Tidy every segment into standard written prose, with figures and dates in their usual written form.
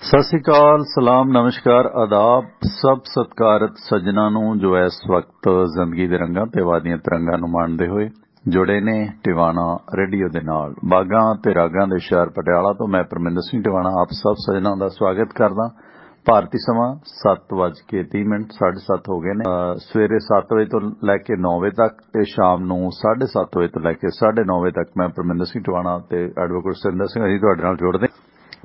सत श्री अकाल, सलाम, नमस्कार, आदाब सब सत्कारत सज्जना नूं जो इस वक्त जिंदगी दे रंगां ते वादियां तरंगां नूं माणदे होए जुड़े ने टिवाणा रेडियो दे नाल। बागां ते रागां दे शहर पटियाला तो मैं परमिंदर सिंह टिवाणा आप सब सज्जनां दा स्वागत करदा। भारती समां 7:30 7:30 हो गए ने। सवेरे 7 बजे तो लैके 9 बजे तक ते शाम नूं 7:30 बजे तो लैके 9:30 बजे तक मैं परमिंदर सिंह टिवाणा ते एडवोकेट सुरिंदर सिंह जी तुहाडे नाल जुड़दे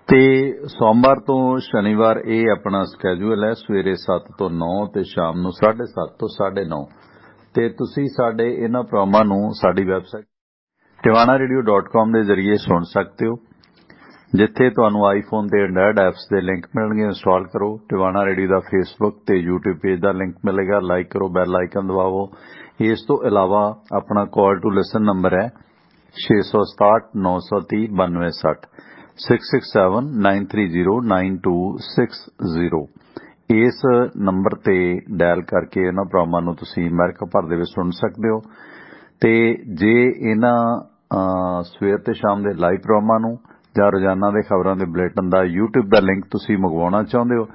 ते सोमवार तो शनिवार ये अपना स्कैजूअल है सवेरे 7 तो 9 ते शाम नूं 7:30 तो 9:30 ते तुसी साडे इन्हां प्रोग्रामां नूं साडी वैबसाइट tiwanaaradio.com दे जरिए सुन सकते हो, जिथे तुहानूं आईफोन ते एंड्राइड एप्स दे लिंक मिलणगे। इंस्टॉल करो। टिवाणा रेडियो दा फेसबुक ते यूट्यूब पेज दा लिंक मिलेगा, लाइक करो, बैल आइकन दबावो। इस तो इलावा अपना कॉल टू लिसन नंबर है 667 930 9260 667-930-9260। इस नंबर ते डायल करके इन्हां प्रोग्रामां नूं तुसीं अमेरिका भर दे विच सुन सकदे हो ते जे इन्हां सवेर ते शाम दे लाइव प्रोग्रामां नूं जां रोजाना दे खबरां दे बुलेटिन दा यूट्यूब दा लिंक तुसीं मंगवाउणा चाहुंदे हो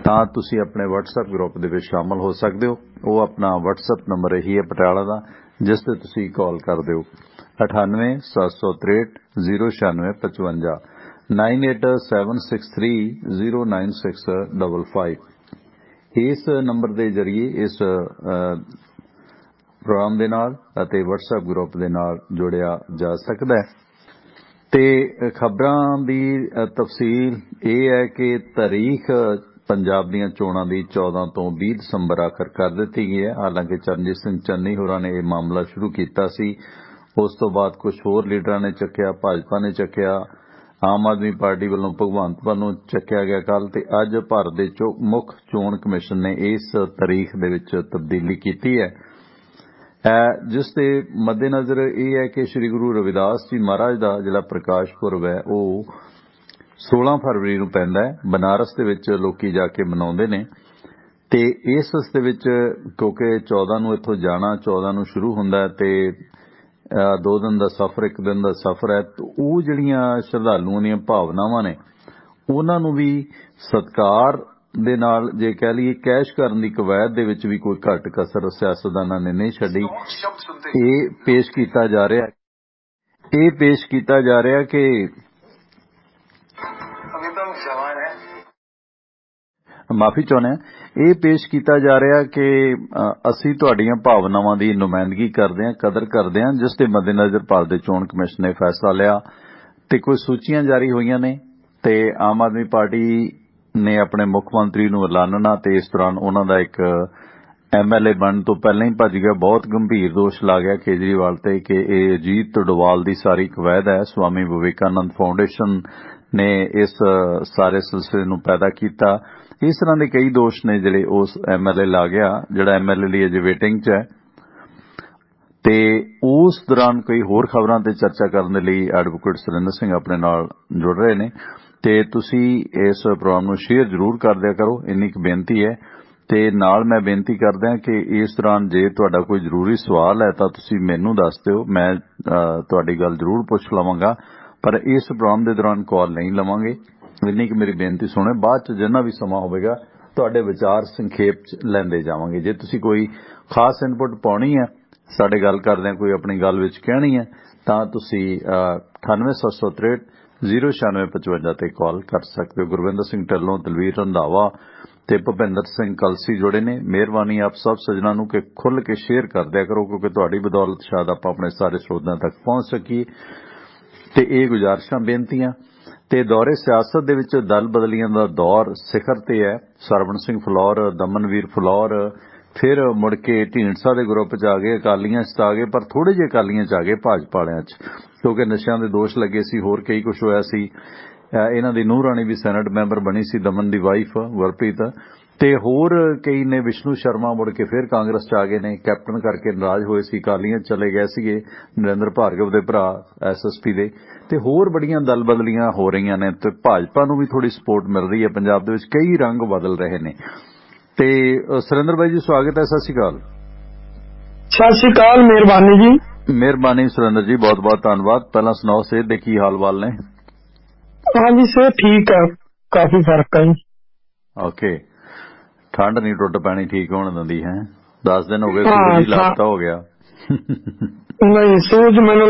तां तुसीं अपने WhatsApp ग्रुप दे विच शामिल हो सकदे हो। ਉਹ अपना WhatsApp नंबर यही है पटियाला दा जिस ते तुसीं कॉल करदे हो 98-763-09655 9876309655। इस नंबर के जरिए इस प्रोग्राम दे नाल अते WhatsApp ग्रुप दे नाल जोड़िया जा सकदा है। ते खबरां दी तफसील ये है कि तारीख पंजाब दीयां चोणां दी 14 तो 20 दिसंबर आखिर कर दित्ती गई है। हालांकि चरणजीत सिंह चन्नी होरां ने यह मामला शुरू कीता सी, उस तो बाद कुछ होर लीडरां ने चक्या, भाजपा ने चक्या, आम आदमी पार्टी वालों भगवंत मान नूं चक्या गया कल ते अज भारत दे मुख चोण कमिशन ने इस तारीख दे विच तब्दीली कीती है, जिस दे मद्देनज़र यह है कि श्री गुरु रविदास जी महाराज का जिहड़ा प्रकाश पुरब है वह 16 फरवरी नूं पैंदा है। बनारस दे विच लोकी जाके मनाउंदे ने ते इस हफ्ते विच क्योंकि 14 नूं इत्थों जाना 14 नूं शुरू हुंदा है ते 2 दिन का सफर 1 दिन का सफर है, तो वो जिहड़ियां श्रद्धालुओं दीयां भावनावां ने उन्हां नूं भी सत्कार दे नाल जे कह लईए कैश करन दी कवायद दे विच भी कोई घट कसर सियासतदानां ने नहीं छड्डी। ये पेश कीता जा रहा कि माफी चाहुंदे ये पेश किया जा रहा कि असीं तुहाडीआं भावनावां दी नुमाइंदगी करदे हां, कदर करदे हां, जिस दे मद्देनज़र भारत दे चोण कमिशन ने फैसला लिया ते कुछ सूचियां जारी होईयां ने ते आम आदमी पार्टी ने अपने मुख मंत्री नूं ऐलानना ते इस दौरान उन्हां दा एक MLA बनने तो पहले ही भज गया। बहुत गंभीर दोष ला गया केजरीवाल ते कि यह अजीत डोवाल दी सारी कवैद है। स्वामी विवेकानंद फाउंडेशन ने इस सारे सिलसिले नूं पैदा किया। इस तरह के कई दोष ने जिहड़े उस MLA ला गया, जिहड़ा MLA लिए अजे वेटिंग च है ते उस दौरान कई होर खबरां ते चर्चा करने लई एडवोकेट सुरिंदर सिंह अपने नाल जुड़ रहे ने ते तुसीं इस प्रोग्राम नूं शेयर जरूर कर दिया करो, इन्नी क बेनती है। ते नाल मैं बेनती करदा कि इस दौरान जे तुहाडा कोई जरूरी सवाल है तां तुसीं मैनूं दस दिओ, मैं तुहाडी गल जरूर पुछ लवांगा, पर इस प्रोग्राम दे दौरान कॉल नहीं लवांगे। इन्नी क मेरी बेनती सुणे, बाद च जिन्ना भी समा होवेगा तुहाडे विचार संखेप च लैंदे जावांगे। जे तुसीं कोई खास इनपुट पाउणी है, साडे गल करदे कोई अपनी गल विच कहणी है तां तुसीं 98 763 09655 ते कॉल कर सकते हो। गुरविंदर सिंह ढिल्लों, दलवीर रंधावा ते भुपिंदर सिंह कलसी जुड़े ने। मेहरबानी आप सब सज्जनां नूं कि खुल के शेयर कर दिया करो, क्योंकि तुहाडी बदौलत शायद आपां अपने सारे श्रोतिਆਂ तक पहुंच सकीए। ते ये गुजारिशां बेनतियां ते दौरे सियासत दे विच दल बदलियां दा दौर सिखर ते है। सरवण सिंह फलौर, दमनवीर फलौर फिर मुड़ के ढींडसा दे ग्रुप च आ गए, अकालियां च आ गए, पर थोड़े जे अकालियां च आ गए भाजपा वालियां च, क्योंकि नशियां दे दोष लगे सी, होर कई कुछ होया सी। इन्हां दी नूंह राणी भी सैनेट मैंबर बनी सी, दमन दी वाइफ गुरप्रीत ते होर कई ने। विष्णु शर्मा मुड़ के फिर कांग्रेस च आ गए ने, कैप्टन करके नाराज होए सी, अकालियां चले गए सीगे, नरेंद्र भार्गव दे भरा SSP दे ते होर बड़ियां दल बदलियां हो रही ने ते भाजपा नूं भी थोड़ी सपोर्ट मिल रही है। पंजाब दे विच कई रंग बदल रहे ने ते सुरेंद्र भाई जी स्वागत है। सत श्री अकाल। सत श्री अकाल, मेहरबानी जी। मेहरबानी सुरेंद्र जी, बहुत बहुत धन्यवाद। पहला सुनाओ सेहत दे की हाल वाल ने? हाँ जी, सेहत ठीक है। ਕਾਫੀ ਫਰਕ ਹੈ ਜੀ। ਓਕੇ, ਠੰਡ ਨਹੀਂ ਟੁੱਟ ਪੈਣੀ ਠੀਕ ਹੋਣ ਦਿੰਦੀ ਹੈ। 10 ਦਿਨ ਹੋ ਗਏ ਹਾਂ, ਸੂਰਜ ਹੀ ਲਾਪਤਾ ਹੋ ਗਿਆ। ਨਹੀਂ ਸੂਰਜ ਮੈਨੂੰ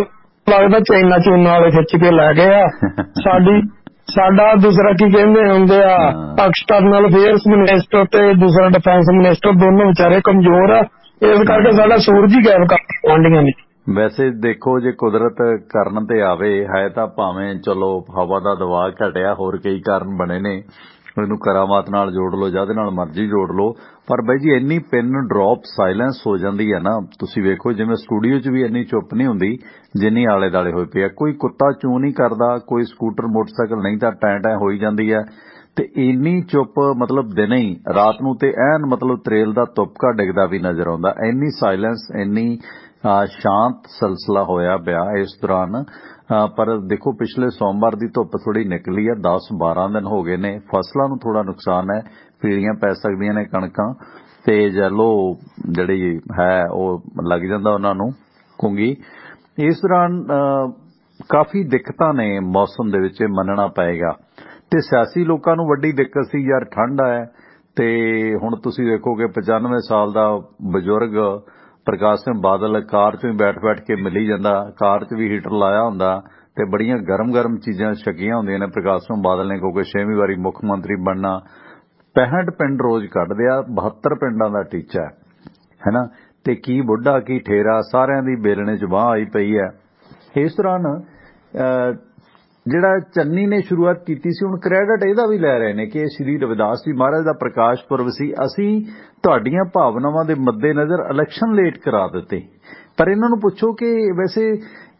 ਲੱਗਦਾ ਚਾਈਨਾ ਚੂਨਾ ਵਾਲੇ ਖਿੱਚ ਕੇ ਲੈ ਗਏ ਆ। ਸਾਡਾ ਦੂਸਰਾ ਕੀ ਕਹਿੰਦੇ ਹੁੰਦੇ ਆ, ਐਕਸਟਰਨਲ ਅਫੇਅਰਸ ਮਿਨਿਸਟਰ ਤੇ ਦੂਸਰਾ ਡਿਫੈਂਸ ਮਿਨਿਸਟਰ ਦੋਨੋਂ ਵਿਚਾਰੇ ਕਮਜ਼ੋਰ ਆ, ਇਸ ਕਰਕੇ ਸਾਡਾ ਸੂਰਜ ਹੀ ਗਾਇਬ ਕਰ ਗੁਆਂਢੀਆਂ ਨੇ। ਵੈਸੇ ਦੇਖੋ, ਜੇ ਕੁਦਰਤ ਕਰਨ ਤੇ ਆਵੇ ਹੈ ਤਾਂ ਭਾਵੇਂ ਚਲੋ ਹਵਾ ਦਾ ਦਬਾਅ ਘਟਿਆ, ਹੋਰ ਕਈ ਕਾਰਨ ਬਣੇ ਨੇ, ਇਹਨੂੰ ਕਰਾਮਾਤ ਨਾਲ ਜੋੜ ਲਓ, ਜਦ ਨਾਲ ਮਰਜ਼ੀ ਜੋੜ ਲਓ, ਪਰ ਬਾਈ ਜੀ ਇੰਨੀ ਪਿੰਨ ਡ੍ਰੌਪ ਸਾਇਲੈਂਸ ਹੋ ਜਾਂਦੀ ਹੈ ਨਾ। ਤੁਸੀਂ ਵੇਖੋ ਜਿਵੇਂ ਸਟੂਡੀਓ 'ਚ ਵੀ ਇੰਨੀ ਚੁੱਪ ਨਹੀਂ ਹੁੰਦੀ ਜਿੰਨੀ ਆਲੇ ਦਾਲੇ ਹੋਏ ਪਏ ਆ। ਕੋਈ ਕੁੱਤਾ ਚੂੰ ਨਹੀਂ ਕਰਦਾ, ਕੋਈ ਸਕੂਟਰ ਮੋਟਰਸਾਈਕਲ ਨਹੀਂ ਤਾਂ ਟੈਂ ਟੈਂ ਹੋਈ ਜਾਂਦੀ ਹੈ। ਤੇ ਇੰਨੀ ਚੁੱਪ ਮਤਲਬ ਦਿਨੇ ਹੀ, ਰਾਤ ਨੂੰ ਤੇ ਐਨ ਮਤਲਬ ਤਰੇਲ ਦਾ ਤੁਪਕਾ ਡਿੱਗਦਾ ਵੀ ਨਜ਼ਰ ਆਉਂਦਾ। ਇੰਨੀ ਸਾਇਲੈਂਸ, ਇੰਨੀ ਸ਼ਾਂਤ ਸਿਲਸਿਲਾ ਹੋਇਆ ਪਿਆ ਇਸ ਦੌਰਾਨ। ਪਰ ਦੇਖੋ ਪਿਛਲੇ ਸੋਮਵਾਰ ਦੀ ਧੁੱਪ ਥੋੜੀ ਨਿਕਲੀ ਆ, 10-12 ਦਿਨ ਹੋ ਗਏ ਨੇ। ਫਸਲਾਂ ਨੂੰ ਥੋੜਾ ਨੁਕਸਾਨ ਹੈ, ਪੀਲੀਆਂ ਪੈ ਸਕਦੀਆਂ ਨੇ ਕਣਕਾਂ, ਤੇ ਯੈਲੋ ਜਿਹੜੀ ਹੈ ਉਹ ਲੱਗ ਜਾਂਦਾ ਉਹਨਾਂ ਨੂੰ, ਕੁੰਗੀ। ਇਸ ਦੌਰਾਨ ਕਾਫੀ ਦਿੱਕਤਾਂ ਨੇ ਮੌਸਮ ਦੇ ਵਿੱਚ, ਮੰਨਣਾ ਪਏਗਾ। ਤੇ ਸਿਆਸੀ ਲੋਕਾਂ ਨੂੰ ਵੱਡੀ ਦਿੱਕਤ ਸੀ ਯਾਰ ਠੰਡ ਹੈ। ਤੇ ਹੁਣ ਤੁਸੀਂ ਦੇਖੋ ਕਿ 95 ਸਾਲ ਦਾ ਬਜ਼ੁਰਗ ਪ੍ਰਕਾਸ਼ ਸਿੰਘ ਬਾਦਲ ਕਾਰ 'ਚੋਂ ਹੀ ਬੈਠ ਕੇ ਮਿਲੀ ਜਾਂਦਾ, ਕਾਰ 'ਚ ਵੀ ਹੀਟਰ ਲਾਇਆ ਹੁੰਦਾ ਤੇ ਬੜੀਆਂ ਗਰਮ ਚੀਜ਼ਾਂ ਛਕੀਆਂ ਹੁੰਦੀਆਂ ਨੇ ਪ੍ਰਕਾਸ਼ ਸਿੰਘ ਬਾਦਲ ਨੇ, ਕਿਉਂਕਿ 6ਵੀਂ ਵਾਰੀ ਮੁੱਖ ਮੰਤਰੀ ਬਣਨਾ। 65 ਪਿੰਡ ਰੋਜ਼ ਕੱਢਦੇ ਆ, 72 ਪਿੰਡਾਂ ਦਾ ਟੀਚਾ ਹੈ ਨਾ। ਤੇ ਕੀ ਬੁੱਢਾ ਕੀ ਠੇਰਾ, ਸਾਰਿਆਂ ਦੀ ਬੇਲਣੇ 'ਚ ਬਾਂਹ ਆਈ ਪਈ ਹੈ। ਇਸ ਦੌਰਾਨ ਜਿਹੜਾ ਚੰਨੀ ਨੇ ਸ਼ੁਰੂਆਤ ਕੀਤੀ ਸੀ, ਹੁਣ ਕ੍ਰੈਡਿਟ ਇਹਦਾ ਵੀ ਲੈ ਰਹੇ ਨੇ ਕਿ ਸ਼੍ਰੀ ਰਵਿਦਾਸ ਜੀ ਮਹਾਰਾਜ ਦਾ ਪ੍ਰਕਾਸ਼ ਪੁਰਬ ਸੀ, ਅਸੀਂ ਤੁਹਾਡੀਆਂ ਭਾਵਨਾਵਾਂ ਦੇ ਮੱਦੇਨਜ਼ਰ ਇਲੈਕਸ਼ਨ ਲੇਟ ਕਰਾ ਦਿੱਤੇ। ਪਰ ਇਹਨਾਂ ਨੂੰ ਪੁੱਛੋ ਕਿ ਵੈਸੇ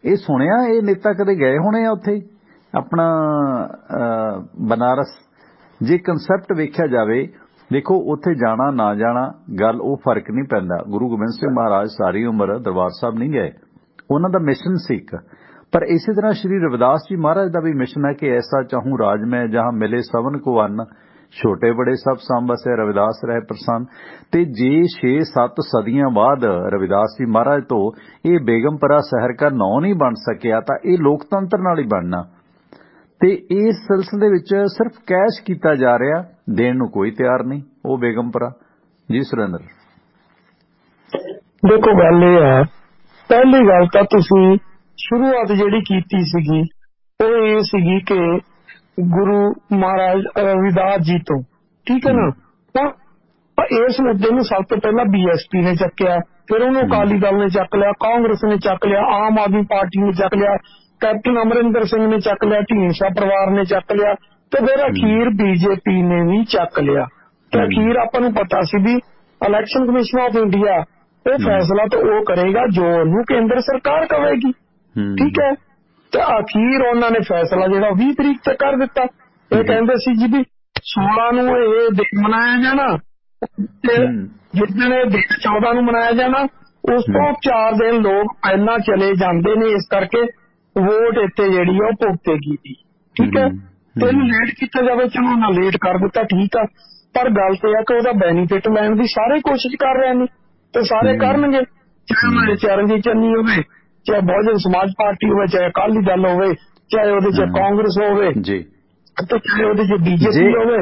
ਇਹ ਸੁਣਿਆ ਇਹ ਨੇਤਾ ਕਦੇ ਗਏ ਹੋਣੇ ਆ ਉੱਥੇ ਆਪਣਾ ਬਨਾਰਸ? ਜੇ ਕੰਸੈਪਟ ਵੇਖਿਆ ਜਾਵੇ, ਦੇਖੋ ਉੱਥੇ ਜਾਣਾ ਨਾ ਜਾਣਾ ਗੱਲ ਉਹ ਫਰਕ ਨਹੀਂ ਪੈਂਦਾ। ਗੁਰੂ ਗੋਬਿੰਦ ਸਿੰਘ ਮਹਾਰਾਜ ਸਾਰੀ ਉਮਰ ਦਰਬਾਰ ਸਾਹਿਬ ਨਹੀਂ ਗਏ, ਉਹਨਾਂ ਦਾ ਮਿਸ਼ਨ ਸੀ ਇੱਕ। ਪਰ ਇਸੇ ਤਰ੍ਹਾਂ ਸ਼੍ਰੀ ਰਵਿਦਾਸ ਜੀ ਮਹਾਰਾਜ ਦਾ ਵੀ ਮਿਸ਼ਨ ਹੈ ਕਿ ਐਸਾ ਚਾਹੂੰ ਰਾਜ ਮੈਂ ਜਹਾਂ ਮਿਲੇ ਸਵਨ ਕੋ ਅੰਨ, ਛੋਟੇ ਬੜੇ ਸਭ ਸਾਂਭਸੈ ਰਵਿਦਾਸ ਰਹਿ ਪ੍ਰਸੰਨ। ਤੇ ਜੇ 6-7 ਸਦੀਆਂ ਬਾਅਦ ਰਵਿਦਾਸ ਜੀ ਮਹਾਰਾਜ ਤੋਂ ਇਹ ਬੇਗਮਪੁਰਾ ਸ਼ਹਿਰ ਦਾ ਨਾਂ ਨਹੀਂ ਬਣ ਸਕਿਆ ਤਾਂ ਇਹ ਲੋਕਤੰਤਰ ਨਾਲ ਹੀ ਬਣਨਾ। ਤੇ ਇਸ ਸਿਲਸਿਲੇ ਵਿੱਚ ਸਿਰਫ ਕੈਸ਼ ਕੀਤਾ ਜਾ ਰਿਹਾ, ਦੇਣ ਨੂੰ ਕੋਈ ਤਿਆਰ ਨਹੀਂ ਉਹ ਬੇਗਮਪੁਰਾ। ਜੀ ਸੁਰਿੰਦਰ, ਦੇਖੋ ਗੱਲ ਇਹ ਹੈ, ਪਹਿਲੀ ਗੱਲ ਤਾਂ ਤੁਸੀਂ ਸ਼ੁਰੂਆਤ ਜਿਹੜੀ ਕੀਤੀ ਸੀਗੀ ਉਹ ਇਹ ਸੀਗੀ ਕਿ ਗੁਰੂ ਮਹਾਰਾਜ ਰਵਿਦਾਸ ਜੀ ਤੋਂ, ਠੀਕ ਹੈ ਨਾ। ਹੁਣ ਇਸ ਮੁੱਦੇ ਨੂੰ ਸਭ ਤੋਂ ਪਹਿਲਾਂ BSP ਨੇ ਚੱਕਿਆ, ਫਿਰ ਉਹਨੂੰ ਅਕਾਲੀ ਦਲ ਨੇ ਚੱਕ ਲਿਆ, ਕਾਂਗਰਸ ਨੇ ਚੱਕ ਲਿਆ, ਆਮ ਆਦਮੀ ਪਾਰਟੀ ਨੇ ਚੱਕ ਲਿਆ, ਕੈਪਟਨ ਅਮਰਿੰਦਰ ਸਿੰਘ ਨੇ ਚੱਕ ਲਿਆ, ਢੀਂਡਸਾ ਪਰਿਵਾਰ ਨੇ ਚੱਕ ਲਿਆ, ਤੇ ਫਿਰ ਅਖੀਰ BJP ਨੇ ਵੀ ਚੱਕ ਲਿਆ। ਤੇ ਅਖੀਰ ਆਪਾਂ ਨੂੰ ਪਤਾ ਸੀ ਵੀ ਇਲੈਕਸ਼ਨ ਕਮਿਸ਼ਨ ਆਫ ਇੰਡੀਆ ਉਹ ਫੈਸਲਾ ਤਾਂ ਉਹ ਕਰੇਗਾ ਜੋ ਉਹਨੂੰ ਕੇਂਦਰ ਸਰਕਾਰ ਕਹੇਗੀ, ਠੀਕ ਹੈ। ਤੇ ਅਖੀਰ ਉਹਨਾਂ ਨੇ ਫੈਸਲਾ ਜਿਹੜਾ 20 ਤਰੀਕ ਤੱਕ ਕਰ ਦਿੱਤਾ। ਇਹ ਕਹਿੰਦੇ ਸੀ ਜੀ ਵੀ 16 ਨੂੰ ਇਹ ਦਿਨ ਮਨਾਇਆ ਜਾਣਾ, ਤੇ ਜਿਸ ਦਿਨ ਇਹ ਦਿਨ 14 ਨੂੰ ਮਨਾਇਆ ਜਾਣਾ, ਉਸ ਤੋਂ 4 ਦਿਨ ਲੋਕ ਪਹਿਲਾਂ ਚਲੇ ਜਾਂਦੇ ਨੇ, ਇਸ ਕਰਕੇ ਵੋਟ ਇੱਥੇ ਜਿਹੜੀ ਆ ਉਹ ਭੁਗਤੇਗੀ, ਠੀਕ ਹੈ। ਤੇ ਇਹਨੂੰ ਲੇਟ ਕੀਤਾ ਜਾਵੇ, ਚਲੋ ਨਾ ਲੇਟ ਕਰ ਦਿੱਤਾ, ਠੀਕ ਆ। ਪਰ ਗੱਲ ਤੇ ਆ ਕਿ ਉਹਦਾ ਬੈਨੀਫਿਟ ਲੈਣ ਦੀ ਸਾਰੇ ਕੋਸ਼ਿਸ਼ ਕਰ ਰਹੇ ਨੇ ਤੇ ਸਾਰੇ ਕਰਨਗੇ, ਚਾਹੇ ਉਹਨਾਂ ਦੇ ਚਰਨਜੀਤ ਚੰਨੀ ਹੋਵੇ, ਚਾਹੇ ਬਹੁਜਨ ਸਮਾਜ ਪਾਰਟੀ ਹੋਵੇ, ਚਾਹੇ ਅਕਾਲੀ ਦਲ ਹੋਵੇ, ਚਾਹੇ ਉਹਦੇ ਚ ਕਾਂਗਰਸ ਹੋਵੇ ਜੀ, ਤੇ ਚਾਹੇ ਉਹਦੇ ਚ BJP ਹੋਵੇ।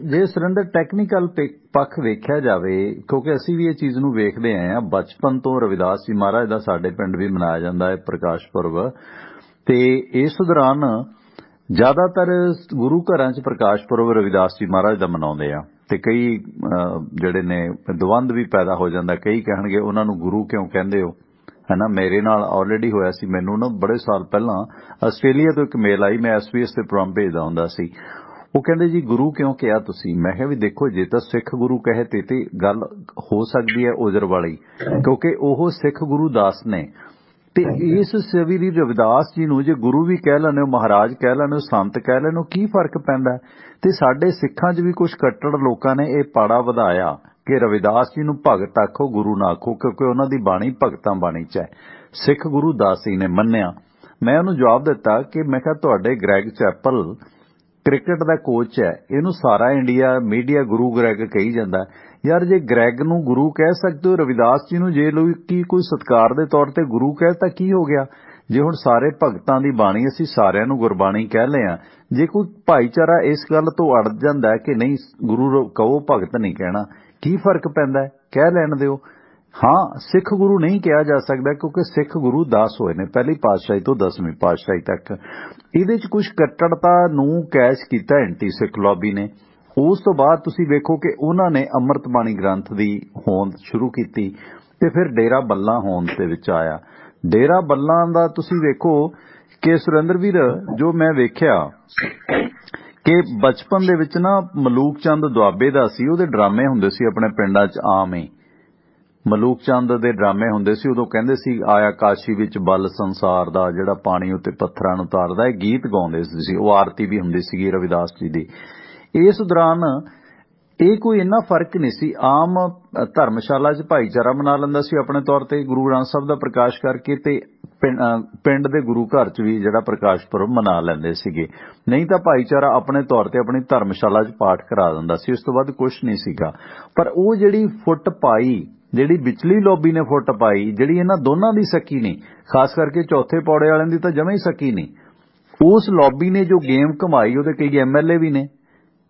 ਜੇ ਸੁਰਿੰਦਰ ਟੈਕਨੀਕਲ ਪੱਖ ਵੇਖਿਆ ਜਾਵੇ, ਕਿਉਂਕਿ ਅਸੀਂ ਵੀ ਇਹ ਚੀਜ਼ ਨੂੰ ਵੇਖਦੇ ਆਏ ਹਾਂ ਬਚਪਨ ਤੋਂ, ਰਵਿਦਾਸ ਜੀ ਮਹਾਰਾਜ ਦਾ ਸਾਡੇ ਪਿੰਡ ਵੀ ਮਨਾਇਆ ਜਾਂਦਾ ਹੈ ਪ੍ਰਕਾਸ਼ ਪੁਰਬ। ਤੇ ਇਸ ਦੌਰਾਨ ਜ਼ਿਆਦਾਤਰ ਗੁਰੂ ਘਰਾਂ 'ਚ ਪ੍ਰਕਾਸ਼ ਪੁਰਬ ਰਵਿਦਾਸ ਜੀ ਮਹਾਰਾਜ ਦਾ ਮਨਾਉਂਦੇ ਆ। ਤੇ ਕਈ ਜਿਹੜੇ ਨੇ ਦਵੰਦ ਵੀ ਪੈਦਾ ਹੋ ਜਾਂਦਾ, ਕਈ ਕਹਿਣਗੇ ਉਹਨਾਂ ਨੂੰ ਗੁਰੂ ਕਿਉਂ ਕਹਿੰਦੇ ਹੋ, ਹੈ ਨਾ। ਮੇਰੇ ਨਾਲ ਆਲਰੇਡੀ ਹੋਇਆ ਸੀ, ਮੈਨੂੰ ਨਾ ਬੜੇ ਸਾਲ ਪਹਿਲਾਂ ਆਸਟ੍ਰੇਲੀਆ ਤੋਂ ਇੱਕ ਮੇਲ ਆਈ, ਮੈਂ SBS ਤੇ ਪ੍ਰੋਗਰਾਮ ਭੇਜਦਾ ਹੁੰਦਾ ਸੀ। ਉਹ ਕਹਿੰਦੇ ਜੀ ਗੁਰੂ ਕਿਉਂ ਕਿਹਾ ਤੁਸੀਂ? ਮੈਂ ਕਿਹਾ ਵੀ ਦੇਖੋ, ਜੇ ਤਾਂ ਸਿੱਖ ਗੁਰੂ ਕਹੇ ਤੇ ਗੱਲ ਹੋ ਸਕਦੀ ਹੈ ਉਜਰ ਵਾਲੀ, ਕਿਉਂਕਿ ਉਹ ਸਿੱਖ ਗੁਰੂ ਦਾਸ ਨੇ। ਤੇ ਇਸ ਸ੍ਰੀ ਰਵਿਦਾਸ ਜੀ ਨੂੰ ਜੇ ਗੁਰੂ ਵੀ ਕਹਿ ਲੈਣੇ, ਮਹਾਰਾਜ ਕਹਿ ਲੈਣੇ, ਸੰਤ ਕਹਿ ਲੈਣੇ, ਕੀ ਫਰਕ ਪੈਂਦਾ? ਤੇ ਸਾਡੇ ਸਿੱਖਾਂ 'ਚ ਵੀ ਕੁਝ ਕੱਟੜ ਲੋਕਾਂ ਨੇ ਇਹ ਪਾੜਾ ਵਧਾਇਆ ਕਿ ਰਵਿਦਾਸ ਜੀ ਨੂੰ ਭਗਤ ਆਖੋ, ਗੁਰੂ ਨਾ ਆਖੋ, ਕਿਉਂਕਿ ਉਹਨਾਂ ਦੀ ਬਾਣੀ ਭਗਤਾਂ ਬਾਣੀ 'ਚ ਹੈ। ਸਿੱਖ ਗੁਰੂ ਦਾਸ ਜੀ ਨੇ ਮੰਨਿਆ। ਮੈਂ ਉਹਨੂੰ ਜਵਾਬ ਦਿੱਤਾ ਕਿ ਮੈਂ ਕਿਹਾ ਤੁਹਾਡੇ ਗ੍ਰੈਗ ਚੈਪਲ ਕ੍ਰਿਕਟ ਦਾ ਕੋਚ ਹੈ, ਇਹਨੂੰ ਸਾਰਾ ਇੰਡੀਆ ਮੀਡੀਆ ਗੁਰੂ ਗ੍ਰੈਗ ਕਹੀ ਜਾਂਦਾ। ਯਾਰ ਜੇ ਗ੍ਰੈਗ ਨੂੰ ਗੁਰੂ ਕਹਿ ਸਕਦੇ ਹੋ, ਰਵਿਦਾਸ ਜੀ ਨੂੰ ਜੇ ਲੋਕੀ ਕੋਈ ਸਤਿਕਾਰ ਦੇ ਤੌਰ ਤੇ ਗੁਰੂ ਕਹਿ ਤਾਂ ਕੀ ਹੋ ਗਿਆ? ਜੇ ਹੁਣ ਸਾਰੇ ਭਗਤਾਂ ਦੀ ਬਾਣੀ ਅਸੀਂ ਸਾਰਿਆਂ ਨੂੰ ਗੁਰਬਾਣੀ ਕਹਿ ਲਏ ਆ, ਜੇ ਕੋਈ ਭਾਈਚਾਰਾ ਇਸ ਗੱਲ ਤੋਂ ਅੜ ਜਾਂਦਾ ਕਿ ਨਹੀਂ ਗੁਰੂ ਕਹੋ ਭਗਤ ਨਹੀਂ ਕਹਿਣਾ, ਕੀ ਫਰਕ ਪੈਂਦਾ? ਕਹਿ ਲੈਣ ਦਿਓ। ਹਾਂ, ਸਿੱਖ ਗੁਰੂ ਨਹੀਂ ਕਿਹਾ ਜਾ ਸਕਦਾ ਕਿਉਂਕਿ ਸਿੱਖ ਗੁਰੂ 10 ਹੋਏ ਨੇ, ਪਹਿਲੀ ਪਾਤਸ਼ਾਹੀ ਤੋਂ 10ਵੀਂ ਪਾਤਸ਼ਾਹੀ ਤੱਕ। ਇਹਦੇ 'ਚ ਕੁਝ ਕੱਟੜਤਾ ਨੂੰ ਕੈਚ ਕੀਤਾ ਐਂਟੀ ਸਿੱਖ ਲੌਬੀ ਨੇ। ਉਸ ਤੋਂ ਬਾਅਦ ਤੁਸੀਂ ਵੇਖੋ ਕਿ ਉਹਨਾਂ ਨੇ ਅੰਮ੍ਰਿਤ ਬਾਣੀ ਗ੍ਰੰਥ ਦੀ ਹੋਂਦ ਸ਼ੁਰੂ ਕੀਤੀ ਤੇ ਫਿਰ ਡੇਰਾ ਬੱਲਾ ਹੋਂਦ ਦੇ ਵਿੱਚ ਆਇਆ। ਡੇਰਾ ਬੱਲਾ ਦਾ ਤੁਸੀਂ ਵੇਖੋ ਕਿ ਸੁਰਿੰਦਰ ਵੀਰ, ਜੋ ਮੈਂ ਵੇਖਿਆ ਕਿ ਬਚਪਨ ਦੇ ਵਿੱਚ ਨਾ ਮਲੂਕ ਚੰਦ ਦੁਆਬੇ ਦਾ ਸੀ, ਉਹਦੇ ਡਰਾਮੇ ਹੁੰਦੇ ਸੀ ਆਪਣੇ ਪਿੰਡਾਂ 'ਚ ਆਮ ਹੀ। ਮਲੂਕ ਚੰਦ ਦੇ ਡਰਾਮੇ ਹੁੰਦੇ ਸੀ, ਉਦੋਂ ਕਹਿੰਦੇ ਸੀ ਆਇਆ ਕਾਸ਼ੀ ਵਿੱਚ ਬਲ ਸੰਸਾਰ ਦਾ, ਜਿਹੜਾ ਪਾਣੀ ਉੱਤੇ ਪੱਥਰਾਂ ਨੂੰ ਉਤਾਰਦਾ। ਇਹ ਗੀਤ ਗਾਉਂਦੇ ਸੀ, ਉਹ ਆਰਤੀ ਵੀ ਹੁੰਦੀ ਸੀਗੀ ਰਵਿਦਾਸ ਜੀ ਦੀ। ਇਸ ਦੌਰਾਨ ਇਹ ਕੋਈ ਇੰਨਾ ਫਰਕ ਨਹੀਂ ਸੀ। ਆਮ ਧਰਮਸ਼ਾਲਾ 'ਚ ਭਾਈਚਾਰਾ ਮਨਾ ਲੈਂਦਾ ਸੀ ਆਪਣੇ ਤੌਰ ਤੇ ਗੁਰੂ ਗ੍ਰੰਥ ਸਾਹਿਬ ਦਾ ਪ੍ਰਕਾਸ਼ ਕਰਕੇ, ਤੇ ਪਿੰਡ ਦੇ ਗੁਰੂ ਘਰ 'ਚ ਵੀ ਜਿਹੜਾ ਪ੍ਰਕਾਸ਼ ਪੁਰਬ ਮਨਾ ਲੈਂਦੇ ਸੀਗੇ। ਨਹੀਂ ਤਾਂ ਭਾਈਚਾਰਾ ਆਪਣੇ ਤੌਰ ਤੇ ਆਪਣੀ ਧਰਮਸ਼ਾਲਾ 'ਚ ਪਾਠ ਕਰਾ ਦਿੰਦਾ ਸੀ, ਉਸ ਤੋਂ ਬਾਅਦ ਕੁਝ ਨਹੀਂ ਸੀਗਾ। ਪਰ ਉਹ ਜਿਹੜੀ ਫੁੱਟ ਪਾਈ, ਜਿਹੜੀ ਵਿਚਲੀ ਲੌਬੀ ਨੇ ਫੁੱਟ ਪਾਈ, ਜਿਹੜੀ ਇਹਨਾਂ ਦੋਨਾਂ ਦੀ ਸਕੀ ਨਹੀਂ, ਖਾਸ ਕਰਕੇ ਚੌਥੇ ਪੌੜੇ ਵਾਲਿਆਂ ਦੀ ਤਾਂ ਜਮਾਂ ਹੀ ਸਕੀ ਨਹੀਂ। ਉਸ ਲੌਬੀ ਨੇ ਜੋ ਗੇਮ ਘਮਾਈ, ਉਹਦੇ ਕਈ MLA ਵੀ ਨੇ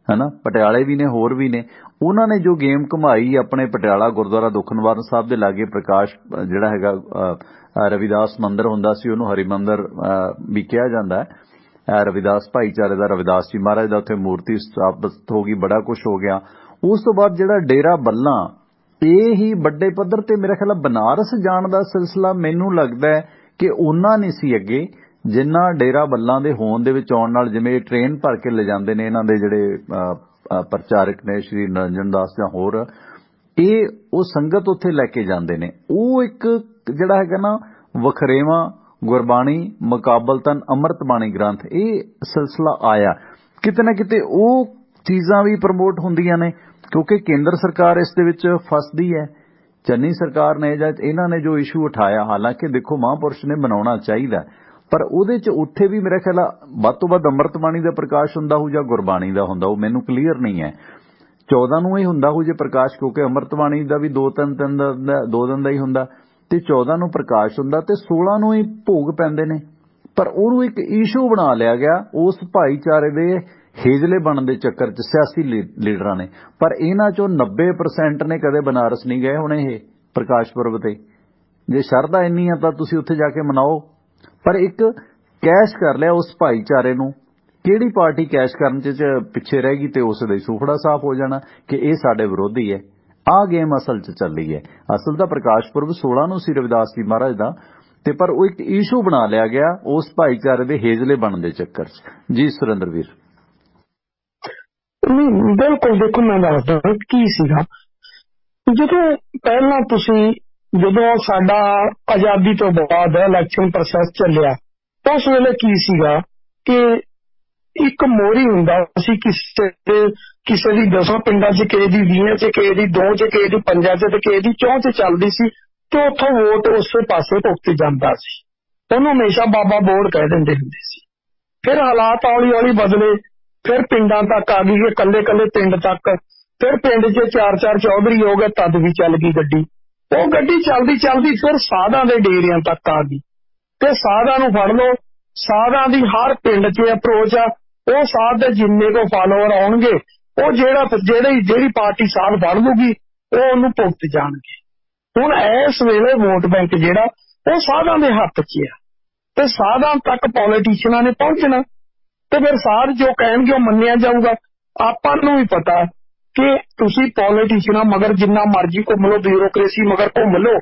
ਹਨਾ, ਪਟਿਆਲੇ ਵੀ ਨੇ, ਹੋਰ ਵੀ ਨੇ। ਉਹਨਾਂ ਨੇ ਜੋ ਗੇਮ ਘਮਾਈ ਆਪਣੇ ਪਟਿਆਲਾ ਗੁਰਦੁਆਰਾ ਦੁਖਨਿਵਾਰਨ ਸਾਹਿਬ ਦੇ ਲਾਗੇ ਪ੍ਰਕਾਸ਼ ਜਿਹੜਾ ਹੈਗਾ ਰਵਿਦਾਸ ਮੰਦਿਰ ਹੁੰਦਾ ਸੀ, ਉਹਨੂੰ ਹਰੀ ਮੰਦਿਰ ਵੀ ਕਿਹਾ ਜਾਂਦਾ ਹੈ। ਰਵਿਦਾਸ ਭਾਈਚਾਰੇ ਦਾ, ਰਵਿਦਾਸ ਜੀ ਮਹਾਰਾਜ ਦਾ ਉੱਥੇ ਮੂਰਤੀ ਸਥਾਪਿਤ ਹੋ ਗਈ, ਬੜਾ ਕੁਝ ਹੋ ਗਿਆ। ਉਸ ਤੋਂ ਬਾਅਦ ਜਿਹੜਾ ਡੇਰਾ ਬੱਲਾ, ਇਹ ਹੀ ਵੱਡੇ ਪੱਧਰ ਤੇ ਮੇਰੇ ਖਿਆਲ ਬਨਾਰਸ ਜਾਣ ਦਾ ਸਿਲਸਿਲਾ ਮੈਨੂੰ ਲੱਗਦਾ ਹੈ ਕਿ ਉਹਨਾਂ ਨਹੀਂ ਸੀ ਅੱਗੇ, ਜਿੰਨਾ ਡੇਰਾ ਬੱਲਾਂ ਦੇ ਹੋਣ ਦੇ ਵਿੱਚ ਆਉਣ ਨਾਲ, ਜਿਵੇਂ ਟ੍ਰੇਨ ਭਰ ਕੇ ਲੈ ਜਾਂਦੇ ਨੇ ਇਹਨਾਂ ਦੇ ਜਿਹੜੇ ਪ੍ਰਚਾਰਕ ਨੇ ਸ਼੍ਰੀ ਨਰਿੰਦਰ ਦਾਸ ਜਾਂ ਹੋਰ, ਇਹ ਉਹ ਸੰਗਤ ਉੱਥੇ ਲੈ ਕੇ ਜਾਂਦੇ ਨੇ। ਉਹ ਇੱਕ ਜਿਹੜਾ ਹੈਗਾ ਨਾ ਵਖਰੇਵਾਂ ਗੁਰਬਾਣੀ ਮੁਕਾਬਲਤਨ ਅੰਮ੍ਰਿਤ ਬਾਣੀ ਗ੍ਰੰਥ, ਇਹ ਸਿਲਸਿਲਾ ਆਇਆ ਕਿਤੇ ਨਾ ਕਿਤੇ। ਉਹ ਚੀਜ਼ਾਂ ਵੀ ਪ੍ਰਮੋਟ ਹੁੰਦੀਆਂ ਨੇ ਕਿਉਂਕਿ ਕੇਂਦਰ ਸਰਕਾਰ ਇਸ ਦੇ ਵਿੱਚ ਫਸਦੀ ਹੈ। ਚੰਨੀ ਸਰਕਾਰ ਨੇ ਜਾਂ ਇਹਨਾਂ ਨੇ ਜੋ ਇਸ਼ੂ ਉਠਾਇਆ, ਹਾਲਾਂਕਿ ਦੇਖੋ ਮਹਾਂਪੁਰਸ਼ ਨੇ ਬਣਾਉਣਾ ਚਾਹੀਦਾ, ਪਰ ਉਹਦੇ 'ਚ ਉੱਥੇ ਵੀ ਮੇਰੇ ਖਿਆਲ ਵੱਧ ਤੋਂ ਵੱਧ ਅੰਮ੍ਰਿਤ ਬਾਣੀ ਦਾ ਪ੍ਰਕਾਸ਼ ਹੁੰਦਾ ਹੋਊ ਜਾਂ ਗੁਰਬਾਣੀ ਦਾ ਹੁੰਦਾ, ਉਹ ਮੈਨੂੰ ਕਲੀਅਰ ਨਹੀਂ ਹੈ। 14 ਨੂੰ ਹੀ ਹੁੰਦਾ ਹੋਊ ਜੇ ਪ੍ਰਕਾਸ਼, ਕਿਉਂਕਿ ਅੰਮ੍ਰਿਤ ਬਾਣੀ ਦਾ ਵੀ 2 ਦਿਨ ਦਾ ਹੀ ਹੁੰਦਾ, ਤੇ 14 ਨੂੰ ਪ੍ਰਕਾਸ਼ ਹੁੰਦਾ ਤੇ 16 ਨੂੰ ਹੀ ਭੋਗ ਪੈਂਦੇ ਨੇ। ਪਰ ਉਹਨੂੰ ਇੱਕ ਇਸ਼ੂ ਬਣਾ ਲਿਆ ਗਿਆ ਉਸ ਭਾਈਚਾਰੇ ਦੇ ਹੇਜਲੇ ਬਣਨ ਦੇ ਚੱਕਰ 'ਚ ਸਿਆਸੀ ਲੀਡਰਾਂ ਨੇ। ਪਰ ਇਹਨਾਂ 'ਚੋਂ 90% ਨੇ ਕਦੇ ਬਨਾਰਸ ਨਹੀਂ ਗਏ ਹੁਣ ਇਹ ਪ੍ਰਕਾਸ਼ ਪੁਰਬ ਤੇ। ਜੇ ਸ਼ਰਧਾ ਇੰਨੀ ਆ ਤਾਂ ਤੁਸੀਂ ਉੱਥੇ ਜਾ ਕੇ ਮਨਾਓ, ਪਰ ਇੱਕ ਕੈਸ਼ ਕਰ ਲਿਆ ਉਸ ਭਾਈਚਾਰੇ ਨੂੰ। ਕਿਹੜੀ ਪਾਰਟੀ ਕੈਸ਼ ਕਰਨ 'ਚ ਪਿੱਛੇ ਰਹਿ ਗਈ ਤੇ ਉਸ ਦੇ ਸੁਖੜਾ ਸਾਫ਼ ਹੋ ਜਾਣਾ ਕਿ ਇਹ ਸਾਡੇ ਵਿਰੋਧੀ ਹੈ। ਆਹ ਗੇਮ ਅਸਲ 'ਚ ਚੱਲੀ ਹੈ। ਅਸਲ ਦਾ ਪ੍ਰਕਾਸ਼ ਪੁਰਬ 16 ਨੂੰ ਸੀ ਰਵਿਦਾਸ ਜੀ ਮਹਾਰਾਜ ਦਾ, ਤੇ ਪਰ ਉਹ ਇੱਕ ਇਸ਼ੂ ਬਣਾ ਲਿਆ ਗਿਆ ਉਸ ਭਾਈਚਾਰੇ ਦੇ ਹੇਜਲੇ ਬਣਨ ਦੇ ਚੱਕਰ 'ਚ। ਜੀ ਸੁਰਿੰਦਰ ਵੀਰ। ਨਹੀਂ, ਬਿਲਕੁਲ। ਦੇਖੋ ਮੈਂ ਦੱਸਦਾ ਕੀ ਸੀਗਾ। ਜਦੋਂ ਪਹਿਲਾਂ ਜਦੋਂ ਸਾਡਾ ਆਜ਼ਾਦੀ ਤੋਂ ਬਾਅਦ ਇਲੈਕਸ਼ਨ ਪ੍ਰੋਸੈਸ ਚੱਲਿਆ, ਉਸ ਵੇਲੇ ਕੀ ਸੀਗਾ ਕਿ ਇੱਕ ਮੋਹਰੀ ਹੁੰਦਾ ਸੀ ਕਿਸੇ ਦੀ 10 ਪਿੰਡਾਂ 'ਚ, ਕਿਸੇ ਦੀ 20 'ਚ, ਕਿਸੇ ਦੀ 2 'ਚ, ਕਿਸੇ ਦੀ 5 'ਚ ਤੇ ਕਿਸੇ ਦੀ 4 'ਚ ਚੱਲਦੀ ਸੀ, ਤੇ ਉੱਥੋਂ ਵੋਟ ਉਸੇ ਪਾਸੇ ਭੁਗਤ ਜਾਂਦਾ ਸੀ। ਉਹਨੂੰ ਹਮੇਸ਼ਾ ਬਾਬਾ ਬੋੜ ਕਹਿ ਦਿੰਦੇ ਹੁੰਦੇ ਸੀ। ਫਿਰ ਹਾਲਾਤ ਹੌਲੀ ਹੌਲੀ ਬਦਲੇ, ਫਿਰ ਪਿੰਡਾਂ ਤੱਕ ਆ ਗਈ, ਕੱਲੇ ਪਿੰਡ ਤੱਕ। ਫਿਰ ਪਿੰਡ 'ਚ 4 ਚੌਧਰੀ ਹੋ ਗਏ, ਤਦ ਵੀ ਚੱਲ ਗਈ ਗੱਡੀ। ਉਹ ਗੱਡੀ ਚੱਲਦੀ ਫਿਰ ਸਾਧਾਂ ਦੇ ਡੇਰਿਆਂ ਤੱਕ ਆ ਗਈ, ਤੇ ਸਾਧਾਂ ਨੂੰ ਫੜ ਲਓ। ਸਾਧਾਂ ਦੀ ਹਰ ਪਿੰਡ 'ਚ ਅਪਰੋਚ ਆ। ਉਹ ਸਾਧ ਦੇ ਜਿੰਨੇ ਕੋ ਫਾਲੋਅਰ ਆਉਣਗੇ, ਉਹ ਜਿਹੜੀ ਪਾਰਟੀ ਸਾਧ ਫੜ ਲੂਗੀ, ਉਹ ਉਹਨੂੰ ਭੁਗਤ ਜਾਣਗੇ। ਹੁਣ ਇਸ ਵੇਲੇ ਵੋਟ ਬੈਂਕ ਜਿਹੜਾ ਉਹ ਸਾਧਾਂ ਦੇ ਹੱਥ 'ਚ ਆ, ਤੇ ਸਾਧਾਂ ਤੱਕ ਪੋਲੀਟੀਸ਼ੀਅਨਾਂ ਨੇ ਪਹੁੰਚਣਾ, ਤੇ ਫਿਰ ਸਾਧ ਜੋ ਕਹਿਣਗੇ ਉਹ ਮੰਨਿਆ ਜਾਊਗਾ। ਆਪਾਂ ਨੂੰ ਵੀ ਪਤਾ ਕਿ ਤੁਸੀਂ ਪੋਲੀਟੀਸ਼ੀਅਨਾਂ ਮਗਰ ਜਿੰਨਾ ਮਰਜ਼ੀ ਘੁੰਮ ਲਓ, ਬਿਊਰੋਕ੍ਰੇਸੀ ਮਗਰ ਘੁੰਮ ਲਓ,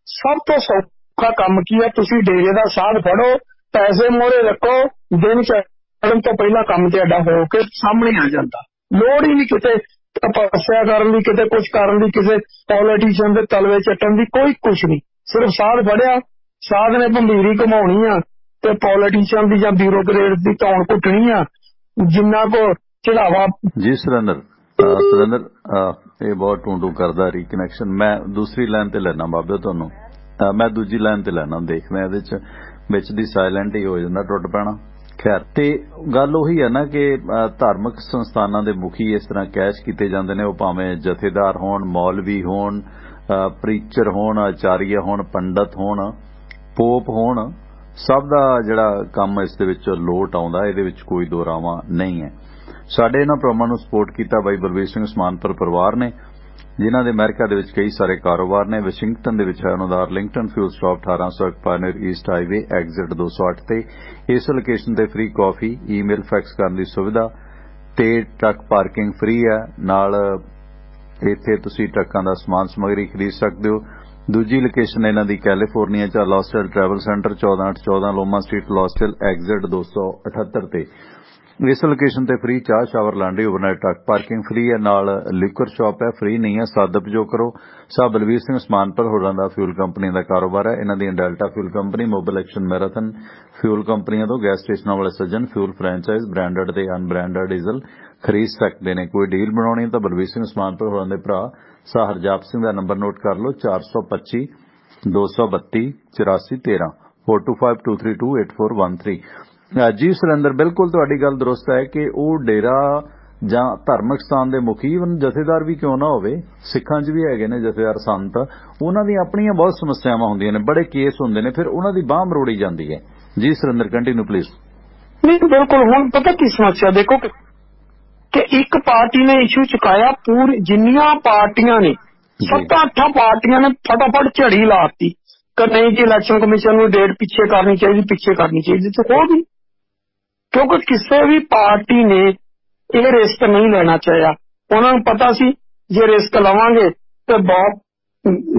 ਸਭ ਤੋਂ ਸੌਖਾ ਕੰਮ ਕੀ ਹੈ? ਤੁਸੀਂ ਡੇਰੇ ਦਾ ਸਾਧ ਫੜੋ, ਪੈਸੇ ਮੋਹਰੇ ਰੱਖੋ, ਦਿਨ ਚੜ੍ਹਨ ਤੋਂ ਪਹਿਲਾਂ ਕੰਮ ਤੁਹਾਡਾ ਹੋ ਕੇ ਸਾਹਮਣੇ ਆ ਜਾਂਦਾ। ਲੋੜ ਹੀ ਨਹੀਂ ਕਿਤੇ ਤਪੱਸਿਆ ਕਰਨ ਦੀ, ਕਿਤੇ ਕੁਝ ਕਰਨ ਦੀ, ਕਿਸੇ ਪੋਲੀਟੀਸ਼ੀਅਨ ਦੇ ਤਲਵੇ ਚੱਟਣ ਦੀ, ਕੋਈ ਕੁਝ ਨਹੀਂ। ਸਿਰਫ ਸਾਧ ਫੜਿਆ, ਸਾਧ ਨੇ ਭੰਬੀਰੀ ਘੁਮਾਉਣੀ ਆ ਤੇ ਪੋਲੀਟੀਸ਼ੀਅਨ ਦੀ ਜਾਂ ਬਿਊਰੋਕਰੇਟ ਦੀ ਧੌਣ ਘੁੱਟਣੀ ਆ, ਜਿੰਨਾ ਕੋ ਚੜਾਵਾ। ਜੀ ਸੁਰਿੰਦਰ, ਇਹ ਬਹੁਤ ਟੂੰ ਕਰਦਾ ਰੀਕਨੈਕਸ਼ਨ। ਮੈਂ ਦੂਸਰੀ ਲਾਈਨ ਤੇ ਲੈਣਾ ਬਾਬੇ ਤੁਹਾਨੂੰ, ਮੈਂ ਦੂਜੀ ਲਾਈਨ ਤੇ ਲੈਣਾ, ਦੇਖਦਾ ਇਹਦੇ 'ਚ ਵਿੱਚ ਦੀ ਸਾਇਲੈਂਟ ਹੀ ਹੋ ਜਾਂਦਾ, ਟੁੱਟ ਪੈਣਾ। ਖੈਰ, ਤੇ ਗੱਲ ਉਹੀ ਹੈ ਨਾ ਕਿ ਧਾਰਮਿਕ ਸੰਸਥਾਨਾਂ ਦੇ ਮੁਖੀ ਇਸ ਤਰ੍ਹਾਂ ਕੈਸ਼ ਕੀਤੇ ਜਾਂਦੇ ਨੇ। ਉਹ ਭਾਵੇਂ ਜਥੇਦਾਰ ਹੋਣ, ਮੌਲਵੀ ਹੋਣ, ਪ੍ਰੀਚਰ ਹੋਣ, ਆਚਾਰੀਆ ਹੋਣ, ਪੰਡਤ ਹੋਣ, ਪੋਪ ਹੋਣ, ਸਭ ਦਾ ਜਿਹੜਾ ਕੰਮ ਇਸ ਦੇ ਵਿੱਚ ਲੋਟ ਆਉਂਦਾ, ਇਹਦੇ ਵਿੱਚ ਕੋਈ ਦੋਰਾਵਾਂ ਨਹੀਂ ਹੈ। ਸਾਡੇ ਇਹਨਾਂ ਪ੍ਰੋਗਰਾਮਾਂ ਨੂੰ ਸਪੋਰਟ ਕੀਤਾ ਬਾਈ ਬਲਬੀਰ ਸਿੰਘ ਸਮਾਨਪੁਰ ਪਰਿਵਾਰ ਨੇ, ਜਿਨ੍ਹਾਂ ਦੇ ਅਮਰੀਕਾ ਦੇ ਵਿੱਚ ਕਈ ਸਾਰੇ ਕਾਰੋਬਾਰ ਨੇ। ਵਾਸ਼ਿੰਗਟਨ ਦੇ ਵਿੱਚ ਹੈ ਉਹਨਾਂ ਦਾ Arlington fuel stop 1801 pioneer east highway exit 208 ਤੇ। ਇਸ ਲੋਕੇਸ਼ਨ ਤੇ ਫ੍ਰੀ ਕਾਫੀ, ਈਮੇਲ, ਫੈਕਸ ਕਰਨ ਦੀ ਸੁਵਿਧਾ ਤੇ ਟਰੱਕ ਪਾਰਕਿੰਗ ਫ੍ਰੀ ਹੈ। ਨਾਲ ਇੱਥੇ ਤੁਸੀਂ ਟਰੱਕਾਂ ਦਾ ਸਮਾਨ ਸਮੱਗਰੀ ਖਰੀਦ ਸਕਦੇ ਹੋ। ਦੂਜੀ ਲੋਕੇਸ਼ਨ ਇਹਨਾਂ ਦੀ ਕੈਲੀਫੋਰਨੀਆ ਚ ਲਾਸਟਲ ਟਰੈਵਲ ਸੈਂਟਰ 14814 ਲੋਮਾ ਸਟਰੀਟ ਲਾਸਟਲ ਐਗਜ਼ਿਟ 278 ਤੇ। ਇਸ ਲੋਕੇਸ਼ਨ ਤੇ ਫ੍ਰੀ ਚਾਹ, shower, laundry, overnight truck parking free ਹੈ। ਨਾਲ ਲਿਕਰ ਸ਼ਾਪ ਹੈ, ਫ੍ਰੀ ਨਹੀਂ ਹੈ, ਸਦ ਉਪਯੋਗ ਕਰੋ। ਸਾਹ ਬਲਬੀਰ ਸਿੰਘ ਸਮਾਨਪੁਰ ਹੋਰਾਂ ਦਾ ਫਿਊਲ ਕੰਪਨੀ ਦਾ ਕਾਰੋਬਾਰ ਹੈ। ਇਹਨਾਂ ਦੀ delta fuel company, mobile action, marathon fuel ਕੰਪਨੀਆਂ ਤੋਂ ਗੈਸ ਸਟੇਸ਼ਨਾਂ ਵਾਲੇ ਸੱਜਣ ਫਿਊਲ ਫਰੈਂਚਾਈਜ਼ ਬ੍ਰਾਂਡਡ ਤੇ ਅਨਬ੍ਰਾਂਡਡ ਡੀਜ਼ਲ ਖਰੀਦ ਸਕਦੇ ਨੇ। ਕੋਈ ਡੀਲ ਬਣਾਉਣੀ ਤਾਂ ਬਲਬੀਰ ਸਿੰਘ ਸਮਾਨਪੁਰ ਹੋਰਾਂ ਦੇ ਭਰਾ ਸਾਹ ਹਰਜਾਪ ਸਿੰਘ ਦਾ ਨੰਬਰ ਨੋਟ ਕਰ ਲਓ, 425 232 8413 4252328413। ਜੀ ਸੁਰਿੰਦਰ, ਬਿਲਕੁਲ ਤੁਹਾਡੀ ਗੱਲ ਦਰੁਸਤ ਹੈ ਕਿ ਉਹ ਡੇਰਾ ਜਾਂ ਧਾਰਮਿਕ ਸਥਾਨ ਦੇ ਮੁਖੀ ਜਥੇਦਾਰ ਵੀ ਕਿਉਂ ਨਾ ਹੋਵੇ, ਸਿੱਖਾਂ 'ਚ ਵੀ ਹੈਗੇ ਨੇ ਜਥੇਦਾਰ ਸੰਤ, ਉਹਨਾਂ ਦੀਆਂ ਆਪਣੀਆਂ ਬਹੁਤ ਸਮੱਸਿਆਵਾਂ ਹੁੰਦੀਆਂ ਨੇ, ਬੜੇ ਕੇਸ ਹੁੰਦੇ ਨੇ, ਫਿਰ ਉਹਨਾਂ ਦੀ ਬਾਂਹ ਮਰੋੜੀ ਜਾਂਦੀ ਹੈ। ਜੀ ਸੁਰਿੰਦਰ, ਕੰਟੀਨਿਊ ਪਲੀਜ਼। ਨਹੀਂ ਬਿਲਕੁਲ, ਹੁਣ ਪਤਾ ਕੀ ਸਮੱਸਿਆ ਦੇਖੋ ਕਿ ਇੱਕ ਪਾਰਟੀ ਨੇ ਇਸ਼ੂ ਚੁਕਾਇਆ, ਪੂਰੀ ਜਿੰਨੀਆਂ ਪਾਰਟੀਆਂ ਨੇ 7-8 ਪਾਰਟੀਆਂ ਨੇ ਫਟਾਫਟ ਝੜੀ ਲਾਤੀ ਕਿ ਨਹੀਂ ਜੀ ਇਲੈਕਸ਼ਨ ਕਮਿਸ਼ਨ ਨੂੰ ਡੇਟ ਪਿੱਛੇ ਕਰਨੀ ਚਾਹੀਦੀ ਤੇ ਹੋ ਵੀ, ਕਿਉਂਕਿ ਕਿਸੇ ਵੀ ਪਾਰਟੀ ਨੇ ਇਹ ਰਿਸਕ ਨਹੀਂ ਲੈਣਾ ਚਾਹਿਆ। ਉਹਨਾਂ ਨੂੰ ਪਤਾ ਸੀ ਜੇ ਰਿਸਕ ਲਵਾਂਗੇ ਤੇ ਬਹੁਤ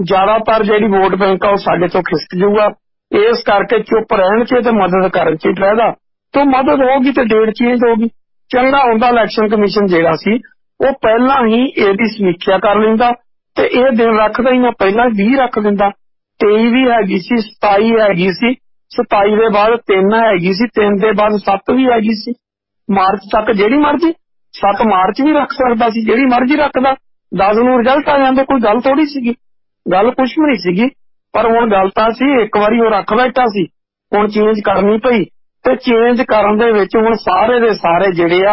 ਜ਼ਿਆਦਾਤਰ ਜਿਹੜੀ ਵੋਟ ਬੈਂਕ ਆ ਉਹ ਸਾਡੇ ਤੋਂ ਖਿਸਕ ਜਾਊਗਾ, ਇਸ ਕਰਕੇ ਚੁੱਪ ਰਹਿਣ ਚ ਤੇ ਮਦਦ ਕਰਨ ਚ ਫਾਇਦਾ, ਤੇ ਮਦਦ ਹੋਗੀ ਤੇ ਡੇਟ ਚੇਂਜ ਹੋਗੀ। ਚੰਗਾ ਹੁੰਦਾ ਇਲੈਕਸ਼ਨ ਕਮਿਸ਼ਨ ਜਿਹੜਾ ਸੀ ਉਹ ਪਹਿਲਾਂ ਹੀ ਇਹਦੀ ਸਮੀਖਿਆ ਕਰ ਲੈਂਦਾ ਤੇ ਇਹ ਦਿਨ ਰੱਖਦਾ ਹੀ ਨਾ, ਪਹਿਲਾਂ 20 ਰੱਖ ਦਿੰਦਾ। 23 ਵੀ ਹੈਗੀ ਸੀ, 27 ਹੈਗੀ ਸੀ, 27 ਦੇ ਬਾਅਦ 3 ਹੈਗੀ ਸੀ, 3 ਦੇ ਬਾਅਦ 7 ਵੀ ਹੈਗੀ ਸੀ, ਮਾਰਚ ਤੱਕ ਜਿਹੜੀ ਮਰਜ਼ੀ, 7 ਮਾਰਚ ਵੀ ਰੱਖ ਸਕਦਾ ਸੀ, ਜਿਹੜੀ ਮਰਜ਼ੀ ਰੱਖਦਾ, 10 ਨੂੰ ਰਿਜ਼ਲਟ ਆ ਜਾਂਦੇ, ਕੋਈ ਗੱਲ ਥੋੜੀ ਸੀਗੀ, ਗੱਲ ਕੁਛ ਵੀ ਨਹੀਂ ਸੀਗੀ। ਪਰ ਹੁਣ ਗੱਲ ਤਾਂ ਸੀ, ਇੱਕ ਵਾਰੀ ਉਹ ਰੱਖ ਬੈਠਾ ਸੀ, ਹੁਣ ਚੇਂਜ ਕਰਨੀ ਪਈ ਤੇ ਚੇਂਜ ਕਰਨ ਦੇ ਵਿੱਚ ਹੁਣ ਸਾਰੇ ਦੇ ਸਾਰੇ ਜਿਹੜੇ ਆ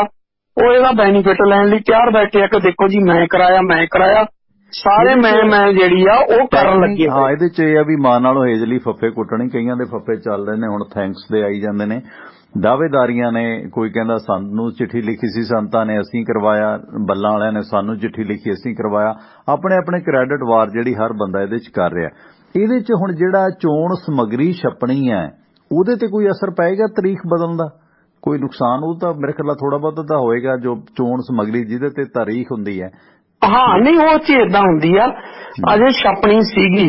ਉਹ ਇਹਦਾ ਬੈਨੀਫਿਟ ਲੈਣ ਲਈ ਤਿਆਰ ਬੈਠੇ ਆ ਕਿ ਦੇਖੋ ਜੀ ਮੈਂ ਕਰਾਇਆ ਸਾਰੇ ਮੈਂ ਜਿਹੜੀ ਆ ਉਹ ਕਰਨ ਲੱਗੇ। ਹਾਂ, ਇਹਦੇ ਚ ਇਹ ਆ ਵੀ ਮਾਂ ਨਾਲੋਂ ਹੇਜਲੀ ਫੱਫੇ ਕੁੱਟਣੀ, ਕਈਆਂ ਦੇ ਫੱਫੇ ਚੱਲ ਰਹੇ ਨੇ, ਹੁਣ ਥੈਂਕਸ ਦੇ ਆਈ ਜਾਂਦੇ ਨੇ, ਦਾਅਵੇਦਾਰੀਆਂ ਨੇ। ਕੋਈ ਕਹਿੰਦਾ ਸਾਨੂੰ ਚਿੱਠੀ ਲਿਖੀ ਸੀ ਸੰਤਾਂ ਨੇ, ਅਸੀਂ ਕਰਵਾਇਆ, ਬੱਲਾਂ ਵਾਲਿਆਂ ਨੇ ਸਾਨੂੰ ਚਿੱਠੀ ਲਿਖੀ, ਅਸੀਂ ਕਰਵਾਇਆ। ਆਪਣੇ ਆਪਣੇ ਕ੍ਰੈਡਿਟ ਵਾਰ ਜਿਹੜੀ ਹਰ ਬੰਦਾ ਇਹਦੇ ਚ ਕਰ ਰਿਹਾ। ਇਹਦੇ ਚ ਹੁਣ ਜਿਹੜਾ ਚੋਣ ਸਮੱਗਰੀ ਛਪਣੀ ਹੈ ਉਹਦੇ ਤੇ ਕੋਈ ਅਸਰ ਪਏਗਾ ਤਰੀਕ ਬਦਲਣ ਦਾ? ਕੋਈ ਨੁਕਸਾਨ ਉਹ ਤਾਂ ਮੇਰੇ ਖਿਆਲ ਥੋੜਾ ਬਹੁਤਾ ਤਾਂ ਹੋਏਗਾ, ਜੋ ਚੋਣ ਸਮੱਗਰੀ ਜਿਹਦੇ ਤੇ ਤਾਰੀਖ ਹੁੰਦੀ ਹੈ। ਹਾਂ, ਨਹੀਂ ਉਹ ਚ ਏਦਾਂ ਹੁੰਦੀ ਆ, ਅਜੇ ਛਪਣੀ ਸੀਗੀ,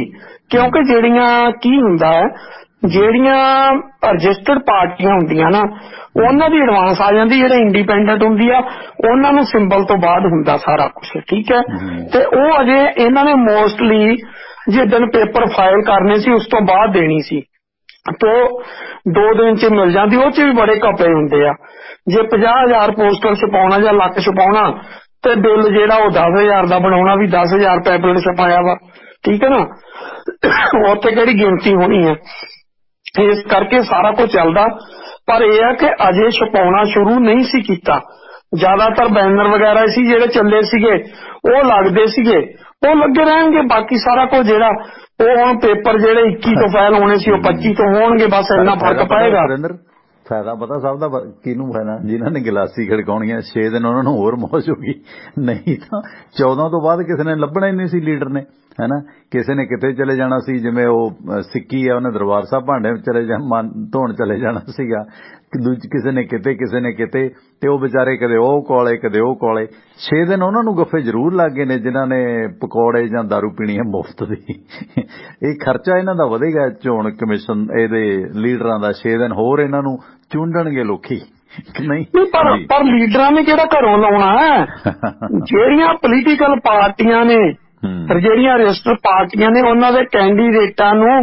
ਕਿਉਂਕਿ ਜਿਹੜੀਆਂ ਕੀ ਹੁੰਦਾ ਹੈ, ਜਿਹੜੀਆਂ ਰਜਿਸਟਰਡ ਪਾਰਟੀਆਂ ਹੁੰਦੀਆਂ ਨਾ ਉਹਨਾਂ ਦੀ ਐਡਵਾਂਸ ਆ ਜਾਂਦੀ, ਜਿਹੜੇ ਇੰਡੀਪੈਂਡੈਂਟ ਹੁੰਦੀ ਆ ਉਹਨਾਂ ਨੂੰ ਸਿੰਬਲ ਤੋਂ ਬਾਅਦ ਹੁੰਦਾ ਸਾਰਾ ਕੁਝ, ਠੀਕ ਹੈ। ਤੇ ਉਹ ਅਜੇ ਇਹਨਾਂ ਨੇ ਮੋਸਟਲੀ ਜਿੱਦਣ ਪੇਪਰ ਫਾਈਲ ਕਰਨੇ ਸੀ ਉਸ ਤੋਂ ਬਾਅਦ ਦੇਣੀ ਸੀ, ਤੋਂ 2 ਦਿਨ ਚ ਮਿਲ ਜਾਂਦੀ। ਉਹ ਚ ਵੀ ਬੜੇ ਘਪਲੇ ਹੁੰਦੇ ਆ, ਜੇ 50,000 ਪੋਸਟਰ ਛਪਾਉਣਾ ਜਾਂ ਲੱਖ ਛਪਾਉਣਾ ਤੇ ਬਿੱਲ ਜਿਹੜਾ ਉਹ 10,000 ਦਾ ਬਣਾਉਣਾ ਵੀ 10,000 ਪੈਪਲੇਟ ਛਪਾਇਆ ਵਾ, ਠੀਕ ਹੈ ਨਾ, ਉੱਥੇ ਕਿਹੜੀ ਗਿਣਤੀ ਹੋਣੀ ਹੈ। ਇਸ ਕਰਕੇ ਸਾਰਾ ਕੁਝ ਚੱਲਦਾ, ਪਰ ਇਹ ਹੈ ਕਿ ਅਜੇ ਛਪਾਉਣਾ ਸ਼ੁਰੂ ਨਹੀਂ ਸੀ ਕੀਤਾ। ਜ਼ਿਆਦਾਤਰ ਬੈਨਰ ਵਗੈਰਾ ਸੀ ਜਿਹੜੇ ਚੱਲੇ ਸੀਗੇ ਉਹ ਲੱਗਦੇ ਸੀਗੇ, ਉਹ ਲੱਗੇ ਰਹਿਣਗੇ, ਬਾਕੀ ਸਾਰਾ ਕੁਝ ਜਿਹੜਾ ਉਹ ਹੁਣ ਪੇਪਰ ਜਿਹੜੇ 21 ਤੋਂ ਫਾਈਲ ਹੋਣੇ ਸੀ ਉਹ 25 ਤੋਂ ਹੋਣਗੇ, ਬਸ ਇੰਨਾ ਫਰਕ ਪਏਗਾ। ਫਾਇਦਾ ਪਤਾ ਸਭ ਦਾ ਕਿਹਨੂੰ ਹੈ, ਜਿਨ੍ਹਾਂ ਨੇ ਗਲਾਸੀ ਖੜਕਾਉਣੀਆਂ 6 ਦਿਨ ਉਹਨਾਂ ਨੂੰ ਹੋਰ ਮੌਜ ਹੋ ਗਈ, ਨਹੀਂ ਤਾਂ 14 ਤੋਂ ਬਾਅਦ ਕਿਸੇ ਨੇ ਲੱਭਣਾ ਹੀ ਨਹੀਂ ਸੀ ਲੀਡਰ ਨੇ, ਹੈ ਨਾ। ਕਿਸੇ ਨੇ ਕਿਤੇ ਚਲੇ ਜਾਣਾ ਸੀ, ਜਿਵੇਂ ਉਹ ਸਿੱਕੀ ਆ ਉਹਨੇ ਦਰਬਾਰ ਸਾਹਿਬ ਭਾਂਡੇ ਚਲੇ ਧੋਣ ਚਲੇ ਜਾਣਾ ਸੀਗਾ, ਕਿਸੇ ਨੇ ਕਿਤੇ ਤੇ ਉਹ ਵਿਚਾਰੇ ਕਦੇ ਉਹ ਕੋਲੇ ਕਦੇ ਉਹ ਕੋਲੇ। 6 ਦਿਨ ਉਹਨਾਂ ਨੂੰ ਗੱਫੇ ਜ਼ਰੂਰ ਲੱਗ ਗਏ ਨੇ ਜਿਨ੍ਹਾਂ ਨੇ ਪਕੌੜੇ ਜਾਂ ਦਾਰੂ ਪੀਣੀ ਹੈ ਮੁਫਤ ਦੀ। ਇਹ ਖਰਚਾ ਇਹਨਾਂ ਦਾ ਵਧੇਗਾ, ਚੋਣ ਕਮਿਸ਼ਨ ਇਹਦੇ ਲੀਡਰਾਂ ਦਾ 6 ਦਿਨ ਹੋਰ ਇਹਨਾਂ ਨੂੰ ਚੁੰਡਣਗੇ ਲੋਕੀ, ਨਹੀਂ। ਪਰ ਲੀਡਰਾਂ ਨੇ ਕਿਹੜਾ ਘਰੋਂ ਲਾਉਣਾ ਹੈ, ਜਿਹੜੀਆਂ ਪੋਲੀਟੀਕਲ ਪਾਰਟੀਆਂ ਨੇ, ਜਿਹੜੀਆਂ ਰਜਿਸਟਰ ਪਾਰਟੀਆਂ ਨੇ, ਉਹਨਾਂ ਦੇ ਕੈਂਡੀਡੇਟਾਂ ਨੂੰ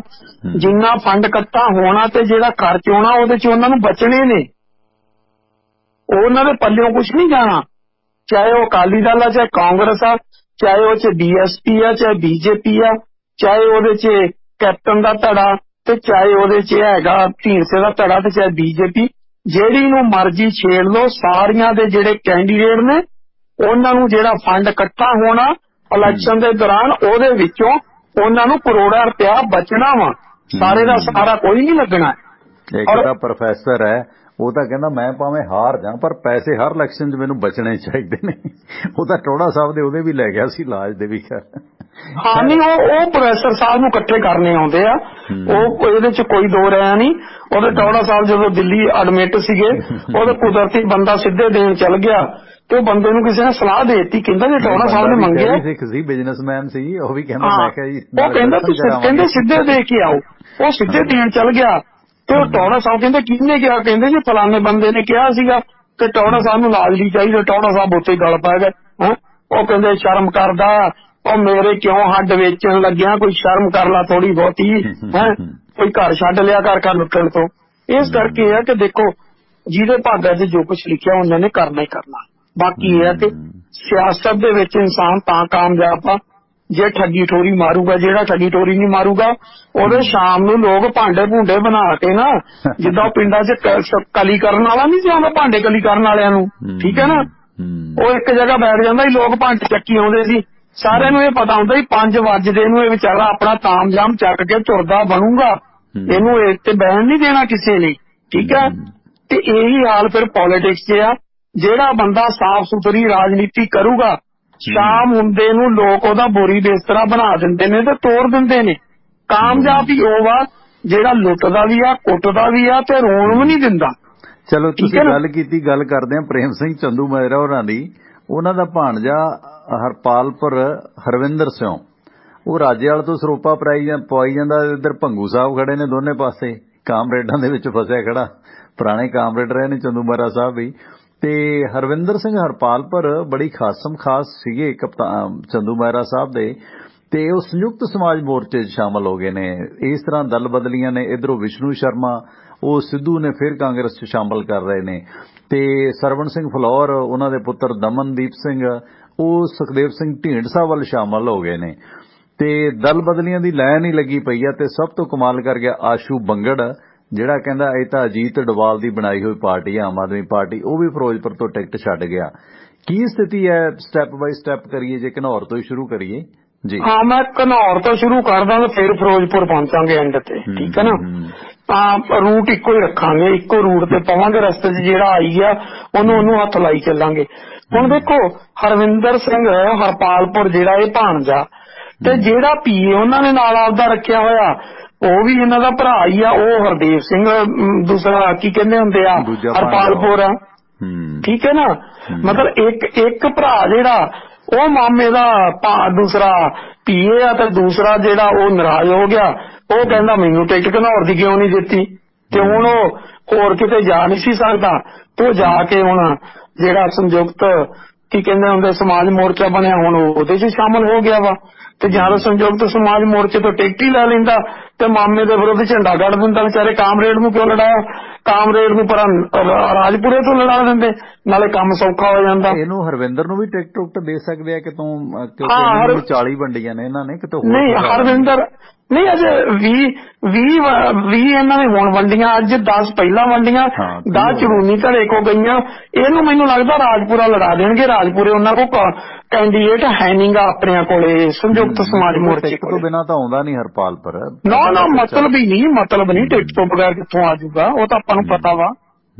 ਜਿੰਨਾ ਫੰਡ ਇਕੱਠਾ ਹੋਣਾ ਤੇ ਜਿਹੜਾ ਖਰਚ ਹੋਣਾ ਉਹਦੇ ਚ ਉਹਨਾਂ ਨੂੰ ਬਚਣੇ ਨੇ, ਉਹਨਾਂ ਦੇ ਪੱਲਿਓਂ ਕੁਝ ਨਹੀਂ ਜਾਣਾ, ਚਾਹੇ ਉਹ ਅਕਾਲੀ ਦਲ ਆ, ਚਾਹੇ ਕਾਂਗਰਸ ਆ, ਚਾਹੇ ਉਹ ਚ BSP ਆ, ਚਾਹੇ BJP ਆ, ਚਾਹੇ ਉਹਦੇ ਚ ਕੈਪਟਨ ਦਾ ਧੜਾ ਤੇ ਚਾਹੇ ਉਹਦੇ ਚ ਹੈਗਾ ਢੀਂਡਸੇ ਦਾ ਧੜਾ ਤੇ ਚਾਹੇ BJP, ਜਿਹੜੀ ਨੂੰ ਮਰਜ਼ੀ ਛੇੜ ਲਓ। ਸਾਰੀਆਂ ਦੇ ਜਿਹੜੇ ਕੈਂਡੀਡੇਟ ਨੇ ਉਹਨਾਂ ਨੂੰ ਜਿਹੜਾ ਫੰਡ ਇਕੱਠਾ ਹੋਣਾ ਇਲੈਕਸ਼ਨ ਦੇ ਦੌਰਾਨ ਉਹਦੇ ਵਿੱਚੋਂ ਉਹਨਾਂ ਨੂੰ ਕਰੋੜਾਂ ਰੁਪਇਆ ਬਚਣਾ ਵਾ, ਸਾਰੇ ਦਾ ਸਾਰਾ ਕੋਈ ਨਹੀਂ ਲੱਗਣਾ। ਇੱਕ ਤਾਂ ਪ੍ਰੋਫੈਸਰ ਹੈ, ਉਹ ਤਾਂ ਕਹਿੰਦਾ ਮੈਂ ਭਾਵੇਂ ਹਾਰ ਜਾ ਪਰ ਪੈਸੇ ਹਰ ਇਲੈਕਸ਼ਨ 'ਚ ਮੈਨੂੰ ਬਚਣੇ ਚਾਹੀਦੇ ਨੇ। ਉਹ ਤਾਂ ਟੋੜਾ ਸਾਹਿਬ ਦੇ ਉਹਦੇ ਵੀ ਲੈ ਗਿਆ ਸੀ, ਇਲਾਜ ਦੇ ਵੀ। ਹਾਂ ਨਹੀਂ, ਉਹ ਪ੍ਰੋਫੈਸਰ ਸਾਹਿਬ ਨੂੰ ਇਕੱਠੇ ਕਰਨੇ ਆਉਂਦੇ ਆ, ਉਹ ਇਹਦੇ 'ਚ ਕੋਈ ਦੋ ਰਾਇ ਨਹੀਂ। ਉਹਦੇ ਟੋੜਾ ਸਾਹਿਬ ਜਦੋਂ ਦਿੱਲੀ ਐਡਮਿਟ ਸੀਗੇ, ਉਹਦੇ ਕੁਦਰਤੀ ਬੰਦਾ ਸਿੱਧੇ ਦੇਣ ਚੱਲ ਗਿਆ ਤੇ ਉਹ ਬੰਦੇ ਨੂੰ ਕਿਸੇ ਨੇ ਸਲਾਹ ਦੇ ਦਿੱਤੀ, ਕਹਿੰਦਾ ਜੇ ਟੋੜਾ ਸਾਹਿਬ ਨੇ ਮੰਗਿਆ, ਸਿੱਖ ਸੀ, ਬਿਜ਼ਨਸਮੈਨ ਸੀ, ਉਹ ਵੀ ਕਹਿੰਦਾ ਮੈਂ ਕਿਹਾ ਜੀ, ਉਹ ਕਹਿੰਦਾ ਤੁਸੀਂ ਕਹਿੰਦੇ ਸਿੱਧੇ ਦੇ ਕੇ ਆਓ। ਉਹ ਸਿੱਧੇ ਦੇਣ ਚੱਲ ਗਿਆ ਤੇ ਉਹ ਟੋੜਾ ਸਾਹਿਬ ਕਹਿੰਦੇ ਕਿਹਨੇ ਕਿਹਾ? ਕਹਿੰਦੇ ਜੀ ਫਲਾਣੇ ਬੰਦੇ ਨੇ ਕਿਹਾ ਸੀਗਾ ਤੇ ਟੋੜਾ ਸਾਹਿਬ ਨੂੰ ਲਾਜ ਨਹੀਂ ਚਾਹੀਦਾ। ਟੋੜਾ ਸਾਹਿਬ ਉੱਥੇ ਗਲ ਪੈ ਗਏ। ਉਹ ਕਹਿੰਦੇ ਸ਼ਰਮ ਕਰਦਾ, ਉਹ ਮੇਰੇ ਕਿਉਂ ਹੱਡ ਵੇਚਣ ਲੱਗਿਆ, ਕੋਈ ਸ਼ਰਮ ਕਰ ਲਾ ਥੋੜੀ ਬਹੁਤੀ ਹੈ, ਕੋਈ ਘਰ ਛੱਡ ਲਿਆ ਕਰ ਲੁੱਟਣ ਤੋਂ। ਇਸ ਕਰਕੇ ਇਹ ਹੈ ਕਿ ਦੇਖੋ ਜਿਹਦੇ ਭਾਗਾਂ 'ਚ ਜੋ ਕੁਛ ਲਿਖਿਆ ਉਹਨਾਂ ਨੇ ਕਰਨਾ ਹੀ ਕਰਨਾ। ਬਾਕੀ ਇਹ ਹੈ ਕਿ ਸਿਆਸਤ ਦੇ ਵਿੱਚ ਇਨਸਾਨ ਤਾਂ ਕਾਮਯਾਬ ਆ ਜੇ ਠੱਗੀ ਠੋਰੀ ਮਾਰੂਗਾ। ਜਿਹੜਾ ਠੱਗੀ ਠੋਰੀ ਨਹੀਂ ਮਾਰੂਗਾ ਉਹਦੇ ਸ਼ਾਮ ਨੂੰ ਲੋਕ ਭਾਂਡੇ ਭੁੰਡੇ ਬਣਾ ਕੇ ਨਾ, ਜਿੱਦਾਂ ਪਿੰਡਾਂ 'ਚ ਕਲੀ ਕਰਨ ਵਾਲਾ ਨਹੀਂ ਸੀ ਆਉਂਦਾ, ਭਾਂਡੇ ਕਲੀ ਕਰਨ ਵਾਲਿਆਂ ਨੂੰ, ਠੀਕ ਹੈ ਨਾ, ਉਹ ਇੱਕ ਜਗ੍ਹਾ ਬੈਠ ਜਾਂਦਾ ਸੀ, ਲੋਕ ਭਾਂਡੇ ਚੱਕੀ ਆਉਂਦੇ ਸੀ। ਸਾਰਿਆਂ ਨੂੰ ਇਹ ਪਤਾ ਹੁੰਦਾ ਸੀ 5 ਵਜੇ ਨੂੰ ਇਹ ਵਿਚਾਰਾ ਆਪਣਾ ਤਾਮਝਾਮ ਚੱਕ ਕੇ ਤੁਰਦਾ ਬਣੂਗਾ, ਇਹਨੂੰ ਇਹ ਤੇ ਬਹਿਣ ਨਹੀਂ ਦੇਣਾ ਕਿਸੇ ਨੇ, ਠੀਕ ਹੈ। ਤੇ ਇਹੀ ਹਾਲ ਫਿਰ ਪੋਲੀਟਿਕਸ 'ਚ ਆ। ਜਿਹੜਾ ਬੰਦਾ ਸਾਫ਼ ਸੁਥਰੀ ਰਾਜਨੀਤੀ ਕਰੂਗਾ, ਸ਼ਾਮ ਹੁੰਦੇ ਨੂੰ ਲੋਕ ਉਹਦਾ ਬੋਰੀ ਬਿਸਤਰਾ ਬਣਾ ਦਿੰਦੇ ਨੇ ਤੇ ਤੋੜ ਦਿੰਦੇ ਨੇ। ਕਾਮਯਾਬ ਹੀ ਉਹ ਵਾ ਜਿਹੜਾ ਲੁੱਟਦਾ ਵੀ ਆ, ਕੁੱਟਦਾ ਵੀ ਆ ਤੇ ਰੋਣ ਵੀ ਨਹੀਂ ਦਿੰਦਾ। ਚਲੋ ਤੁਸੀਂ ਗੱਲ ਕੀਤੀ, ਗੱਲ ਕਰਦੇ ਆ ਪ੍ਰੇਮ ਸਿੰਘ ਚੰਦੂਮਾਜਰਾ ਹੋਰਾਂ ਦੀ। ਉਹਨਾਂ ਦਾ ਭਾਣਜਾ ਹਰਪਾਲਪੁਰ ਹਰਵਿੰਦਰ ਸਿੰਘ, ਉਹ ਰਾਜੇਵਾਲ ਤੋਂ ਸਰੋਪਾ ਪਵਾਈ ਜਾਂਦਾ। ਇੱਧਰ ਭੰਗੂ ਸਾਹਿਬ ਖੜੇ ਨੇ ਦੋਨੇ ਪਾਸੇ, ਕਾਮਰੇਡਾਂ ਦੇ ਵਿੱਚ ਫਸਿਆ ਖੜਾ, ਪੁਰਾਣੇ ਕਾਮਰੇਡ ਰਹੇ ਨੇ ਚੰਦੂਮਾਜਰਾ ਸਾਹਿਬ ਵੀ। ਤੇ ਹਰਵਿੰਦਰ ਸਿੰਘ ਹਰਪਾਲਪੁਰ ਬੜੀ ਖਾਸਮ ਖਾਸ ਸੀਗੇ ਕਪਤਾਨ ਚੰਦੂਮਾਜਰਾ ਸਾਹਿਬ ਦੇ, ਤੇ ਉਹ ਸੰਯੁਕਤ ਸਮਾਜ ਮੋਰਚੇ 'ਚ ਸ਼ਾਮਲ ਹੋ ਗਏ ਨੇ। ਇਸ ਤਰ੍ਹਾਂ ਦਲ ਬਦਲੀਆਂ ਨੇ, ਇਧਰੋਂ ਵਿਸ਼ਨੂੰ ਸ਼ਰਮਾ, ਉਹ ਸਿੱਧੂ ਨੇ ਫਿਰ ਕਾਂਗਰਸ 'ਚ ਸ਼ਾਮਲ ਕਰ ਰਹੇ ਨੇ, ਤੇ ਸਰਵਣ ਸਿੰਘ ਫਲੌਰ, ਉਹਨਾਂ ਦੇ ਪੁੱਤਰ ਦਮਨਦੀਪ ਸਿੰਘ, ਉਹ ਸੁਖਦੇਵ ਸਿੰਘ ਢੀਂਡਸਾ ਵੱਲ ਸ਼ਾਮਲ ਹੋ ਗਏ ਨੇ। ਤੇ ਦਲ ਬਦਲੀਆਂ ਦੀ ਲਾਈਨ ਹੀ ਲੱਗੀ ਪਈ ਆ। ਤੇ ਸਭ ਤੋਂ ਕਮਾਲ ਕਰ ਗਿਆ ਆਸ਼ੂ ਬੰਗੜ, ਜਿਹੜਾ ਕਹਿੰਦਾ ਇਹ ਤਾਂ ਅਜੀਤ ਡੋਵਾਲ ਦੀ ਬਣਾਈ ਹੋਈ ਪਾਰਟੀ ਆਮ ਆਦਮੀ ਪਾਰਟੀ, ਉਹ ਵੀ ਫਿਰੋਜ਼ਪੁਰ ਤੋਂ ਟਿਕਟ ਛੱਡ ਗਿਆ। ਕੀ ਸਥਿਤੀ ਹੈ? ਸਟੈਪ ਬਾਈ ਸਟੈਪ ਕਰੀਏ, ਜੇ ਘਨੌਰ ਤੋਂ ਹੀ ਸ਼ੁਰੂ ਕਰੀਏ ਜੀ। ਹਾਂ, ਮੈਂ ਘਨੌਰ ਤੋਂ ਸ਼ੁਰੂ ਕਰਦਾ ਤੇ ਫਿਰ ਫਿਰੋਜ਼ਪੁਰ ਪਹੁੰਚਾਂਗੇ ਐਂਡ ਤੇ, ਠੀਕ ਹੈ ਨਾ। ਤਾਂ ਰੂਟ ਇੱਕੋ ਹੀ ਰੱਖਾਂਗੇ, ਇੱਕੋ ਰੂਟ ਤੇ ਪਵਾਂਗੇ, ਰਸਤੇ 'ਚ ਜਿਹੜਾ ਆਈ ਆ ਉਹਨੂੰ ਹੱਥ ਲਾਈ ਚੱਲਾਂਗੇ। ਹੁਣ ਦੇਖੋ ਹਰਵਿੰਦਰ ਸਿੰਘ ਹਰਪਾਲਪੁਰ ਜਿਹੜਾ ਇਹ ਭਾਣਜਾ, ਤੇ ਜਿਹੜਾ ਪੀਏ ਉਹਨਾਂ ਨੇ ਨਾਲ ਆਪਦਾ ਰੱਖਿਆ ਹੋਇਆ ਉਹ ਵੀ ਇਹਨਾਂ ਦਾ ਭਰਾ ਹੀ ਆ, ਉਹ ਹਰਦੇਵ ਸਿੰਘ ਦੂਸਰਾ ਕੀ ਕਹਿੰਦੇ ਹੁੰਦੇ ਆ ਹਰਪਾਲਪੁਰ ਆ, ਠੀਕ ਹੈ ਨਾ। ਮਤਲਬ ਇੱਕ ਭਰਾ ਜਿਹੜਾ ਉਹ ਮਾਮੇ ਦਾ ਦੂਸਰਾ ਪੀਏ ਆ, ਤੇ ਦੂਸਰਾ ਜਿਹੜਾ ਉਹ ਨਾਰਾਜ਼ ਹੋ ਗਿਆ, ਉਹ ਕਹਿੰਦਾ ਮੈਨੂੰ ਟਿਕਟ ਘਨੌਰ ਦੀ ਕਿਉਂ ਨਹੀਂ ਦਿੱਤੀ। ਤੇ ਹੁਣ ਉਹ ਹੋਰ ਕਿਤੇ ਜਾ ਨਹੀਂ ਸੀ ਸਕਦਾ, ਤੇ ਉਹ ਜਾ ਕੇ ਹੁਣ ਜਿਹੜਾ ਸੰਯੁਕਤ ਕੀ ਕਹਿੰਦੇ ਹੁੰਦੇ ਸਮਾਜ ਮੋਰਚਾ ਬਣਿਆ, ਹੁਣ ਉਹਦੇ 'ਚ ਸ਼ਾਮਲ ਹੋ ਗਿਆ ਵਾ। ਤੇ ਜਦ ਸੰਯੁਕਤ ਸਮਾਜ ਮੋਰਚੇ ਤੋਂ ਟਿਕਟ ਹੀ ਲੈ ਲੈਂਦਾ ਤੇ ਮਾਮੇ ਦੇ ਵਿਰੁੱਧ ਝੰਡਾ ਗੱਡ ਦਿੰਦਾ। ਵਿਚਾਰੇ ਕਾਮਰੇਡ ਨੂੰ ਕਿਉਂ ਲੜਾਇਆ? ਕਾਮਰੇਡ ਨੂੰ ਪਰ ਰਾਜਪੁਰੇ ਤੋਂ ਲੜਾ ਦਿੰਦੇ, ਨਾਲੇ ਕੰਮ ਸੌਖਾ ਹੋ ਜਾਂਦਾ। ਇਹਨੂੰ ਹਰਵਿੰਦਰ ਨੂੰ ਵੀ ਟਿਕਟ ਦੇ ਸਕਦੇ ਆ ਕਿਤੋਂ, ਕਿਉਂਕਿ 40 ਵੰਡੀਆਂ ਨੇ ਇਹਨਾਂ ਨੇ ਕਿਤੋਂ। ਨਹੀਂ ਹਰਵਿੰਦਰ ਨਹੀਂ, ਅਜੇ 20 ਇਹਨਾਂ ਨੇ ਹੁਣ ਵੰਡੀਆਂ, ਅੱਜ 10 ਪਹਿਲਾਂ ਵੰਡੀਆਂ, 10 ਚਰੂਨੀ ਘੜੇ ਕੋ ਗਈਆਂ। ਇਹਨੂੰ ਮੈਨੂੰ ਲੱਗਦਾ ਰਾਜਪੁਰਾ ਲੜਾ ਦੇਣਗੇ। ਰਾਜਪੁਰੇ ਉਹਨਾਂ ਕੋਲ ਕੈਂਡੀਡੇਟ ਹੈ ਨਹੀਂਗਾ ਆਪਣੇ ਕੋਲੇ ਸੰਯੁਕਤ ਸਮਾਜ ਮੋਰਚੇ ਤੋਂ ਬਿਨਾਂ ਤਾਂ ਆਉਂਦਾ ਨਹੀਂ ਹਰਪਾਲਪੁਰ। ਨਾ ਮਤਲਬ ਹੀ ਨਹੀਂ, ਮਤਲਬ ਨਹੀਂ, ਟਿਕਟ ਤੋਂ ਬਗੈਰ ਕਿੱਥੋਂ ਆ ਜਾਊਗਾ, ਉਹ ਤਾਂ ਆਪਾਂ ਨੂੰ ਪਤਾ ਵਾ।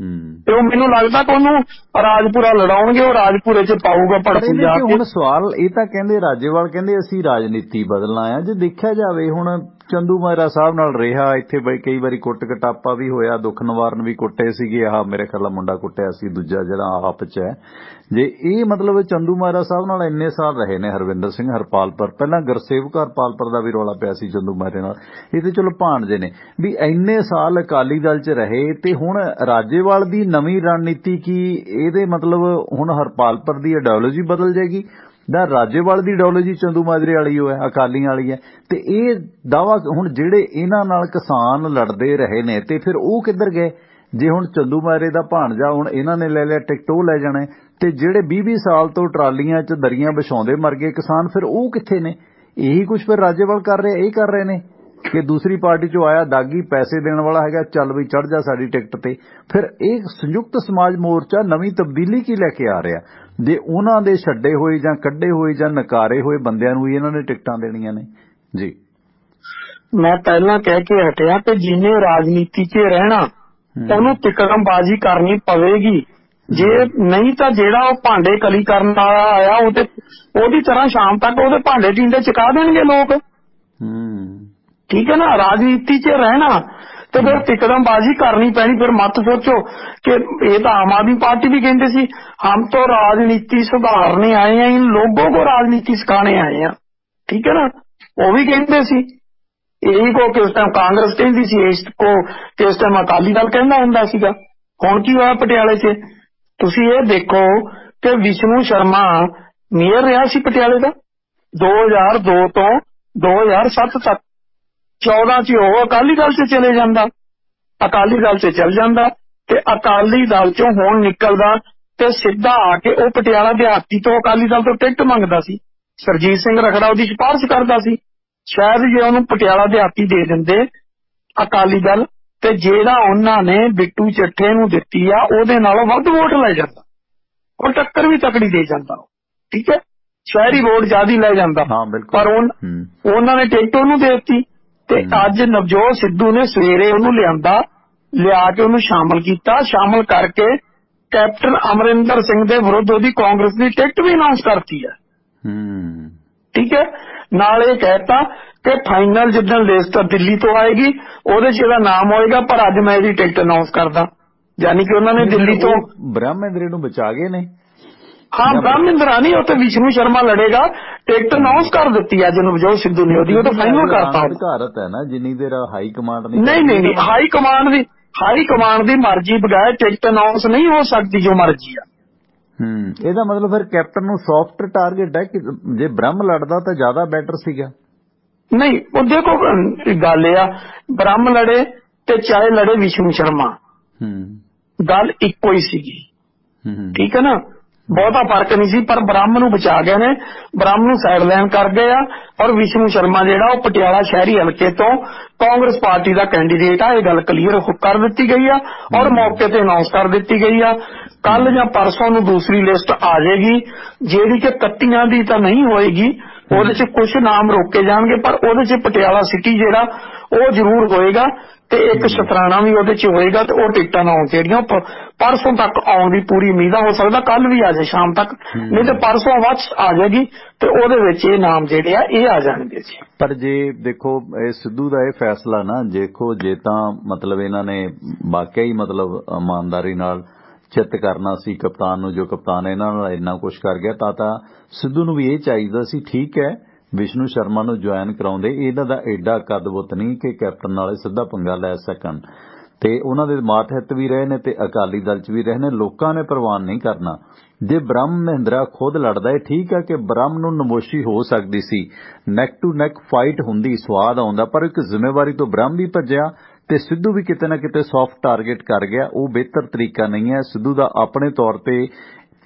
ਤੇ ਉਹ ਮੈਨੂੰ ਲੱਗਦਾ ਕਿ ਉਹਨੂੰ ਰਾਜਪੁਰਾ ਲੜਾਉਣਗੇ, ਉਹ ਰਾਜਪੁਰੇ 'ਚ ਪਾਊਗਾ ਭੜਕੂ ਜਾ ਕੇ। ਹੁਣ ਸਵਾਲ ਇਹ ਤਾਂ ਕਹਿੰਦੇ ਰਾਜੇਵਾਲ ਕਹਿੰਦੇ ਅਸੀਂ ਰਾਜਨੀਤੀ ਬਦਲਣਾ ਆ। ਜੇ ਦੇਖਿਆ ਜਾਵੇ ਹੁਣ ਚੰਦੂਮਾਜਰਾ ਸਾਹਿਬ ਨਾਲ ਰਿਹਾ ਇੱਥੇ ਬਈ ਕਈ ਵਾਰੀ ਕੁੱਟ ਕਟਾਪਾ ਵੀ ਹੋਇਆ, ਦੁੱਖ ਨਿਵਾਰਨ ਵੀ ਕੁੱਟੇ ਸੀਗੇ। ਆਹ ਮੇਰੇ ਖਿਆਲ ਮੁੰਡਾ ਕੁੱਟਿਆ ਸੀ ਦੂਜਾ ਜਿਹੜਾ ਆਪ 'ਚ ਹੈ। ਜੇ ਇਹ ਮਤਲਬ ਚੰਦੂਮਾਜਰਾ ਸਾਹਿਬ ਨਾਲ ਇੰਨੇ ਸਾਲ ਰਹੇ ਨੇ ਹਰਵਿੰਦਰ ਸਿੰਘ ਹਰਪਾਲਪੁਰ, ਪਹਿਲਾਂ ਗੁਰਸੇਵਕ ਹਰਪਾਲਪੁਰ ਦਾ ਵੀ ਰੌਲਾ ਪਿਆ ਸੀ ਚੰਦੂਮਾਜਰੇ ਨਾਲ, ਇਹ ਤੇ ਚਲੋ ਭਾਣਜੇ ਨੇ ਵੀ ਇੰਨੇ ਸਾਲ ਅਕਾਲੀ ਦਲ 'ਚ ਰਹੇ। ਤੇ ਹੁਣ ਰਾਜੇਵਾਲ ਦੀ ਨਵੀਂ ਰਣਨੀਤੀ ਕੀ? ਇਹਦੇ ਮਤਲਬ ਹੁਣ ਹਰਪਾਲਪੁਰ ਦੀ ਆਈਡੀਓਲੋਜੀ ਬਦਲ ਜਾਏਗੀ ਜਾਂ ਰਾਜੇਵਾਲ ਦੀ ਆਈਡੀਓਲੋਜੀ ਚੰਦੂਮਾਜਰੇ ਵਾਲੀ ਹੈ, ਅਕਾਲੀਆਂ ਵਾਲੀ ਹੈ? ਤੇ ਇਹ ਦਾਵਾ ਹੁਣ ਜਿਹੜੇ ਇਹਨਾਂ ਨਾਲ ਕਿਸਾਨ ਲੜਦੇ ਰਹੇ ਨੇ ਤੇ ਫਿਰ ਉਹ ਕਿੱਧਰ ਗਏ? ਜੇ ਹੁਣ ਚੰਦੂਮਾਜਰੇ ਦਾ ਭਾਣਜਾ ਹੁਣ ਇਹਨਾਂ ਨੇ ਲੈ ਲਿਆ ਟਿਕਟ, ਉਹ ਲੈ ਜਾਣੇ, ਤੇ ਜਿਹੜੇ 20 ਸਾਲ ਤੋਂ ਟਰਾਲੀਆਂ 'ਚ ਦਰੀਆਂ ਵਿਛਾਉਂਦੇ ਮਰ ਗਏ ਕਿਸਾਨ, ਫਿਰ ਉਹ ਕਿੱਥੇ ਨੇ? ਇਹੀ ਕੁਝ ਫਿਰ ਰਾਜੇਵਾਲ ਕਰ ਰਹੇ, ਇਹ ਕਰ ਰਹੇ ਨੇ ਕਿ ਦੂਸਰੀ ਪਾਰਟੀ 'ਚੋਂ ਆਇਆ ਦਾਗੀ ਪੈਸੇ ਦੇਣ ਵਾਲਾ ਹੈਗਾ, ਚੱਲ ਵੀ ਚੜ ਜਾ ਸਾਡੀ ਟਿਕਟ ਤੇ। ਫਿਰ ਇਹ ਸੰਯੁਕਤ ਸਮਾਜ ਮੋਰਚਾ ਨਵੀਂ ਤਬਦੀਲੀ ਕੀ ਲੈ ਕੇ ਆ ਰਿਹਾ? ਜੇ ਉਹਨਾਂ ਦੇ ਛੱਡੇ ਹੋਏ ਜਾਂ ਕੱਢੇ ਹੋਏ ਜਾਂ ਨਕਾਰੇ ਹੋਏ ਬੰਦਿਆਂ ਨੂੰ ਇਹਨਾਂ ਨੇ ਟਿਕਟਾਂ ਦੇਣੀਆਂ ਨੇ ਜੀ। ਮੈਂ ਪਹਿਲਾਂ ਕਹਿ ਕੇ ਹਟਿਆ ਕਿ ਜਿਹਨੇ ਰਾਜਨੀਤੀ 'ਚ ਰਹਿਣਾ ਉਹਨੂੰ ਤਿਕੜਮਬਾਜ਼ੀ ਕਰਨੀ ਪਵੇਗੀ। ਜੇ ਨਹੀਂ ਤਾਂ ਜਿਹੜਾ ਉਹ ਭਾਂਡੇ ਕਲੀ ਕਰਨ ਵਾਲਾ ਆਇਆ ਉਹਦੀ ਤਰ੍ਹਾਂ ਸ਼ਾਮ ਤੱਕ ਉਹਦੇ ਭਾਂਡੇ ਟੀਂਡੇ ਚੁਕਾ ਦੇਣਗੇ ਲੋਕ। ਠੀਕ ਹੈ ਨਾ, ਰਾਜਨੀਤੀ 'ਚ ਰਹਿਣਾ ਤੇ ਫਿਰ ਤਿਕੜਮਬਾਜ਼ੀ ਕਰਨੀ ਪੈਣੀ। ਫਿਰ ਮਤ ਸੋਚੋ ਕਿ ਇਹ ਤਾਂ ਆਮ ਆਦਮੀ ਪਾर्टी भी कहते सी हम तो राजनीति सुधारने आए हैं, इन लोगों को राजनीति सिखाने आए हैं। ठीक है ना, वो भी कहते सी। यही को किस टाइम कांग्रेस कहती सी, इसको किस टाइम अकाली दल कहना हुंदा सीगा। हुण की होया पटियाले 'च, तुसीं ये देखो कि विष्णु शर्मा मेयर रहा सी पटियाले का 2002 तो 2007 तक। 14 च ਉਹ ਅਕਾਲੀ ਦਲ 'ਚ ਚਲੇ ਜਾਂਦਾ, ਅਕਾਲੀ ਦਲ 'ਚ ਚਲ ਜਾਂਦਾ ਤੇ ਅਕਾਲੀ ਦਲ 'ਚੋਂ ਹੁਣ ਨਿਕਲਦਾ ਤੇ ਸਿੱਧਾ ਆ ਕੇ ਉਹ ਪਟਿਆਲਾ ਦਿਹਾਤੀ ਤੋਂ ਅਕਾਲੀ ਦਲ ਤੋਂ ਟਿਕਟ ਮੰਗਦਾ ਸੀ। ਸਰਜੀਤ ਸਿੰਘ ਰਖੜਾ ਉਹਦੀ ਸਿਫਾਰਿਸ਼ ਕਰਦਾ ਸੀ। ਸ਼ਾਇਦ ਜੇ ਉਹਨੂੰ ਪਟਿਆਲਾ ਦਿਹਾਤੀ ਦੇ ਦਿੰਦੇ ਅਕਾਲੀ ਦਲ ਤੇ ਜਿਹੜਾ ਉਹਨਾਂ ਨੇ ਬਿੱਟੂ ਚੱਠੇ ਨੂੰ ਦਿੱਤੀ ਆ ਉਹਦੇ ਨਾਲੋਂ ਵੱਧ ਵੋਟ ਲੈ ਜਾਂਦਾ, ਉਹ ਟੱਕਰ ਵੀ ਤਕੜੀ ਦੇ ਜਾਂਦਾ। ਠੀਕ ਹੈ, ਸ਼ਹਿਰੀ ਵੋਟ ਜ਼ਿਆਦਾ ਲੈ ਜਾਂਦਾ। ਪਰ ਉਹਨਾਂ ਨੇ ਟਿਕਟ ਉਹਨੂੰ ਦੇ ਦਿੱਤੀ ਤੇ ਅੱਜ ਨਵਜੋਤ ਸਿੱਧੂ ਨੇ ਸਵੇਰੇ ਉਹਨੂੰ ਲਿਆ ਕੇ ਉਹਨੂੰ ਸ਼ਾਮਲ ਕੀਤਾ। ਸ਼ਾਮਲ ਕਰਕੇ ਕੈਪਟਨ ਅਮਰਿੰਦਰ ਸਿੰਘ ਦੇ ਵਿਰੁੱਧ ਉਹਦੀ ਕਾਂਗਰਸ ਦੀ ਟਿਕਟ ਵੀ ਅਨਾਉਂਸ ਕਰਤੀ ਹੈ। ਠੀਕ ਹੈ, ਨਾਲ ਇਹ ਕਹਿਤਾ ਕਿ ਫਾਈਨਲ ਜਿੱਦਣ ਲਿਸਟ ਦਿੱਲੀ ਤੋਂ ਆਏਗੀ ਉਹਦੇ 'ਚ ਇਹਦਾ ਨਾਮ ਹੋਏਗਾ, ਪਰ ਅੱਜ ਮੈਂ ਇਹਦੀ ਟਿਕਟ ਅਨਾਉਂਸ ਕਰਦਾ। ਯਾਨੀ ਕਿ ਉਹਨਾਂ ਨੇ ਦਿੱਲੀ ਤੋਂ ਬ੍ਰਹਮੇਂਦਰ ਨੂੰ ਬਚਾ ਗਏ ਨੇ। ਹਾਂ, ਬ੍ਰਹਮੇਂਦਰ ਨਹੀਂ, ਉਹ ਤੇ ਵਿਸ਼ਨੂੰ ਸ਼ਰਮਾ ਲੜੇਗਾ। ਟਿਕਟ ਅਨਾਉਂਸ ਕਰ ਦਿੱਤੀ ਅੱਜ ਨਵਜੋਤ ਸਿੱਧੂ ਨੇ ਉਹਦੀ, ਉਹ ਤਾਂ ਫਾਈਨਲ ਕਰਤਾ। ਅਧਿਕਾਰਤ ਹੈ ਨਾ, ਜਿੰਨੀ ਦੇਰ ਹਾਈ ਕਮਾਂਡ ਨਹੀਂ ਹਾਈ ਕਮਾਂਡ ਦੀ ਮਰਜ਼ੀ ਬਗੈਰ ਟਿਕਟ ਅਨਾਉਂਸ ਨਹੀਂ ਹੋ ਸਕਦੀ, ਜੋ ਮਰਜ਼ੀ ਆ। ਇਹਦਾ ਮਤਲਬ ਫਿਰ ਕੈਪਟਨ ਨੂੰ ਸੌਫਟ ਟਾਰਗੇਟ ਹੈ ਕਿ ਜੇ ਬ੍ਰਹਮ ਲੜਦਾ ਤਾਂ ਜ਼ਿਆਦਾ ਬੈਟਰ ਸੀਗਾ। ਨਹੀਂ, ਉਹ ਦੇਖੋ ਗੱਲ ਇਹ ਆ, ਬ੍ਰਹਮ ਲੜੇ ਤੇ ਚਾਹੇ ਲੜੇ ਵਿਸ਼ਨੂੰ ਸ਼ਰਮਾ, ਗੱਲ ਇੱਕੋ ਹੀ ਸੀਗੀ। ਠੀਕ ਹੈ ਨਾ, ਬਹੁਤਾ ਫਰਕ ਨਹੀਂ ਸੀ। ਪਰ ਬ੍ਰਹਮ ਨੂੰ ਬਚਾ ਗਏ ਨੇ, ਬ੍ਰਹਮ ਨੂੰ ਸਾਈਡ ਲਾਈਨ ਕਰ ਗਏ ਆ। ਔਰ ਵਿਸ਼ਨੂੰ ਸ਼ਰਮਾ ਜਿਹੜਾ ਉਹ ਪਟਿਆਲਾ ਸ਼ਹਿਰੀ ਹਲਕੇ ਤੋਂ ਕਾਂਗਰਸ ਪਾਰਟੀ ਦਾ ਕੈਂਡੀਡੇਟ ਆ, ਇਹ ਗੱਲ ਕਲੀਅਰ ਕਰ ਦਿੱਤੀ ਗਈ ਆ ਔਰ ਮੌਕੇ ਤੇ ਅਨਾਉਂਸ ਕਰ ਦਿੱਤੀ ਗਈ ਆ। ਕੱਲ ਜਾਂ ਪਰਸੋਂ ਨੂੰ ਦੂਸਰੀ ਲਿਸਟ ਆ ਜਾਏਗੀ, ਜਿਹੜੀ ਕਿ 31 ਦੀ ਤਾਂ ਨਹੀਂ ਹੋਏਗੀ। ਉਹਦੇ 'ਚ ਕੁਝ ਨਾਮ ਰੋਕੇ ਜਾਣਗੇ, ਪਰ ਉਹਦੇ 'ਚ ਪਟਿਆਲਾ ਸਿਟੀ ਜਿਹੜਾ ਉਹ ਜ਼ਰੂਰ ਹੋਏਗਾ ਤੇ ਇੱਕ ਸ਼ਤਰਾਣਾ ਵੀ ਉਹਦੇ 'ਚ ਹੋਏਗਾ। ਤੇ ਉਹ ਟਿਕਟਾਂ ਆਉਣ ਜਿਹੜੀਆਂ ਪਰਸੋਂ ਤੱਕ ਆਉਣ ਦੀ ਪੂਰੀ ਉਮੀਦ ਆ। ਹੋ ਸਕਦਾ ਕੱਲ ਵੀ ਆ ਜਾਏ ਸ਼ਾਮ ਤੱਕ, ਨਹੀਂ ਤੇ ਪਰਸੋਂ ਬਾਅਦ ਆ ਜਾਏਗੀ ਤੇ ਉਹਦੇ ਵਿੱਚ ਇਹ ਨਾਮ ਜਿਹੜੇ ਆ ਇਹ ਆ ਜਾਣਗੇ ਜੀ। ਪਰ ਜੇ ਦੇਖੋ ਇਹ ਸਿੱਧੂ ਦਾ ਇਹ ਫੈਸਲਾ ਨਾ, ਦੇਖੋ ਜੇ ਤਾਂ ਮਤਲਬ ਇਹਨਾਂ ਨੇ ਵਾਕਿਆ ਹੀ ਮਤਲਬ ਇਮਾਨਦਾਰੀ ਨਾਲ ਚਿੱਤ ਕਰਨਾ ਸੀ ਕਪਤਾਨ ਨੂੰ, ਜੋ ਕਪਤਾਨ ਇਹਨਾਂ ਨਾਲ ਇੰਨਾ ਕੁਛ ਕਰ ਗਿਆ, ਤਾਂ ਸਿੱਧੂ ਨੂੰ ਵੀ ਇਹ ਚਾਹੀਦਾ ਸੀ। ਠੀਕ ਹੈ, ਵਿਸ਼ਨੂੰ ਸ਼ਰਮਾ ਨੂੰ ਜੁਆਇਨ ਕਰਾਉਂਦੇ, ਇਹਨਾਂ ਦਾ ਐਡਾ ਕੱਦ-ਬੁੱਤ ਨਹੀਂ ਕਿ ਕੈਪਟਨ ਨਾਲ ਸਿੱਧਾ ਪੰਗਾ ਲੈ ਸਕਣ। ਤੇ ਉਹਨਾਂ ਦੇ ਮਾਤਹਿਤ ਵੀ ਰਹੇ ਨੇ ਤੇ ਅਕਾਲੀ ਦਲ 'ਚ ਵੀ ਰਹੇ ਨੇ। ਲੋਕਾਂ ਨੇ ਪ੍ਰਵਾਨ ਨਹੀਂ ਕਰਨਾ। ਜੇ ਬ੍ਰਹਮ ਮਹਿੰਦਰਾ ਖੁਦ ਲੜਦਾ ਹੈ, ਠੀਕ ਹੈ ਕਿ ਬ੍ਰਹਮ ਨੂੰ ਨਮੋਸ਼ੀ ਹੋ ਸਕਦੀ ਸੀ, ਨੈਕ ਟੂ ਨੈਕ ਫਾਈਟ ਹੁੰਦੀ, ਸਵਾਦ ਆਉਂਦਾ, ਪਰ ਇੱਕ ਜ਼ਿੰਮੇਵਾਰੀ ਤੋਂ ਬ੍ਰਹਮ ਵੀ ਭੱਜਿਆ ਤੇ ਸਿੱਧੂ ਵੀ ਕਿਤੇ ਨਾ ਕਿਤੇ ਸੌਫਟ ਟਾਰਗੇਟ ਕਰ ਗਿਆ। ਉਹ ਬਿਹਤਰ ਤਰੀਕਾ ਨਹੀਂ ਹੈ ਸਿੱਧੂ ਦਾ ਆਪਣੇ ਤੌਰ ਤੇ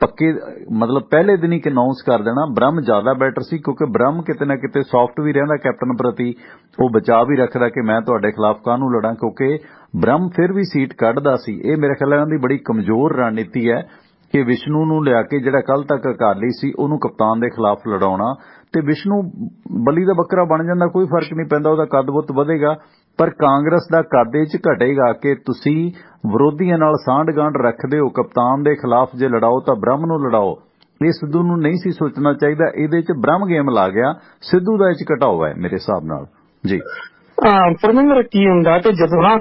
ਪੱਕੇ ਮਤਲਬ ਪਹਿਲੇ ਦਿਨ ਹੀ ਅਨਾਉਂਸ ਕਰ ਦੇਣਾ। ਬ੍ਰਹਮ ਜ਼ਿਆਦਾ ਬੈਟਰ ਸੀ ਕਿਉਂਕਿ ਬ੍ਰਹਮ ਕਿਤੇ ਨਾ ਕਿਤੇ ਸੌਫਟ ਵੀ ਰਹਿੰਦਾ ਕੈਪਟਨ ਪ੍ਰਤੀ, ਉਹ ਬਚਾਅ ਵੀ ਰੱਖਦਾ ਕਿ ਮੈਂ ਤੁਹਾਡੇ ਖਿਲਾਫ ਕਾਹਨੂੰ ਲੜਾਂ, ਕਿਉਂਕਿ ਬ੍ਰਹਮ ਫਿਰ ਵੀ ਸੀਟ ਕੱਢਦਾ ਸੀ। ਇਹ ਮੇਰੇ ਖਿਆਲ ਇਹਨਾਂ ਦੀ ਬੜੀ ਕਮਜ਼ੋਰ ਰਣਨੀਤੀ ਹੈ ਕਿ ਵਿਸ਼ਨੂੰ ਨੂੰ ਲਿਆ ਕੇ ਜਿਹੜਾ ਕੱਲ ਤੱਕ ਅਕਾਲੀ ਸੀ ਉਹਨੂੰ ਕਪਤਾਨ ਦੇ ਖਿਲਾਫ ਲੜਾਉਣਾ, ਤੇ ਵਿਸ਼ਨੂੰ ਬਲੀ ਦਾ ਬੱਕਰਾ ਬਣ ਜਾਂਦਾ, ਕੋਈ ਫਰਕ ਨਹੀਂ ਪੈਂਦਾ, ਉਹਦਾ ਕੱਦ-ਬੁੱਤ ਵਧੇਗਾ। ਪਰ ਕਾਂਗਰਸ ਦਾ ਕੱਦ ਇਹ 'ਚ ਘਟੇਗਾ ਕਿ ਤੁਸੀਂ ਵਿਰੋਧੀਆਂ ਨਾਲ ਸਾਂਢ-ਗਾਂਢ ਰੱਖਦੇ ਹੋ। ਕਪਤਾਨ ਦੇ ਖਿਲਾਫ ਜੇ ਲੜਾਓ ਤਾਂ ਬ੍ਰਹਮ ਨੂੰ ਲੜਾਓ। ਇਹ ਸਿੱਧੂ ਨੂੰ ਨਹੀਂ ਸੀ ਸੋਚਣਾ ਚਾਹੀਦਾ। ਇਹਦੇ 'ਚ ਬ੍ਰਹਮ ਗੇਮ ਲਾ ਗਿਆ, ਸਿੱਧੂ ਦਾ ਇਹ 'ਚ ਘਟਾਓ ਹੈ ਮੇਰੇ ਹਿਸਾਬ ਨਾਲ ਜੀ। ਪਰਮਿੰਦਰ ਕੀ ਹੁੰਦਾ ਕਿ ਜਦੋਂ ਨਾ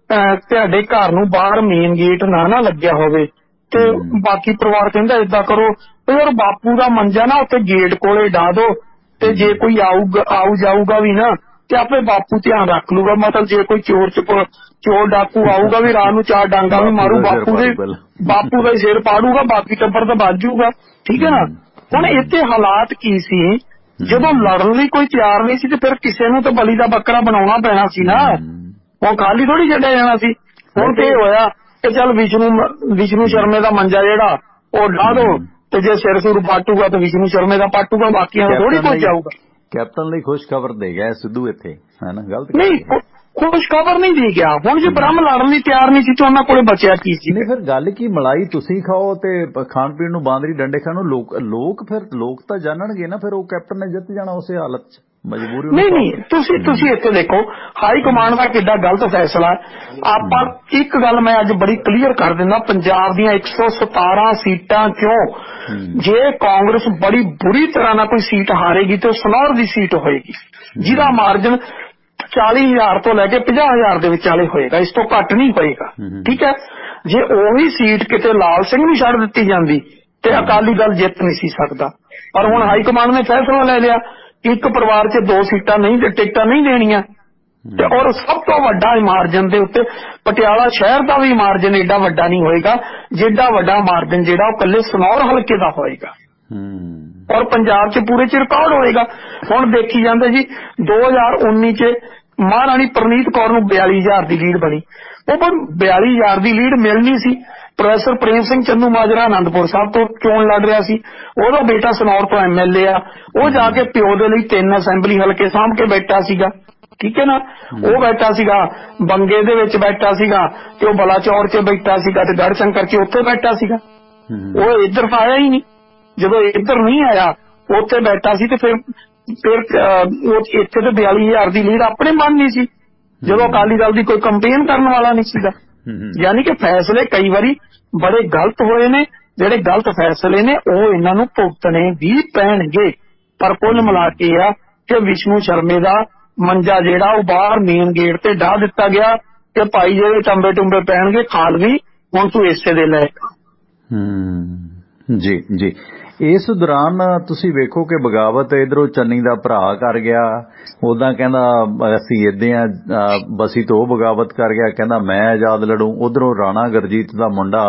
ਤੁਹਾਡੇ ਘਰ ਨੂੰ ਬਾਹਰ ਮੇਨ ਗੇਟ ਨਾ ਲੱਗਿਆ ਹੋਵੇ ਤੇ ਬਾਕੀ ਪਰਿਵਾਰ ਕਹਿੰਦਾ ਏਦਾਂ ਕਰੋ ਯਾਰ, ਬਾਪੂ ਦਾ ਮੰਜਾ ਨਾ ਉੱਥੇ ਗੇਟ ਕੋਲੇ ਢਾ ਦੋ ਤੇ ਜੇ ਕੋਈ ਆਊ ਜਾਊਗਾ ਵੀ ਨਾ ਤੇ ਆਪੇ ਬਾਪੂ ਧਿਆਨ ਰੱਖ ਲੂਗਾ। ਮਤਲਬ ਜੇ ਕੋਈ ਚੋਰ ਡਾਕੂ ਆਊਗਾ ਵੀ ਰਾਤ ਨੂੰ 4 ਡਾਂਗਾ ਵੀ ਮਾਰੂ, ਬਾਪੂ ਦਾ ਸਿਰ ਪਾੜੂਗਾ, ਬਾਕੀ ਟੱਬਰ ਤਾਂ ਬਚ ਜਾਊਗਾ। ਠੀਕ ਹੈ ਨਾ। ਹੁਣ ਇੱਥੇ ਹਾਲਾਤ ਕੀ ਸੀ, ਜਦੋਂ ਲੜਨ ਲਈ ਕੋਈ ਤਿਆਰ ਨਹੀਂ ਸੀ ਤੇ ਫਿਰ ਕਿਸੇ ਨੂੰ ਤਾਂ ਬਲੀ ਦਾ ਬੱਕਰਾ ਬਣਾਉਣਾ ਪੈਣਾ ਸੀ ਨਾ, ਉਹ ਖਾਲੀ ਥੋੜੀ ਛੱਡਿਆ ਜਾਣਾ ਸੀ। ਹੁਣ ਤੇ ਹੋਇਆ ਕਿ ਚੱਲ ਵਿਸ਼ਨੂੰ ਸ਼ਰਮੇ ਦਾ ਮੰਜਾ ਜਿਹੜਾ ਉਹ ਢਾ ਦੋ ਤੇ ਜੇ ਸਿਰ ਸੁਰ ਪਾਟੂਗਾ ਤਾਂ ਵਿਸ਼ਨੂੰ ਸ਼ਰਮੇ ਦਾ ਪਾਟੂਗਾ, ਬਾਕੀਆਂ ਨੂੰ ਥੋੜੀ ਕੋਈ ਜਾਊਗਾ। ਕੈਪਟਨ ਲਈ ਖੁਸ਼ ਖਬਰ ਦੇ ਗਿਆ ਸਿੱਧੂ ਇੱਥੇ, ਹੈ ਨਾ? ਗਲਤ ਨਹੀਂ, ਖੁਸ਼ ਖਬਰ ਨਹੀਂ ਦੇ ਗਿਆ। ਹੁਣ ਜੇ ਬ੍ਰਹਮ ਲੜਨ ਲਈ ਤਿਆਰ ਨਹੀਂ ਸੀ ਤਾਂ ਉਹਨਾਂ ਕੋਲੇ ਬਚਿਆ ਕੀ ਸੀ? ਨਹੀਂ, ਫਿਰ ਗੱਲ ਕੀ, ਮਲਾਈ ਤੁਸੀਂ ਖਾਓ ਤੇ ਖਾਣ ਪੀਣ ਨੂੰ ਬਾਂਦਰੀ ਡੰਡੇ ਖਾਣ ਨੂੰ ਲੋਕ ਫਿਰ ਲੋਕ ਤਾਂ ਜਾਣਨਗੇ ਨਾ, ਫਿਰ ਉਹ ਕੈਪਟਨ ਨੇ ਜਿੱਤ ਜਾਣਾ ਉਸੇ ਹਾਲਤ 'ਚ। ਮਜਬੂਰੀ ਨਹੀਂ ਤੁਸੀਂ ਇੱਥੇ ਦੇਖੋ ਹਾਈ ਕਮਾਂਡ ਦਾ ਕਿੱਡਾ ਗਲਤ ਫੈਸਲਾ ਹੈ। ਆਪਾਂ ਇੱਕ ਗੱਲ ਮੈਂ ਅੱਜ ਬੜੀ ਕਲੀਅਰ ਕਰ ਦਿੰਦਾ, ਪੰਜਾਬ ਦੀਆਂ 117 ਸੀਟਾਂ ਚੋਂ ਜੇ ਕਾਂਗਰਸ ਬੜੀ ਬੁਰੀ ਤਰ੍ਹਾਂ ਨਾਲ ਕੋਈ ਸੀਟ ਹਾਰੇਗੀ ਤੇ ਉਹ ਸਨੌਰ ਦੀ ਸੀਟ ਹੋਏਗੀ, ਜਿਹਦਾ ਮਾਰਜਨ 40,000 ਤੋਂ ਲੈ ਕੇ 50,000 ਦੇ ਵਿਚਾਲੇ ਹੋਏਗਾ, ਇਸ ਤੋਂ ਘੱਟ ਨਹੀਂ ਹੋਏਗਾ। ਠੀਕ ਹੈ, ਜੇ ਉਹੀ ਸੀਟ ਕਿਤੇ ਲਾਲ ਸਿੰਘ ਨੂੰ ਛੱਡ ਦਿੱਤੀ ਜਾਂਦੀ ਤੇ ਅਕਾਲੀ ਦਲ ਜਿੱਤ ਨਹੀਂ ਸੀ ਸਕਦਾ। ਪਰ ਹੁਣ ਹਾਈ ਕਮਾਂਡ ਨੇ ਫੈਸਲਾ ਲੈ ਲਿਆ ਇੱਕ ਪਰਿਵਾਰ 'ਚ 2 ਸੀਟਾਂ ਨਹੀਂ, ਟਿਕਟਾਂ ਨਹੀਂ ਦੇਣੀਆਂ। ਤੇ ਔਰ ਸਭ ਤੋਂ ਵੱਡਾ ਮਾਰਜਨ ਦੇ ਉੱਤੇ ਪਟਿਆਲਾ ਸ਼ਹਿਰ ਦਾ ਵੀ ਮਾਰਜਨ ਏਡਾ ਵੱਡਾ ਨਹੀਂ ਹੋਏਗਾ ਜਿੱਡਾ ਵੱਡਾ ਮਾਰਜਨ ਜਿਹੜਾ ਉਹ ਕੱਲੇ ਸਨੌਰ ਹਲਕੇ ਦਾ ਹੋਏਗਾ। ਔਰ ਪੰਜਾਬ 'ਚ ਪੂਰੇ 'ਚ ਰਿਕਾਰਡ ਹੋਏਗਾ। ਹੁਣ ਦੇਖੀ ਜਾਂਦੇ ਜੀ 2019 'ਚ ਮਹਾਰਾਣੀ ਪ੍ਰਨੀਤ ਕੌਰ ਨੂੰ 42,000 ਦੀ ਲੀਡ ਬਣੀ। ਉਹ ਪਰ 42,000 ਦੀ ਲੀਡ ਮਿਲਣੀ ਸੀ। ਪ੍ਰੋਫੈਸਰ ਪ੍ਰੇਮ ਸਿੰਘ ਚੰਦੂ ਮਾਜਰਾ ਆਨੰਦਪੁਰ ਸਾਹਿਬ ਤੋਂ ਚੋਣ ਲੜ ਰਿਹਾ ਸੀ, ਉਹਦਾ ਬੇਟਾ ਸਨੌਰ ਤੋਂ MLA ਆ, ਉਹ ਜਾ ਕੇ ਪਿਓ ਦੇ ਲਈ 3 ਅਸੈਂਬਲੀ ਹਲਕੇ ਸਾਂਭ ਕੇ ਬੈਠਾ ਸੀਗਾ। ਠੀਕ ਹੈ ਨਾ, ਉਹ ਬੈਠਾ ਸੀਗਾ ਬੰਗੇ ਦੇ ਵਿੱਚ ਬੈਠਾ ਸੀਗਾ ਤੇ ਉਹ ਬਲਾਚੌਰ 'ਚ ਬੈਠਾ ਸੀਗਾ ਤੇ ਗੜ੍ਹਸ਼ੰਕਰ 'ਚ ਉੱਥੇ ਬੈਠਾ ਸੀਗਾ। ਉਹ ਇੱਧਰ ਤਾਂ ਆਇਆ ਹੀ ਨਹੀਂ। ਜਦੋਂ ਇੱਧਰ ਨਹੀਂ ਆਇਆ ਉੱਥੇ ਬੈਠਾ ਸੀ ਤੇ ਫਿਰ ਇੱਥੇ ਤੇ 42,000 ਦੀ ਲੀਡ ਆਪਣੇ ਮਨ ਨਹੀਂ ਸੀ ਜਦੋਂ ਅਕਾਲੀ ਦਲ ਦੀ ਕੋਈ ਕੰਪੇਨ ਕਰਨ ਵਾਲਾ ਨਹੀਂ ਸੀਗਾ। ਯਾਨੀ ਕਿ ਫੈਸਲੇ ਕਈ ਵਾਰੀ ਬੜੇ ਗਲਤ ਹੋਏ ਨੇ। ਜਿਹੜੇ ਗਲਤ ਫੈਸਲੇ ਨੇ ਉਹ ਇਹਨਾਂ ਨੂੰ ਭੁਗਤਣੇ ਵੀ ਪੈਣਗੇ। ਪਰ ਕੁੱਲ ਮਿਲਾ ਕੇ ਆ ਕਿ ਵਿਸ਼ਨੂੰ ਸ਼ਰਮੇ ਦਾ ਮੰਜਾ ਜਿਹੜਾ ਉਹ ਬਾਹਰ ਮੇਨ ਗੇਟ ਤੇ ਢਾ ਦਿੱਤਾ ਗਿਆ ਕਿ ਭਾਈ ਜਿਹੜੇ ਟੰਬੇ ਟੁੰਬੇ ਪੈਣਗੇ ਖਾਲ ਵੀ ਹੁਣ ਤੂੰ ਇਸੇ ਦੇ ਲੈ। ਜੀ ਜੀ, ਇਸ ਦੌਰਾਨ ਤੁਸੀਂ ਵੇਖੋ ਕਿ ਬਗਾਵਤ ਇਧਰੋਂ ਚੰਨੀ ਦਾ ਭਰਾ ਕਰ ਗਿਆ, ਉਦਾਂ ਕਹਿੰਦਾ ਅਸੀਂ ਏਦਾਂ ਬਸੀ ਤੋਂ ਉਹ ਬਗਾਵਤ ਕਰ ਗਿਆ, ਕਹਿੰਦਾ ਮੈਂ ਆਜ਼ਾਦ ਲੜੂ। ਉਧਰੋਂ ਰਾਣਾ ਗੁਰਜੀਤ ਦਾ ਮੁੰਡਾ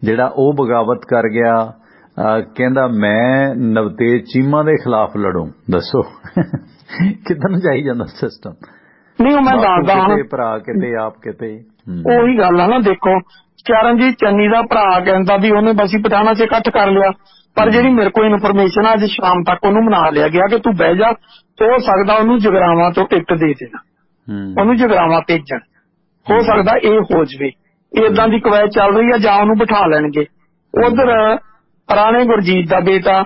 ਜਿਹੜਾ ਉਹ ਬਗਾਵਤ ਕਰ ਗਿਆ, ਕਹਿੰਦਾ ਮੈਂ ਨਵਤੇਜ ਚੀਮਾ ਦੇ ਖਿਲਾਫ ਲੜੂ। ਦੱਸੋ ਕਿੱਦਾਂ ਨੂੰ ਜਾਈ ਜਾਂਦਾ ਸਿਸਟਮ? ਨਹੀਂ ਉਹ ਮੈਂ ਦੱਸਦਾ ਹਾਂ, ਭਰਾ ਕਿਤੇ ਆਪ ਕਿਤੇ ਉਹੀ ਗੱਲ ਆ ਨਾ। ਦੇਖੋ ਚਰਨਜੀਤ ਚੰਨੀ ਦਾ ਭਰਾ ਕਹਿੰਦਾ ਵੀ ਉਹਨੇ ਬਸੀ ਪਠਾਣਾ 'ਚ ਇਕੱਠ ਕਰ ਲਿਆ, ਪਰ ਜਿਹੜੀ ਮੇਰੇ ਕੋਲ ਇਨਫੋਰਮੇਸ਼ਨ ਆ ਅੱਜ ਸ਼ਾਮ ਤੱਕ ਉਹਨੂੰ ਮਨਾ ਲਿਆ ਗਿਆ ਕਿ ਤੂੰ ਬਹਿ ਜਾ, ਹੋ ਸਕਦਾ ਉਹਨੂੰ ਜਗਰਾਵਾਂ ਤੋਂ ਟਿਕਟ ਦੇ ਦੇਣਾ, ਉਹਨੂੰ ਜਗਰਾਵਾਂ ਭੇਜਣ, ਹੋ ਸਕਦਾ ਇਹ ਹੋ ਜਵੇ। ਏਦਾਂ ਦੀ ਕਵਾਇਦ ਚੱਲ ਰਹੀ ਆ ਜਾਂ ਉਹਨੂੰ ਬਿਠਾ ਲੈਣਗੇ। ਉਧਰ ਰਾਣੇ ਗੁਰਜੀਤ ਦਾ ਬੇਟਾ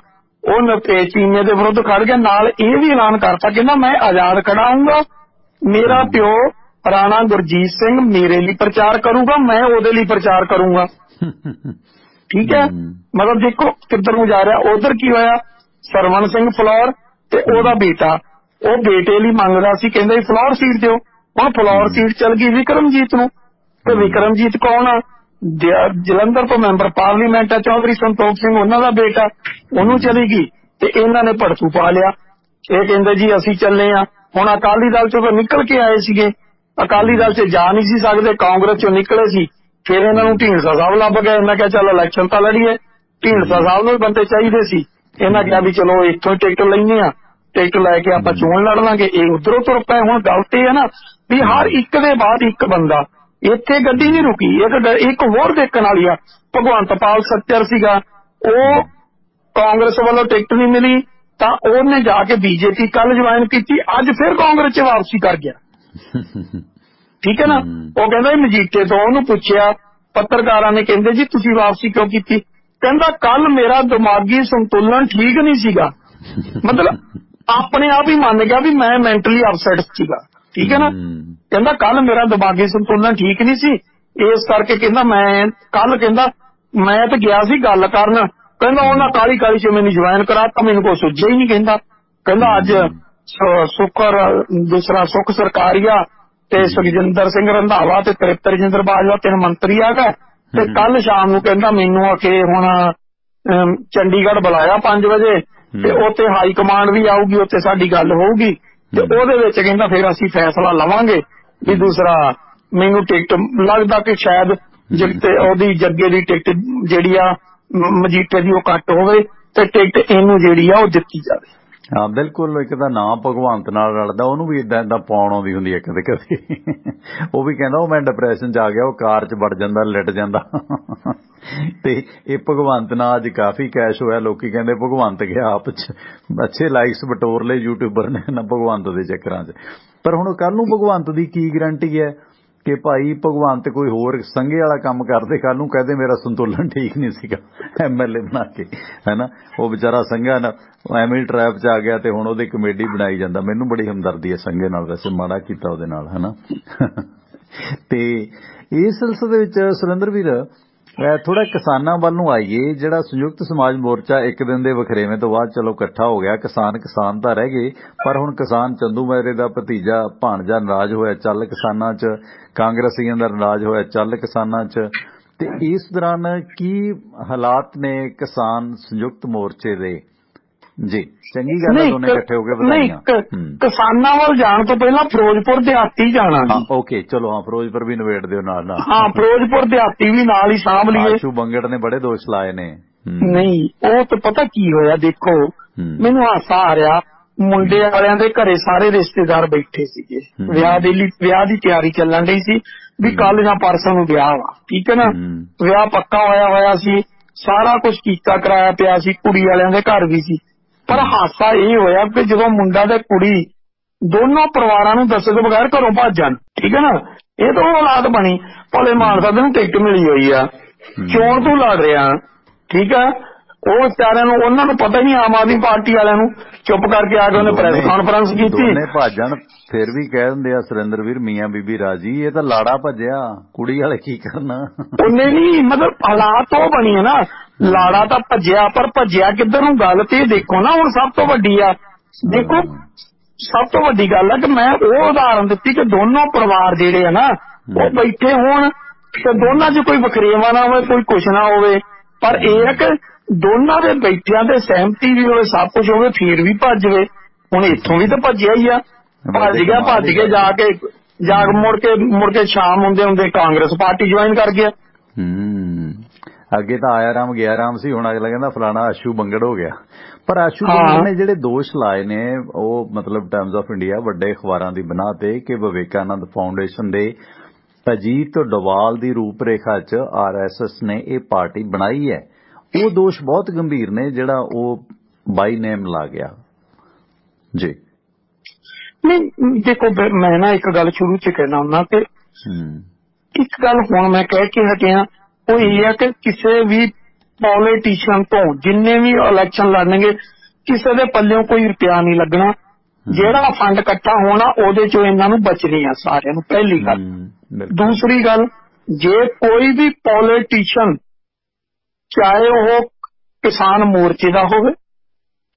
ਉਹ ਨਵਤੇਜ ਚੀਮੇ ਦੇ ਵਿਰੁੱਧ ਖੜ ਗਿਆ, ਨਾਲ ਇਹ ਵੀ ਐਲਾਨ ਕਰਤਾ ਕਹਿੰਦਾ ਮੈਂ ਆਜ਼ਾਦ ਖੜਾਊਂਗਾ, ਮੇਰਾ ਪਿਓ ਰਾਣਾ ਗੁਰਜੀਤ ਸਿੰਘ ਮੇਰੇ ਲਈ ਪ੍ਰਚਾਰ ਕਰੂਗਾ, ਮੈਂ ਉਹਦੇ ਲਈ ਪ੍ਰਚਾਰ ਕਰੂੰਗਾ। ਠੀਕ ਹੈ, ਮਤਲਬ ਦੇਖੋ ਕਿੱਧਰ ਨੂੰ ਜਾ ਰਿਹਾ। ਉਧਰ ਕੀ ਹੋਇਆ, ਸਰਵਣ ਸਿੰਘ ਫਲੌਰ ਤੇ ਉਹਦਾ ਬੇਟਾ ਉਹ ਬੇਟੇ ਲਈ ਮੰਗਦਾ ਸੀ, ਕਹਿੰਦਾ ਫਲੌਰ ਸੀਟ ਦਿਓ। ਹੁਣ ਫਲੌਰ ਸੀਟ ਚੱਲ ਗਈ ਵਿਕਰਮਜੀਤ ਨੂੰ, ਤੇ ਵਿਕਰਮਜੀਤ ਕੌਣ ਆ, ਜਲੰਧਰ ਤੋਂ ਮੈਂਬਰ ਪਾਰਲੀਮੈਂਟ ਆ ਚੌਧਰੀ ਸੰਤੋਖ ਸਿੰਘ ਉਹਨਾਂ ਦਾ ਬੇਟਾ, ਉਹਨੂੰ ਚਲੀ ਗਈ ਤੇ ਇਹਨਾਂ ਨੇ ਭੜਥੂ ਪਾ ਲਿਆ। ਇਹ ਕਹਿੰਦੇ ਜੀ ਅਸੀਂ ਚੱਲੇ ਆ। ਹੁਣ ਅਕਾਲੀ ਦਲ ਚੋਂ ਨਿਕਲ ਕੇ ਆਏ ਸੀਗੇ, ਅਕਾਲੀ ਦਲ 'ਚ ਜਾ ਨਹੀਂ ਸੀ ਸਕਦੇ, ਕਾਂਗਰਸ ਚੋਂ ਨਿਕਲੇ ਸੀ। ਫਿਰ ਇਹਨਾਂ ਨੂੰ ਢੀਂਡਸਾ ਸਾਹਿਬ ਲੱਭ ਗਏ। ਇਹਨਾਂ ਕਿਹਾ ਚੱਲ ਇਲੈਕਸ਼ਨ ਤਾਂ ਲੜੀਏ, ਢੀਂਡਸਾ ਸਾਹਿਬ ਨੂੰ ਬੰਦੇ ਚਾਹੀਦੇ ਸੀ। ਇਹਨਾਂ ਕਿਹਾ ਵੀ ਚਲੋ ਇੱਥੋਂ ਟਿਕਟ ਲੈਣੇ ਆ, ਟਿਕਟ ਲੈ ਕੇ ਆਪਾਂ ਚੋਣ ਲੜ ਲਾਂਗੇ। ਇਹ ਉਧਰੋਂ ਤੁਰ ਪਏ। ਹੁਣ ਗੱਲ ਤੇ ਹੈ ਨਾ ਵੀ ਹਰ ਇੱਕ ਦੇ ਬਾਅਦ ਇੱਕ ਬੰਦਾ, ਇੱਥੇ ਗੱਡੀ ਨਹੀਂ ਰੁਕੀ। ਇੱਕ ਹੋਰ ਦੇਖਣ ਵਾਲੀ ਆ, ਭਗਵੰਤ ਪਾਲ ਸੱਚਰ ਸੀਗਾ, ਉਹ ਕਾਂਗਰਸ ਵੱਲੋਂ ਟਿਕਟ ਨਹੀਂ ਮਿਲੀ ਤਾਂ ਉਹਨੇ ਜਾ ਕੇ ਬੀਜੇਪੀ ਕੱਲ ਜੁਆਇਨ ਕੀਤੀ, ਅੱਜ ਫਿਰ ਕਾਂਗਰਸ 'ਚ ਵਾਪਸੀ ਕਰ ਗਿਆ। ਠੀਕ ਹੈ ਨਾ, ਉਹ ਕਹਿੰਦਾ ਮਜੀਠੇ ਤੋਂ ਉਹਨੂੰ ਪੁੱਛਿਆ, ਪੱਤਰਕਾਰਾਂ ਨੇ ਕਹਿੰਦੇ ਜੀ ਤੁਸੀਂ ਵਾਪਸੀ ਕਿਉਂ ਕੀਤੀ, ਕਹਿੰਦਾ ਕੱਲ ਮੇਰਾ ਦਿਮਾਗੀ ਸੰਤੁਲਨ ਠੀਕ ਨਹੀਂ ਸੀਗਾ। ਮਤਲਬ ਆਪਣੇ ਆਪ ਹੀ ਮੰਨ ਗਿਆ ਵੀ ਮੈਂ ਮੈਂਟਲੀ ਅਪਸੈਟ ਸੀਗਾ। ਠੀਕ ਹੈ ਨਾ, ਕਹਿੰਦਾ ਕੱਲ ਮੇਰਾ ਦਿਮਾਗੀ ਸੰਤੁਲਨ ਠੀਕ ਨਹੀਂ ਸੀ, ਇਸ ਕਰਕੇ ਕਹਿੰਦਾ ਮੈਂ ਕੱਲ ਕਹਿੰਦਾ ਮੈਂ ਤਾਂ ਗਿਆ ਸੀ ਗੱਲ ਕਰਨ, ਕਹਿੰਦਾ ਉਹਨਾਂ ਕਾਲੀ ਕਾਲੀ 'ਚ ਮੈਨੂੰ ਜੁਆਇਨ ਕਰਾਤਾ, ਮੈਨੂੰ ਕੋਈ ਸੁੱਝਿਆ ਹੀ ਨਹੀਂ। ਕਹਿੰਦਾ ਅੱਜ ਸੁੱਖਰ ਦੂਸਰਾ ਸੁੱਖ ਸਰਕਾਰੀਆ ਤੇ ਸੁਖਜਿੰਦਰ ਸਿੰਘ ਰੰਧਾਵਾ ਤੇ ਤ੍ਰਿਪਤ ਰਜਿੰਦਰ ਬਾਜਵਾ 3 ਮੰਤਰੀ ਆ ਗਏ। ਤੇ ਕੱਲ ਸ਼ਾਮ ਨੂੰ ਕਹਿੰਦਾ ਮੈਨੂੰ ਆ ਕੇ ਹੁਣ ਚੰਡੀਗੜ੍ਹ ਬੁਲਾਇਆ 5 ਵਜੇ ਤੇ ਉੱਥੇ ਹਾਈ ਕਮਾਂਡ ਵੀ ਆਊਗੀ, ਉੱਥੇ ਸਾਡੀ ਗੱਲ ਹੋਊਗੀ ਤੇ ਉਹਦੇ ਵਿੱਚ ਕਹਿੰਦਾ ਫਿਰ ਅਸੀਂ ਫੈਸਲਾ ਲਵਾਂਗੇ ਵੀ ਦੂਸਰਾ ਮੈਨੂੰ ਟਿਕਟ ਲੱਗਦਾ ਕਿ ਸ਼ਾਇਦ ਉਹਦੀ ਜੱਗੇ ਦੀ ਟਿਕਟ ਜਿਹੜੀ ਆ ਮਜੀਠੇ ਦੀ ਉਹ ਘੱਟ ਹੋਵੇ ਤੇ ਟਿਕਟ ਇਹਨੂੰ ਜਿਹੜੀ ਆ ਉਹ ਦਿੱਤੀ ਜਾਵੇ। ਹਾਂ ਬਿਲਕੁਲ, ਇੱਕ ਦਾ ਨਾਂ ਭਗਵੰਤ ਨਾਲ ਰਲਦਾ, ਉਹਨੂੰ ਵੀ ਏਦਾਂ ਪਾਉਣ ਆਉਂਦੀ ਹੁੰਦੀ ਹੈ ਕਦੇ ਕਦੇ। ਉਹ ਵੀ ਕਹਿੰਦਾ ਉਹ ਮੈਂ ਡਿਪਰੈਸ਼ਨ 'ਚ ਆ ਗਿਆ, ਉਹ ਕਾਰ 'ਚ ਵੜ ਜਾਂਦਾ, ਲਿਟ ਜਾਂਦਾ। ਤੇ ਇਹ ਭਗਵੰਤ ਨਾਲ ਅੱਜ ਕਾਫੀ ਕੈਸ਼ ਹੋਇਆ। ਲੋਕੀ ਕਹਿੰਦੇ ਭਗਵੰਤ ਗਿਆ ਆਪ 'ਚ, ਅੱਛੇ ਲਾਈਕਸ ਬਟੋਰ ਲਏ ਯੂਟਿਊਬਰ ਨੇ ਨਾ ਭਗਵੰਤ ਦੇ ਚੱਕਰਾਂ 'ਚ। ਪਰ ਹੁਣ ਕੱਲ ਨੂੰ ਭਗਵੰਤ ਦੀ ਕੀ ਗਰੰਟੀ ਹੈ ਕਿ ਭਾਈ ਭਗਵੰਤ ਕੋਈ ਹੋਰ ਸੰਘੇ ਵਾਲਾ ਕੰਮ ਕਰਦੇ, ਕੱਲ ਨੂੰ ਕਹਦੇ ਮੇਰਾ ਸੰਤੁਲਨ ਠੀਕ ਨਹੀਂ ਸੀਗਾ MLA ਬਣਾ ਕੇ, ਹੈਨਾ। ਉਹ ਵਿਚਾਰਾ ਸੰਘਾ ਨਾ ਐਵੇਂ ਹੀ ਟਰੈਪ 'ਚ ਆ ਗਿਆ ਤੇ ਹੁਣ ਉਹਦੀ ਕਮੇਡੀ ਬਣਾਈ ਜਾਂਦਾ। ਮੈਨੂੰ ਬੜੀ ਹਮਦਰਦੀ ਹੈ ਸੰਘੇ ਨਾਲ, ਵੈਸੇ ਮਾੜਾ ਕੀਤਾ ਉਹਦੇ ਨਾਲ, ਹੈਨਾ। ਤੇ ਇਸ ਸਿਲਸਿਲੇ ਵਿੱਚ ਸੁਰਿੰਦਰ ਵੀਰ ਥੋੜਾ ਕਿਸਾਨਾਂ ਵੱਲ ਨੂੰ ਆਈਏ। ਜਿਹੜਾ ਸੰਯੁਕਤ ਸਮਾਜ ਮੋਰਚਾ ਇੱਕ ਦਿਨ ਦੇ ਵਖਰੇਵੇਂ ਤੋਂ ਬਾਅਦ ਚਲੋ ਇਕੱਠਾ ਹੋ ਗਿਆ, ਕਿਸਾਨ ਤਾਂ ਰਹਿ ਗਏ, ਪਰ ਹੁਣ ਕਿਸਾਨ ਚੰਦੂ ਮਹਿਰੇ ਦਾ ਭਤੀਜਾ ਭਾਣਜਾ ਨਾਰਾਜ਼ ਹੋਇਆ ਚੱਲ ਕਿਸਾਨਾਂ 'ਚ, ਕਾਂਗਰਸੀਆਂ ਦਾ ਨਾਰਾਜ਼ ਹੋਇਆ ਚੱਲ ਕਿਸਾਨਾਂ 'ਚ। ਤੇ ਇਸ ਦੌਰਾਨ ਕੀ ਹਾਲਾਤ ਨੇ ਕਿਸਾਨ ਸੰਯੁਕਤ ਮੋਰਚੇ ਦੇ? ਜੀ ਚੰਗੀ ਗੱਲ ਹੈ, ਦੋਨੇ ਇਕੱਠੇ ਹੋ ਕੇ ਵਧਾਈਆਂ। ਕਿਸਾਨਾਂ ਵੱਲ ਜਾਣ ਤੋਂ ਪਹਿਲਾਂ ਫਿਰੋਜ਼ਪੁਰ ਦਿਹਾਤੀ ਜਾਣਾ। ਓਕੇ ਚਲੋ, ਹਾਂ ਫਿਰੋਜ਼ਪੁਰ ਵੀ ਨਿਬੇੜ ਦਿਓ ਨਾਲ ਨਾਲ। ਹਾਂ ਫਿਰੋਜ਼ਪੁਰ ਦਿਹਾਤੀ ਵੀ ਨਾਲ ਹੀ ਸਾਂਭ ਲਈਏ। ਆਸ਼ੂ ਬੰਗੜ ਨੇ ਬੜੇ ਦੋਸ਼ ਲਾਏ ਨੇ। ਨਹੀਂ ਉਹ ਤਾਂ ਪਤਾ ਕੀ ਹੋਇਆ, ਦੇਖੋ ਮੈਨੂੰ ਹਾਸਾ ਆ ਰਿਹਾ। ਮੁੰਡੇ ਵਾਲਿਆਂ ਦੇ ਘਰੇ ਸਾਰੇ ਰਿਸ਼ਤੇਦਾਰ ਬੈਠੇ ਸੀਗੇ, ਵਿਆਹ ਦੀ ਤਿਆਰੀ ਚੱਲਣ ਡਈ ਸੀ ਵੀ ਕੱਲ ਜਾਂ ਪਰਸੋਂ ਨੂੰ ਵਿਆਹ ਵਾ, ਠੀਕ ਹੈ ਨਾ। ਵਿਆਹ ਪੱਕਾ ਹੋਇਆ ਸੀ, ਸਾਰਾ ਕੁਝ ਕੀਤਾ ਕਰਾਇਆ ਪਿਆ ਸੀ, ਕੁੜੀ ਵਾਲਿਆਂ ਦੇ ਘਰ ਵੀ ਸੀ। ਪਰ ਹਾਸਾ ਇਹ ਹੋਇਆ ਕਿ ਜਦੋਂ ਮੁੰਡਾ ਤੇ ਕੁੜੀ ਦੋਨੋਂ ਪਰਿਵਾਰਾਂ ਨੂੰ ਦੱਸੇ ਤੋਂ ਬਗੈਰ ਘਰੋਂ ਭੱਜ ਜਾਣ, ਠੀਕ ਹੈ ਨਾ। ਇਹ ਤਾਂ ਉਹ ਔਲਾਦ ਬਣੀ। ਭਲੇ ਮਾਨਸਾ ਨੂੰ ਟਿਕਟ ਮਿਲੀ ਹੋਈ ਆ, ਚੋਣ ਤੂੰ ਲੜ ਰਿਹਾ, ਠੀਕ ਆ। ਉਹ ਵਿਚਾਰਿਆਂ ਨੂੰ, ਉਹਨਾਂ ਨੂੰ ਪਤਾ ਹੀ ਨਹੀਂ, ਆਮ ਆਦਮੀ ਪਾਰਟੀ ਵਾਲਿਆਂ ਨੂੰ ਚੁੱਪ ਕਰਕੇ ਆ ਕੇ ਉਹਨੇ ਪ੍ਰੈਸ ਕਾਨਫਰੰਸ ਕੀਤੀ। ਦੋਨੇ ਭੱਜਣ ਫਿਰ ਵੀ ਕਹਿ ਦਿੰਦੇ ਆ ਸੁਰਿੰਦਰ ਵੀਰ, ਮੀਆਂ ਬੀਬੀ ਰਾਜੀ, ਇਹ ਤਾਂ ਲਾੜਾ ਭੱਜਿਆ, ਕੁੜੀ ਵਾਲੇ ਕੀ ਕਰਨਾ। ਉਹਨੇ ਨਹੀਂ ਮਤਲਬ ਹਾਲਾਤ ਉਹ ਬਣੀ ਹੈ ਨਾ, ਲਾੜਾ ਤਾਂ ਭੱਜਿਆ, ਪਰ ਭੱਜਿਆ ਕਿੱਧਰ ਨੂੰ? ਗੱਲ ਤੇ ਦੇਖੋ ਨਾ। ਹੁਣ ਸਭ ਤੋਂ ਵੱਡੀ ਆ, ਦੇਖੋ ਸਭ ਤੋਂ ਵੱਡੀ ਗੱਲ ਆ ਕਿ ਮੈਂ ਉਹ ਉਦਾਹਰਨ ਦਿੱਤੀ ਕਿ ਦੋਨੋਂ ਪਰਿਵਾਰ ਜਿਹੜੇ ਆ ਨਾ ਉਹ ਬੈਠੇ ਹੋਣ ਤੇ ਦੋਨਾਂ 'ਚ ਕੋਈ ਵਖਰੇਵਾ ਨਾ ਹੋਵੇ, ਕੋਈ ਕੁਛ ਨਾ ਹੋਵੇ, ਪਰ ਇਹ ਹੈ ਕਿ ਦੋਨਾਂ ਦੇ ਬੈਠਿਆਂ ਤੇ ਸਹਿਮਤੀ ਵੀ ਹੋਵੇ, ਸਭ ਕੁਝ ਹੋਵੇ, ਫੇਰ ਵੀ ਭੱਜ ਜਾਵੇ। ਹੁਣ ਇੱਥੋਂ ਵੀ ਤਾਂ ਭੱਜਿਆ ਹੀ ਆ, ਭੱਜ ਕੇ ਜਾ ਕੇ ਮੁੜ ਕੇ ਸ਼ਾਮ ਹੁੰਦੇ ਕਾਂਗਰਸ ਪਾਰਟੀ ਜੁਆਇਨ ਕਰ ਗਿਆ। ਅੱਗੇ ਤਾਂ ਆਇਆ ਰਾਮ ਗਿਆ ਰਾਮ ਸੀ, ਹੁਣ ਅਗਲਾ ਕਹਿੰਦਾ ਫਲਾਣਾ ਆਸ਼ੂ ਬੰਗੜ ਹੋ ਗਿਆ। ਪਰ ਆਸ਼ੂ ਬੰਗੜ ਨੇ ਜਿਹੜੇ ਦੋਸ਼ ਲਾਏ ਨੇ ਉਹ ਮਤਲਬ ਟਾਈਮਜ਼ ਆਫ ਇੰਡੀਆ ਵੱਡੇ ਅਖਬਾਰਾਂ ਦੀ ਬਣਾ ਤੇ ਕਿ ਵਿਵੇਕਾਨੰਦ ਫਾਊਂਡੇਸ਼ਨ ਦੇ ਅਜੀਤ ਡੋਵਾਲ ਦੀ ਰੂਪਰੇਖਾ 'ਚ RSS ਨੇ ਇਹ ਪਾਰਟੀ ਬਣਾਈ ਹੈ, ਉਹ ਦੋਸ਼ ਬਹੁਤ ਗੰਭੀਰ ਨੇ ਜਿਹੜਾ ਉਹ ਬਾਈ ਨੇਮ ਲਾ ਗਿਆ। ਜੀ ਨਹੀਂ ਦੇਖੋ, ਮੈਂ ਨਾ ਇੱਕ ਗੱਲ ਸ਼ੁਰੂ 'ਚ ਕਹਿਣਾ ਹੁੰਦਾ ਕਿ ਇੱਕ ਗੱਲ ਹੁਣ ਮੈਂ ਕਹਿ ਕੇ ਹਟਿਆ, ਉਹ ਇਹ ਹੈ ਕਿ ਕਿਸੇ ਵੀ ਪੋਲੀਟੀਸ਼ੀਅਨ ਤੋਂ ਜਿੰਨੇ ਵੀ ਇਲੈਕਸ਼ਨ ਲੜਨਗੇ ਕਿਸੇ ਦੇ ਪੱਲਿਓਂ ਕੋਈ ਰੁਪਿਆ ਨਹੀਂ ਲੱਗਣਾ। ਜਿਹੜਾ ਫੰਡ ਇਕੱਠਾ ਹੋਣਾ ਉਹਦੇ 'ਚੋਂ ਇਹਨਾਂ ਨੂੰ ਬਚਣੀ ਆ ਸਾਰਿਆਂ ਨੂੰ, ਪਹਿਲੀ ਗੱਲ। ਦੂਸਰੀ ਗੱਲ, ਜੇ ਕੋਈ ਵੀ ਪੋਲੀਟੀਸ਼ੀਅਨ ਚਾਹੇ ਉਹ ਕਿਸਾਨ ਮੋਰਚੇ ਦਾ ਹੋਵੇ,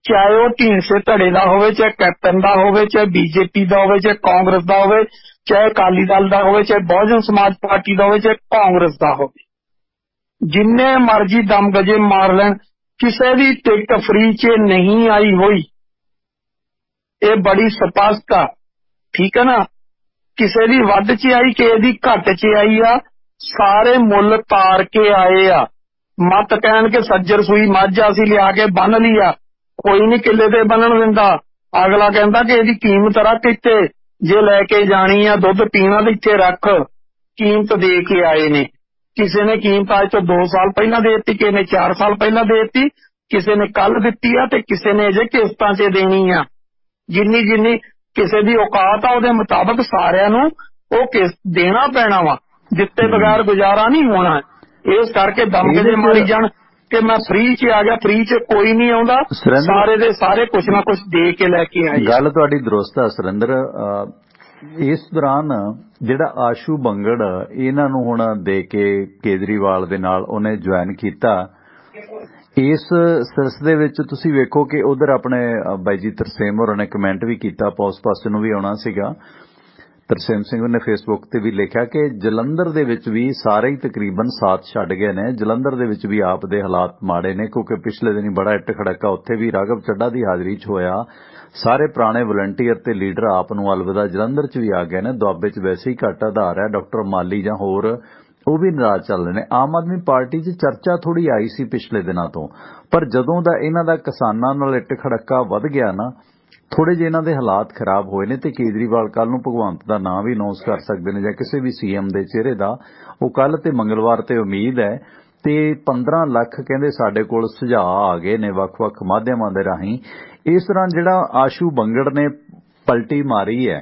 ਚਾਹੇ ਉਹ ਢੀਂਡਸੇ ਧੜੇ ਦਾ ਹੋਵੇ, ਚਾਹੇ ਕੈਪਟਨ ਦਾ ਹੋਵੇ, ਚਾਹੇ BJP ਦਾ ਹੋਵੇ, ਚਾਹੇ ਕਾਂਗਰਸ ਦਾ ਹੋਵੇ, ਚਾਹੇ ਅਕਾਲੀ ਦਲ ਦਾ ਹੋਵੇ, ਚਾਹੇ ਬਹੁਜਨ ਸਮਾਜ ਪਾਰਟੀ ਦਾ ਹੋਵੇ, ਚਾਹੇ ਕਾਂਗਰਸ ਦਾ ਹੋਵੇ, ਜਿੰਨੇ ਮਰਜ਼ੀ ਦਮ ਗਜੇ ਮਾਰ ਲੈਣ, ਕਿਸੇ ਦੀ ਟਿਕਟ ਫ੍ਰੀ 'ਚ ਨਹੀਂ ਆਈ ਹੋਈ। ਇਹ ਬੜੀ ਸਪਸ਼ਟ ਆ, ਠੀਕ ਹੈ ਨਾ। ਕਿਸੇ ਦੀ ਵੱਧ 'ਚ ਆਈ, ਕਿਸੇ ਦੀ ਘੱਟ 'ਚ ਆਈ ਆ, ਸਾਰੇ ਮੁੱਲ ਤਾਰ ਕੇ ਆਏ ਆ। ਮਤ ਕਹਿਣ ਕੇ ਸੱਜਰ ਸੂਈ ਮੱਝ ਅਸੀਂ ਲਿਆ ਕੇ ਬੰਨ ਲਈ ਆ, ਕੋਈ ਨਹੀਂ ਕਿੱਲੇ ਤੇ ਬੰਨਣ ਦਿੰਦਾ। ਅਗਲਾ ਕਹਿੰਦਾ ਕਿ ਇਹਦੀ ਕੀਮਤ ਰੱਖ ਇੱਥੇ, ਜੇ ਲੈ ਕੇ ਜਾਣੀ ਆ ਦੁੱਧ ਪੀਣਾ ਤੇ ਇੱਥੇ ਰੱਖ। ਕੀਮਤ ਦੇ ਕੇ ਆਏ ਨੇ। ਕਿਸੇ ਨੇ ਕੀਮਤ ਅੱਜ ਤੋਂ 2 ਸਾਲ ਪਹਿਲਾਂ ਦੇ ਦਿੱਤੀ, ਕਿਸੇ ਨੇ 4 ਸਾਲ ਪਹਿਲਾਂ ਦੇ ਦਿੱਤੀ, ਕਿਸੇ ਨੇ ਕੱਲ ਦਿੱਤੀ ਆ ਤੇ ਕਿਸੇ ਨੇ ਅਜੇ ਕਿਸ਼ਤਾਂ 'ਚ ਦੇਣੀ ਆ। ਜਿੰਨੀ ਕਿਸੇ ਦੀ ਔਕਾਤ ਆ ਉਹਦੇ ਮੁਤਾਬਕ ਸਾਰਿਆਂ ਨੂੰ ਉਹ ਕਿਸ਼ਤ ਦੇਣਾ ਪੈਣਾ ਵਾ, ਦਿੱਤੇ ਬਗੈਰ ਗੁਜ਼ਾਰਾ ਨਹੀਂ ਹੋਣਾ। ਇਸ ਕਰਕੇ ਦਮ ਕੇ ਮਾਰੀ ਜਾਣ ਕਿ ਮੈਂ ਫ੍ਰੀ 'ਚ ਆ ਗਿਆ, ਫ੍ਰੀ 'ਚ ਕੋਈ ਨਹੀਂ ਆਉਂਦਾ, ਸਾਰੇ ਦੇ ਸਾਰੇ ਕੁਛ ਨਾ ਕੁਛ ਦੇ ਕੇ ਲੈ ਕੇ ਆਏ। ਗੱਲ ਤੁਹਾਡੀ ਦਰੁਸਤ ਆ ਸੁਰਿੰਦਰ। ਇਸ ਦੌਰਾਨ ਜਿਹੜਾ ਆਸ਼ੂ ਬੰਗੜ ਇਹਨਾਂ ਨੂੰ ਹੁਣ ਦੇ ਕੇ ਕੇਜਰੀਵਾਲ ਦੇ ਨਾਲ ਉਹਨੇ ਜੁਆਇਨ ਕੀਤਾ, ਇਸ ਸਿਲਸਿਲੇ ਵਿੱਚ ਤੁਸੀਂ ਵੇਖੋ ਕਿ ਉਧਰ ਆਪਣੇ ਬਾਈ ਜੀ ਤਰਸੇਮ ਹੋਰਾਂ ਨੇ ਕਮੈਂਟ ਵੀ ਕੀਤਾ, ਪੋਸਟ ਪਾਸੇ ਨੂੰ ਵੀ ਆਉਣਾ ਸੀਗਾ। ਤਰਸੇਮ ਸਿੰਘ ਨੇ ਫੇਸਬੁੱਕ ਤੇ ਵੀ ਲਿਖਿਆ ਕਿ ਜਲੰਧਰ ਦੇ ਵਿੱਚ ਵੀ ਸਾਰੇ ਹੀ ਤਕਰੀਬਨ ਸਾਥ ਛੱਡ ਗਏ ਨੇ। ਜਲੰਧਰ ਦੇ ਵਿੱਚ ਵੀ ਆਪ ਦੇ ਹਾਲਾਤ ਮਾੜੇ ਨੇ ਕਿਉਂਕਿ ਪਿਛਲੇ ਦਿਨੀ ਬੜਾ ਇੱਟ ਖੜਕਾ ਉੱਥੇ ਵੀ ਰਾਘਵ ਚੱਡਾ ਦੀ ਹਾਜ਼ਰੀ 'ਚ ਹੋਇਆ। ਸਾਰੇ ਪੁਰਾਣੇ ਵਲੰਟੀਅਰ ਤੇ ਲੀਡਰ ਆਪ ਨੂੰ ਅਲਵਿਦਾ ਜਲੰਧਰ 'ਚ ਵੀ ਆ ਗਏ ਨੇ। ਦੁਆਬੇ 'ਚ ਵੈਸੇ ਹੀ ਘੱਟ ਆਧਾਰ ਹੈ। ਡਾਕਟਰ ਮਾਲੀ ਜਾਂ ਹੋਰ ਉਹ ਵੀ ਨਾਰਾਜ਼ ਚੱਲ ਰਹੇ ਨੇ। ਆਮ ਆਦਮੀ ਪਾਰਟੀ 'ਚ ਚਰਚਾ ਥੋੜੀ ਆਈ ਸੀ ਪਿਛਲੇ ਦਿਨਾਂ ਤੋਂ, ਪਰ ਜਦੋਂ ਦਾ ਇਹਨਾਂ ਦਾ ਕਿਸਾਨਾਂ ਨਾਲ ਇੱਟ ਖੜਕਾ ਵੱਧ ਗਿਆ ਨਾ, ਥੋੜੇ ਜਿਹੇ ਇਹਨਾਂ ਦੇ ਹਾਲਾਤ ਖਰਾਬ ਹੋਏ ਨੇ। ਤੇ ਕੇਜਰੀਵਾਲ ਕੱਲ ਨੂੰ ਭਗਵੰਤ ਦਾ ਨਾਂ ਵੀ ਅਨਾਉਂਸ ਕਰ ਸਕਦੇ ਨੇ ਜਾਂ ਕਿਸੇ ਵੀ CM ਦੇ ਚਿਹਰੇ ਦਾ। ਉਹ ਕੱਲ ਤੇ ਮੰਗਲਵਾਰ ਤੇ ਉਮੀਦ ਹੈ। ਤੇ 15 ਲੱਖ ਕਹਿੰਦੇ ਸਾਡੇ ਕੋਲ ਸੁਝਾਅ ਆ ਗਏ ਨੇ ਵੱਖ-ਵੱਖ ਮਾਧਿਅਮਾਂ ਦੇ ਰਾਹੀਂ। ਇਸ ਤਰ੍ਹਾਂ ਜਿਹੜਾ ਆਸ਼ੂ ਬੰਗੜ ਨੇ ਪਲਟੀ ਮਾਰੀ ਹੈ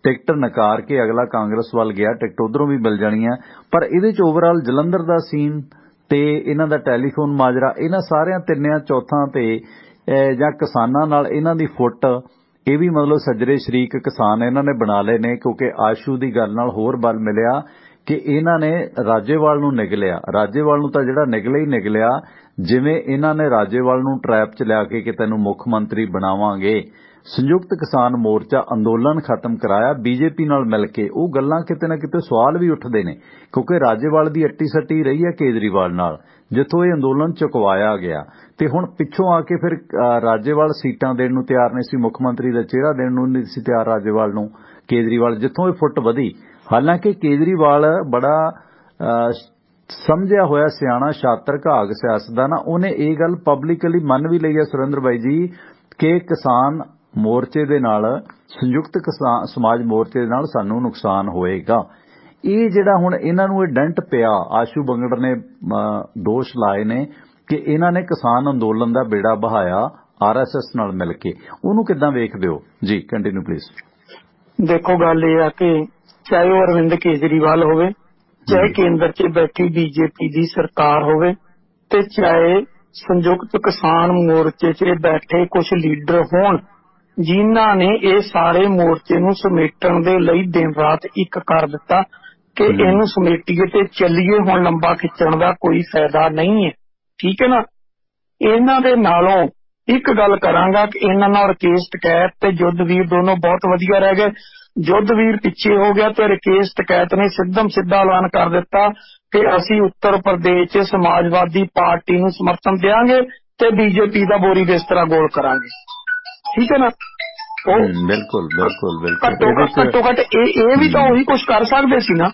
ਟਿਕਟ ਨਕਾਰ ਕੇ ਅਗਲਾ ਕਾਂਗਰਸ ਵੱਲ ਗਿਆ, ਟਿਕਟ ਉਧਰੋਂ ਵੀ ਮਿਲ ਜਾਣੀਆਂ। ਪਰ ਇਹਦੇ ਚ ਓਵਰਆਲ ਜਲੰਧਰ ਦਾ ਸੀਨ ਤੇ ਇਹਨਾਂ ਦਾ ਟੈਲੀਫੋਨ ਮਾਜਰਾ, ਇਹਨਾਂ ਸਾਰਿਆਂ ਤਿੰਨਿਆਂ ਚੌਥਾਂ ਤੇ ਜਾਂ ਕਿਸਾਨਾਂ ਨਾਲ ਇਹਨਾਂ ਦੀ ਫੁੱਟ, ਇਹ ਵੀ ਮਤਲਬ ਸੱਜਰੇ ਸ਼ਰੀਕ ਕਿਸਾਨ ਇਹਨਾਂ ਨੇ ਬਣਾ ਲਏ ਨੇ, ਕਿਉਂਕਿ ਆਸ਼ੂ ਦੀ ਗੱਲ ਨਾਲ ਹੋਰ ਬਲ ਮਿਲਿਆ ਕਿ ਇਹਨਾਂ ਨੇ ਰਾਜੇਵਾਲ ਨੂੰ ਨਿਗਲਿਆ। ਰਾਜੇਵਾਲ ਨੂੰ ਤਾਂ ਜਿਹੜਾ ਨਿਗਲਿਆ ਹੀ ਨਿਗਲਿਆ, ਜਿਵੇਂ ਇਹਨਾਂ ਨੇ ਰਾਜੇਵਾਲ ਨੂੰ ਟਰੈਪ 'ਚ ਲਿਆ ਕੇ ਤੈਨੂੰ ਮੁੱਖ ਮੰਤਰੀ ਬਣਾਵਾਂਗੇ, ਸੰਯੁਕਤ ਕਿਸਾਨ ਮੋਰਚਾ ਅੰਦੋਲਨ ਖਤਮ ਕਰਾਇਆ ਬੀਜੇਪੀ ਨਾਲ ਮਿਲ ਕੇ। ਉਹ ਗੱਲਾਂ ਕਿਤੇ ਨਾ ਕਿਤੇ ਸਵਾਲ ਵੀ ਉੱਠਦੇ ਨੇ, ਕਿਉਂਕਿ ਰਾਜੇਵਾਲ ਦੀ ਅੱਟੀ ਸੱਟੀ ਰਹੀ ਹੈ ਕੇਜਰੀਵਾਲ ਨਾਲ, ਜਿੱਥੋਂ ਇਹ ਅੰਦੋਲਨ ਚੁਕਵਾਇਆ ਗਿਆ। ਤੇ ਹੁਣ ਪਿੱਛੋਂ ਆ ਕੇ ਫਿਰ ਰਾਜੇਵਾਲ ਸੀਟਾਂ ਦੇਣ ਨੂੰ ਤਿਆਰ ਨਹੀਂ ਸੀ, ਮੁੱਖ ਮੰਤਰੀ ਦਾ ਚਿਹਰਾ ਦੇਣ ਨੂੰ ਨਹੀਂ ਸੀ ਤਿਆਰ ਰਾਜੇਵਾਲ ਨੂੰ ਕੇਜਰੀਵਾਲ, ਜਿੱਥੋਂ ਇਹ ਫੁੱਟ ਵਧੀ। ਹਾਲਾਂਕਿ ਕੇਜਰੀਵਾਲ ਬੜਾ ਸਮਝਿਆ ਹੋਇਆ ਸਿਆਣਾ ਸ਼ਾਤਰ ਘਾਗ ਸਿਆਸਤਦਾਨ, ਉਹਨੇ ਇਹ ਗੱਲ ਪਬਲਿਕਲੀ ਮੰਨ ਵੀ ਲਈ ਹੈ ਸੁਰਿੰਦਰ ਬਾਈ ਜੀ ਕਿ ਕਿਸਾਨ ਮੋਰਚੇ ਦੇ ਨਾਲ, ਸੰਯੁਕਤ ਕਿਸਾਨ ਸਮਾਜ ਮੋਰਚੇ ਦੇ ਨਾਲ ਸਾਨੂੰ ਨੁਕਸਾਨ ਹੋਏਗਾ। ਇਹ ਜਿਹੜਾ ਹੁਣ ਇਹਨਾਂ ਨੂੰ ਇਹ ਡੈਂਟ ਪਿਆ, ਆਸ਼ੂ ਬੰਗੜ ਨੇ ਦੋਸ਼ ਲਾਏ ਨੇ ਕਿ ਇਹਨਾਂ ਨੇ ਕਿਸਾਨ ਅੰਦੋਲਨ ਦਾ ਬੇੜਾ ਬਹਾਇਆ RSS ਨਾਲ ਮਿਲ ਕੇ। ਉਹਨੂੰ ਕਿੱਦਾਂ ਵੇਖਦੇ ਹੋ ਜੀ? Continue please. ਦੇਖੋ ਗੱਲ ਇਹ ਆ ਕਿ ਚਾਹੇ ਉਹ ਅਰਵਿੰਦ ਕੇਜਰੀਵਾਲ ਹੋਵੇ, ਚਾਹੇ ਕੇਂਦਰ 'ਚ ਬੈਠੀ ਬੀਜੇਪੀ ਦੀ ਸਰਕਾਰ ਹੋਵੇ, ਤੇ ਚਾਹੇ ਸੰਯੁਕਤ ਕਿਸਾਨ ਮੋਰਚੇ 'ਚ ਬੈਠੇ ਕੁਝ ਲੀਡਰ ਹੋਣ, ਜਿਨ੍ਹਾਂ ਨੇ ਇਹ ਸਾਰੇ ਮੋਰਚੇ ਨੂੰ ਸਮੇਟਣ ਦੇ ਲਈ ਦਿਨ ਰਾਤ ਇੱਕ ਕਰ ਦਿੱਤਾ ਕਿ ਇਹਨੂੰ ਸਮੇਟੀਏ ਤੇ ਚੱਲੀਏ, ਹੁਣ ਲੰਬਾ ਖਿੱਚਣ ਦਾ ਕੋਈ ਫਾਇਦਾ ਨਹੀਂ ਹੈ। ਠੀਕ ਹੈ ਨਾ। ਇਹਨਾਂ ਦੇ ਨਾਲੋਂ ਇੱਕ ਗੱਲ ਕਰਾਂਗਾ ਕਿ ਇਹਨਾਂ ਨਾਲ ਰਕੇਸ਼ ਟਕੈਤ ਤੇ ਜੁੱਧਵੀਰ ਦੋਨੋਂ ਬਹੁਤ ਵਧੀਆ ਰਹਿ ਗਏ। ਜੁੱਧਵੀਰ ਪਿੱਛੇ ਹੋ ਗਿਆ ਤੇ ਰਕੇਸ਼ ਟਕੈਤ ਨੇ ਸਿੱਧਾ ਐਲਾਨ ਕਰ ਦਿੱਤਾ ਕਿ ਅਸੀਂ ਉੱਤਰ ਪ੍ਰਦੇਸ਼ 'ਚ ਸਮਾਜਵਾਦੀ ਪਾਰਟੀ ਨੂੰ ਸਮਰਥਨ ਦੇਵਾਂਗੇ ਤੇ ਬੀਜੇਪੀ ਦਾ ਬੋਰੀ ਬਿਸਤਰਾ ਗੋਲ ਕਰਾਂਗੇ। ਠੀਕ ਹੈ ਨਾ। ਬਿਲਕੁਲ ਘੱਟੋ ਘੱਟ ਇਹ ਵੀ ਤਾਂ ਉਹੀ ਕੁਛ ਕਰ ਸਕਦੇ ਸੀ ਨਾ,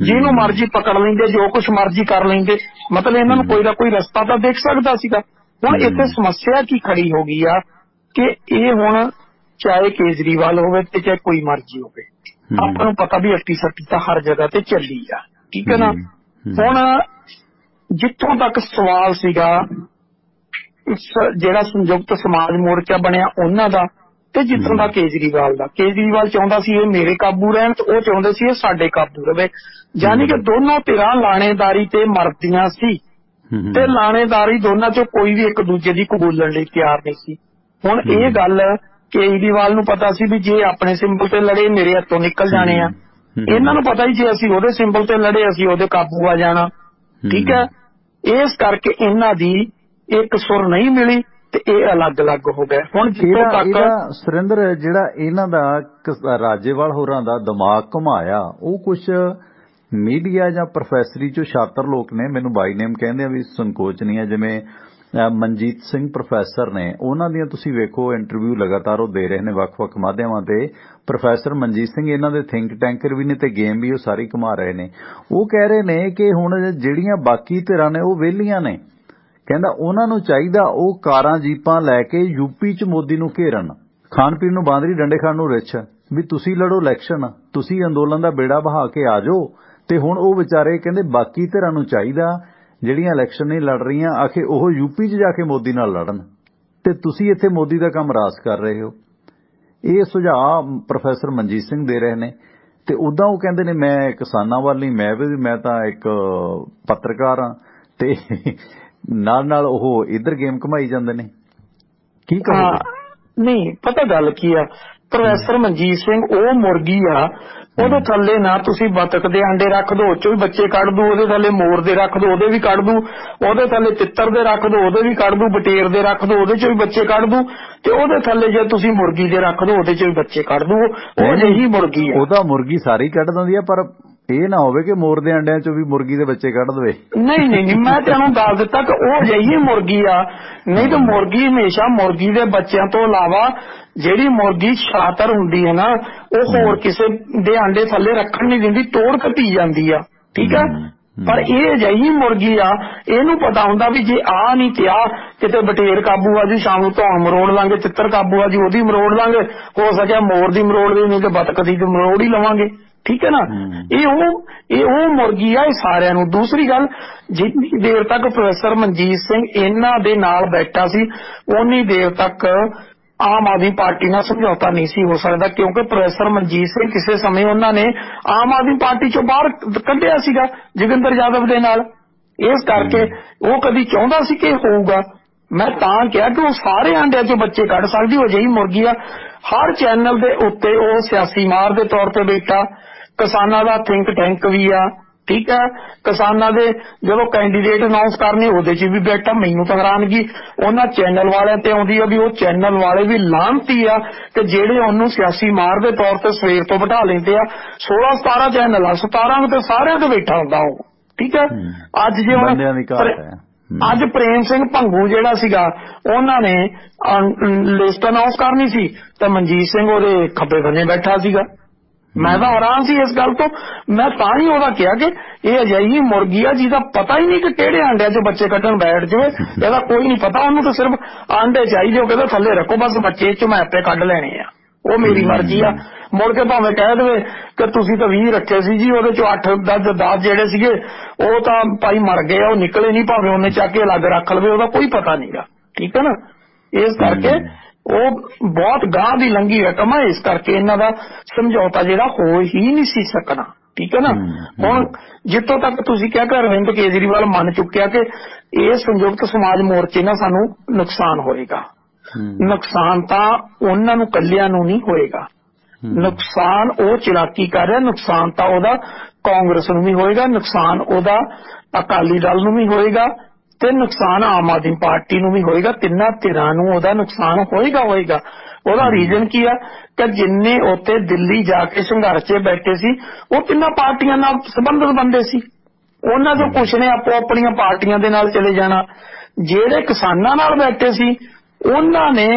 ਜਿਹਨੂੰ ਮਰਜ਼ੀ ਪਕੜ ਲੈਂਦੇ, ਜੋ ਕੁਛ ਮਰਜ਼ੀ ਕਰ ਲੈਂਦੇ, ਮਤਲਬ ਇਹਨਾਂ ਨੂੰ ਕੋਈ ਨਾ ਕੋਈ ਰਸਤਾ ਤਾਂ ਦੇਖ ਸਕਦਾ ਸੀਗਾ। ਹੁਣ ਇੱਥੇ ਸਮੱਸਿਆ ਕੀ ਖੜੀ ਹੋ ਗਈ ਆ ਕਿ ਇਹ ਹੁਣ ਚਾਹੇ ਕੇਜਰੀਵਾਲ ਹੋਵੇ ਤੇ ਚਾਹੇ ਕੋਈ ਮਰਜ਼ੀ ਹੋਵੇ, ਆਪਾਂ ਨੂੰ ਪਤਾ ਵੀ ਅੱਟੀ ਸੱਟੀ ਤਾਂ ਹਰ ਜਗ੍ਹਾ ਤੇ ਚੱਲੀ ਆ। ਠੀਕ ਹੈ ਨਾ। ਹੁਣ ਜਿੱਥੋਂ ਤੱਕ ਸਵਾਲ ਸੀਗਾ ਜਿਹੜਾ ਸੰਯੁਕਤ ਸਮਾਜ ਮੋਰਚਾ ਬਣਿਆ ਉਹਨਾਂ ਦਾ, ਤੇ ਜਿੱਥੋਂ ਦਾ ਕੇਜਰੀਵਾਲ ਦਾ, ਕੇਜਰੀਵਾਲ ਚਾਹੁੰਦਾ ਸੀ ਇਹ ਮੇਰੇ ਕਾਬੂ ਰਹਿਣ ਤੇ ਉਹ ਚਾਹੁੰਦੇ ਸੀ ਇਹ ਸਾਡੇ ਕਾਬੂ ਰਵੇ। ਯਾਨੀ ਕਿ ਦੋਨੋਂ ਧਿਰਾਂ ਲਾਣੇਦਾਰੀ ਤੇ ਮਰਦੀਆਂ ਸੀ ਤੇ ਲਾਣੇਦਾਰੀ ਦੋਨਾਂ ਚੋਂ ਕੋਈ ਵੀ ਇੱਕ ਦੂਜੇ ਦੀ ਕਬੂਲਣ ਲਈ ਤਿਆਰ ਨਹੀਂ ਸੀ। ਹੁਣ ਇਹ ਗੱਲ ਕੇਜਰੀਵਾਲ ਨੂੰ ਪਤਾ ਸੀ ਵੀ ਜੇ ਆਪਣੇ ਸਿੰਬਲ ਤੇ ਲੜੇ ਮੇਰੇ ਹੱਥੋਂ ਨਿਕਲ ਜਾਣੇ ਆ, ਇਹਨਾਂ ਨੂੰ ਪਤਾ ਹੀ ਜੇ ਅਸੀਂ ਉਹਦੇ ਸਿੰਬਲ ਤੇ ਲੜੇ ਅਸੀਂ ਉਹਦੇ ਕਾਬੂ ਆ ਜਾਣਾ। ਠੀਕ ਹੈ। ਇਸ ਕਰਕੇ ਇਹਨਾਂ ਦੀ ਇੱਕ ਸੁਰ ਨਹੀਂ ਮਿਲੀ ਤੇ ਇਹ ਅਲੱਗ-ਅਲੱਗ ਹੋ ਗਏ। ਹੁਣ ਜਿੱਥੋਂ ਤੱਕ ਸੁਰਿੰਦਰ ਜਿਹੜਾ ਇਹਨਾਂ ਦਾ ਰਾਜੇਵਾਲ ਹੋਰਾਂ ਦਾ ਦਿਮਾਗ ਘੁਮਾਇਆ, ਉਹ ਕੁਛ ਮੀਡੀਆ ਜਾਂ ਪ੍ਰੋਫੈਸਰੀ ਚੋਂ ਸ਼ਾਤਰ ਲੋਕ ਨੇ, ਮੈਨੂੰ ਬਾਈ ਨੇਮ ਕਹਿੰਦੇ ਆ ਵੀ ਸੰਕੋਚ ਨਹੀਂ ਹੈ, ਜਿਵੇਂ ਮਨਜੀਤ ਸਿੰਘ ਪ੍ਰੋਫੈਸਰ ਨੇ, ਉਹਨਾਂ ਦੀਆਂ ਤੁਸੀਂ ਵੇਖੋ ਇੰਟਰਵਿਊ ਲਗਾਤਾਰ ਉਹ ਦੇ ਰਹੇ ਨੇ ਵੱਖ-ਵੱਖ ਮਾਧਿਅਮਾਂ ਤੇ। ਪ੍ਰੋਫੈਸਰ ਮਨਜੀਤ ਸਿੰਘ ਇਹਨਾਂ ਦੇ ਥਿੰਕ ਟੈਂਕਰ ਵੀ ਨੇ ਤੇ ਗੇਮ ਵੀ ਉਹ ਸਾਰੀ ਘੁਮਾ ਰਹੇ ਨੇ। ਉਹ ਕਹਿ ਰਹੇ ਨੇ ਕਿ ਹੁਣ ਜਿਹੜੀਆਂ ਬਾਕੀ ਧਿਰਾਂ ਨੇ ਉਹ ਵਿਹਲੀਆਂ ਨੇ, ਕਹਿੰਦਾ ਉਹਨਾਂ ਨੂੰ ਚਾਹੀਦਾ ਉਹ ਕਾਰਾਂ ਜੀਪਾਂ ਲੈ ਕੇ ਯੂਪੀ 'ਚ ਮੋਦੀ ਨੂੰ ਘੇਰਨ, ਖਾਣ ਪੀਣ ਨੂੰ ਬਾਂਦਰੀ ਡੰਡੇ ਖਾਣ ਨੂੰ ਰਿੱਛ, ਵੀ ਤੁਸੀਂ ਲੜੋ ਇਲੈਕਸ਼ਨ, ਤੁਸੀਂ ਅੰਦੋਲਨ ਦਾ ਬੇੜਾ ਬਹਾ ਕੇ ਆ ਜਾਓ। ਤੇ ਹੁਣ ਉਹ ਵਿਚਾਰੇ ਕਹਿੰਦੇ ਬਾਕੀ ਧਿਰਾਂ ਨੂੰ ਚਾਹੀਦਾ ਜਿਹੜੀਆਂ ਇਲੈਕਸ਼ਨ ਨਹੀਂ ਲੜ ਰਹੀਆਂ, ਆਖੇ ਉਹ ਯੂਪੀ 'ਚ ਜਾ ਕੇ ਮੋਦੀ ਨਾਲ ਲੜਨ, ਤੇ ਤੁਸੀਂ ਇੱਥੇ ਮੋਦੀ ਦਾ ਕੰਮ ਰਾਸ ਕਰ ਰਹੇ ਹੋ। ਇਹ ਸੁਝਾਅ ਪ੍ਰੋਫੈਸਰ ਮਨਜੀਤ ਸਿੰਘ ਦੇ ਰਹੇ ਨੇ। ਤੇ ਉਦਾਂ ਉਹ ਕਹਿੰਦੇ ਨੇ ਮੈਂ ਕਿਸਾਨਾਂ ਵੱਲ ਨਹੀਂ, ਮੈਂ ਤਾਂ ਇੱਕ ਪੱਤਰਕਾਰ ਹਾਂ, ਤੇ ਨਾਲ ਉਹ ਇੱਧਰ ਗੇਮ ਘਮਾਈ ਜਾਂਦੇ ਨੇ। ਕੀ ਕਹੋਗੇ? ਨਹੀਂ ਪਤਾ ਗੱਲ ਕੀ ਆ, ਪ੍ਰੋਫੈਸਰ ਮਨਜੀਤ ਸਿੰਘ ਉਹ ਮੁਰਗੀ ਆ, ਉਹਦੇ ਥੱਲੇ ਨਾ ਤੁਸੀਂ ਬਤਕ ਦੇ ਆਂਡੇ ਰੱਖ ਦੋ, ਉਹ ਚੋਂ ਵੀ ਬੱਚੇ ਕੱਢ ਦੂ, ਉਹਦੇ ਥੱਲੇ ਮੋਰ ਦੇ ਰੱਖ ਦੋ, ਉਹਦੇ ਵੀ ਕੱਢ ਦੂ, ਉਹਦੇ ਥੱਲੇ ਤਿੱਤਰ ਦੇ ਰੱਖ ਦੋ, ਉਹਦੇ ਵੀ ਕੱਢ ਦੂ, ਬਟੇਰ ਦੇ ਰੱਖ ਦੋ, ਉਹਦੇ ਚੋਂ ਵੀ ਬੱਚੇ ਕੱਢ ਦੂ, ਤੇ ਉਹਦੇ ਥੱਲੇ ਜੇ ਤੁਸੀਂ ਮੁਰਗੀ ਦੇ ਰੱਖ ਦੋ ਉਹਦੇ ਚੋਂ ਵੀ ਬੱਚੇ ਕੱਢ ਦੂ। ਉਹ ਜਿਹੀ ਮੁਰਗੀ ਆ। ਉਹਦਾ ਮੁਰਗੀ ਸਾਰੀ ਕੱਢ ਦਿੰਦੀ ਆ, ਪਰ ਇਹ ਨਾ ਹੋਵੇ ਕਿ ਮੋਰ ਦੇ ਅੰਡਿਆਂ ਚੋਂ ਵੀ ਮੁਰਗੀ ਦੇ ਬੱਚੇ ਕੱਢ ਦੇਵੇ। ਨਹੀਂ ਮੈਂ ਤੈਨੂੰ ਦੱਸ ਦਿੱਤਾ ਕਿ ਉਹ ਜਿਹੀ ਮੁਰਗੀ ਆ। ਨਹੀਂ ਤਾਂ ਮੁਰਗੀ ਹਮੇਸ਼ਾ ਮੁਰਗੀ ਦੇ ਬੱਚਿਆਂ ਤੋਂ ਇਲਾਵਾ ਜਿਹੜੀ ਮੁਰਗੀ ਸ਼ਾਤਰ ਹੁੰਦੀ ਹੈ ਨਾ, ਉਹ ਹੋਰ ਕਿਸੇ ਦੇ ਆਂਡੇ ਥੱਲੇ ਰੱਖਣ ਨਹੀਂ ਦਿੰਦੀ, ਤੋੜ ਘਟੀ ਜਾਂਦੀ ਆ। ਠੀਕ ਹੈ। ਪਰ ਇਹ ਜਿਹੀ ਮੁਰਗੀ ਆ, ਇਹਨੂੰ ਪਤਾ ਹੁੰਦਾ ਵੀ ਜੇ ਆ ਨਹੀਂ ਤੇ ਆ, ਕਿਤੇ ਬਟੇਰ ਕਾਬੂ ਆ ਜੂ, ਸ਼ਾਮ ਨੂੰ ਧੌਣ ਮਰੋੜ ਲਾਂਗੇ, ਤਿੱਤਰ ਕਾਬੂ ਆ ਜੂ ਉਹਦੀ ਮਰੋੜ ਲਾਂਗੇ, ਹੋ ਸਕਿਆ ਮੋਰ ਦੀ ਮਰੋੜ ਲਈ, ਨਹੀਂ ਤੇ ਬਤਕ ਦੀ ਮਰੋੜ ਹੀ ਲਵਾਂਗੇ। ਠੀਕ ਹੈ ਨਾ। ਇਹ ਉਹ ਮੁਰਗੀ ਆ ਇਹ ਸਾਰਿਆਂ ਨੂੰ। ਦੂਸਰੀ ਗੱਲ, ਜਿੰਨੀ ਦੇਰ ਤੱਕ ਪ੍ਰੋਫੈਸਰ ਮਨਜੀਤ ਸਿੰਘ ਇਹਨਾਂ ਦੇ ਨਾਲ ਬੈਠਾ ਸੀ, ਉਨੀ ਦੇਰ ਤੱਕ ਆਮ ਆਦਮੀ ਪਾਰਟੀ ਨਾਲ ਸਮਝੌਤਾ ਨਹੀਂ ਸੀ ਹੋ ਸਕਦਾ, ਕਿਉਂਕਿ ਪ੍ਰੋਫੈਸਰ ਮਨਜੀਤ ਸਿੰਘ ਕਿਸੇ ਸਮੇਂ ਉਹਨਾਂ ਨੇ ਆਮ ਆਦਮੀ ਪਾਰਟੀ ਚੋਂ ਬਾਹਰ ਕੱਢਿਆ ਸੀਗਾ ਜੋਗਿੰਦਰ ਯਾਦਵ ਦੇ ਨਾਲ। ਇਸ ਕਰਕੇ ਉਹ ਕਦੀ ਚਾਹੁੰਦਾ ਸੀ ਕਿ ਹੋਊਗਾ। ਮੈਂ ਤਾਂ ਕਿਹਾ ਕਿ ਉਹ ਸਾਰੇ ਆਂਡਿਆਂ ਚੋਂ ਬੱਚੇ ਕੱਢ ਸਕਦੀ, ਉਹ ਅਜਿਹੀ ਮੁਰਗੀ ਆ। ਹਰ ਚੈਨਲ ਦੇ ਉੱਤੇ ਉਹ ਸਿਆਸੀ ਮਾਰ ਦੇ ਤੌਰ ਤੇ ਬੈਠਾ, ਕਿਸਾਨਾਂ ਦਾ ਥਿੰਕ ਟੈਂਕ ਵੀ ਆ, ਠੀਕ ਹੈ। ਕਿਸਾਨਾਂ ਦੇ ਜਦੋਂ ਕੈਂਡੀਡੇਟ ਅਨਾਉਂਸ ਕਰਨੇ ਉਹਦੇ 'ਚ ਵੀ ਬੈਠਾ। ਮੈਨੂੰ ਤਾਂ ਹੈਰਾਨਗੀ ਉਹਨਾਂ ਚੈਨਲ ਵਾਲਿਆਂ ਤੇ ਆਉਂਦੀ ਆ ਵੀ ਉਹ ਚੈਨਲ ਵਾਲੇ ਵੀ ਲਾਹਨਤੀ ਆ ਕਿ ਜਿਹੜੇ ਉਹਨੂੰ ਸਿਆਸੀ ਮਾਰ ਦੇ ਤੌਰ ਤੇ ਸਵੇਰ ਤੋਂ ਬਿਠਾ ਲੈਂਦੇ ਆ। 16-17 ਚੈਨਲ ਆ, 17 ਤੇ ਸਾਰਿਆਂ ਤੇ ਬੈਠਾ ਹੁੰਦਾ ਉਹ, ਠੀਕ ਹੈ। ਅੱਜ ਜੇ ਹੁਣ ਅੱਜ ਪ੍ਰੇਮ ਸਿੰਘ ਭੰਗੂ ਜਿਹੜਾ ਸੀਗਾ ਉਹਨਾਂ ਨੇ ਲਿਸਟ ਅਨਾਉਂਸ ਕਰਨੀ ਸੀ ਤਾਂ ਮਨਜੀਤ ਸਿੰਘ ਉਹਦੇ ਖੱਬੇ ਬੰਨੇ ਬੈਠਾ ਸੀਗਾ। ਮੈਂ ਤਾਂ ਹੈਰਾਨ ਸੀ ਇਸ ਗੱਲ ਤੋਂ। ਮੈਂ ਤਾਂ ਹੀ ਉਹਦਾ ਕਿਹਾ ਕਿ ਇਹ ਅਜਿਹੀ ਮੁਰਗੀ ਆ ਜਿਹਦਾ ਪਤਾ ਹੀ ਨਹੀਂ ਕਿ ਕਿਹੜੇ ਆਂਡਿਆਂ 'ਚ ਬੱਚੇ ਕੱਢਣ ਬੈਠ ਜਾਵੇ। ਇਹਦਾ ਕੋਈ ਨਹੀਂ ਪਤਾ, ਉਹਨੂੰ ਤਾਂ ਸਿਰਫ ਆਂਡੇ ਚਾਹੀਦੇ, ਉਹ ਕਹਿੰਦਾ ਥੱਲੇ ਰੱਖੋ ਬਸ, ਬੱਚੇ 'ਚ ਮੈਂ ਆਪੇ ਕੱਢ ਲੈਣੇ ਆ, ਉਹ ਮੇਰੀ ਮਰਜ਼ੀ ਆ। ਮੁੜ ਕੇ ਭਾਵੇਂ ਕਹਿ ਦੇਵੇ ਕਿ ਤੁਸੀਂ ਤਾਂ 20 ਰੱਖੇ ਸੀ ਜੀ, ਉਹਦੇ 'ਚੋਂ 8-10 ਜਿਹੜੇ ਸੀਗੇ ਉਹ ਤਾਂ ਭਾਈ ਮਰ ਗਏ, ਉਹ ਨਿਕਲੇ ਨਹੀਂ, ਭਾਵੇਂ ਉਹਨੇ ਚੱਕ ਕੇ ਅਲੱਗ ਰੱਖ ਲਵੇ, ਉਹਦਾ ਕੋਈ ਪਤਾ ਨਹੀਂਗਾ, ਠੀਕ ਹੈ ਨਾ। ਇਸ ਕਰਕੇ ਉਹ ਬਹੁਤ ਗਾਂਹ ਦੀ ਲੰਘੀ ਰਕਮ ਹੈ। ਇਸ ਕਰਕੇ ਇਹਨਾਂ ਦਾ ਸਮਝੌਤਾ ਜਿਹੜਾ ਹੋ ਹੀ ਨਹੀਂ ਸੀ ਸਕਣਾ, ਠੀਕ ਹੈ ਨਾ। ਹੁਣ ਜਿੱਥੋਂ ਤੱਕ ਤੁਸੀਂ ਕਿਹਾ ਕਿ ਅਰਵਿੰਦ ਕੇਜਰੀਵਾਲ ਮੰਨ ਚੁੱਕਿਆ ਕਿ ਇਹ ਸੰਯੁਕਤ ਸਮਾਜ ਮੋਰਚੇ ਨਾਲ ਸਾਨੂੰ ਨੁਕਸਾਨ ਹੋਏਗਾ। ਨੁਕਸਾਨ ਤਾਂ ਉਹਨਾਂ ਨੂੰ ਕੱਲਿਆਂ ਨੂੰ ਨਹੀਂ ਹੋਏਗਾ, ਨੁਕਸਾਨ ਉਹ ਚਲਾਕੀ ਕਰ ਰਿਹਾ, ਨੁਕਸਾਨ ਤਾਂ ਉਹਦਾ ਕਾਂਗਰਸ ਨੂੰ ਵੀ ਹੋਏਗਾ, ਨੁਕਸਾਨ ਉਹਦਾ ਅਕਾਲੀ ਦਲ ਨੂੰ ਵੀ ਹੋਏਗਾ ਤੇ ਨੁਕਸਾਨ ਆਮ ਆਦਮੀ ਪਾਰਟੀ ਨੂੰ ਵੀ ਹੋਏਗਾ। ਤਿੰਨਾਂ ਧਿਰਾਂ ਨੂੰ ਉਹਦਾ ਨੁਕਸਾਨ ਹੋਏਗਾ। ਉਹਦਾ ਰੀਜ਼ਨ ਕੀ ਆ ਕਿ ਜਿੰਨੇ ਉੱਥੇ ਦਿੱਲੀ ਜਾ ਕੇ ਸੰਘਰਸ਼ 'ਚ ਬੈਠੇ ਸੀ ਉਹ ਤਿੰਨਾਂ ਪਾਰਟੀਆਂ ਨਾਲ ਸੰਬੰਧਿਤ ਬੰਦੇ ਸੀ। ਉਹਨਾਂ ਚੋਂ ਕੁਛ ਨੇ ਆਪੋ ਆਪਣੀਆਂ ਪਾਰਟੀਆਂ ਦੇ ਨਾਲ ਚਲੇ ਜਾਣਾ। ਜਿਹੜੇ ਕਿਸਾਨਾਂ ਨਾਲ ਬੈਠੇ ਸੀ ਉਹਨਾਂ ਨੇ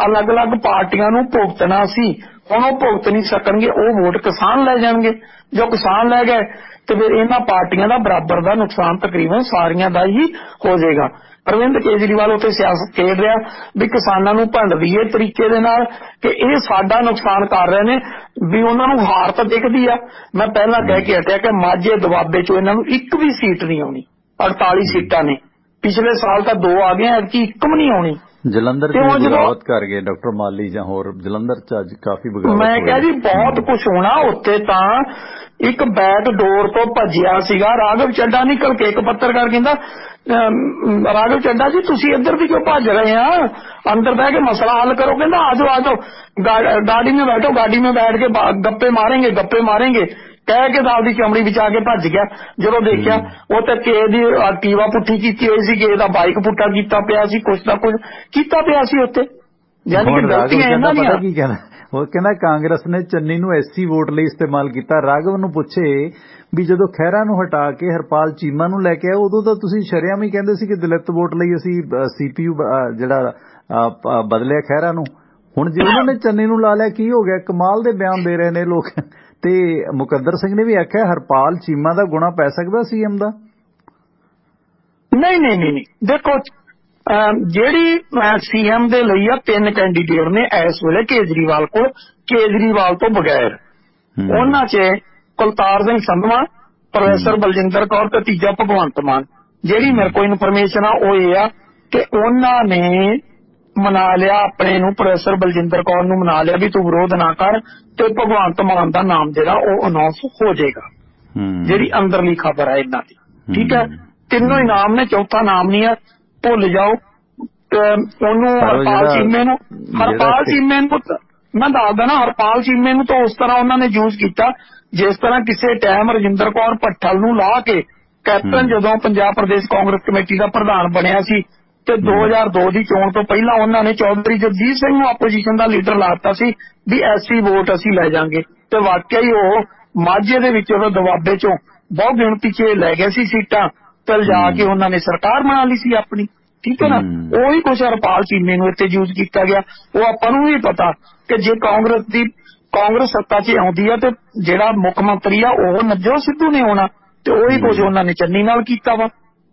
ਅਲੱਗ-ਅਲੱਗ ਪਾਰਟੀਆਂ ਨੂੰ ਭੁਗਤਣਾ ਸੀ। ਹੁਣ ਉਹ ਭੁਗਤ ਨਹੀਂ ਸਕਣਗੇ, ਉਹ ਵੋਟ ਕਿਸਾਨ ਲੈ ਜਾਣਗੇ। ਜੋ ਕਿਸਾਨ ਲੈ ਗਏ ਤੇ ਫਿਰ ਇਹਨਾਂ ਪਾਰਟੀਆਂ ਦਾ ਬਰਾਬਰ ਦਾ ਨੁਕਸਾਨ ਤਕਰੀਬਨ ਸਾਰੀਆਂ ਦਾ ਹੀ ਹੋ ਜਾਏਗਾ। ਅਰਵਿੰਦ ਕੇਜਰੀਵਾਲ ਉੱਥੇ ਸਿਆਸਤ ਖੇਡ ਰਿਹਾ ਵੀ ਕਿਸਾਨਾਂ ਨੂੰ ਭੰਡਦੀ ਹੈ ਤਰੀਕੇ ਦੇ ਨਾਲ ਕਿ ਇਹ ਸਾਡਾ ਨੁਕਸਾਨ ਕਰ ਰਹੇ ਨੇ, ਵੀ ਉਹਨਾਂ ਨੂੰ ਹਾਰ ਤਾਂ ਦਿਖਦੀ ਆ। ਮੈਂ ਪਹਿਲਾਂ ਕਹਿ ਕੇ ਹਟਿਆ ਕਿ ਮਾਝੇ ਦੁਆਬੇ 'ਚੋਂ ਇਹਨਾਂ ਨੂੰ ਇੱਕ ਵੀ ਸੀਟ ਨਹੀਂ ਆਉਣੀ। 48 ਸੀਟਾਂ ਨੇ, ਪਿਛਲੇ ਸਾਲ ਤਾਂ 2 ਆ ਗਏ, ਐਤਕੀ ਇੱਕ ਵੀ ਨਹੀਂ ਆਉਣੀ। ਜਲੰਧਰ ਦੀ ਬਗਾਵਤ ਕਰ ਗਏ ਡਾਕਟਰ ਮਾਲੀ ਜਾਂ ਹੋਰ ਜਲੰਧਰ 'ਚ ਅੱਜ ਕਾਫੀ ਬਗਾਵਤ। ਮੈਂ ਕਿਹਾ ਜੀ ਬਹੁਤ ਕੁਝ ਹੋਣਾ ਉੱਥੇ। ਤਾਂ ਇੱਕ ਬੈਕ ਡੋਰ ਤੋਂ ਭੱਜਿਆ ਸੀਗਾ ਰਾਘਵ ਚੱਡਾ ਨਿਕਲ ਕੇ। ਇੱਕ ਪੱਤਰਕਾਰ ਕਹਿੰਦਾ ਰਾਘਵ ਚੱਡਾ ਜੀ ਤੁਸੀਂ ਇੱਧਰ ਵੀ ਕਿਉਂ ਭੱਜ ਰਹੇ ਆ, ਅੰਦਰ ਬਹਿ ਕੇ ਮਸਲਾ ਹੱਲ ਕਰੋ। ਕਹਿੰਦਾ ਆਜੋ ਆਜੋ गाड़ी में बैठो, गाड़ी में बैठ के गप्पे मारेंगे ਕਹਿ ਕੇ ਦਾਲ ਦੀ ਚਮੜੀ ਵਿਚਾ ਕੇ ਭੱਜ ਗਿਆ। ਜਦੋਂ ਦੇਖਿਆ ਉਹ ਤਾਂ ਕਿਸੇ ਦੀ ਐਕਟਿਵਾ ਪੁੱਠੀ ਕੀਤੀ ਹੋਈ ਸੀ, ਕਿਸੇ ਦਾ ਬਾਈਕ ਪੁੱਠਾ ਕੀਤਾ ਪਿਆ ਸੀ, ਕੁਛ ਨਾ ਕੁਛ ਕੀਤਾ ਪਿਆ ਸੀ ਉੱਥੇ। ਯਾਨੀ ਕਿ ਗਲਤੀਆਂ ਇਹਨਾਂ ਦੀਆਂ। ਕੀ ਕਹਿੰਦਾ ਉਹ, ਕਹਿੰਦਾ ਕਾਂਗਰਸ ਨੇ ਚੰਨੀ ਨੂੰ ਐਸਸੀ ਵੋਟ ਲਈ ਇਸਤੇਮਾਲ ਕੀਤਾ। ਰਾਘਵ ਨੂੰ ਪੁੱਛੇ ਵੀ ਜਦੋਂ ਖਹਿਰਾ ਨੂੰ ਹਟਾ ਕੇ ਹਰਪਾਲ ਚੀਮਾ ਨੂੰ ਲੈ ਕੇ ਆਏ ਉਦੋਂ ਤਾਂ ਤੁਸੀਂ ਸ਼ਰੇਆਮ ਹੀ ਕਹਿੰਦੇ ਸੀ ਕਿ ਦਲਿਤ ਵੋਟ ਲਈ ਅਸੀਂ CPU ਜਿਹੜਾ ਬਦਲਿਆ ਖਹਿਰਾ ਨੂੰ। ਹੁਣ ਜੇ ਉਹਨਾਂ ਨੇ ਚੰਨੀ ਨੂੰ ਲਾ ਲਿਆ ਕੀ ਹੋ ਗਿਆ? ਕਮਾਲ ਦੇ ਬਿਆਨ ਦੇ ਰਹੇ ਨੇ ਲੋਕ। ਤੇ ਮੁਕੱਦਰ ਸਿੰਘ ਨੇ ਵੀ ਆਖਿਆ ਹਰਪਾਲ ਚੀਮਾ ਦਾ ਗੁਣਾ ਪੈ ਸਕਦਾ CM ਦਾ। ਨਹੀਂ ਦੇਖੋ ਜਿਹੜੀ CM ਦੇ ਲਈ ਆ 3 ਕੈਂਡੀਡੇਟ ਨੇ ਇਸ ਵੇਲੇ ਕੇਜਰੀਵਾਲ ਕੋਲ, ਕੇਜਰੀਵਾਲ ਤੋਂ ਬਗੈਰ। ਉਹਨਾਂ 'ਚ ਕੁਲਤਾਰ ਸਿੰਘ ਸੰਧਵਾ, ਪ੍ਰੋਫੈਸਰ ਬਲਜਿੰਦਰ ਕੌਰ ਤੇ ਤੀਜਾ ਭਗਵੰਤ ਮਾਨ। ਜਿਹੜੀ ਮੇਰੇ ਕੋਲ ਇਨਫੋਰਮੇਸ਼ਨ ਆ ਉਹ ਇਹ ਆ ਕਿ ਉਹਨਾਂ ਨੇ ਮਨਾ ਲਿਆ ਆਪਣੇ ਨੂੰ, ਪ੍ਰੋਫੈਸਰ ਬਲਜਿੰਦਰ ਕੌਰ ਨੂੰ ਮਨਾ ਲਿਆ ਵੀ ਤੂੰ ਵਿਰੋਧ ਨਾ ਕਰ ਤੇ ਭਗਵੰਤ ਮਾਨ ਦਾ ਨਾਮ ਜਿਹੜਾ ਉਹ ਅਨਾਉਂਸ ਹੋ ਜਾਏਗਾ। ਜਿਹੜੀ ਅੰਦਰਲੀ ਖਬਰ ਹੈ ਇਹਨਾਂ ਦੀ, ਠੀਕ ਹੈ। ਤਿੰਨੋਂ ਹੀ ਨਾਮ ਨੇ, ਚੌਥਾ ਨਾਮ ਨਹੀਂ ਹੈ, ਭੁੱਲ ਜਾਓ। ਉਹਨੂੰ ਹਰਪਾਲ ਚੀਮੇ ਨੂੰ ਮੈਂ ਦੱਸਦਾ ਨਾ, ਹਰਪਾਲ ਚੀਮੇ ਨੂੰ ਤਾਂ ਉਸ ਤਰ੍ਹਾਂ ਉਹਨਾਂ ਨੇ ਯੂਜ਼ ਕੀਤਾ ਜਿਸ ਤਰ੍ਹਾਂ ਕਿਸੇ ਟਾਈਮ ਰਜਿੰਦਰ ਕੌਰ ਭੱਠਲ ਨੂੰ ਲਾ ਕੇ ਕੈਪਟਨ ਜਦੋਂ ਪੰਜਾਬ ਪ੍ਰਦੇਸ਼ ਕਾਂਗਰਸ ਕਮੇਟੀ ਦਾ ਪ੍ਰਧਾਨ ਬਣਿਆ ਸੀ ਤੇ 2002 ਦੀ ਚੋਣ ਤੋਂ ਪਹਿਲਾਂ ਉਹਨਾਂ ਨੇ ਚੌਧਰੀ ਜਗਜੀਤ ਸਿੰਘ ਨੂੰ ਆਪੋਜੀਸ਼ਨ ਦਾ ਲੀਡਰ ਲਾਤਾ ਸੀ ਵੀ ਐਸੀ ਵੋਟ ਅਸੀਂ ਲੈ ਜਾਾਂਗੇ। ਤੇ ਵਾਕਿਆ ਹੀ ਉਹ ਮਾਝੇ ਦੇ ਵਿੱਚ ਉਹ ਦੁਆਬੇ ਚੋਂ ਬਹੁਤ ਗਿਣਤੀ 'ਚ ਲੈ ਗਏ ਸੀ ਸੀਟਾਂ ਤੇ ਜਾ ਕੇ ਉਹਨਾਂ ਨੇ ਸਰਕਾਰ ਬਣਾ ਲਈ ਸੀ ਆਪਣੀ, ਠੀਕ ਹੈ ਨਾ। ਉਹੀ ਕੁਛ ਹਰਪਾਲ ਚੀਮੇ ਨੂੰ ਇੱਥੇ ਯੂਜ਼ ਕੀਤਾ ਗਿਆ। ਉਹ ਆਪਾਂ ਨੂੰ ਵੀ ਪਤਾ ਕਿ ਜੇ ਕਾਂਗਰਸ ਸੱਤਾ 'ਚ ਆਉਂਦੀ ਆ ਤੇ ਜਿਹੜਾ ਮੁੱਖ ਮੰਤਰੀ ਆ ਉਹ ਨਵਜੋਤ ਸਿੱਧੂ ਨੇ ਹੋਣਾ, ਤੇ ਉਹੀ ਕੁਝ ਉਹਨਾਂ ਨੇ ਚੰਨੀ ਨਾਲ ਕੀਤਾ ਵਾ।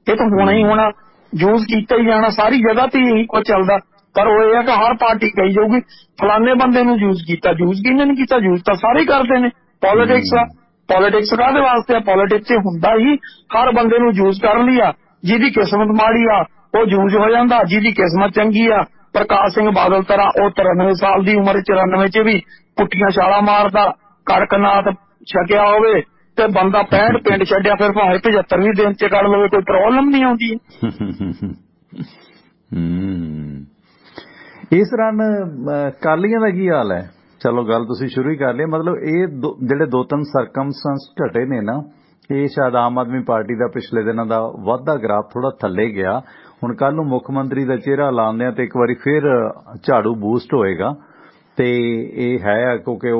ਇਹ ਤਾਂ ਹੋਣਾ ਹੀ ਹੋਣਾ, ਯੂਜ਼ ਕੀਤਾ ਹੀ ਜਾਣਾ, ਸਾਰੀ ਜਗ੍ਹਾ ਤੇ ਇਹੀ ਕੁਝ ਚੱਲਦਾ। ਪਰ ਉਹ ਇਹ ਹੈ ਕਿ ਹਰ ਪਾਰਟੀ ਕਹੀ ਜਾਊਗੀ ਫਲਾਣੇ ਬੰਦੇ ਨੂੰ ਯੂਜ਼ ਕੀਤਾ। ਯੂਜ਼ ਕਿਹਨੇ ਨਹੀਂ ਕੀਤਾ? ਯੂਜ਼ ਤਾਂ ਸਾਰੇ ਕਰਦੇ ਨੇ। ਪੋਲੀਟਿਕਸ ਆ, ਪੋਲੀਟਿਕਸ ਕਾਹਦੇ ਵਾਸਤੇ ਆ? ਪੋਲੀਟਿਕਸ 'ਚ ਹੁੰਦਾ ਹੀ ਹਰ ਬੰਦੇ ਨੂੰ ਯੂਜ਼ ਕਰਨ ਲਈ ਆ। ਜਿਹਦੀ ਕਿਸਮਤ ਮਾੜੀ ਆ ਉਹ ਯੂਜ਼ ਹੋ ਜਾਂਦਾ, ਜਿਹਦੀ ਕਿਸਮਤ ਚੰਗੀ ਆ प्रकाश सिंह बादल तरह वो 93 साल की उम्र 94 च भी पुट्ठियां छाला मारदा कड़कनाथ छकिया होवे ते बंदा 65 पिंड छड्डिया फिर भावें 75 भी दिन च कड़ लवे कोई प्रॉब्लम नहीं आउंदी। इस दौरान अकालियां दा की हाल है? चलो गल तुसीं शुरू ही कर लिया। मतलब ये ਜਿਹੜੇ 2-3 ਸਰਕਮਸਟੈਂਸ ਘਟੇ ने ना, ये शायद आम आदमी पार्टी का पिछले दिनों का वाधा ग्राफ थोड़ा थले गया। हुण कल नूं मुख मंत्री का चेहरा लाउंदे ते एक बारी फिर झाड़ू बूस्ट होएगा ते ये है क्योंकि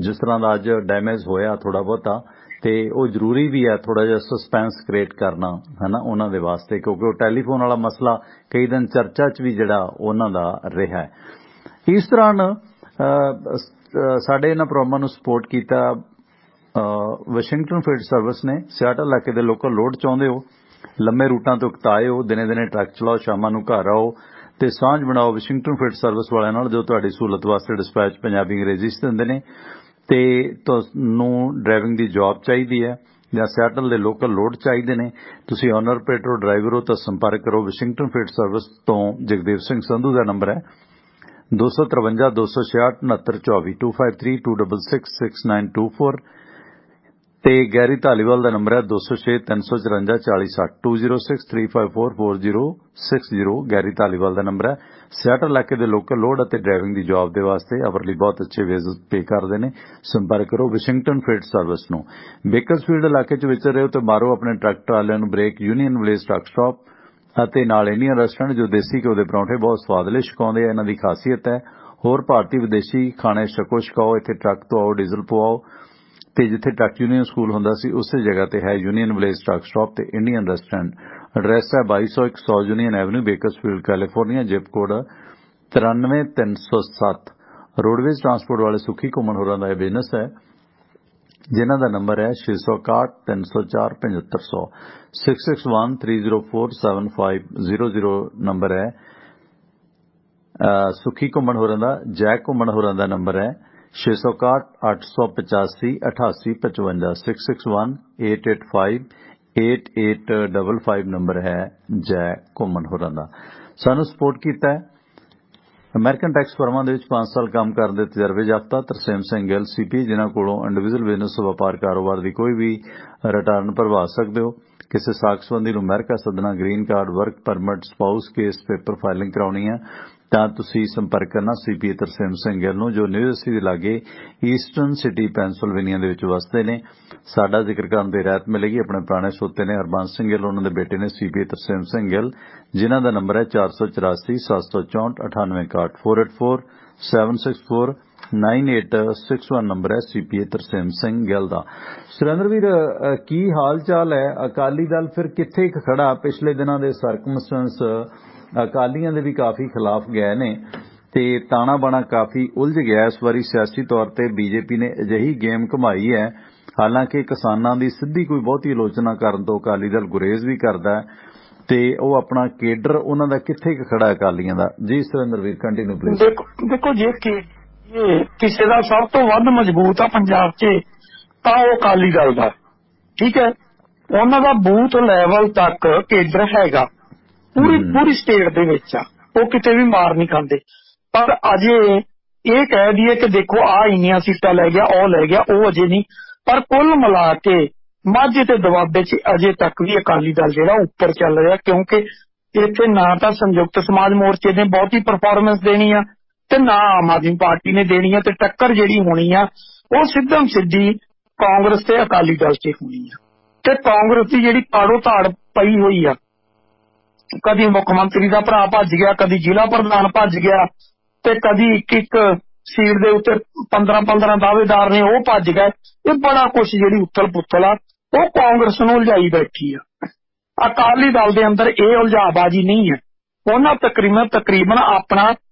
जिस तरह का अज डैमेज होया थोड़ा बहुता ते वो जरूरी भी है थोड़ा जिहा सस्पेंस क्रिएट करना है ना उन्हां दे वास्ते, क्योंकि वो टैलीफोन वाला मसला कई दिन चर्चा च भी जिहड़ा उन्हां दा रहा है। इस दौरान साडे इन्हां प्रोग्रामां नूं सपोर्ट कीता वाशिंगटन फील्ड सर्विस ने। सियाटल इलाके दे लोकल लोड चाहुंदे हो, लंबे रूटां तो उकताए हो, दिने दिने ट्रक चलाओ, शामां नूं घर आओ ते सांझ बनाओ वाशिंगटन फील्ड सर्विस वालियां नाल जो तुहाडी सहूलत वास्ते डिस्पैच पंजाबी अंग्रेजी च दिंदे ने। ते तुहानूं ड्राइविंग दी जॉब चाहीदी है ਜਾਂ ਸਿਆਟਲ ਦੇ ਲੋਕਲ ਲੋਡ ਚਾਹੀਦੇ ਨੇ, ਤੁਸੀਂ ਓਨਰ ਆਪਰੇਟਰ ਡਰਾਈਵਰ ਹੋ ਤਾਂ ਸੰਪਰਕ ਕਰੋ ਵਾਸ਼ਿੰਗਟਨ ਫੀਲਡ ਸਰਵਿਸ ਤੋਂ। ਜਗਦੇਵ ਸਿੰਘ ਸੰਧੂ ਦਾ ਨੰਬਰ ਹੈ 253 266 6924 253 266 6924 ਤੇ ਗੈਰੀ ਧਾਲੀਵਾਲ ਦਾ ਨੰਬਰ ਹੈ 206 354 4060 206 354 4060। ਗੈਰੀ ਧਾਲੀਵਾਲ ਦਾ ਨੰਬਰ ਹੈ। ਸਿਆਟਲ ਇਲਾਕੇ ਦੇ ਲੋਕਲ ਲੋਡ ਅਤੇ ਡਰਾਈਵਿੰਗ ਦੀ ਜੌਬ ਦੇ ਵਾਸਤੇ ਅਵਰਲੀ ਬਹੁਤ ਅੱਛੇ ਵੇਜ ਪੇ ਕਰਦੇ ਨੇ। ਸੰਪਰਕ ਕਰੋ ਵਾਸ਼ਿੰਗਟਨ ਫੀਲਡ ਸਰਵਿਸ ਨੂੰ। ਬੇਕਰਸਫੀਲਡ ਇਲਾਕੇ 'ਚ ਵਿਚਰ ਰਹੇ ਹੋ ਤਾਂ ਮਾਰੋ ਆਪਣੇ ਟਰੱਕ ਟਰਾਲਿਆਂ ਨੂੰ brake. Union village truck stop ਅਤੇ ਨਾਲ ਇੰਡੀਅਨ ਰੈਸਟੋਰੈਂਟ ਜੋ ਦੇਸੀ ਘਿਓ ਦੇ ਪਰੌਂਠੇ ਬਹੁਤ ਸਵਾਦਲੇ ਛਕਾਉਂਦੇ ਆ। ਇਹਨਾਂ ਦੀ ਖਾਸੀਅਤ ਹੈ ਹੋਰ ਭਾਰਤੀ ਵਿਦੇਸ਼ੀ ਖਾਣੇ ਛਕੋ ਛਕਾਓ। ਇੱਥੇ ਟਰੱਕ ਤੋਂ ਆਓ, ਡੀਜ਼ਲ ਪਵਾਓ ਤੇ ਜਿੱਥੇ ਟਰੱਕ ਯੂਨੀਅਨ ਸਕੂਲ ਹੁੰਦਾ ਸੀ ਉਸੇ ਜਗ੍ਹਾ ਤੇ ਹੈ ਯੂਨੀਅਨ ਵਿਲੇਜ ਟਰੱਕ ਸਟਾਪ ਤੇ ਇੰਡੀਅਨ ਰੈਸਟੋਰੈਂਟ। ਐਡਰੈਸ ਹੈ 2201 100 union avenue, Bakersfield, California. Zip code 93307। Roadways transport वाले सुखी घुमन होरां दा बिजनेस है जिन्हां दा नंबर है 661 304 7500 661 304 7500 नंबर है। सुखी घुमन होरां दा जैक घुमन होरां दा नंबर है 661 885 88 55 661 885 8855 नंबर है जैक घुमन होरां दा। सानू सपोर्ट कीता है अमेरिकन टैक्स फर्मां दे विच 5 साल काम करन दे तजर्बे याफ्ता तरसेम सिंह गिल सीपी, जिन्हां कोलों इंडिविजुअल बिजनेस व्यापार कारोबार दी कोई भी रिटर्न भरवा सकदे हो। किसी साख संबंधी नूं अमेरिका सदना, green card, work permit, spouse case paper filing कराउणी है ਤਾਂ ਤੁਸੀਂ ਸੰਪਰਕ ਕਰਨਾ ਸੀਪੀ ਤਰਸੇਮ ਸਿੰਘ ਗਿੱਲ ਨੂੰ ਜੋ ਨਿਊ ਜਰਸੀ ਦੇ ਲਾਗੇ ਈਸਟਰਨ ਸਿਟੀ ਪੈਂਸਿਲਵੇਨੀਆ ਦੇ ਵਿੱਚ ਵਸਦੇ ਨੇ। ਸਾਡਾ ਜ਼ਿਕਰ ਕਰਨ ਦੀ ਰਿਆਇਤ ਮਿਲੇਗੀ। ਆਪਣੇ ਪੁਰਾਣੇ ਸੋਤੇ ਨੇ ਹਰਬੰਸ ਸਿੰਘ ਗਿੱਲ, ਉਹਨਾਂ ਦੇ ਬੇਟੇ ਨੇ ਸੀਪੀ ਤਰਸੇਮ ਸਿੰਘ ਗਿੱਲ, ਜਿਨ੍ਹਾਂ ਦਾ ਨੰਬਰ ਹੈ 484 764 9861 484 764 9861 ਨੰਬਰ ਹੈ ਸੀਪੀ ਤਰਸੇਮ ਸਿੰਘ ਗਿੱਲ ਦਾ। ਸੁਰਿੰਦਰ ਵੀਰ ਕੀ ਹਾਲ ਚਾਲ ਹੈ? ਅਕਾਲੀ ਦਲ ਫਿਰ ਕਿੱਥੇ ਖੜਾ? ਪਿਛਲੇ ਦਿਨਾਂ ਦੇ ਸਰਕਮਸਟੈਂਸ ਅਕਾਲੀਆਂ ਦੇ ਵੀ ਕਾਫੀ ਖਿਲਾਫ ਗਏ ਨੇ ਤੇ ਤਾਣਾ ਬਾਣਾ ਕਾਫੀ ਉਲਝ ਗਿਆ। ਇਸ ਵਾਰੀ ਸਿਆਸੀ ਤੌਰ ਤੇ ਬੀਜੇਪੀ ਨੇ ਅਜਿਹੀ ਗੇਮ ਘੁਮਾਈ ਹੈ, ਹਾਲਾਂਕਿ ਕਿਸਾਨਾਂ ਦੀ ਸਿੱਧੀ ਕੋਈ ਬਹੁਤੀ ਆਲੋਚਨਾ ਕਰਨ ਤੋਂ ਅਕਾਲੀ ਦਲ ਗੁਰੇਜ਼ ਵੀ ਕਰਦਾ ਹੈ ਤੇ ਉਹ ਆਪਣਾ ਕੇਡਰ ਉਹਨਾਂ ਦਾ ਕਿੱਥੇ ਖੜਾ ਅਕਾਲੀਆਂ ਦਾ। ਜੀ ਸੁਰਿੰਦਰ ਵੀਰ ਕੰਟੀਨਿਊ ਪਲੀਜ਼। ਦੇਖੋ ਜੇ ਕਿਸੇ ਦਾ ਸਭ ਤੋਂ ਵੱਧ ਮਜ਼ਬੂਤ ਆ ਪੰਜਾਬ 'ਚ ਤਾਂ ਉਹ ਅਕਾਲੀ ਦਲ ਦਾ, ਠੀਕ ਹੈ। ਉਹਨਾਂ ਦਾ ਬੂਥ ਲੈਵਲ ਤੱਕ ਕੇਡਰ ਹੈਗਾ, ਪੂਰੀ ਸਟੇਟ ਦੇ ਵਿੱਚ ਆ, ਉਹ ਕਿਤੇ ਵੀ ਮਾਰ ਨਹੀਂ ਖਾਂਦੇ। ਪਰ ਅਜੇ ਇਹ ਕਹਿ ਦਈਏ ਕਿ ਦੇਖੋ ਆ ਇੰਨੀਆਂ ਸੀਟਾਂ ਲੈ ਗਿਆ, ਉਹ ਲੈ ਗਿਆ, ਉਹ ਅਜੇ ਨਹੀਂ। ਪਰ ਕੁੱਲ ਮਿਲਾ ਕੇ ਮਾਝੇ ਤੇ ਦੁਆਬੇ 'ਚ ਅਜੇ ਤੱਕ ਵੀ ਅਕਾਲੀ ਦਲ ਜਿਹੜਾ ਉੱਪਰ ਚੱਲ ਰਿਹਾ, ਕਿਉਂਕਿ ਇੱਥੇ ਨਾ ਤਾਂ ਸੰਯੁਕਤ ਸਮਾਜ ਮੋਰਚੇ ਨੇ ਬਹੁਤੀ ਪਰਫਾਰਮੈਂਸ ਦੇਣੀ ਆ ਤੇ ਨਾ ਆਮ ਆਦਮੀ ਪਾਰਟੀ ਨੇ ਦੇਣੀ ਆ, ਤੇ ਟੱਕਰ ਜਿਹੜੀ ਹੋਣੀ ਆ ਉਹ ਸਿੱਧਮ ਸਿੱਧੀ ਕਾਂਗਰਸ ਤੇ ਅਕਾਲੀ ਦਲ 'ਚ ਹੋਣੀ ਆ। ਤੇ ਕਾਂਗਰਸ ਦੀ ਜਿਹੜੀ ਤਾੜੋ ਤਾੜ ਪਈ ਹੋਈ ਆ, ਕਦੀ ਮੁੱਖ ਮੰਤਰੀ ਦਾ ਭਰਾ ਭੱਜ ਗਿਆ, ਕਦੀ ਜ਼ਿਲ੍ਹਾ ਪ੍ਰਧਾਨ ਭੱਜ ਗਿਆ ਤੇ ਕਦੀ ਇੱਕ ਸੀਟ ਦੇ ਉੱਤੇ 15 ਦਾਅਵੇਦਾਰ ਨੇ ਉਹ ਭੱਜ ਗਏ। ਇਹ ਬੜਾ ਕੁਛ ਜਿਹੜੀ ਉਥਲ ਪੁਥਲ ਆ ਉਹ ਕਾਂਗਰਸ ਨੂੰ ਉਲਝਾਈ ਬੈਠੀ ਆ। ਅਕਾਲੀ ਦਲ ਦੇ ਅੰਦਰ ਇਹ ਉਲਝਾਬਾਜੀ ਨਹੀਂ ਹੈ। ਉਹਨਾਂ ਤਕਰੀਬਨ ਆਪਣਾ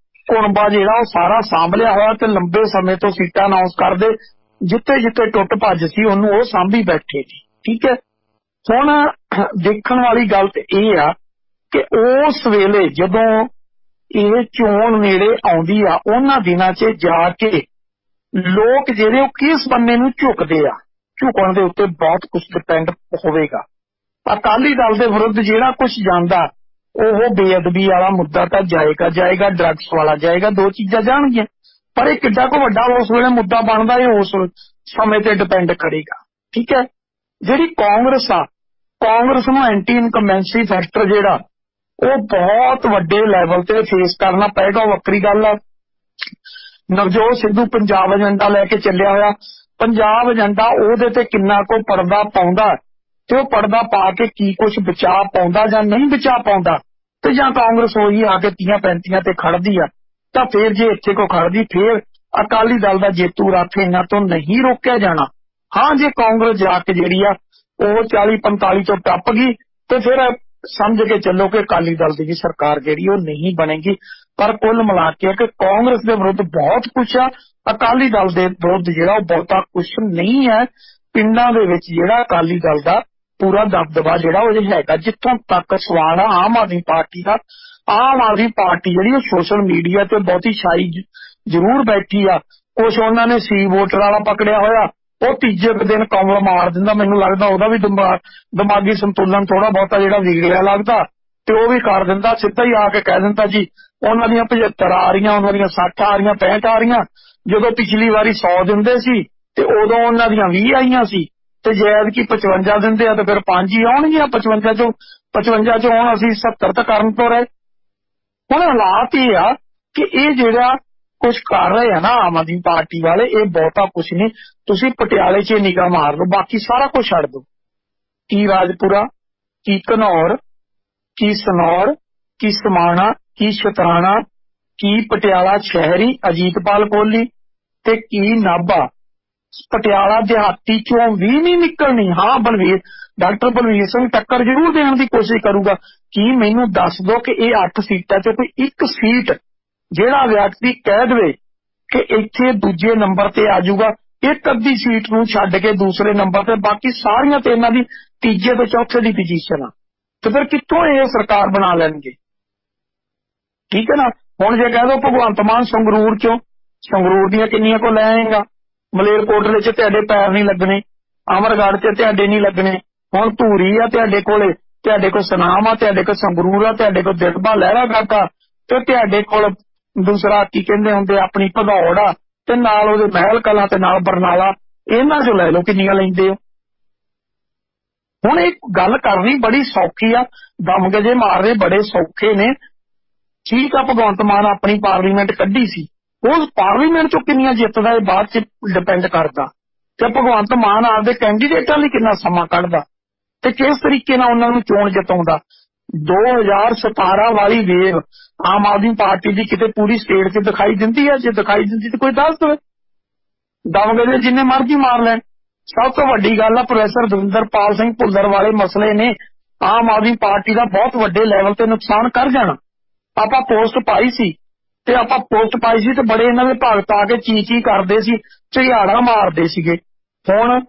ਕੁਣਬਾ ਜਿਹੜਾ ਉਹ ਸਾਰਾ ਸਾਂਭ ਲਿਆ ਹੋਇਆ ਤੇ ਲੰਬੇ ਸਮੇਂ ਤੋਂ ਸੀਟਾਂ ਅਨਾਉਂਸ ਕਰਦੇ, ਜਿੱਥੇ ਟੁੱਟ ਭੱਜ ਸੀ ਉਹਨੂੰ ਉਹ ਸਾਂਭੀ ਬੈਠੇ ਸੀ, ਠੀਕ ਹੈ। ਹੁਣ ਦੇਖਣ ਵਾਲੀ ਗੱਲ ਤੇ ਇਹ ਆ ਕਿ ਉਸ ਵੇਲੇ ਜਦੋਂ ਇਹ ਚੋਣ ਨੇੜੇ ਆਉਂਦੀ ਆ, ਉਹਨਾਂ ਦਿਨਾਂ 'ਚ ਜਾ ਕੇ ਲੋਕ ਜਿਹੜੇ ਉਹ ਕਿਸ ਬੰਨੇ ਨੂੰ ਝੁਕਦੇ ਆ, ਝੁਕਣ ਦੇ ਉੱਤੇ ਬਹੁਤ ਕੁਝ ਡਿਪੈਂਡ ਹੋਵੇਗਾ। ਅਕਾਲੀ ਦਲ ਦੇ ਵਿਰੁੱਧ ਜਿਹੜਾ ਕੁਝ ਜਾਂਦਾ ਉਹ ਬੇਅਦਬੀ ਵਾਲਾ ਮੁੱਦਾ ਤਾਂ ਜਾਏਗਾ, ਡਰੱਗਸ ਵਾਲਾ ਜਾਏਗਾ, 2 ਚੀਜ਼ਾਂ ਜਾਣਗੀਆਂ। ਪਰ ਇਹ ਕਿੱਡਾ ਕੁ ਵੱਡਾ ਉਸ ਵੇਲੇ ਮੁੱਦਾ ਬਣਦਾ, ਇਹ ਉਸ ਸਮੇਂ ਤੇ ਡਿਪੈਂਡ ਕਰੇਗਾ। ਠੀਕ ਹੈ। ਜਿਹੜੀ ਕਾਂਗਰਸ ਆ, ਕਾਂਗਰਸ ਨੂੰ ਐਂਟੀ ਇਨਕੰਬੈਂਸੀ ਫੈਕਟਰ ਜਿਹੜਾ ਉਹ ਬਹੁਤ ਵੱਡੇ ਲੈਵਲ ਤੇ ਫੇਸ ਕਰਨਾ ਪਏਗਾ। ਵੱਖਰੀ ਗੱਲ ਆ, ਨਵਜੋਤ ਸਿੱਧੂ ਪੰਜਾਬ ਏਜੰਡਾ ਲੈ ਕੇ ਚੱਲਿਆ ਹੋਇਆ। ਪੰਜਾਬ ਏਜੰਡਾ ਉਹਦੇ ਤੇ ਕਿੰਨਾ ਕੁ ਪਰਦਾ ਪਾਉਂਦਾ ਤੇ ਉਹ ਪਰਦਾ ਪਾ ਕੇ ਕੀ ਕੁਝ ਬਚਾ ਪਾਉਂਦਾ ਜਾਂ ਨਹੀਂ ਬਚਾ ਪਾਉਂਦਾ, ਤੇ ਜਾਂ ਕਾਂਗਰਸ ਹੋਈ ਆ ਕੇ 30-35 ਤੇ ਖੜਦੀ ਆ, ਤਾਂ ਫੇਰ ਜੇ ਇੱਥੇ ਕੋ ਖੜਦੀ ਫੇਰ ਅਕਾਲੀ ਦਲ ਦਾ ਜੇਤੂ ਰੱਥ ਇਹਨਾਂ ਤੋਂ ਨਹੀਂ ਰੋਕਿਆ ਜਾਣਾ। ਹਾਂ, ਜੇ ਕਾਂਗਰਸ ਜਾ ਕੇ ਜਿਹੜੀ ਆ ਉਹ 40-45 ਤੋਂ ਟੱਪ ਗਈ ਤੇ ਫਿਰ ਸਮਝ ਕੇ ਚੱਲੋ ਕਿ ਅਕਾਲੀ ਦਲ ਦੀ ਵੀ ਸਰਕਾਰ ਜਿਹੜੀ ਉਹ ਨਹੀਂ ਬਣੇਗੀ। ਪਰ ਕੁੱਲ ਮਿਲਾ ਕੇ ਕਿ ਕਾਂਗਰਸ ਦੇ ਵਿਰੁੱਧ ਬਹੁਤ ਕੁਛ ਆ, ਅਕਾਲੀ ਦਲ ਦੇ ਵਿਰੁੱਧ ਜਿਹੜਾ ਉਹ ਬਹੁਤਾ ਕੁਛ ਨਹੀਂ ਹੈ। ਪਿੰਡਾਂ ਦੇ ਵਿੱਚ ਜਿਹੜਾ ਅਕਾਲੀ ਦਲ ਦਾ ਪੂਰਾ ਦਬਦਬਾ ਜਿਹੜਾ ਉਹ ਹੈਗਾ। ਜਿੱਥੋਂ ਤੱਕ ਸਵਾਲ ਆ ਆਮ ਆਦਮੀ ਪਾਰਟੀ ਦਾ, ਆਮ ਆਦਮੀ ਪਾਰਟੀ ਜਿਹੜੀ ਉਹ ਸੋਸ਼ਲ ਮੀਡੀਆ ਤੇ ਬਹੁਤੀ ਛਾਈ ਜ਼ਰੂਰ ਬੈਠੀ ਆ। ਕੁਛ ਉਹਨਾਂ ਨੇ ਸੀ ਵੋਟਰ ਵਾਲਾ ਪਕੜਿਆ ਹੋਇਆ, ਉਹ ਤੀਜੇ ਦਿਨ ਕਮਲ ਮਾਰ ਦਿੰਦਾ। ਮੈਨੂੰ ਲੱਗਦਾ ਉਹਦਾ ਵੀ ਦਿਮਾਗੀ ਸੰਤੁਲਨ ਥੋੜਾ ਬਹੁਤਾ ਜਿਹੜਾ ਵਿਗੜਿਆ ਲੱਗਦਾ, ਤੇ ਉਹ ਵੀ ਕਰ ਦਿੰਦਾ। ਸਿੱਧਾ ਹੀ ਆ ਕੇ ਕਹਿ ਦਿੰਦਾ ਜੀ ਉਹਨਾਂ ਦੀਆਂ 75 ਆ ਰਹੀਆਂ, ਉਹਨਾਂ ਦੀਆਂ 60 ਆ ਰਹੀਆਂ, 65 ਆ ਰਹੀਆਂ। ਜਦੋਂ ਪਿਛਲੀ ਵਾਰੀ 100 ਦਿੰਦੇ ਸੀ ਤੇ ਉਦੋਂ ਉਹਨਾਂ ਦੀਆਂ 20 ਆਈਆਂ ਸੀ, ਤੇ ਜੈਦ ਕੀ 55 ਦਿੰਦੇ ਆ ਤੇ ਫਿਰ 5 ਹੀ ਆਉਣਗੀਆਂ। 55 ਚੋਂ ਹੁਣ ਅਸੀਂ 70 ਤਾਂ ਕਰਨ ਤੋਂ ਰਹੇ। ਹੁਣ ਹਾਲਾਤ ਇਹ ਆ ਕਿ ਇਹ ਜਿਹੜਾ ਕੁਛ ਕਰ ਰਹੇ ਆ ਨਾ ਆਮ ਆਦਮੀ ਪਾਰਟੀ ਵਾਲੇ, ਇਹ ਬਹੁਤਾ ਕੁਛ ਨਹੀਂ। ਤੁਸੀਂ ਪਟਿਆਲੇ 'ਚ ਨਿਗਾਹ ਮਾਰ ਲਓ, ਬਾਕੀ ਸਾਰਾ ਕੁਝ ਛੱਡ ਦਿਓ। ਕੀ ਰਾਜਪੁਰਾ, ਕੀ ਘਨੌਰ, ਕੀ ਸਨੌਰ, ਕੀ ਸਮਾਣਾ, ਕੀ ਸ਼ਤਰਾਣਾ, ਕੀ ਪਟਿਆਲਾ ਸ਼ਹਿਰੀ ਅਜੀਤਪਾਲ ਕੋਹਲੀ, ਤੇ ਕੀ ਨਾਭਾ। ਪਟਿਆਲਾ ਦਿਹਾਤੀ ਚੋਂ ਵੀ ਨਹੀਂ ਨਿਕਲਣੀ। ਹਾਂ, ਡਾਕਟਰ ਬਲਵੀਰ ਸਿੰਘ ਟੱਕਰ ਜ਼ਰੂਰ ਦੇਣ ਦੀ ਕੋਸ਼ਿਸ਼ ਕਰੂਗਾ। ਕੀ ਮੈਨੂੰ ਦੱਸ ਦਿਓ ਕਿ ਇਹ 8 ਸੀਟਾਂ 'ਚ ਕੋਈ ਇੱਕ ਸੀਟ ਜਿਹੜਾ ਵਿਅਕਤੀ ਕਹਿ ਦੇਵੇ ਕਿ ਇੱਥੇ ਦੂਜੇ ਨੰਬਰ ਤੇ ਆ ਜਾਊਗਾ, ਇੱਕ ਅੱਧੀ ਸੀਟ ਨੂੰ ਛੱਡ ਕੇ ਦੂਸਰੇ ਨੰਬਰ ਤੇ, ਬਾਕੀ ਸਾਰੀਆਂ ਤੇ ਇਹਨਾਂ ਦੀ ਤੀਜੇ ਤੋਂ ਚੌਥੇ ਦੀ ਪੋਜੀਸ਼ਨ ਆ, ਤੇ ਫਿਰ ਕਿੱਥੋਂ ਇਹ ਸਰਕਾਰ ਬਣਾ ਲੈਣਗੇ? ਠੀਕ ਹੈ ਨਾ। ਹੁਣ ਜੇ ਕਹਿ ਦੋ ਭਗਵੰਤ ਮਾਨ ਸੰਗਰੂਰ ਚੋਂ, ਸੰਗਰੂਰ ਦੀਆਂ ਕਿੰਨੀਆਂ ਕੋ ਲੈ ਆਏਗਾ? ਮਲੇਰਕੋਟਲੇ 'ਚ ਤੁਹਾਡੇ ਪੈਰ ਨਹੀਂ ਲੱਗਣੇ, ਅਮਰਗੜ੍ਹ 'ਚ ਤੁਹਾਡੇ ਨਹੀਂ ਲੱਗਣੇ। ਹੁਣ ਧੂਰੀ ਆ ਤੁਹਾਡੇ ਕੋਲੇ, ਤੁਹਾਡੇ ਕੋਲ ਸੁਨਾਮ ਆ, ਤੁਹਾਡੇ ਕੋਲ ਸੰਗਰੂਰ ਆ, ਤੁਹਾਡੇ ਕੋਲ ਦਿੜਬਾ ਲਹਿਰਾ ਗਾਟਾ, ਤੇ ਤੁਹਾਡੇ ਕੋਲ ਦੂਸਰਾ ਕੀ ਕਹਿੰਦੇ ਹੁੰਦੇ ਆਪਣੀ ਭਦੌੜ ਆ, ਤੇ ਨਾਲ ਉਹਦੇ ਮਹਿਲ ਕਲਾਂ, ਤੇ ਨਾਲ ਬਰਨਾਲਾ। ਇਹਨਾਂ 'ਚੋਂ ਲੈ ਲਓ ਕਿੰਨੀਆਂ ਲੈਂਦੇ ਹੋ। ਹੁਣ ਇਹ ਗੱਲ ਕਰਨੀ ਬੜੀ ਸੌਖੀ ਆ, ਦਮਗਜੇ ਮਾਰਨੇ ਬੜੇ ਸੌਖੇ ਨੇ। ਠੀਕ ਆ, ਭਗਵੰਤ ਮਾਨ ਆਪਣੀ ਪਾਰਲੀਮੈਂਟ ਕੱਢੀ ਸੀ, ਉਸ ਪਾਰਲੀਮੈਂਟ 'ਚੋਂ ਕਿੰਨੀਆਂ ਜਿੱਤਦਾ ਇਹ ਬਾਅਦ 'ਚ ਡਿਪੈਂਡ ਕਰਦਾ। ਤੇ ਭਗਵੰਤ ਮਾਨ ਆਪਦੇ ਕੈਂਡੀਡੇਟਾਂ ਲਈ ਕਿੰਨਾ ਸਮਾਂ ਕੱਢਦਾ ਤੇ ਕਿਸ ਤਰੀਕੇ ਨਾਲ ਉਹਨਾਂ ਨੂੰ ਚੋਣ ਜਿਤਾਉਂਦਾ। 2017 ਵਾਲੀ ਵੇਵ ਆਮ ਆਦਮੀ ਪਾਰਟੀ ਦੀ ਕਿਤੇ ਪੂਰੀ ਸਟੇਟ 'ਚ ਦਿਖਾਈ ਦਿੰਦੀ ਹੈ? ਜੇ ਦਿਖਾਈ ਦਿੰਦੀ ਤਾਂ ਕੋਈ ਦੱਸ ਦੇਵੇ। ਦਮਗਜੇ ਜਿੰਨੇ ਮਰਜ਼ੀ ਮਾਰ ਲੈਣ। ਸਭ ਤੋਂ ਵੱਡੀ ਗੱਲ ਆ, ਪ੍ਰੋਫੈਸਰ ਦਵਿੰਦਰਪਾਲ ਸਿੰਘ ਭੁੱਲਰ ਵਾਲੇ ਮਸਲੇ ਨੇ ਆਮ ਆਦਮੀ ਪਾਰਟੀ ਦਾ ਬਹੁਤ ਵੱਡੇ ਲੈਵਲ ਤੇ ਨੁਕਸਾਨ ਕਰ ਜਾਣਾ। ਆਪਾਂ ਪੋਸਟ ਪਾਈ ਸੀ ਤੇ ਬੜੇ ਇਹਨਾਂ ਦੇ ਭਗਤ ਆ ਕੇ ਚੀ ਕਰਦੇ ਸੀ, ਝਿਆੜਾ ਮਾਰਦੇ ਸੀਗੇ। ਹੁਣ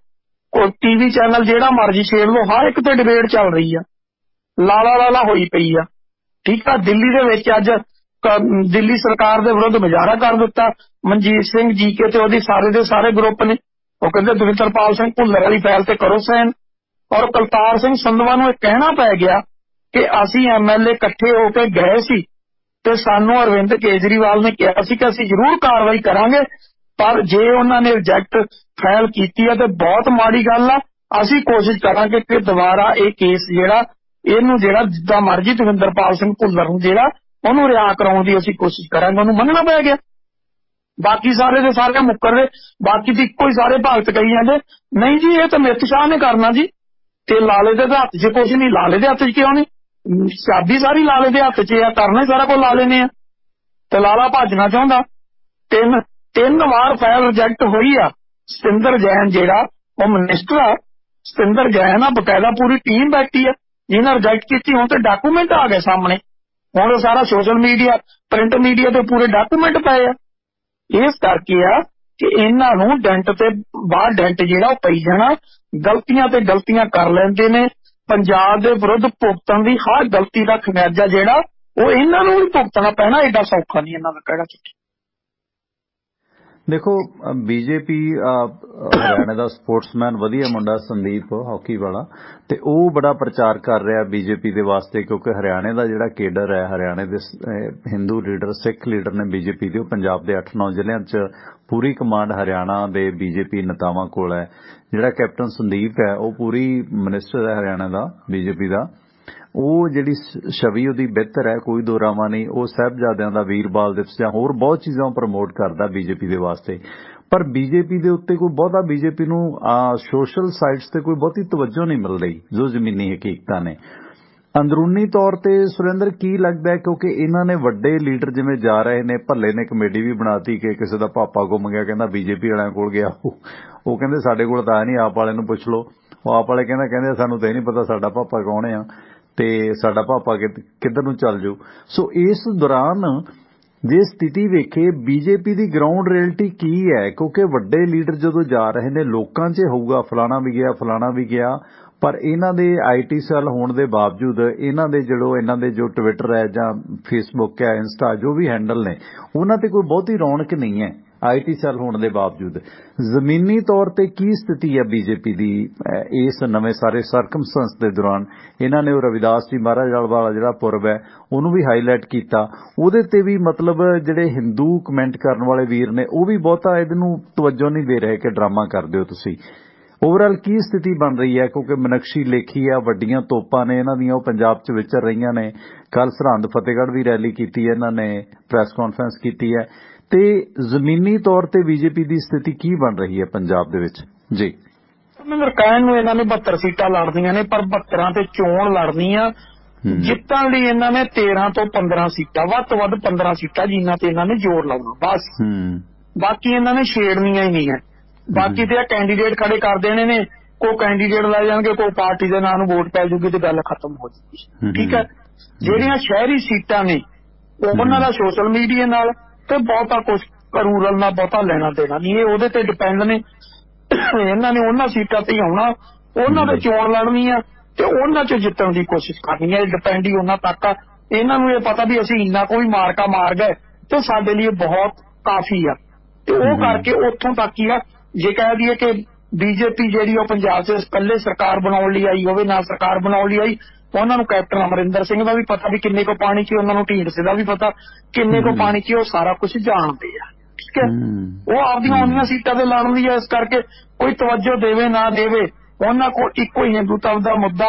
ਟੀਵੀ ਚੈਨਲ ਜਿਹੜਾ ਮਰਜ਼ੀ ਛੇੜ ਲਓ, ਹਰ ਇੱਕ ਤੇ ਡਿਬੇਟ ਚੱਲ ਰਹੀ ਆ, ਲਾਲਾ ਹੋਈ ਪਈ ਆ। ਠੀਕ ਆ, ਦਿੱਲੀ ਦੇ ਵਿੱਚ ਅੱਜ ਦਿੱਲੀ ਸਰਕਾਰ ਦੇ ਵਿਰੁੱਧ ਮੁਜ਼ਾਹਰਾ ਕਰ ਦਿੱਤਾ ਮਨਜੀਤ ਸਿੰਘ ਜੀਕੇ ਤੇ ਉਹਦੀ ਸਾਰੇ ਦੇ ਸਾਰੇ ਗਰੁੱਪ ਨੇ। ਉਹ ਕਹਿੰਦੇ ਦਵਿੰਦਰਪਾਲ ਸਿੰਘ ਭੁੱਲਰ ਵਾਲੀ ਫਾਈਲ ਤੇ ਕਰੋ ਸਾਈਨ। ਔਰ ਕੁਲਤਾਰ ਸਿੰਘ ਸੰਧਵਾ ਨੂੰ ਇਹ ਕਹਿਣਾ ਪੈ ਗਿਆ ਕਿ ਅਸੀਂ MLA ਇਕੱਠੇ ਹੋ ਕੇ ਗਏ ਸੀ ਤੇ ਸਾਨੂੰ ਅਰਵਿੰਦ ਕੇਜਰੀਵਾਲ ਨੇ ਕਿਹਾ ਸੀ ਕਿ ਅਸੀਂ ਜ਼ਰੂਰ ਕਾਰਵਾਈ ਕਰਾਂਗੇ, ਪਰ ਜੇ ਉਹਨਾਂ ਨੇ ਰਿਜੈਕਟ ਫਾਈਲ ਕੀਤੀ ਹੈ ਤੇ ਬਹੁਤ ਮਾੜੀ ਗੱਲ ਆ। ਅਸੀਂ ਕੋਸ਼ਿਸ਼ ਕਰਾਂਗੇ ਕਿ ਦੁਬਾਰਾ ਇਹ ਕੇਸ ਇਹਨੂੰ ਜਿੱਦਾਂ ਮਰਜ਼ੀ ਦਵਿੰਦਰਪਾਲ ਸਿੰਘ ਭੁੱਲਰ ਨੂੰ ਉਹਨੂੰ ਰਿहा ਕਰਾਉਣ ਦੀ ਅਸੀਂ ਕੋਸ਼ਿਸ਼ ਕਰਾਂਗੇ। ਉਹਨੂੰ ਮੰਨਣਾ ਪੈ ਗਿਆ। ਬਾਕੀ ਸਾਰੇ ਦੇ ਸਾਰੇ ਮੁੱਕਰ ਰਹੇ, ਬਾਕੀ ਦੀ ਇੱਕੋ ਹੀ ਸਾਰੇ ਭਗਤ ਕਹੀ ਜਾਂਦੇ ਨਹੀਂ ਜੀ ਇਹ ਤਾਂ ਅਮਿਤ ਸ਼ਾਹ ਨੇ ਕਰਨਾ ਜੀ, ਤੇ ਲਾਲੇ ਦੇ ਹੱਥ 'ਚ ਕੁਛ ਨਹੀਂ। ਲਾਲੇ ਦੇ ਹੱਥ 'ਚ ਕਿਉਂ ਨਹੀਂ? ਚਾਬੀ ਸਾਰੀ ਲਾਲੇ ਦੇ ਹੱਥ 'ਚ ਆ, ਕਰਨਾ ਸਾਰਾ ਕੁਝ ਲਾਲੇ ਨੇ ਆ, ਤੇ ਲਾਲਾ ਭੱਜਣਾ ਚਾਹੁੰਦਾ। ਤਿੰਨ ਵਾਰ ਫਾਈਲ ਰਿਜੈਕਟ ਹੋਈ ਆ। ਸਤਿੰਦਰ ਜੈਨ ਜਿਹੜਾ ਉਹ ਮਿਨਿਸਟਰ ਆ, ਸਤਿੰਦਰ ਜੈਨ ਆ, ਬਕਾਇਦਾ ਪੂਰੀ ਟੀਮ ਬੈਠੀ ਆ ਜਿਹਨਾਂ ਰਿਜੈਕਟ ਕੀਤੀ। ਹੁਣ ਤੇ ਡਾਕੂਮੈਂਟ ਆ ਗਏ ਸਾਹਮਣੇ, ਹੁਣ ਸਾਰਾ ਸੋਸ਼ਲ ਮੀਡੀਆ, ਪ੍ਰਿੰਟ ਮੀਡੀਆ ਤੇ ਪੂਰੇ ਡਾਕੂਮੈਂਟ ਪਏ ਆ। ਇਸ ਕਰਕੇ ਆ ਕਿ ਇਹਨਾਂ ਨੂੰ ਡੈਂਟ ਤੇ ਬਾਹਰ ਡੈਂਟ ਉਹ ਪਈ ਜਾਣਾ। ਗਲਤੀਆਂ ਤੇ ਗਲਤੀਆਂ ਕਰ ਲੈਂਦੇ ਨੇ। ਪੰਜਾਬ ਦੇ ਵਿਰੁੱਧ ਭੁਗਤਣ ਦੀ ਹਰ ਗਲਤੀ ਦਾ ਖਮਿਆਜਾ ਉਹ ਇਹਨਾਂ ਨੂੰ ਵੀ ਭੁਗਤਣਾ ਪੈਣਾ। ਏਡਾ ਸੌਖਾ ਨਹੀਂ ਇਹਨਾਂ ਦਾ ਕਿਹੜਾ ਚੁੱਕੀ। देखो बीजेपी हरियाणे का स्पोर्ट्समैन वधिया मुंडा संदीप हॉकी वाला ते ਉਹ बड़ा प्रचार कर रहा बीजेपी के वास्ते क्योंकि हरियाणे का जिहड़ा केडर है हरियाणे के हिंदू लीडर सिख लीडर ने बीजेपी के पंजाब के 8-9 ਜ਼ਿਲ੍ਹਿਆਂ च पूरी कमांड हरियाणा के बीजेपी नेतावां कोल है। जिहड़ा कैप्टन संदीप है वह पूरी मिनिस्टर है हरियाणा का बीजेपी का। ਉਹ ਜਿਹੜੀ ਛਵੀ ਉਹਦੀ ਬਿਹਤਰ ਹੈ ਕੋਈ ਦੋ ਰਾਵਾਂ ਨਹੀਂ। ਉਹ ਸਾਹਿਬਜ਼ਾਦਿਆਂ ਦਾ ਵੀਰ ਬਾਲ ਦਿਵਸ ਜਾਂ ਹੋਰ ਬਹੁਤ ਚੀਜ਼ਾਂ ਪ੍ਰਮੋਟ ਕਰਦਾ ਬੀਜੇਪੀ ਦੇ ਵਾਸਤੇ। ਪਰ ਬੀਜੇਪੀ ਦੇ ਉੱਤੇ ਕੋਈ ਬਹੁਤਾ ਬੀਜੇਪੀ ਨੂੰ ਸੋਸ਼ਲ ਸਾਈਟਸ ਤੇ ਕੋਈ ਬਹੁਤੀ ਤਵੱਜੋ ਨਹੀਂ ਮਿਲ ਰਹੀ ਜੋ ਜ਼ਮੀਨੀ ਹਕੀਕਤਾਂ ਨੇ। ਅੰਦਰੂਨੀ ਤੌਰ ਤੇ ਸੁਰਿੰਦਰ ਕੀ ਲੱਗਦਾ ਹੈ ਕਿਉਂਕਿ ਇਹਨਾਂ ਨੇ ਵੱਡੇ ਲੀਡਰ ਜਿਵੇਂ ਜਾ ਰਹੇ ਨੇ ਭੱਲੇ ਨੇ ਕਮੇਟੀ ਵੀ ਬਣਾਤੀ ਕਿ ਕਿਸੇ ਦਾ ਪਾਪਾ ਗੁੰਮ ਗਿਆ ਕਹਿੰਦਾ ਬੀਜੇਪੀ ਵਾਲਿਆਂ ਕੋਲ ਗਿਆ ਉਹ ਕਹਿੰਦੇ ਸਾਡੇ ਕੋਲ ਤਾਂ ਨਹੀਂ ਆਪ ਵਾਲੇ ਨੂੰ ਪੁੱਛ ਲਓ। ਉਹ ਆਪ ਵਾਲੇ ਕਹਿੰਦੇ ਸਾਨੂੰ ਤਾਂ ਇਹ ਨਹੀਂ ਪਤਾ ਸਾਡਾ ਪਾਪਾ ਕੌਣ ਆ ਤੇ ਸਾਡਾ ਪਾਪਾ ਕਿੱਧਰ ਨੂੰ ਚੱਲ ਜਾਊ। ਸੋ ਇਸ ਦੌਰਾਨ ਜੇ ਸਥਿਤੀ ਵੇਖੇ ਬੀਜੇਪੀ ਦੀ ਗਰਾਊਂਡ ਰਿਐਲਿਟੀ ਕੀ ਹੈ ਕਿਉਂਕਿ ਵੱਡੇ ਲੀਡਰ ਜਦੋਂ ਜਾ ਰਹੇ ਨੇ ਲੋਕਾਂ 'ਚ ਹੋਊਗਾ ਫਲਾਣਾ ਵੀ ਗਿਆ ਪਰ ਇਹਨਾਂ ਦੇ ਆਈਟੀ ਸੈੱਲ ਹੋਣ ਦੇ ਬਾਵਜੂਦ ਇਹਨਾਂ ਦੇ ਜੋ ਟਵਿੱਟਰ ਹੈ ਜਾਂ ਫੇਸਬੁੱਕ ਹੈ ਇੰਸਟਾ ਜੋ ਵੀ ਹੈਂਡਲ ਨੇ ਉਹਨਾਂ ਤੇ ਕੋਈ ਬਹੁਤੀ ਰੌਣਕ ਨਹੀਂ ਹੈ ਆਈਟੀ ਸੈੱਲ ਹੋਣ ਦੇ ਬਾਵਜੂਦ। ਜ਼ਮੀਨੀ ਤੌਰ ਤੇ ਕੀ ਸਥਿਤੀ ਹੈ ਬੀਜੇਪੀ ਦੀ ਇਸ ਨਵੇਂ ਸਾਰੇ ਸਰਕਮਸਟੈਂਸ ਦੇ ਦੌਰਾਨ। ਇਹਨਾਂ ਨੇ ਉਹ ਰਵਿਦਾਸ ਜੀ ਮਹਾਰਾਜ ਵਾਲਾ ਜਿਹੜਾ ਪੁਰਬ ਹੈ ਉਹਨੂੰ ਵੀ ਹਾਈਲਾਈਟ ਕੀਤਾ ਉਹਦੇ ਤੇ ਵੀ ਮਤਲਬ ਜਿਹੜੇ ਹਿੰਦੂ ਕਮੈਂਟ ਕਰਨ ਵਾਲੇ ਵੀਰ ਨੇ ਉਹ ਵੀ ਬਹੁਤਾ ਇਹਨੂੰ ਤਵੱਜੋ ਨਹੀਂ ਦੇ ਰਹੇ ਕਿ ਡਰਾਮਾ ਕਰਦੇ ਹੋ ਤੁਸੀਂ। ਓਵਰਆਲ ਕੀ ਸਥਿਤੀ ਬਣ ਰਹੀ ਹੈ ਕਿਉਂਕਿ ਮਨਕਸ਼ੀ ਲੇਖੀ ਆ ਵੱਡੀਆਂ ਤੋਪਾਂ ਨੇ ਇਹਨਾਂ ਦੀਆਂ ਉਹ ਪੰਜਾਬ 'ਚ ਵਿਚਰ ਰਹੀਆਂ ਨੇ। ਕੱਲ ਸਰਹੰਦ ਫਤਿਹਗੜ੍ਹ ਵੀ ਰੈਲੀ ਕੀਤੀ ਹੈ ਇਹਨਾਂ ਨੇ ਪ੍ਰੈਸ ਕਾਨਫਰੰਸ ਕੀਤੀ ਹੈ ਤੇ ਜ਼ਮੀਨੀ ਤੌਰ ਤੇ ਬੀਜੇਪੀ ਦੀ ਸਥਿਤੀ ਕੀ ਬਣ ਰਹੀ ਹੈ ਪੰਜਾਬ ਦੇ ਵਿੱਚ ਜੀ। ਮੈਨੂੰ ਕਹਿਣ ਨੂੰ ਇਹਨਾਂ ਨੇ 72 ਸੀਟਾਂ ਲੜਦੀਆਂ ਨੇ ਪਰ 72 ਤੇ ਚੋਣ ਲੜਨੀ ਆ ਜਿੱਤਣ ਲਈ ਇਹਨਾਂ ਨੇ 13 ਤੋਂ 15 ਸੀਟਾਂ ਵੱਧ ਤੋਂ ਵੱਧ 15 ਸੀਟਾਂ ਜਿਨ੍ਹਾਂ ਤੇ ਇਹਨਾਂ ਨੇ ਜ਼ੋਰ ਲਾਉਣਾ ਬਸ। ਬਾਕੀ ਇਹਨਾਂ ਨੇ ਛੇੜਨੀਆਂ ਹੀ ਨਹੀਂ ਹੈ। ਬਾਕੀ ਤੇ ਕੈਂਡੀਡੇਟ ਖੜੇ ਕਰ ਦੇਣੇ ਨੇ ਕੋਈ ਕੈਂਡੀਡੇਟ ਲੈ ਜਾਣਗੇ ਕੋਈ ਪਾਰਟੀ ਦੇ ਨਾਂ ਨੂੰ ਵੋਟ ਪੈ ਜੂਗੀ ਤੇ ਗੱਲ ਖਤਮ ਹੋ ਜੂਗੀ। ਠੀਕ ਹੈ ਜਿਹੜੀਆਂ ਸ਼ਹਿਰੀ ਸੀਟਾਂ ਨੇ ਉਹਨਾਂ ਦਾ ਸੋਸ਼ਲ ਮੀਡੀਆ ਨਾਲ ਤੇ ਬਹੁਤਾ ਕੁਝ ਰੂਰਲ ਨਾਲ ਬਹੁਤਾ ਲੈਣਾ ਦੇਣਾ ਨਹੀਂ ਇਹ ਉਹਦੇ ਤੇ ਡਿਪੈਂਡ ਨੇ। ਇਹਨਾਂ ਨੇ ਉਹਨਾਂ ਸੀਟਾਂ ਤੇ ਆਉਣਾ ਉਹਨਾਂ ਦੇ ਚੋਣ ਲੜਨੀ ਆ ਤੇ ਉਹਨਾਂ 'ਚ ਜਿੱਤਣ ਦੀ ਕੋਸ਼ਿਸ਼ ਕਰਨੀ ਹੈ। ਡਿਪੈਂਡ ਹੀ ਉਹਨਾਂ ਤੱਕ ਆ। ਇਹਨਾਂ ਨੂੰ ਇਹ ਪਤਾ ਵੀ ਅਸੀਂ ਇੰਨਾ ਕੋਈ ਮਾਰਕਾ ਮਾਰ ਗਏ ਤੇ ਸਾਡੇ ਲਈ ਬਹੁਤ ਕਾਫੀ ਆ ਤੇ ਉਹ ਕਰਕੇ ਉੱਥੋਂ ਤੱਕ ਹੀ ਆ। ਜੇ ਕਹਿ ਦਈਏ ਕਿ ਬੀਜੇਪੀ ਜਿਹੜੀ ਉਹ ਪੰਜਾਬ 'ਚ ਇਕੱਲੇ ਸਰਕਾਰ ਬਣਾਉਣ ਲਈ ਆਈ ਹੋਵੇ ਨਾ ਸਰਕਾਰ ਬਣਾਉਣ ਲਈ ਆਈ ਉਹਨਾਂ ਨੂੰ ਕੈਪਟਨ ਅਮਰਿੰਦਰ ਸਿੰਘ ਦਾ ਵੀ ਪਤਾ ਵੀ ਕਿੰਨੇ ਕੋ ਪਾਣੀ 'ਚ ਉਹਨਾਂ ਨੂੰ ਢੀਂਡਸੇ ਦਾ ਵੀ ਪਤਾ ਕਿੰਨੇ ਕੋ ਪਾਣੀ 'ਚ ਉਹ ਸਾਰਾ ਕੁਝ ਜਾਣਦੇ ਆ। ਠੀਕ ਹੈ ਉਹ ਆਪਦੀਆਂ ਆਉਂਦੀਆਂ ਸੀਟਾਂ ਤੇ ਲੜਨ ਦੀ ਇਸ ਕਰਕੇ ਕੋਈ ਤਵੱਜੋ ਦੇਵੇ ਨਾ ਦੇਵੇ ਉਹਨਾਂ ਕੋਲ ਇੱਕੋ ਹੀ ਹਿੰਦੂਤਵ ਦਾ ਮੁੱਦਾ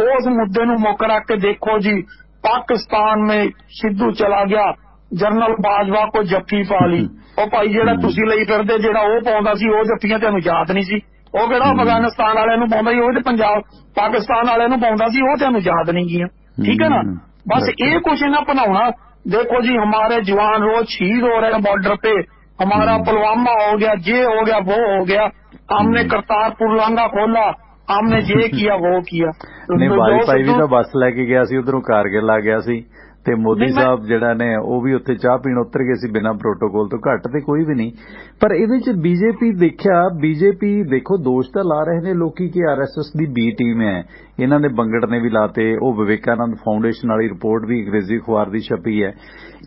ਉਸ ਮੁੱਦੇ ਨੂੰ ਮੁੱਖ ਰੱਖ ਕੇ ਦੇਖੋ ਜੀ ਪਾਕਿਸਤਾਨ ਮੇਂ ਸਿੱਧੂ ਚਲਾ ਗਿਆ ਜਨਰਲ ਬਾਜਵਾ ਕੋ ਜੱਫੀ ਪਾ ਲਈ। ਉਹ ਭਾਈ ਜਿਹੜਾ ਤੁਸੀਂ ਲਈ ਫਿਰਦੇ ਜਿਹੜਾ ਉਹ ਪਾਉਂਦਾ ਸੀ ਉਹ ਜੱਫੀਆਂ ਤੁਹਾਨੂੰ ਯਾਦ ਨਹੀਂ ਸੀ। ਉਹ ਕਿਹੜਾ ਅਫਗਾਨਿਸਤਾਨ ਵਾਲਿਆਂ ਨੂੰ ਪਾਉਂਦਾ ਸੀ ਉਹ ਤੇ ਪੰਜਾਬ ਪਾਕਿਸਤਾਨ ਵਾਲਿਆਂ ਨੂੰ ਪਾਉਂਦਾ ਸੀ ਉਹ ਤੁਹਾਨੂੰ ਯਾਦ ਨਹੀਂ ਗਈਆਂ। ਠੀਕ ਹੈ ਨਾ बस ये कुछ ना बनाना। देखो जी हमारे जवान रोज शहीद हो रहे हैं बॉर्डर पे, हमारा पुलवामा हो गया, ये हो गया, वो हो गया, हमने करतारपुर लांघा खोला, हमने ये किया वो किया। नहीं वाईफाई भी तो बस लैके गया सी उधरों कारगिल आ गया सी ਤੇ ਮੋਦੀ ਸਾਹਿਬ ਜਿਹੜਾ ਨੇ ਉਹ ਵੀ ਉੱਥੇ ਚਾਹ ਪੀਣ ਉਤਰ ਗਏ ਸੀ ਬਿਨਾਂ ਪ੍ਰੋਟੋਕੋਲ ਤੋਂ, ਘੱਟ ਤੇ ਕੋਈ ਵੀ ਨਹੀਂ। ਪਰ ਇਹਦੇ ਚ ਬੀਜੇਪੀ ਦੇਖਿਆ, ਬੀਜੇਪੀ ਦੇਖੋ ਦੋਸ਼ ਤਾਂ ਲਾ ਰਹੇ ਨੇ ਲੋਕੀ ਕਿ ਆਰਐਸਐਸ ਦੀ ਬੀ ਟੀਮ ਹੈ, ਇਹਨਾਂ ਨੇ ਬੰਗੜ ਨੇ ਵੀ ਲਾਤੇ, ਉਹ ਵਿਵੇਕਾਨੰਦ ਫਾਊਂਡੇਸ਼ਨ ਵਾਲੀ ਰਿਪੋਰਟ ਵੀ ਅੰਗਰੇਜ਼ੀ ਅਖਬਾਰ ਦੀ ਛਪੀ ਹੈ।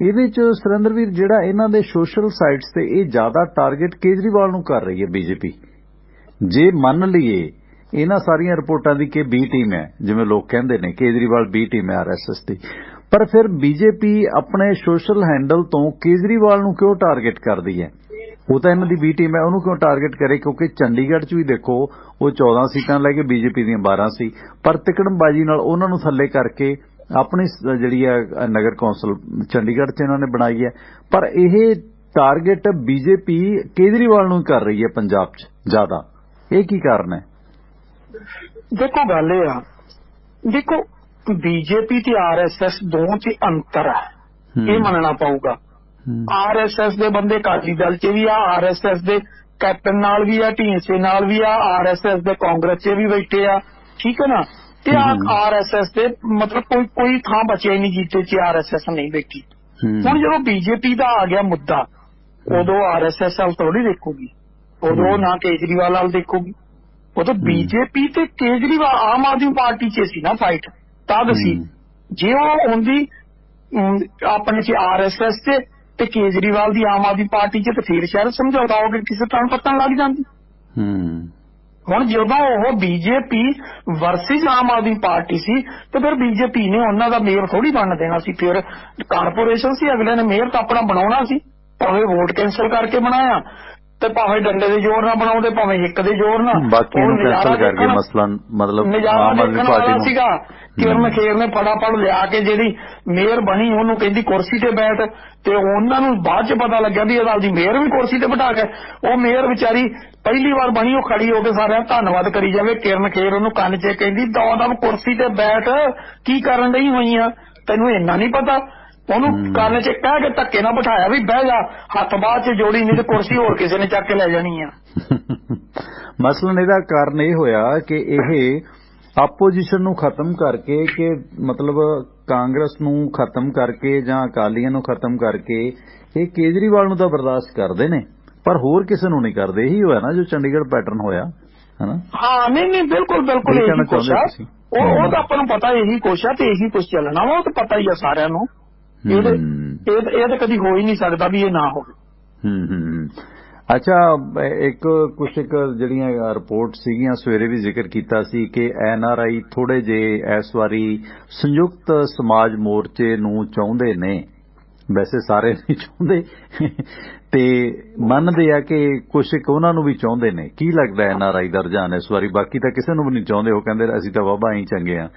ਇਹਦੇ ਚ ਸੁਰਿੰਦਰਵੀਰ ਜਿਹੜਾ ਇਹਨਾਂ ਦੇ ਸੋਸ਼ਲ ਸਾਈਟਸ ਤੇ ਇਹ ਜ਼ਿਆਦਾ ਟਾਰਗੇਟ ਕੇਜਰੀਵਾਲ ਨੂੰ ਕਰ ਰਹੀ ਹੈ ਬੀਜੇਪੀ। ਜੇ ਮੰਨ ਲਈਏ ਇਹਨਾਂ ਸਾਰੀਆਂ ਰਿਪੋਰਟਾਂ ਦੀ ਕਿ ਬੀ ਟੀਮ ਹੈ, ਜਿਵੇਂ ਲੋਕ ਕਹਿੰਦੇ ਨੇ ਕੇਜਰੀਵਾਲ ਬੀ ਟੀਮ ਹੈ ਆਰਐਸਐਸ ਦੀ, ਪਰ ਫਿਰ ਬੀਜੇਪੀ ਆਪਣੇ ਸੋਸ਼ਲ ਹੈਂਡਲ ਤੋਂ ਕੇਜਰੀਵਾਲ ਨੂੰ ਕਿਉਂ ਟਾਰਗੇਟ ਕਰਦੀ ਹੈ? ਉਹ ਤਾਂ ਇਹਨਾਂ ਦੀ ਬੀ ਟੀਮ ਹੈ, ਉਹਨੂੰ ਕਿਉਂ ਟਾਰਗੇਟ ਕਰੇ? ਕਿਉਂਕਿ ਚੰਡੀਗੜ੍ਹ 'ਚ ਵੀ ਦੇਖੋ ਉਹ 14 ਸੀਟਾਂ ਲੈ ਕੇ ਬੀਜੇਪੀ ਦੀਆਂ 12 ਸੀ, ਪਰ ਤਿਕੜਮਬਾਜ਼ੀ ਨਾਲ ਉਹਨਾਂ ਨੂੰ ਥੱਲੇ ਕਰਕੇ ਆਪਣੀ ਜਿਹੜੀ ਹੈ ਨਗਰ ਕੌਂਸਲ ਚੰਡੀਗੜ੍ਹ 'ਚ ਇਹਨਾਂ ਨੇ ਬਣਾਈ ਹੈ। ਪਰ ਇਹ ਟਾਰਗੇਟ ਬੀਜੇਪੀ ਕੇਜਰੀਵਾਲ ਨੂੰ ਕਰ ਰਹੀ ਹੈ ਪੰਜਾਬ 'ਚ ਜ਼ਿਆਦਾ, ਇਹ ਕੀ ਕਾਰਨ ਹੈ? ਦੇਖੋ ਗੱਲ ਇਹ ਆ, ਦੇਖੋ ਬੀਜੇਪੀ ਤੇ ਆਰਐਸਐਸ ਦੋਵਾਂ 'ਚ ਅੰਤਰ ਹੈ, ਇਹ ਮੰਨਣਾ ਪਊਗਾ। ਆਰਐਸਐਸ ਦੇ ਬੰਦੇ ਅਕਾਲੀ ਦਲ 'ਚ ਵੀ ਆ, ਆਰਐਸਐਸ ਦੇ ਕੈਪਟਨ ਨਾਲ ਵੀ ਆ, ਢੀਂਡਸੇ ਨਾਲ ਵੀ ਆ, ਆਰਐਸਐਸ ਦੇ ਕਾਂਗਰਸ 'ਚ ਵੀ ਬੈਠੇ ਆ, ਠੀਕ ਹੈ ਨਾ। ਤੇ ਆਰਐਸਐਸ ਦੇ ਮਤਲਬ ਕੋਈ ਥਾਂ ਬਚਿਆ ਹੀ ਨਹੀਂ ਜਿੱਥੇ 'ਚ ਆਰਐਸਐਸ ਨਹੀਂ ਬੈਠੀ। ਹੁਣ ਜਦੋਂ ਬੀਜੇਪੀ ਦਾ ਆ ਗਿਆ ਮੁੱਦਾ, ਉਦੋਂ ਆਰਐਸਐਸ ਵੱਲ ਥੋੜੀ ਦੇਖੂਗੀ, ਉਦੋਂ ਨਾ ਕੇਜਰੀਵਾਲ ਵੱਲ ਦੇਖੂਗੀ। ਉਦੋਂ ਬੀਜੇਪੀ ਤੇ ਕੇਜਰੀਵਾਲ ਆਮ ਆਦਮੀ ਪਾਰਟੀ 'ਚ ਸੀ ਨਾ ਫਾਈਟ, ਤਦ ਸੀ। ਜੇ ਉਹ ਹੁੰਦੀ ਆਪਣੇ 'ਚ ਆਰਐਸਐਸ 'ਚ ਤੇ ਕੇਜਰੀਵਾਲ ਦੀ ਆਮ ਆਦਮੀ ਪਾਰਟੀ 'ਚ ਤੇ ਫਿਰ ਸ਼ਾਇਦ ਸਮਝੌਤਾ ਹੋ ਕੇ ਕਿਸੇ ਤਰ੍ਹਾਂ ਪੱਤਣ ਲੱਗ ਜਾਂਦੀ। ਹੁਣ ਜਦੋਂ ਉਹ BJP versus Aam Aadmi party ਸੀ ਤੇ ਫਿਰ ਬੀਜੇਪੀ ਨੇ ਉਹਨਾਂ ਦਾ ਮੇਅਰ ਥੋੜੀ ਬਣਨ ਦੇਣਾ ਸੀ। ਫਿਰ ਕਾਰਪੋਰੇਸ਼ਨ ਸੀ, ਅਗਲੇ ਨੇ ਮੇਅਰ ਤਾਂ ਆਪਣਾ ਬਣਾਉਣਾ ਸੀ, ਭਾਵੇਂ ਵੋਟ ਕੈਂਸਲ ਕਰਕੇ ਬਣਾਇਆ ਤੇ ਭਾਵੇਂ ਡੰਡੇ ਦੇ ਜ਼ੋਰ ਨਾਲ ਬਣਾਉਂਦੇ, ਭਾਵੇਂ ਹਿੱਕ ਦੇ ਜ਼ੋਰ ਨਾਲ। ਬਾਕੀ ਨੂੰ ਕੈਂਸਲ ਕਰਕੇ ਮਸਲਨ ਮਤਲਬ ਆਮ ਆਦਮੀ ਪਾਰਟੀ ਨੂੰ ਸੀਗਾ। ਕਿਰਨ ਖੇਰ ਨੇ ਫਟਾਫਟ ਲਿਆ ਕੇ ਜਿਹੜੀ ਮੇਅਰ ਬਣੀ ਉਹਨੂੰ ਕਹਿੰਦੀ ਕੁਰਸੀ ਤੇ ਬੈਠ, ਤੇ ਉਹਨਾਂ ਨੂੰ ਬਾਅਦ ਚ ਪਤਾ ਲੱਗਿਆ ਵੀ ਇਹਦਾ ਦੀ ਮੇਅਰ ਵੀ ਕੁਰਸੀ ਤੇ ਬਿਠਾ ਕੇ, ਉਹ ਮੇਅਰ ਵਿਚਾਰੀ ਪਹਿਲੀ ਵਾਰ ਬਣੀ, ਉਹ ਖੜੀ ਹੋ ਕੇ ਸਾਰਿਆਂ ਧੰਨਵਾਦ ਕਰੀ ਜਾਵੇ। ਕਿਰਨ ਖੇਰ ਉਹਨੂੰ ਕੰਨ 'ਚ ਕਹਿੰਦੀ ਦਮ ਕੁਰਸੀ ਤੇ ਬੈਠ, ਕੀ ਕਰਨ ਡਈ ਹੋਈਆਂ, ਤੈਨੂੰ ਇੰਨਾ ਨਹੀਂ ਪਤਾ। ਉਹਨੂੰ ਕੰਨ 'ਚ ਕਹਿ ਕੇ ਧੱਕੇ ਨਾਲ ਬਿਠਾਇਆ ਵੀ ਬਹਿ ਜਾ, ਹੱਥ ਬਾਅਦ 'ਚ ਜੋੜੀ, ਨਹੀਂ ਤੇ ਕੁਰਸੀ ਹੋਰ ਕਿਸੇ ਨੇ ਚੱਕ ਕੇ ਲੈ ਜਾਣੀ ਆ। ਮਸਲਨ ਇਹਦਾ ਕਾਰਨ ਇਹ ਹੋਇਆ ਕਿ ਇਹ ਆਪੋਜੀਸ਼ਨ ਨੂੰ ਖਤਮ ਕਰਕੇ, ਕਿ ਮਤਲਬ ਕਾਂਗਰਸ ਨੂੰ ਖਤਮ ਕਰਕੇ ਜਾਂ ਅਕਾਲੀਆਂ ਨੂੰ ਖਤਮ ਕਰਕੇ ਇਹ ਕੇਜਰੀਵਾਲ ਨੂੰ ਤਾਂ ਬਰਦਾਸ਼ਤ ਕਰਦੇ ਨੇ ਪਰ ਹੋਰ ਕਿਸੇ ਨੂੰ ਨਹੀਂ ਕਰਦੇ। ਇਹੀ ਹੋਇਆ ਨਾ ਜੋ ਚੰਡੀਗੜ੍ਹ ਪੈਟਰਨ ਹੋਇਆ, ਹਨਾ? ਹਾਂ, ਨਹੀਂ ਬਿਲਕੁਲ ਬਿਲਕੁਲ ਇਹੀ ਕੁਛ ਆ। ਉਹ ਤਾਂ ਆਪਾਂ ਨੂੰ ਪਤਾ ਇਹੀ ਕੁਛ ਆ ਤੇ ਇਹੀ ਕੁਛ ਚੱਲਣਾ ਵਾ, ਉਹ ਤਾਂ ਪਤਾ ਹੀ ਆ ਸਾਰਿਆਂ ਨੂੰ। ਇਹ ਤਾਂ ਕਦੀ ਹੋ ਹੀ ਨਹੀਂ ਸਕਦਾ ਵੀ ਇਹ ਨਾ ਹੋਵੇ। ਅੱਛਾ, ਇੱਕ ਜਿਹੜੀਆਂ ਰਿਪੋਰਟ ਸੀਗੀਆਂ ਸਵੇਰੇ ਵੀ ਜ਼ਿਕਰ ਕੀਤਾ ਸੀ ਕਿ NRI ਥੋੜੇ ਜੇ ਇਸ ਵਾਰੀ ਸੰਯੁਕਤ ਸਮਾਜ ਮੋਰਚੇ ਨੂੰ ਚਾਹੁੰਦੇ ਨੇ, ਵੈਸੇ ਸਾਰੇ ਨਹੀਂ ਚਾਹੁੰਦੇ ਤੇ ਮੰਨਦੇ ਆ ਕਿ ਕੁਝ ਉਹਨਾਂ ਨੂੰ ਵੀ ਚਾਹੁੰਦੇ ਨੇ। ਕੀ ਲੱਗਦਾ NRI ਦਾ ਰੁਝਾਨ ਇਸ ਵਾਰੀ? ਬਾਕੀ ਤਾਂ ਕਿਸੇ ਨੂੰ ਵੀ ਨਹੀਂ ਚਾਹੁੰਦੇ, ਉਹ ਕਹਿੰਦੇ ਅਸੀਂ ਤਾਂ ਬਾਬਾ ਹੀ ਚੰਗੇ ਆ।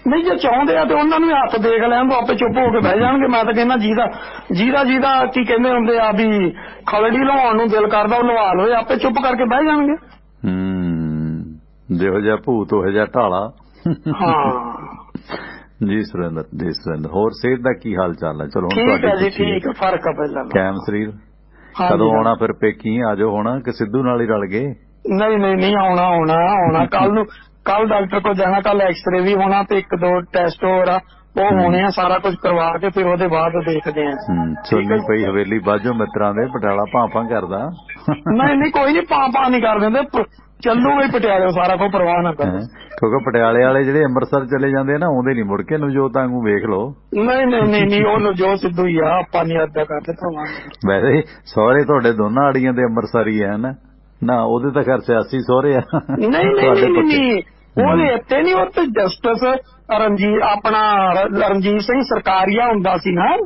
ਨਹੀਂ, ਜੇ ਚਾਹੁੰਦੇ ਆ ਤੇ ਉਹਨਾਂ ਨੂੰ ਹੱਥ ਦੇਖ ਲੈਣ ਤੋਂ ਆਪੇ ਚੁੱਪ ਹੋ ਕੇ ਬਹਿ ਜਾਣਗੇ। ਮੈਂ ਤਾਂ ਕਹਿੰਦਾ ਜਿਹਦਾ ਕੀ ਕਹਿੰਦੇ ਹੁੰਦੇ ਆ ਵੀ ਖਲੜੀ ਲਵਾਉਣ ਨੂੰ ਦਿਲ ਕਰਦਾ ਉਹ ਲਵਾ ਲਵੇ, ਆਪੇ ਚੁੱਪ ਕਰਕੇ ਬਹਿ ਜਾਣਗੇ। ਜਿਹੋ ਜਿਹਾ ਭੂਤ ਉਹ ਜਿਹਾ ਢਾਲਾ। ਹਾਂ ਜੀ ਸੁਰਿੰਦਰ, ਹੋਰ ਸਿਹਤ ਦਾ ਕੀ ਹਾਲ ਚਾਲ ਹੈ? ਚਲੋ ਠੀਕ, ਫਰਕ ਆ ਪਹਿਲਾਂ ਕੈਮ ਸਰੀਰ। ਕਦੋਂ ਆਉਣਾ ਫਿਰ ਪੇਕੀ? ਆ ਜਾਓ ਹੁਣ ਕਿ ਸਿੱਧੂ ਨਾਲ ਹੀ ਰਲ ਗਏ? ਨਹੀਂ ਆਉਣਾ ਕੱਲ ਡਾਕਟਰ ਕੋਲ ਜਾਣਾ, ਕੱਲ ਐਕਸਰੇ ਵੀ ਹੋਣਾ ਤੇ 1-2 ਟੈਸਟ ਹੋਰ ਆ ਉਹ ਹੋਣੇ ਆ, ਸਾਰਾ ਕੁਝ ਕਰਵਾ ਕੇ ਫਿਰ ਉਹਦੇ ਬਾਅਦ ਦੇਖਦੇ ਆ। ਚੁੰਨੀ ਪਈ ਹਵੇਲੀ ਬਾਝੋਂ ਮਿੱਤਰਾਂ ਦੇ, ਪਟਿਆਲਾ ਭਾਂ ਕਰਦਾ? ਨਹੀਂ ਕੋਈ ਨਹੀਂ, ਭਾਂ ਨਹੀਂ ਕਰ ਦਿੰਦੇ, ਚੱਲੂਗਾ ਹੀ ਪਟਿਆਲੇ ਸਾਰਾ ਕੁਝ, ਪਰਵਾਹ ਨਾ ਕਰੋ। ਕਿਉਂਕਿ ਪਟਿਆਲੇ ਵਾਲੇ ਜਿਹੜੇ ਅੰਮ੍ਰਿਤਸਰ ਚਲੇ ਜਾਂਦੇ ਆ ਨਾ, ਆਉਂਦੇ ਨਹੀਂ ਮੁੜ ਕੇ। ਨਵਜੋਤ ਵਾਂਗੂ ਵੇਖ ਲਓ। ਨਹੀਂ ਉਹ ਨਵਜੋਤ ਸਿੱਧੂ ਹੀ ਆ, ਆਪਾਂ ਨਹੀਂ ਏਦਾਂ ਕਰਦੇ। ਵੈਸੇ ਸਹੁਰੇ ਤੁਹਾਡੇ ਦੋਨਾਂ ਆੜੀਆਂ ਦੇ ਅੰਮ੍ਰਿਤਸਰੀ ਆ ਨਾ? ਉਹਦੇ ਤਾਂ ਖੈਰ ਸਿਆਸੀ ਸਹੁਰੇ ਆ। ਨਹੀਂ ਉਹਦੇ ਇੱਥੇ ਨਹੀਂ, ਉਹ ਤੇ ਜਸਟਿਸ ਰਣਜੀਤ ਸਿੰਘ ਸਰਕਾਰੀਆ ਹੁੰਦਾ ਸੀ ਨਾ।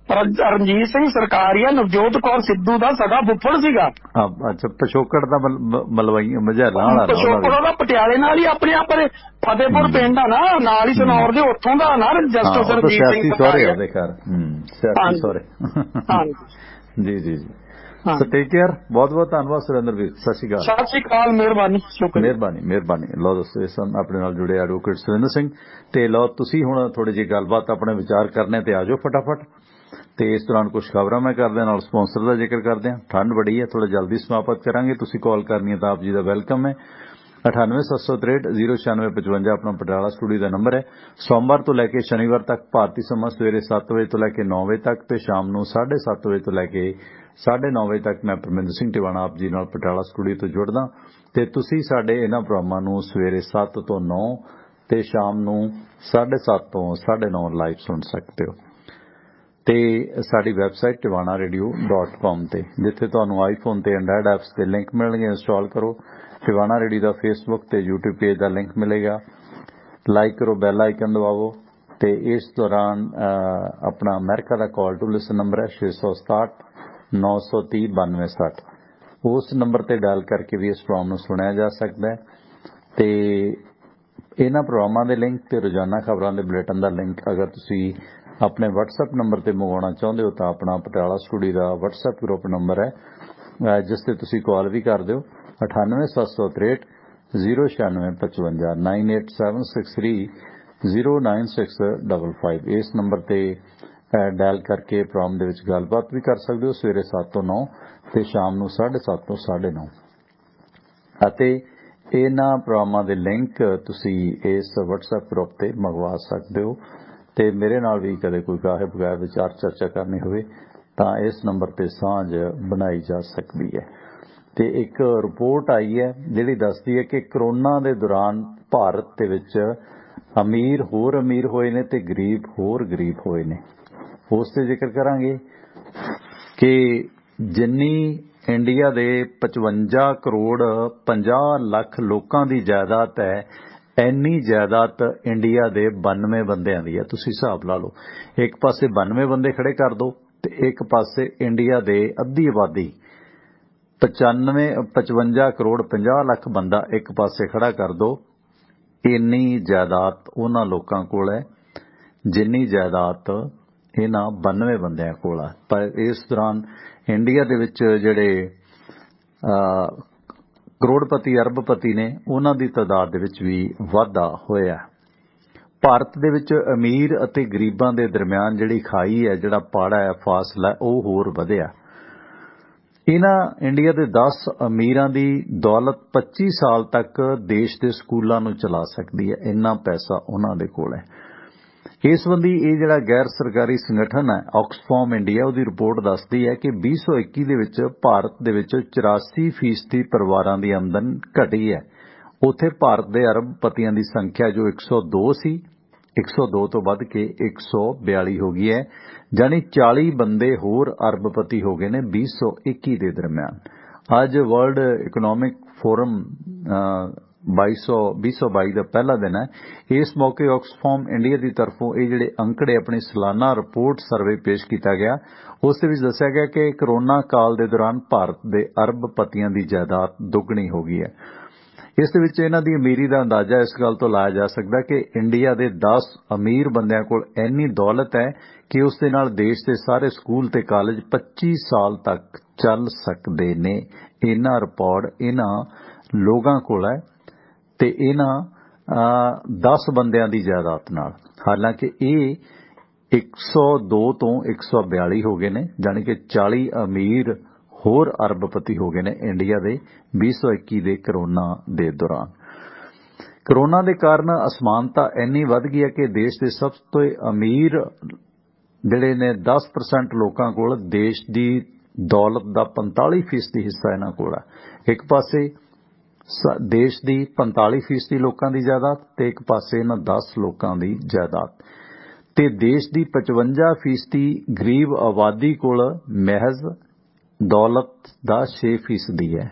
ਰਣਜੀਤ ਸਿੰਘ ਸਰਕਾਰੀਆ ਨਵਜੋਤ ਕੌਰ ਸਿੱਧੂ ਦਾ ਸਗਾ ਫੁੱਫੜ ਸੀਗਾ। ਅੱਛਾ, ਪਿਛੋਕੜ ਦਾ ਮਲਵਈ ਮਝੈਲਾਂ ਵਾਲਾ ਪਿਛੋਕੜ ਉਹਦਾ ਪਟਿਆਲੇ ਨਾਲ ਹੀ ਆਪਣੇ ਫਤਿਹਪੁਰ ਪਿੰਡ ਆ ਨਾ, ਨਾਲ ਹੀ ਸਨੌਰ ਦੇ, ਉੱਥੋਂ ਦਾ ਨਾ ਜਸਟਿਸ ਰਣਜੀਤ ਸਿੰਘ ਸਰਕਾਰੀਆ ਦੇ ਘਰ। ਸਿਆਸੀ ਸਹੁਰੇ। ਜੀ ਟੇਕ ਕੇਅਰ। ਬਹੁਤ ਬਹੁਤ ਧੰਨਵਾਦ ਸੁਰਿੰਦਰ ਵੀਰ, ਸਤਿ ਸ਼੍ਰੀ ਅਕਾਲ। ਮਿਹਰਬਾਨੀ। ਲਓ ਦੋਸਤੋ, ਇਸ ਆਪਣੇ ਨਾਲ ਜੁੜੇ ਐਡਵੋਕੇਟ ਸੁਰਿੰਦਰ ਸਿੰਘ। ਤੇ ਲਓ ਤੁਸੀਂ ਹੁਣ ਥੋੜੀ ਜਿਹੀ ਗੱਲਬਾਤ, ਆਪਣੇ ਵਿਚਾਰ ਕਰਨੇ ਤੇ ਆ ਜਾਓ ਫਟਾਫਟ। ਤੇ ਇਸ ਦੌਰਾਨ ਕੁਝ ਖਬਰਾਂ ਮੈਂ ਕਰਦੇ ਨਾਲ ਸਪਾਂਸਰ ਦਾ ਜ਼ਿਕਰ ਕਰਦੇ ਹਾਂ। ਠੰਡ ਬੜੀ ਹੈ, ਥੋੜਾ ਜਲਦੀ ਸਮਾਪਤ ਕਰਾਂਗੇ। ਤੁਸੀਂ ਕਾਲ ਕਰਨੀ ਹੈ ਤਾਂ ਆਪ ਜੀ ਦਾ ਵੈਲਕਮ ਹੈ। 9876309655 ਆਪਣਾ ਪਟਿਆਲਾ ਸਟੂਡੀਓ ਦਾ ਨੰਬਰ ਹੈ। ਸੋਮਵਾਰ ਤੋਂ ਲੈ ਕੇ ਸ਼ਨੀਵਾਰ ਤੱਕ ਭਾਰਤੀ ਸਮਾਂ ਸਵੇਰੇ 7 ਵਜੇ ਤੋਂ ਲੈ ਕੇ 9 ਵਜੇ ਤੱਕ ਤੇ ਸ਼ਾਮ ਨੂੰ 7:30 ਵਜੇ ਤੋਂ ਲੈ ਕੇ 9:30 ਵਜੇ ਤੱਕ ਮੈਂ ਪਰਮਿੰਦਰ ਸਿੰਘ ਟਿਵਾਣਾ ਆਪ ਜੀ ਨਾਲ ਪਟਿਆਲਾ ਸਟੂਡੀਓ ਤੋਂ ਜੁੜਦਾ। ਤੇ ਤੁਸੀਂ ਸਾਡੇ ਇਹਨਾਂ ਪ੍ਰੋਗਰਾਮਾਂ ਨੂੰ ਸਵੇਰੇ 7 ਤੋਂ 9 ਤੇ ਸ਼ਾਮ ਨੂੰ 7:30 ਤੋਂ 9:30 ਲਾਈਵ ਸੁਣ ਸਕਦੇ ਹੋ। ਤੇ ਸਾਡੀ ਵੈਬਸਾਈਟ tivanaradio.com ਤੇ, ਜਿੱਥੇ ਤੁਹਾਨੂੰ ਆਈਫੋਨ ਤੇ ਐਂਡਰਾਇਡ ਐਪਸ ਦੇ ਲਿੰਕ ਮਿਲਣਗੇ, ਇੰਸਟਾਲ ਕਰੋ। ਟਿਵਾਣਾ ਰੇਡੀਓ ਦਾ ਫੇਸਬੁੱਕ ਤੇ YouTube ਪੇਜ ਦਾ ਲਿੰਕ ਮਿਲੇਗਾ, ਲਾਈਕ ਕਰੋ, ਬੈਲ ਆਈਕਨ ਦਬਾਵੋ। ਤੇ ਇਸ ਦੌਰਾਨ ਆਪਣਾ ਅਮਰੀਕਾ ਦਾ ਕਾਲ ਟੂ ਲਿਸਨ ਨੰਬਰ ਹੈ 667-930-9260। ਉਸ ਨੰਬਰ ਤੇ ਡਾਇਲ ਕਰਕੇ ਵੀ ਇਸ ਪ੍ਰੋਗਰਾਮ ਨੂੰ ਸੁਣਿਆ ਜਾ ਸਕਦਾ ਹੈ। ਤੇ ਇਹਨਾਂ ਪ੍ਰੋਗਰਾਮਾਂ ਦੇ ਲਿੰਕ ਤੇ ਰੋਜ਼ਾਨਾ ਖਬਰਾਂ ਦੇ ਬੁਲੇਟਿਨ ਦਾ ਲਿੰਕ ਅਗਰ ਤੁਸੀਂ ਆਪਣੇ WhatsApp ਨੰਬਰ ਤੇ ਮੰਗਵਾਉਣਾ ਚਾਹੁੰਦੇ ਹੋ ਤਾਂ ਆਪਣਾ ਪਟਿਆਲਾ ਸਟੂਡੀਓ ਦਾ WhatsApp ਗਰੁੱਪ ਨੰਬਰ ਹੈ, ਜਿਸ ਤੇ ਤੁਸੀਂ ਕਾਲ ਵੀ ਕਰ ਦਿਓ। 9876309655 9876309655। ਇਸ ਨੰਬਰ ਤੇ ਡਾਇਲ ਕਰਕੇ ਪ੍ਰੋਗਰਾਮ ਦੇ ਵਿੱਚ ਗੱਲਬਾਤ ਵੀ ਕਰ ਸਕਦੇ ਹੋ ਸਵੇਰੇ 7 ਤੋਂ 9 ਤੇ ਸ਼ਾਮ ਨੂੰ 7:30 ਤੋਂ 9:30। ਅਤੇ ਇਹਨਾਂ ਪ੍ਰੋਗਰਾਮਾਂ ਦੇ ਲਿੰਕ ਤੁਸੀਂ ਇਸ WhatsApp ਗਰੁੱਪ ਤੇ ਮੰਗਵਾ ਸਕਦੇ ਹੋ। ਤੇ ਮੇਰੇ ਨਾਲ ਵੀ ਕਦੇ ਕੋਈ ਗਾਹੇ ਬਗੈਰ ਵਿਚਾਰ ਚਰਚਾ ਕਰਨੀ ਹੋਵੇ ਤਾਂ ਇਸ ਨੰਬਰ ਤੇ ਸਾਂਝ ਬਣਾਈ ਜਾ ਸਕਦੀ ਹੈ। ਤੇ ਇੱਕ ਰਿਪੋਰਟ ਆਈ ਹੈ ਜਿਹੜੀ ਦੱਸਦੀ ਹੈ ਕਿ ਕਰੋਨਾ ਦੇ ਦੌਰਾਨ ਭਾਰਤ ਦੇ ਵਿੱਚ ਅਮੀਰ ਹੋਰ ਅਮੀਰ ਹੋਏ ਨੇ ਤੇ ਗਰੀਬ ਹੋਰ ਗਰੀਬ ਹੋਏ ਨੇ। ਉਸ ਤੇ ਜ਼ਿਕਰ ਕਰਾਂਗੇ ਕਿ ਜਿੰਨੀ ਇੰਡੀਆ ਦੇ 55 ਕਰੋੜ 50 ਲੱਖ ਲੋਕਾਂ ਦੀ ਜਾਇਦਾਦ ਹੈ, ਇੰਨੀ ਜਾਇਦਾਦ ਇੰਡੀਆ ਦੇ 92 ਬੰਦਿਆਂ ਦੀ ਹੈ। ਤੁਸੀਂ ਹਿਸਾਬ ਲਾ ਲਓ, ਇੱਕ ਪਾਸੇ 92 ਬੰਦੇ ਖੜੇ ਕਰ ਦਿਓ ਤੇ ਇੱਕ ਪਾਸੇ ਇੰਡੀਆ ਦੇ ਅੱਧੀ ਆਬਾਦੀ 55 ਕਰੋੜ 50 ਲੱਖ ਬੰਦਾ ਇੱਕ ਪਾਸੇ ਖੜਾ ਕਰ ਦਿਓ। ਇੰਨੀ ਜਾਇਦਾਦ ਉਹਨਾਂ ਲੋਕਾਂ ਕੋਲ ਹੈ ਜਿੰਨੀ ਜਾਇਦਾਦ ਇਹਨਾਂ 92 ਬੰਦਿਆਂ ਕੋਲ ਹੈ। ਪਰ ਇਸ ਦੌਰਾਨ ਇੰਡੀਆ ਦੇ ਵਿੱਚ ਜਿਹੜੇ ਕਰੋੜਪਤੀ ਅਰਬਪਤੀ ਨੇ, ਉਹਨਾਂ ਦੀ ਤਾਦਾਦ ਦੇ ਵਿੱਚ ਵੀ ਵਾਧਾ ਹੋਇਆ। ਭਾਰਤ ਦੇ ਵਿੱਚ ਅਮੀਰ ਅਤੇ ਗਰੀਬਾਂ ਦੇ ਦਰਮਿਆਨ ਜਿਹੜੀ ਖਾਈ ਹੈ, ਜਿਹੜਾ ਪਾੜਾ ਹੈ, ਫਾਸਲਾ, ਉਹ ਹੋਰ ਵਧਿਆ। ਇਹਨਾਂ ਇੰਡੀਆ ਦੇ 10 ਅਮੀਰਾਂ ਦੀ ਦੌਲਤ 25 ਸਾਲ ਤੱਕ ਦੇਸ਼ ਦੇ ਸਕੂਲਾਂ ਨੂੰ ਚਲਾ ਸਕਦੀ ਹੈ, ਇੰਨਾ ਪੈਸਾ ਉਹਨਾਂ ਦੇ ਕੋਲ ਹੈ। ਇਸ ਸੰਬੰਧੀ ਇਹ ਜਿਹੜਾ ਗੈਰ ਸਰਕਾਰੀ ਸੰਗਠਨ ਹੈ ਆਕਸਫਾਮ ਇੰਡੀਆ, ਉਹਦੀ ਰਿਪੋਰਟ ਦੱਸਦੀ ਹੈ ਕਿ 2021 ਦੇ ਵਿੱਚ ਭਾਰਤ ਦੇ ਵਿੱਚ 84% ਪਰਿਵਾਰਾਂ ਦੀ ਆਮਦਨ ਘਟੀ ਹੈ। ਉੱਥੇ ਭਾਰਤ ਦੇ ਅਰਬਪਤੀਆਂ ਦੀ ਸੰਖਿਆ ਜੋ 102 ਸੀ, 102 ਤੋਂ ਵੱਧ ਕੇ 142 ਹੋ ਗਈ ਹੈ, ਜਾਨੀ 40 ਬੰਦੇ ਹੋਰ ਅਰਬਪਤੀ ਹੋ ਗਏ ਨੇ 2021 ਦੇ ਦਰਮਿਆਨ। ਅੱਜ ਵਰਲਡ ਇਕਨੋਮਿਕ ਫੋਰਮ 2022 ਦਾ ਪਹਿਲਾ ਦਿਨ ਹੈ। ਇਸ ਮੌਕੇ ਆਕਸਫਾਮ ਇੰਡੀਆ ਦੀ ਤਰਫੋਂ ਇਹ ਜਿਹੜੇ ਅੰਕੜੇ ਆਪਣੀ ਸਾਲਾਨਾ ਰਿਪੋਰਟ ਸਰਵੇ ਪੇਸ਼ ਕੀਤਾ ਗਿਆ। ਉਸ ਦੇ ਵਿੱਚ ਦੱਸਿਆ ਗਿਆ ਕਿ ਕਰੋਨਾ ਕਾਲ ਦੇ ਦੌਰਾਨ ਭਾਰਤ ਦੇ ਅਰਬਪਤੀਆਂ ਦੀ ਜਾਇਦਾਦ ਦੁੱਗਣੀ ਹੋ ਗਈ ਹੈ। ਇਸ ਦੇ ਵਿੱਚ ਇਹਨਾਂ ਦੀ ਅਮੀਰੀ ਦਾ ਅੰਦਾਜ਼ਾ ਇਸ ਗੱਲ ਤੋਂ ਲਾਇਆ ਜਾ ਸਕਦਾ ਕਿ ਇੰਡੀਆ ਦੇ 10 ਅਮੀਰ ਬੰਦਿਆਂ ਕੋਲ ਇੰਨੀ ਦੌਲਤ ਹੈ ਕਿ ਉਸ ਦੇ ਨਾਲ ਦੇਸ਼ ਦੇ ਸਾਰੇ ਸਕੂਲ ਤੇ ਕਾਲਜ 25 ਸਾਲ ਤੱਕ ਚੱਲ ਸਕਦੇ ਨੇ। ਇਹਨਾਂ ਰਿਕਾਰਡ ਇਹਨਾਂ ਲੋਕਾਂ ਕੋਲ ਹੈ ਤੇ ਇਹਨਾਂ 10 ਬੰਦਿਆਂ ਦੀ ਜਾਇਦਾਦ ਨਾਲ। ਹਾਲਾਂਕਿ ਇਹ 102 ਤੋਂ 142 ਹੋ ਗਏ ਨੇ, ਜਾਣੀ ਕਿ 40 ਅਮੀਰ ਹੋਰ ਅਰਬਪਤੀ ਹੋ ਗਏ ਨੇ ਇੰਡੀਆ ਦੇ 2021 ਦੇ ਕਰੋਨਾ ਦੇ ਦੌਰਾਨ। ਕਰੋਨਾ ਦੇ ਕਾਰਨ ਅਸਮਾਨਤਾ ਇੰਨੀ ਵੱਧ ਗਈ ਹੈ ਕਿ ਦੇਸ਼ ਦੇ ਸਭ ਤੋਂ ਅਮੀਰ ਜਿਹੜੇ ਨੇ 10% ਲੋਕਾਂ ਕੋਲ ਦੇਸ਼ ਦੀ ਦੌਲਤ ਦਾ 45% ਹਿੱਸਾ ਇਹਨਾਂ ਕੋਲ ਹੈ। ਇੱਕ ਪਾਸੇ ਦੇਸ਼ ਦੀ 45% ਲੋਕਾਂ ਦੀ ਜਾਇਦਾਦ ਤੇ ਇੱਕ ਪਾਸੇ ਇਹਨਾਂ 10 ਲੋਕਾਂ ਦੀ ਜਾਇਦਾਦ, ਤੇ ਦੇਸ਼ ਦੀ 55% ਗਰੀਬ ਆਬਾਦੀ ਕੋਲ ਮਹਿਜ਼ ਦੌਲਤ ਦਾ 6% ਹੈ।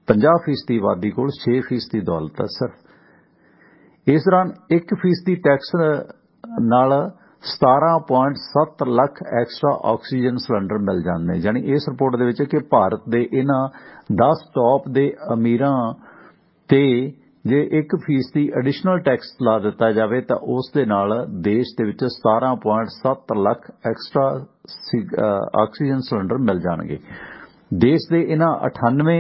50% ਆਬਾਦੀ ਕੋਲ 6% ਦੌਲਤ ਹੈ ਸਿਰਫ। ਇਸ ਦੌਰਾਨ 1% ਟੈਕਸ ਨਾਲ 17.7 ਲੱਖ ਐਕਸਟਰਾ ਆਕਸੀਜਨ ਸਿਲੰਡਰ ਮਿਲ ਜਾਂਦੇ। ਯਾਨੀ ਇਸ ਰਿਪੋਰਟ ਦੇ ਵਿੱਚ ਕਿ ਭਾਰਤ ਦੇ ਇਹਨਾਂ 10 ਟੌਪ ਦੇ ਅਮੀਰਾਂ ਤੇ ਜੇ 1% ਐਡੀਸ਼ਨਲ ਟੈਕਸ ਲਾ ਦਿੱਤਾ ਜਾਵੇ ਤਾਂ ਉਸ ਦੇ ਨਾਲ ਦੇਸ਼ ਦੇ ਵਿੱਚ 17.7 ਲੱਖ ਐਕਸਟਰਾ ਆਕਸੀਜਨ ਸਿਲੰਡਰ ਮਿਲ ਜਾਣਗੇ। ਦੇਸ਼ ਦੇ ਇਹਨਾਂ 98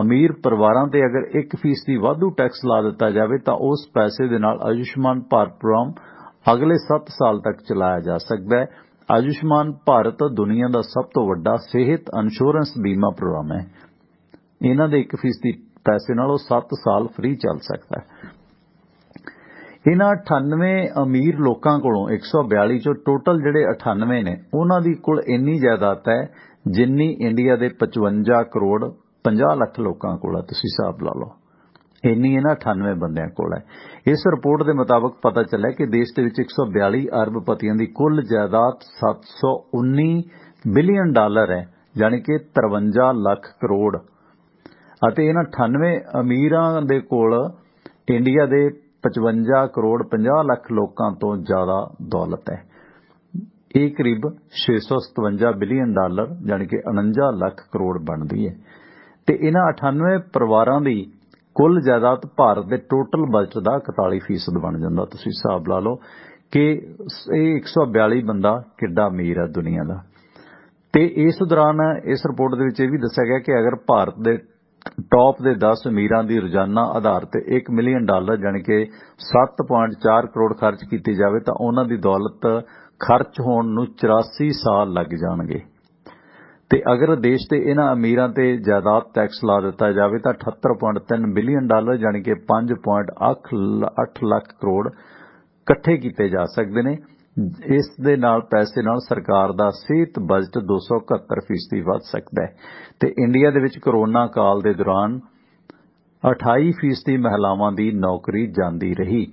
ਅਮੀਰ ਪਰਿਵਾਰਾਂ ਤੇ ਅਗਰ 1% ਵਾਧੂ ਟੈਕਸ ਲਾ ਦਿੱਤਾ ਜਾਵੇ ਤਾਂ ਉਸ ਪੈਸੇ ਦੇ ਨਾਲ ਆਯੁਸ਼ਮਾਨ ਭਾਰਤ ਪ੍ਰੋਗਰਾਮ ਅਗਲੇ 7 ਸਾਲ ਤੱਕ ਚਲਾਇਆ ਜਾ ਸਕਦਾ ਹੈ। ਆਯੁਸ਼ਮਾਨ ਭਾਰਤ ਦੁਨੀਆ ਦਾ ਸਭ ਤੋਂ ਵੱਡਾ ਸਿਹਤ ਇੰਸ਼ੋਰੈਂਸ ਬੀਮਾ ਪ੍ਰੋਗਰਾਮ ਹੈ। ਇਹਨਾਂ ਦੇ 1% ਪੈਸੇ ਨਾਲ ਉਹ 7 ਸਾਲ ਫ੍ਰੀ ਚੱਲ ਸਕਦਾ ਹੈ। ਇਹਨਾਂ 98 ਅਮੀਰ ਲੋਕਾਂ ਕੋਲੋਂ 142 ਚੋਂ ਟੋਟਲ ਜਿਹੜੇ 98 ਨੇ ਉਹਨਾਂ ਦੀ ਕੋਲ ਇੰਨੀ ਜਾਇਦਾਦ ਹੈ ਜਿੰਨੀ ਇੰਡੀਆ ਦੇ 55 ਕਰੋੜ 50 ਲੱਖ ਲੋਕਾਂ ਕੋਲ ਹੈ। ਤੁਸੀਂ ਹਿਸਾਬ ਲਾ ਲਓ, ਇੰਨੀ ਇਹਨਾਂ 98 ਬੰਦਿਆਂ ਕੋਲ ਹੈ। ਇਸ ਰਿਪੋਰਟ ਦੇ ਮੁਤਾਬਕ ਪਤਾ ਚੱਲਿਆ ਕਿ ਦੇਸ਼ ਦੇ ਵਿੱਚ 142 ਅਰਬਪਤੀਆਂ ਦੀ ਕੁੱਲ ਜਾਇਦਾਦ 719 ਬਿਲੀਅਨ ਡਾਲਰ ਹੈ, ਯਾਨੀ ਕਿ 53 ਲੱਖ ਕਰੋੜ, ਅਤੇ ਇਹਨਾਂ 98 ਅਮੀਰਾਂ ਦੇ ਕੋਲ ਇੰਡੀਆ ਦੇ 55 ਕਰੋੜ 50 ਲੱਖ ਲੋਕਾਂ ਤੋਂ ਜ਼ਿਆਦਾ ਦੌਲਤ ਹੈ। ਇਹ ਕਰੀਬ 657 ਬਿਲੀਅਨ ਡਾਲਰ ਯਾਨੀ ਕਿ 49 ਲੱਖ ਕਰੋੜ ਬਣਦੀ ਹੈ। ਤੇ ਇਹਨਾਂ 98 ਪਰਿਵਾਰਾਂ ਦੀ ਕੁੱਲ ਜਾਇਦਾਦ ਭਾਰਤ ਦੇ ਟੋਟਲ ਬਜਟ ਦਾ 41% ਬਣ ਜਾਂਦਾ। ਤੁਸੀਂ ਹਿਸਾਬ ਲਾ ਲਓ ਕਿ ਇਹ 142 ਬੰਦਾ ਕਿੱਡਾ ਅਮੀਰ ਹੈ ਦੁਨੀਆ ਦਾ। ਤੇ ਇਸ ਦੌਰਾਨ ਇਸ ਰਿਪੋਰਟ ਦੇ ਵਿੱਚ ਇਹ ਵੀ ਦੱਸਿਆ ਗਿਆ ਕਿ ਅਗਰ ਭਾਰਤ ਦੇ ਟੌਪ ਦੇ 10 ਅਮੀਰਾਂ ਦੀ ਰੋਜ਼ਾਨਾ ਆਧਾਰ ਤੇ $1 ਮਿਲੀਅਨ ਯਾਨੀ ਕਿ 7.4 ਕਰੋੜ ਖਰਚ ਕੀਤੀ ਜਾਵੇ ਤਾਂ ਉਹਨਾਂ ਦੀ ਦੌਲਤ ਖਰਚ ਹੋਣ ਨੂੰ 84 ਸਾਲ ਲੱਗ ਜਾਣਗੇ। ਤੇ ਅਗਰ ਦੇਸ਼ ਦੇ ਇਹਨਾਂ ਅਮੀਰਾਂ ਤੇ ਜਾਇਦਾਦ ਟੈਕਸ ਲਾ ਦਿੱਤਾ ਜਾਵੇ ਤਾਂ $78.3 ਬਿਲੀਅਨ ਯਾਨੀ ਕਿ 5.8 ਲੱਖ ਕਰੋੜ ਇਕੱਠੇ ਕੀਤੇ ਜਾ ਸਕਦੇ ਨੇ। ਇਸ ਦੇ ਨਾਲ ਪੈਸੇ ਨਾਲ ਸਰਕਾਰ ਦਾ ਸਿਹਤ ਬਜਟ 271% ਵੱਧ ਸਕਦਾ ਹੈ। ਤੇ ਇੰਡੀਆ ਦੇ ਵਿੱਚ ਕਰੋਨਾ ਕਾਲ ਦੇ ਦੌਰਾਨ 28% ਮਹਿਲਾਵਾਂ ਦੀ ਨੌਕਰੀ ਜਾਂਦੀ ਰਹੀ,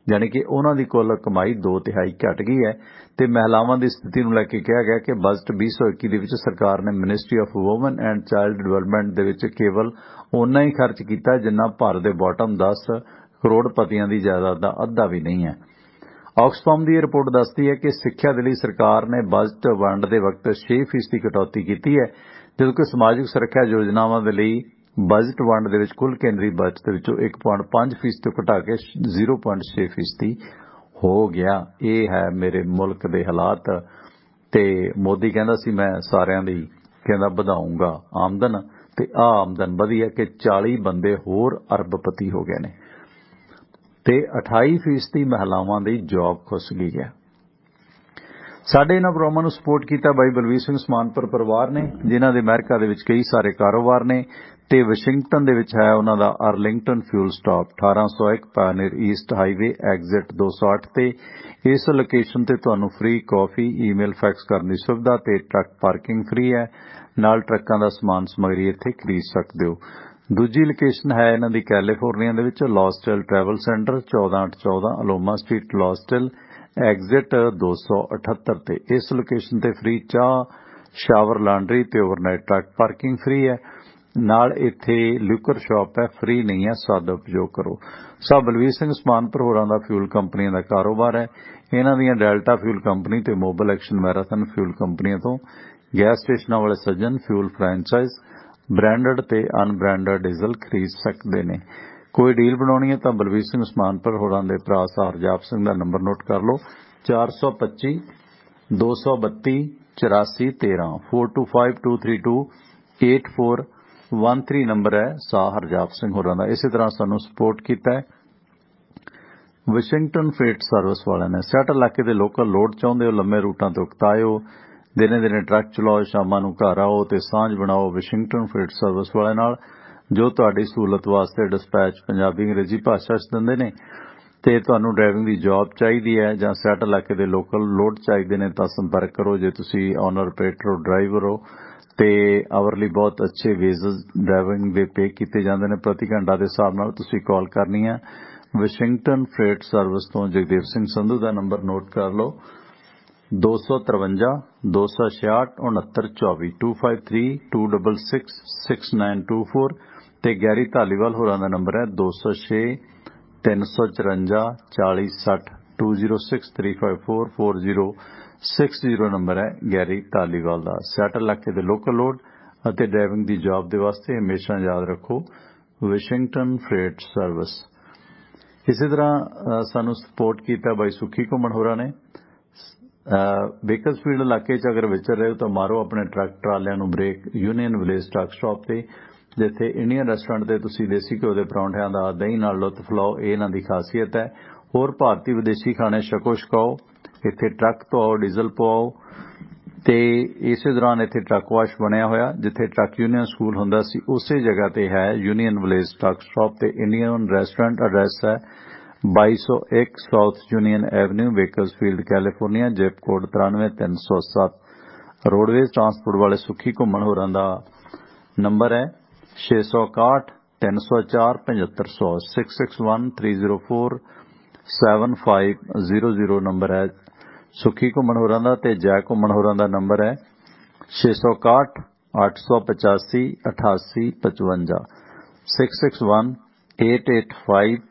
यानी कि उन्हां दी कुल कमाई 2/3 घट गई है। ते महिलावां दी स्थिति नूं लैके कहा गया कि बजट 2021 दे विच सरकार ने ministry of woman and child development दे विच केवल उन्ना ही खर्च कीता जिन्ना भारत दे बॉटम 10 करोड़पतियां दी जायदाद दा अद्धा भी नहीं है। ऑक्सफैम की रिपोर्ट दसदी है कि सिक्ख्या दे लई सरकार ने बजट वंड दे वक्त 6% कटौती की है, जबकि समाजिक सुरक्षा योजनावां दे लई बजट वंड दे विच कुल केंद्री बजट दे विचों 1.5% तो घटा के 0.6% हो गया। ये है मेरे मुल्क दे हालात। ते मोदी कहंदा सी मैं सारिਆਂ दी कहंदा ਵਧਾਊਂਗਾ आमदन, ते आमदन वधी है कि 40 बंदे होर अरबपति हो गए ने ते 28% महिलावां दी जॉब खुस गई है। साडे इन्हां प्रोग्रामां नूं सपोर्ट कीता बाई बलवीर सिंह समानपुर परिवार ने, जिन्हां दे अमेरिका दे विच कई सारे कारोबार ने ते वाशिंगटन दे विच है उन्हां दा Arlington fuel stop 1801 Pioneer east highway exit 208 ते इस लोकेशन ते तुहानूं फ्री कॉफी ईमेल फैक्स करने की सुविधा ते ट्रक पार्किंग फ्री है, नाल ट्रकां दा समान समगरी इत्थे खरीद सकदे हो। दूजी लोकेशन है इन्हां दी कैलीफोर्निया दे विच लॉस्टल ट्रैवल सेंटर 14814 अलोमा स्ट्रीट लॉस्टल एग्जिट 278 ते इस लोकेशन ते फ्री चाह शावर लांड्री ते ओवरनाइट ट्रक पार्किंग फ्री है, नाल इत्थे लिकर शॉप है, फ्री नहीं है, सद उपयोग करो। साहब बलवीर सिंह समानपुर होरां दा फ्यूल कंपनियां दा कारोबार है। इन्हां दियां डेल्टा फ्यूल कंपनी ते मोबाइल एक्शन मैराथन फ्यूल कंपनियां तो गैस स्टेशनां वाले सज्जन फ्यूल फ्रैंचाइज ब्रांडेड ते अनब्रांडेड डीजल खरीद सकते हैं। कोई डील बनानी है तो बलवीर सिंह समानपुर होरां दे भरा हरजाप सिंह दा नंबर नोट कर लो 425 232 84 13 425232 8413 नंबर है शाह हरजाप सिंह होरां दा। इसी तरह सानू सपोर्ट कीता है वाशिंगटन फ्रेट सर्विस वाले ने। सैट इलाके दे लोकल लोड चाहुंदे हो, लंबे रूटां ते उकताए हो, दिने दिने ट्रक चलाओ, शामां नूं घर आओ ते सांझ बनाओ वाशिंगटन फ्रेट सर्विस वाले नाल, जो तुहाडी सहूलत वास्ते डिस्पैच पंजाबी अंग्रेजी भाषा च दिंदे ने। ते तुहानूं ड्राइविंग दी जॉब चाहिदी है जां सैट इलाके दे लोकल लोड चाहिदे ने तां संपर्क करो। जे तुसीं ऑनर ऑपरेटर हो, ड्राइवर हो ते आवरली बहुत अच्छे वेजेस ड्राइविंग दे पे कीते जांदे ने प्रति घंटा दे हिसाब नाल तुसीं कॉल करनी है वाशिंगटन फ्रेट सर्विस तो जगदेव सिंह संधू दा नंबर नोट कर लो 253 266 6924 253 266 6924 ते गैरी धालीवाल होरां दा नंबर है 206 354 40 60 206 354 4060 नंबर है गैरी धालीवाल दा। सैट इलाके दे लोकल लोड अते ड्राइविंग दी जॉब दे वास्ते हमेशा याद रखो वाशिंगटन फ्रेट सर्विस। इसी तरह सानू सपोर्ट कीता बाई सुखी घुमन होरां ने। बेकरफील्ड इलाके च अगर विचर रहे हो तो मारो अपने ट्रक ट्रालियां नूं brake union village truck stop ते, जिथे इंडियन रेस्टोरेंट ते तुसीं देसी घ्यो दे परौंठियां दा दही नाल लुत्फ लाओ। ये इन्हां दी खासियत है। होर भारतीय विदेशी खाने छको छकाओ। इत्थे ट्रक धोआओ, डीजल पवाओ ते इसे दौरान इत्थे ट्रक वाश बनिया होया जिथे ट्रक यूनियन स्कूल हुंदा सी उसे जगह ते है यूनियन विलेज ट्रक स्टॉप ते इंडियन रेस्टोरेंट। एड्रैस है 2201 south union avenue Bakersfield California zip code 93307। Roadways transport वाले सुखी घुमन होरां दा नंबर है 661 304 7500 661 304 7500 नंबर है सुखी घुमन होरां दा। ते जय घुमन होरां दा नंबर है 661 885 88 55 661 885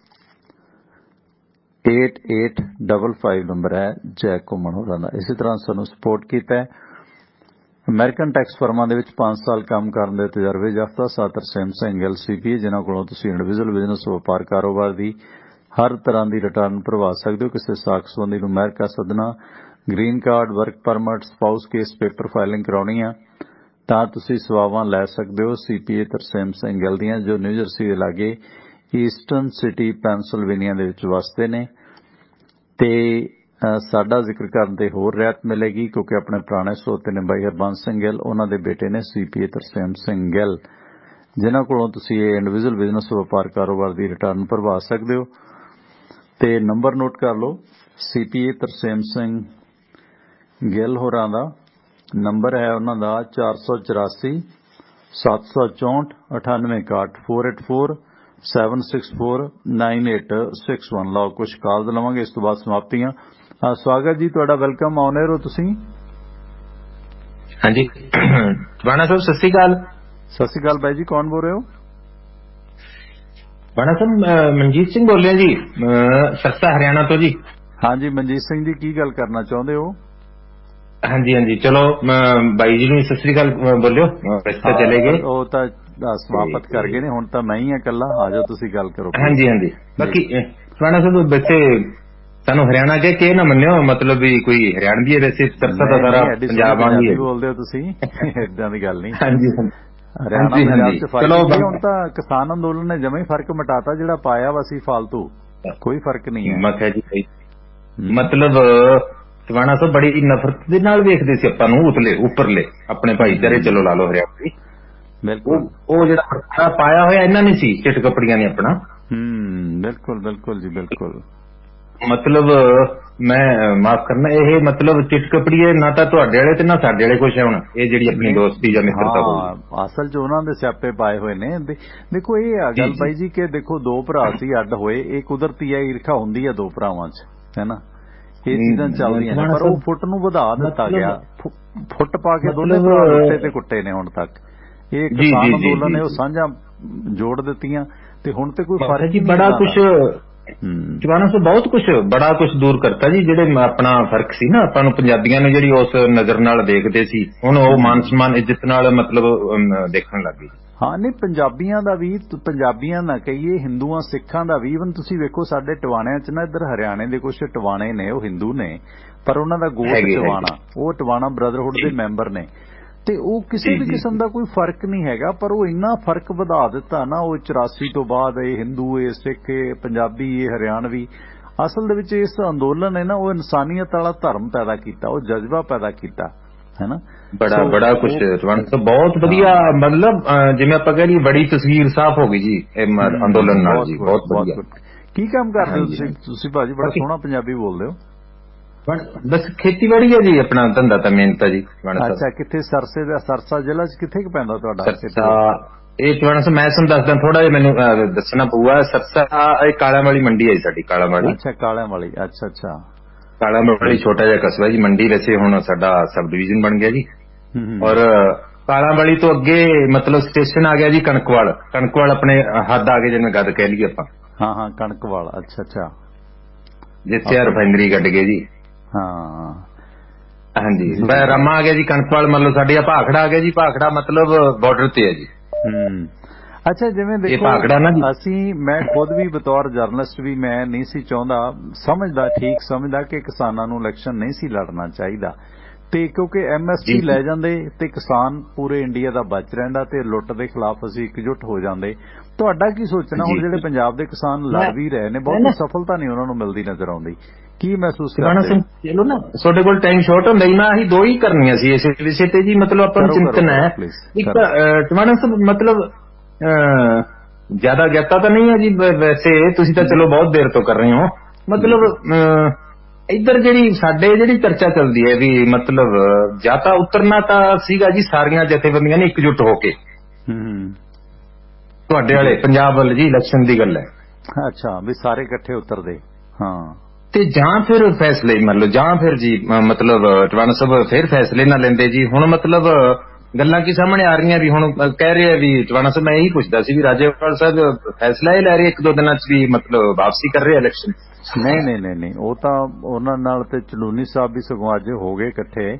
8855 नंबर है जय घुमन होरां दा। इसी तरह सानू सपोर्ट कीता है अमेरिकन टैक्स फर्मां दे विच 5 साल काम करन दे तजर्बे याफ्ता साह तरसेम सिंह गिल CPA, जिन्हां कोलों तुसीं इंडिविजुअल बिजनेस व्यापार कारोबार दी हर तरह की रिटर्न भरवा सकते हो। किसी साख संबंधी नूं अमेरिका सदना, green card, work permit, spouse case paper filing कराउणी है तां तुसीं सेवावां लै सकदे हो CPA तरसेम सिंह गिल दीआं, जो न्यूजर्सी दे लागे ईस्टर्न सिटी पेंसिल्वेनिया दे विच वसदे ने। ते साडा जिक्र करन ते होर रियायत मिलेगी क्योंकि अपने पुराने सरोते ने भाई हरबंस सिंह गिल, उन्हां दे बेटे ने CPA तरसेम सिंह गिल, जिन्हां कोलों तुसीं ये इंडिविजुअल बिजनेस व्यापार कारोबार दी रिटर्न भरवा सकदे हो। ते नंबर नोट कर लो CPA तरसेम सिंह गिल होरां दा नंबर है उन्हां दा 484 764 9861 484 76498661 ਲਓ ਕੁਝ ਕਾਲ ਲਵਾਂਗੇ, ਇਸ ਤੋਂ ਬਾਅਦ ਸਮਾਪਤੀਆਂ। ਸਵਾਗਤ ਜੀ ਤੁਹਾਡਾ, ਵੈਲਕਮ, ਆਨ 에ਅਰ ਹੋ ਤੁਸੀਂ। ਹਾਂਜੀ ਬਾਣਾ ਸਾਹਿਬ ਸਤਿ ਸ਼੍ਰੀ ਅਕਾਲ। ਸਤਿ ਸ਼੍ਰੀ ਅਕਾਲ ਬਾਈ ਜੀ, ਕੌਣ ਬੋਲ ਰਹੇ ਹੋ? ਬਾਣਾ ਸਾਹਿਬ ਮਨਜੀਤ ਸਿੰਘ ਬੋਲ ਰਿਹਾ ਜੀ, ਸਰਸਾ ਹਰਿਆਣਾ ਤੋਂ ਜੀ। ਹਾਂਜੀ ਮਨਜੀਤ ਸਿੰਘ ਜੀ, ਕੀ ਗੱਲ ਕਰਨਾ ਚਾਹੁੰਦੇ ਹੋ? ਹਾਂਜੀ ਹਾਂਜੀ ਚਲੋ ਬਾਈ ਜੀ ਨੂੰ ਸਤਿ ਸ਼੍ਰੀ ਅਕਾਲ ਬੋਲਿਓ, ਰਸਤਾ ਚਲੇ ਗਏ, ਉਹ ਤਾਂ ਸਮਾਪਤ ਕਰ ਗਏ ਨੇ, ਹੁਣ ਤਾਂ ਮੈਂ ਹੀ ਆ ਇਕੱਲਾ। ਆ ਜਾਓ ਤੁਸੀਂ ਗੱਲ ਕਰੋ। ਹਾਂਜੀ ਹਾਂਜੀ ਬਾਕੀ ਬਾਣਾ ਸਾਹਿਬ ਵੈਸੇ ਸਾਨੂੰ ਹਰਿਆਣਾ ਕੇ ਨਾ ਮੰਨਿਓ, ਮਤਲਬ ਵੀ ਕੋਈ ਹਰਿਆਣਵੀ ਹੈ, ਵੈਸੇ ਸਰਸਾ ਦਾ ਸਾਰਾ ਪੰਜਾਬ ਵਾਂਗੀ ਬੋਲਦੇ ਹੋ ਤੁਸੀਂ, ਏਦਾਂ ਦੀ ਗੱਲ ਨਹੀਂ। ਹਾਂਜੀ ਹਰਿਆਣਾ ਪੰਜਾਬ ਚ ਫਰਕ ਨਹੀਂ, ਹੁਣ ਤਾਂ ਕਿਸਾਨ ਅੰਦੋਲਨ ਨੇ ਜਮਾਂ ਹੀ ਫਰਕ ਮਿਟਾਤਾ, ਜਿਹੜਾ ਪਾਇਆ ਵਾ ਸੀ ਫਾਲਤੂ, ਕੋਈ ਫਰਕ ਨਹੀਂ ਹੈ। ਮੈਂ ਕਿਹਾ ਜੀ ਮਤਲਬ ਬਾਣਾ ਸਾਹਿਬ ਬੜੀ ਨਫ਼ਰਤ ਦੇ ਨਾਲ ਵੇਖਦੇ ਸੀ ਆਪਾਂ ਨੂੰ, ਉਤਲੇ ਉੱਪਰਲੇ ਆਪਣੇ ਭਾਈਚਾਰੇ, ਚਲੋ ਲਾ ਲਓ ਹਰਿਆਣਾ, ਬਿਲਕੁਲ ਉਹ ਜਿਹੜਾ ਪਾਇਆ ਹੋਇਆ ਇਹਨਾਂ ਨੇ ਸੀ, ਚਿੱਟ ਕਪੜੀਆਂ ਨੇ ਆਪਣਾ। ਬਿਲਕੁਲ ਬਿਲਕੁਲ ਜੀ ਬਿਲਕੁਲ। ਮਤਲਬ ਮੈਂ ਮਾਫ ਕਰਨਾ, ਇਹ ਮਤਲਬ ਚਿੱਟ ਕਪੜੀਏ ਨਾ ਤਾਂ ਤੁਹਾਡੇ ਵਾਲੇ ਤੇ ਨਾ ਸਾਡੇ ਵਾਲੇ ਕੁਛ ਹੈ। ਹੁਣ ਇਹ ਜਿਹੜੀ ਆਪਣੀ ਦੋਸਤੀ ਜਾਂ ਮਿੱਤਰਤਾ ਹੋਈ, ਅਸਲ 'ਚ ਉਹਨਾਂ ਦੇ ਸਿਆਪੇ ਪਾਏ ਹੋਏ ਨੇ। ਦੇਖੋ ਇਹ ਆ ਗੱਲ ਬਾਈ ਜੀ ਕਿ ਦੇਖੋ ਦੋ ਭਰਾ ਸੀ, ਅੱਡ ਹੋਏ, ਇਹ ਕੁਦਰਤੀ ਹੈ, ਈਰਖਾ ਹੁੰਦੀ ਹੈ ਦੋ ਭਰਾਵਾਂ 'ਚ, ਹੈ ਨਾ, ਇਹ ਚੀਜ਼ਾਂ ਚੱਲਦੀਆਂ ਨੇ। ਪਰ ਉਹ ਫੁੱਟ ਨੂੰ ਵਧਾ ਦਿੱਤਾ ਗਿਆ, ਫੁੱਟ ਪਾ ਕੇ ਦੋਨੇ ਭਰਾ ਲੁੱਟੇ ਤੇ ਕੁੱਟੇ ਨੇ ਹੁਣ ਤੱਕ। ਇਹ ਕਿਸਾਨ ਅੰਦੋਲਨ ਨੇ ਉਹ ਸਾਂਝਾਂ ਜੋੜ ਦਿੱਤੀਆਂ ਤੇ ਹੁਣ ਤੇ ਕੋਈ ਫਰਕ ਹੀ ਬੜਾ ਕੁਛ ਜਵਾਨਾਂ ਤੋਂ ਬਹੁਤ ਕੁਛ ਬੜਾ ਕੁਛ ਦੂਰ ਕਰਤਾ ਜੀ। ਜਿਹੜੇ ਆਪਣਾ ਫਰਕ ਸੀ ਨਾ, ਆਪਾਂ ਨੂੰ ਪੰਜਾਬੀਆਂ ਨੂੰ ਜਿਹੜੀ ਉਸ ਨਜ਼ਰ ਨਾਲ ਦੇਖਦੇ ਸੀ, ਹੁਣ ਉਹ ਮਾਨ ਸਨਮਾਨ ਇੱਜ਼ਤ ਨਾਲ ਮਤਲਬ ਦੇਖਣ ਲੱਗ ਗਏ। ਹਾਂ ਨਹੀਂ, ਪੰਜਾਬੀਆਂ ਦਾ ਵੀ, ਪੰਜਾਬੀਆਂ ਨਾ ਕਹੀਏ, ਹਿੰਦੂਆਂ ਸਿੱਖਾਂ ਦਾ ਵੀ। ਈਵਨ ਤੁਸੀਂ ਵੇਖੋ ਸਾਡੇ ਟਵਾਣਿਆਂ 'ਚ ਨਾ, ਇੱਧਰ ਹਰਿਆਣੇ ਦੇ ਕੁਝ ਟਵਾਣੇ ਨੇ, ਉਹ ਹਿੰਦੂ ਨੇ ਪਰ ਉਹਨਾਂ ਦਾ ਗੋਤ ਟਵਾਣਾ, ਉਹ ਟਵਾਣਾ ਬ੍ਰਦਰਹੁੱਡ ਦੇ ਮੈਂਬਰ ਨੇ, ਤੇ ਉਹ ਕਿਸੇ ਵੀ ਕਿਸਮ ਦਾ ਕੋਈ ਫਰਕ ਨਹੀਂ ਹੈਗਾ। ਪਰ ਉਹ ਇੰਨਾ ਫਰਕ ਵਧਾ ਦਿੱਤਾ ਨਾ, ਉਹ 84 ਤੋਂ ਬਾਅਦ ਇਹ ਹਿੰਦੂ, ਇਹ ਸਿੱਖ, ਇਹ ਪੰਜਾਬੀ, ਇਹ ਹਰਿਆਣਵੀ। ਅਸਲ ਦੇ ਵਿੱਚ ਇਸ ਅੰਦੋਲਨ ਨੇ ਨਾ ਉਹ ਇਨਸਾਨੀਅਤ ਵਾਲਾ ਧਰਮ ਪੈਦਾ ਕੀਤਾ, ਉਹ ਜਜ਼ਬਾ ਪੈਦਾ ਕੀਤਾ, ਹੈ ਨਾ। ਬੜਾ ਕੁਛ ਬਹੁਤ ਵਧੀਆ, ਮਤਲਬ ਜਿਵੇਂ ਆਪਾਂ ਕਹਿ ਲਈਏ ਬੜੀ ਤਸਵੀਰ ਸਾਫ਼ ਹੋ ਗਈ ਜੀ ਇਹ ਅੰਦੋਲਨ ਨਾਲ ਜੀ। ਬਹੁਤ ਵਧੀਆ। ਕੀ ਕੰਮ ਕਰਦੇ ਹੋ ਤੁਸੀਂ ਭਾਜੀ? ਬੜਾ ਸੋਹਣਾ ਪੰਜਾਬੀ ਬੋਲਦੇ ਹੋ। ਬਸ ਖੇਤੀਬਾੜੀ ਹੈ ਜੀ, ਆਪਣਾ ਧੰਦਾ ਤਾਂ ਮਿਹਨਤ ਹੈ ਜੀ। ਅੱਛਾ, ਕਿੱਥੇ? ਸਰਸੇ ਦਾ, ਸਰਸਾ ਜ਼ਿਲ੍ਹਾ 'ਚ ਕਿੱਥੇ ਕੁ ਪੈਂਦਾ ਤੁਹਾਡਾ? ਇਹ ਚਵਾਣਾ ਸਾਹਿਬ ਮੈਂ ਤੁਹਾਨੂੰ ਦੱਸਦਾ, ਥੋੜਾ ਜਿਹਾ ਮੈਨੂੰ ਦੱਸਣਾ ਪਊਗਾ। ਸਰਸਾ ਇਹ ਕਾਲਾਂ ਵਾਲੀ ਮੰਡੀ ਹੈ ਜੀ ਸਾਡੀ, ਕਾਲਾਂ ਵਾਲੀ। ਅੱਛਾ, ਕਾਲਾਂ ਵਾਲੀ, ਅੱਛਾ ਅੱਛਾ। ਕਾਲਾਂ ਵਾਲੀ ਛੋਟਾ ਜਿਹਾ ਕਸਬਾ ਜੀ, ਮੰਡੀ ਵੈਸੇ ਹੁਣ ਸਾਡਾ ਸਬ ਡਿਵੀਜ਼ਨ ਬਣ ਗਿਆ ਜੀ। ਔਰ ਕਾਲਾਂ ਵਾਲੀ ਤੋਂ ਅੱਗੇ ਮਤਲਬ ਸਟੇਸ਼ਨ ਆ ਗਿਆ ਜੀ ਕਣਕਵਾਲ। ਕਣਕਵਾਲ ਆਪਣੇ ਹੱਦ ਆ ਗਏ, ਜਿਵੇਂ ਗੱਦ ਕਹਿ ਲਈਏ ਆਪਾਂ। ਹਾਂ ਹਾਂ, ਕਣਕਵਾਲ, ਅੱਛਾ ਅੱਛਾ, ਜਿੱਥੇ ਰਿਫਾਈਨਰੀ ਕੱਢ ਗਏ ਜੀ। ਹਾਂ ਹਾਂਜੀ, ਰਾਮਾ ਆ ਗਿਆ ਜੀ ਕਣਕਵਾਲ, ਮਤਲਬ ਸਾਡੇ ਭਾਖੜਾ ਆ ਗਿਆ ਜੀ। ਭਾਖੜਾ ਮਤਲਬ ਬਾਰਡਰ ਤੇ ਹੈ ਜੀ। ਅੱਛਾ, ਜਿਵੇਂ ਦੇਖੋ ਅਸੀਂ, ਮੈਂ ਖੁਦ ਵੀ ਬਤੌਰ ਜਰਨਲਿਸਟ ਵੀ ਮੈਂ ਨਹੀਂ ਸੀ ਚਾਹੁੰਦਾ, ਸਮਝਦਾ, ਠੀਕ ਸਮਝਦਾ ਕਿ ਕਿਸਾਨਾਂ ਨੂੰ ਇਲੈਕਸ਼ਨ ਨਹੀਂ ਸੀ ਲੜਨਾ ਚਾਹੀਦਾ, ਤੇ ਕਿਉਂਕਿ MSP ਲੈ ਜਾਂਦੇ ਤੇ ਕਿਸਾਨ ਪੂਰੇ ਇੰਡੀਆ ਦਾ ਬਚ ਰਹਿੰਦਾ ਤੇ ਲੁੱਟ ਦੇ ਖਿਲਾਫ ਅਸੀਂ ਇਕਜੁੱਟ ਹੋ ਜਾਂਦੇ। ਤੁਹਾਡਾ ਕੀ ਸੋਚਣਾ? ਹੁਣ ਜਿਹੜੇ ਪੰਜਾਬ ਦੇ ਕਿਸਾਨ ਲੜ ਵੀ ਰਹੇ ਨੇ, ਬਹੁਤ ਸਫਲਤਾ ਨਹੀਂ ਉਹਨਾਂ ਨੂੰ ਮਿਲਦੀ ਨਜ਼ਰ ਆਉਂਦੀ, ਕੀ ਮਹਿਸੂਸ ਕਰਦੇ? ਚਲੋ ਨਾ, ਤੁਹਾਡੇ ਕੋਲ ਟਾਈਮ ਸ਼ਾਰਟ ਹੁੰਦਾ, ਮੈਂ ਆਹੀ ਦੋ ਹੀ ਕਰਨੀਆਂ ਸੀ ਇਸ ਵਿਸ਼ੇ ਤੇ ਜੀ। ਮਤਲਬ ਆਪਾਂ ਨੂੰ ਚਿੰਤਨ ਹੈ ਇੱਕ ਟਵਾਣਾ ਸਾਹਿਬ, ਮਤਲਬ ਜ਼ਿਆਦਾ ਗਿਆਤਾ ਤਾਂ ਨਹੀਂ ਹੈ ਜੀ, ਵੈਸੇ ਤੁਸੀਂ ਤਾਂ ਚਲੋ ਬਹੁਤ ਦੇਰ ਤੋਂ ਕਰ ਰਹੇ ਹੋ। ਮਤਲਬ ਇੱਧਰ ਜਿਹੜੀ ਸਾਡੇ ਜਿਹੜੀ ਚਰਚਾ ਚੱਲਦੀ ਹੈ ਵੀ ਮਤਲਬ ਜਾਂ ਤਾਂ ਉਤਰਨਾ ਤਾਂ ਸੀਗਾ ਜੀ ਸਾਰੀਆਂ ਜਥੇਬੰਦੀਆਂ ਨੇ ਇਕਜੁੱਟ ਹੋ ਕੇ, ਤੁਹਾਡੇ ਵਾਲੇ ਪੰਜਾਬ ਵੱਲ ਜੀ ਇਲੈਕਸ਼ਨ ਦੀ ਗੱਲ ਹੈ। ਅੱਛਾ, ਵੀ ਸਾਰੇ ਇਕੱਠੇ ਉਤਰਦੇ। ਹਾਂ, ਤੇ ਜਾਂ ਫਿਰ ਫੈਸਲੇ ਮੰਨ ਲਓ, ਜਾਂ ਫਿਰ ਜੀ ਮਤਲਬ ਟਵਾਣਾ ਸਾਹਿਬ ਫਿਰ ਫੈਸਲੇ ਨਾ ਲੈਂਦੇ ਜੀ। ਹੁਣ ਮਤਲਬ ਗੱਲਾਂ ਕੀ ਸਾਹਮਣੇ ਆ ਰਹੀਆਂ ਵੀ ਹੁਣ ਕਹਿ ਰਹੇ ਆ ਵੀ ਟਵਾਣਾ ਸਾਹਿਬ, ਮੈਂ ਇਹੀ ਪੁੱਛਦਾ ਸੀ ਵੀ ਰਾਜੇਵਾਲ ਸਾਹਿਬ ਫੈਸਲਾ ਇਹ ਲੈ ਰਹੇ ਇੱਕ ਦੋ ਦਿਨਾਂ ਚ ਵੀ ਮਤਲਬ ਵਾਪਸੀ ਕਰ ਰਹੇ ਇਲੈਕਸ਼ਨ? ਨਹੀਂ, ਉਹ ਤਾਂ ਉਹਨਾਂ ਨਾਲ ਤੇ ਚਲੂਨੀ ਸਾਹਿਬ ਵੀ ਸਗੋਂ ਅੱਜ ਹੋ ਗਏ ਇਕੱਠੇ,